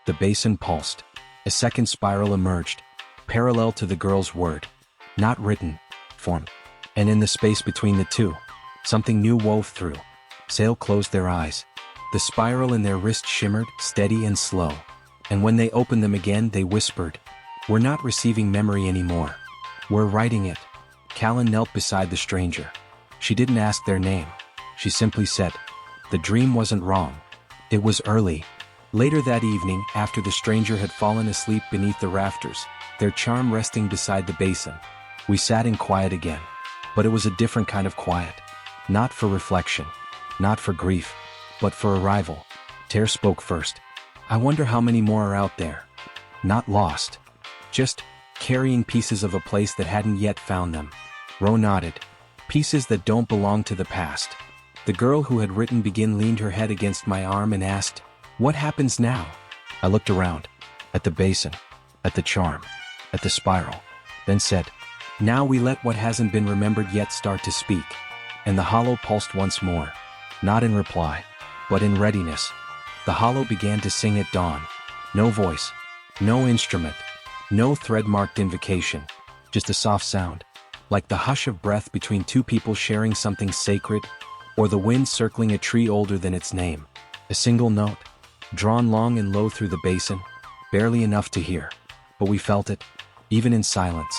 The basin pulsed. A second spiral emerged. Parallel to the girl's word. Not written. Formed. And in the space between the two, something new wove through. Sale closed their eyes. The spiral in their wrist shimmered, steady and slow. And when they opened them again they whispered, "We're not receiving memory anymore. We're writing it." Callan knelt beside the stranger. She didn't ask their name. She simply said, "The dream wasn't wrong. It was early." Later that evening, after the stranger had fallen asleep beneath the rafters, their charm resting beside the basin, we sat in quiet again. But it was a different kind of quiet. Not for reflection. Not for grief. But for arrival. Tear spoke first. "I wonder how many more are out there. Not lost. Just carrying pieces of a place that hadn't yet found them." Ro nodded. "Pieces that don't belong to the past." The girl who had written begin leaned her head against my arm and asked, "What happens now?" I looked around. At the basin. At the charm. At the spiral. Then said, "Now we let what hasn't been remembered yet start to speak." And the hollow pulsed once more. Not in reply. But in readiness. The hollow began to sing at dawn. No voice. No instrument. No thread-marked invocation. Just a soft sound. Like the hush of breath between two people sharing something sacred, or the wind circling a tree older than its name. A single note. Drawn long and low through the basin. Barely enough to hear. But we felt it. Even in silence.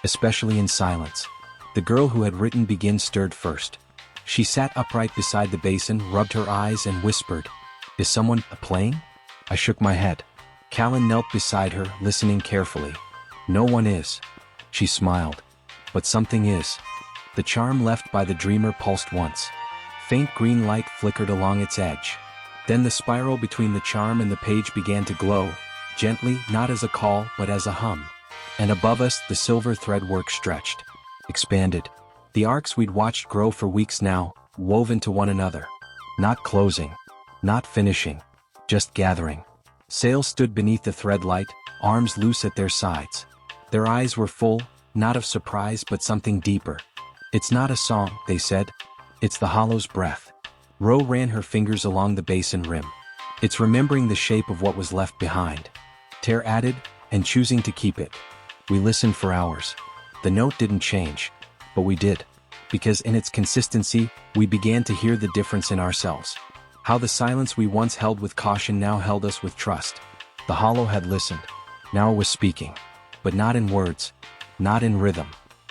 Especially in silence. The girl who had written begin stirred first. She sat upright beside the basin, rubbed her eyes and whispered, "Is someone playing?" I shook my head. Callan knelt beside her, listening carefully. "No one is." She smiled. "But something is." The charm left by the dreamer pulsed once. Faint green light flickered along its edge. Then the spiral between the charm and the page began to glow, gently, not as a call but as a hum. And above us the silver threadwork stretched, expanded. The arcs we'd watched grow for weeks now, woven to one another. Not closing, not finishing, just gathering. Sails stood beneath the thread light, arms loose at their sides. Their eyes were full, not of surprise but something deeper. "It's not a song," they said. "It's the hollow's breath." Ro ran her fingers along the basin rim. "It's remembering the shape of what was left behind." Ter added, "And choosing to keep it." We listened for hours. The note didn't change, but we did. Because in its consistency, we began to hear the difference in ourselves. How the silence we once held with caution now held us with trust. The hollow had listened. Now it was speaking. But not in words. Not in rhythm.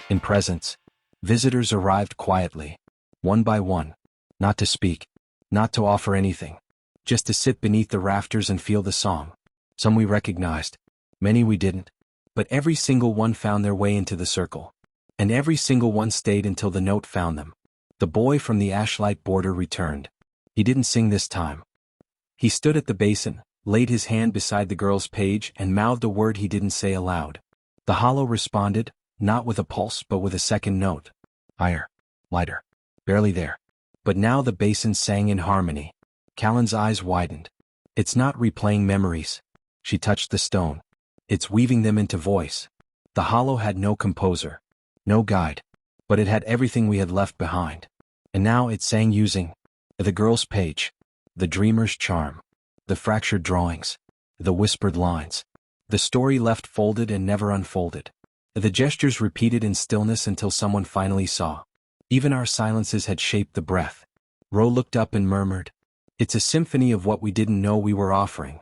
In presence. Visitors arrived quietly. One by one. Not to speak. Not to offer anything. Just to sit beneath the rafters and feel the song. Some we recognized. Many we didn't. But every single one found their way into the circle. And every single one stayed until the note found them. The boy from the ashlight border returned. He didn't sing this time. He stood at the basin, laid his hand beside the girl's page and mouthed a word he didn't say aloud. The hollow responded, not with a pulse but with a second note. Higher. Lighter. Barely there. But now the basin sang in harmony. Callan's eyes widened. "It's not replaying memories." She touched the stone. "It's weaving them into voice." The hollow had no composer. No guide. But it had everything we had left behind. And now it sang using the girl's page, the dreamer's charm, the fractured drawings, the whispered lines, the story left folded and never unfolded. The gestures repeated in stillness until someone finally saw. Even our silences had shaped the breath. Ro looked up and murmured, "It's a symphony of what we didn't know we were offering."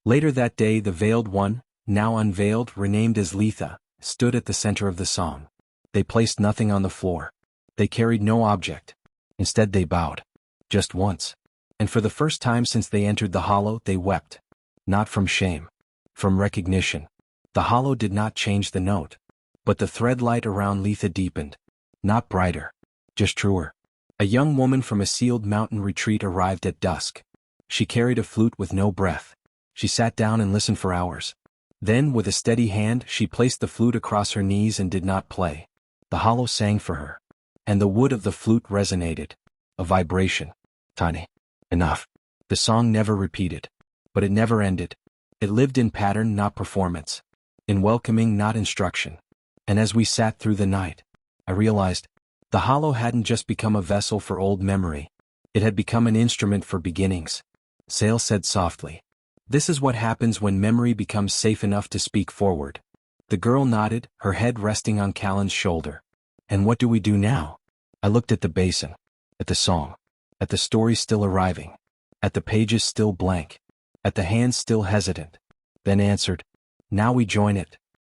Later that day the veiled one, now unveiled, renamed as Letha, stood at the center of the song. They placed nothing on the floor. They carried no object. Instead they bowed. Just once. And for the first time since they entered the hollow they wept. Not from shame. From recognition. The hollow did not change the note. But the thread light around Letha deepened. Not brighter. Just truer. A young woman from a sealed mountain retreat arrived at dusk. She carried a flute with no breath. She sat down and listened for hours. Then, with a steady hand, she placed the flute across her knees and did not play. The hollow sang for her. And the wood of the flute resonated. A vibration. Tiny. Enough. The song never repeated. But it never ended. It lived in pattern, not performance. In welcoming, not instruction. And as we sat through the night, I realized, the hollow hadn't just become a vessel for old memory. It had become an instrument for beginnings. Sale said softly, "This is what happens when memory becomes safe enough to speak forward." The girl nodded, her head resting on Callan's shoulder. "And what do we do now?" I looked at the basin. At the song. At the story still arriving. At the pages still blank. At the hands still hesitant. Then answered, "Now we join it."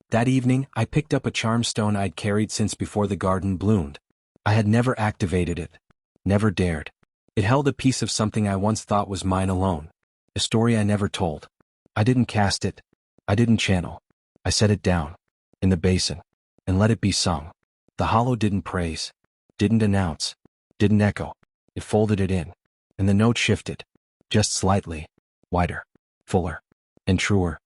That evening, I picked up a charm stone I'd carried since before the garden bloomed. I had never activated it. Never dared. It held a piece of something I once thought was mine alone. A story I never told. I didn't cast it. I didn't channel. I set it down. In the basin. And let it be sung. The hollow didn't praise. Didn't announce. Didn't echo. It folded it in. And the note shifted. Just slightly. Wider. Fuller. And truer.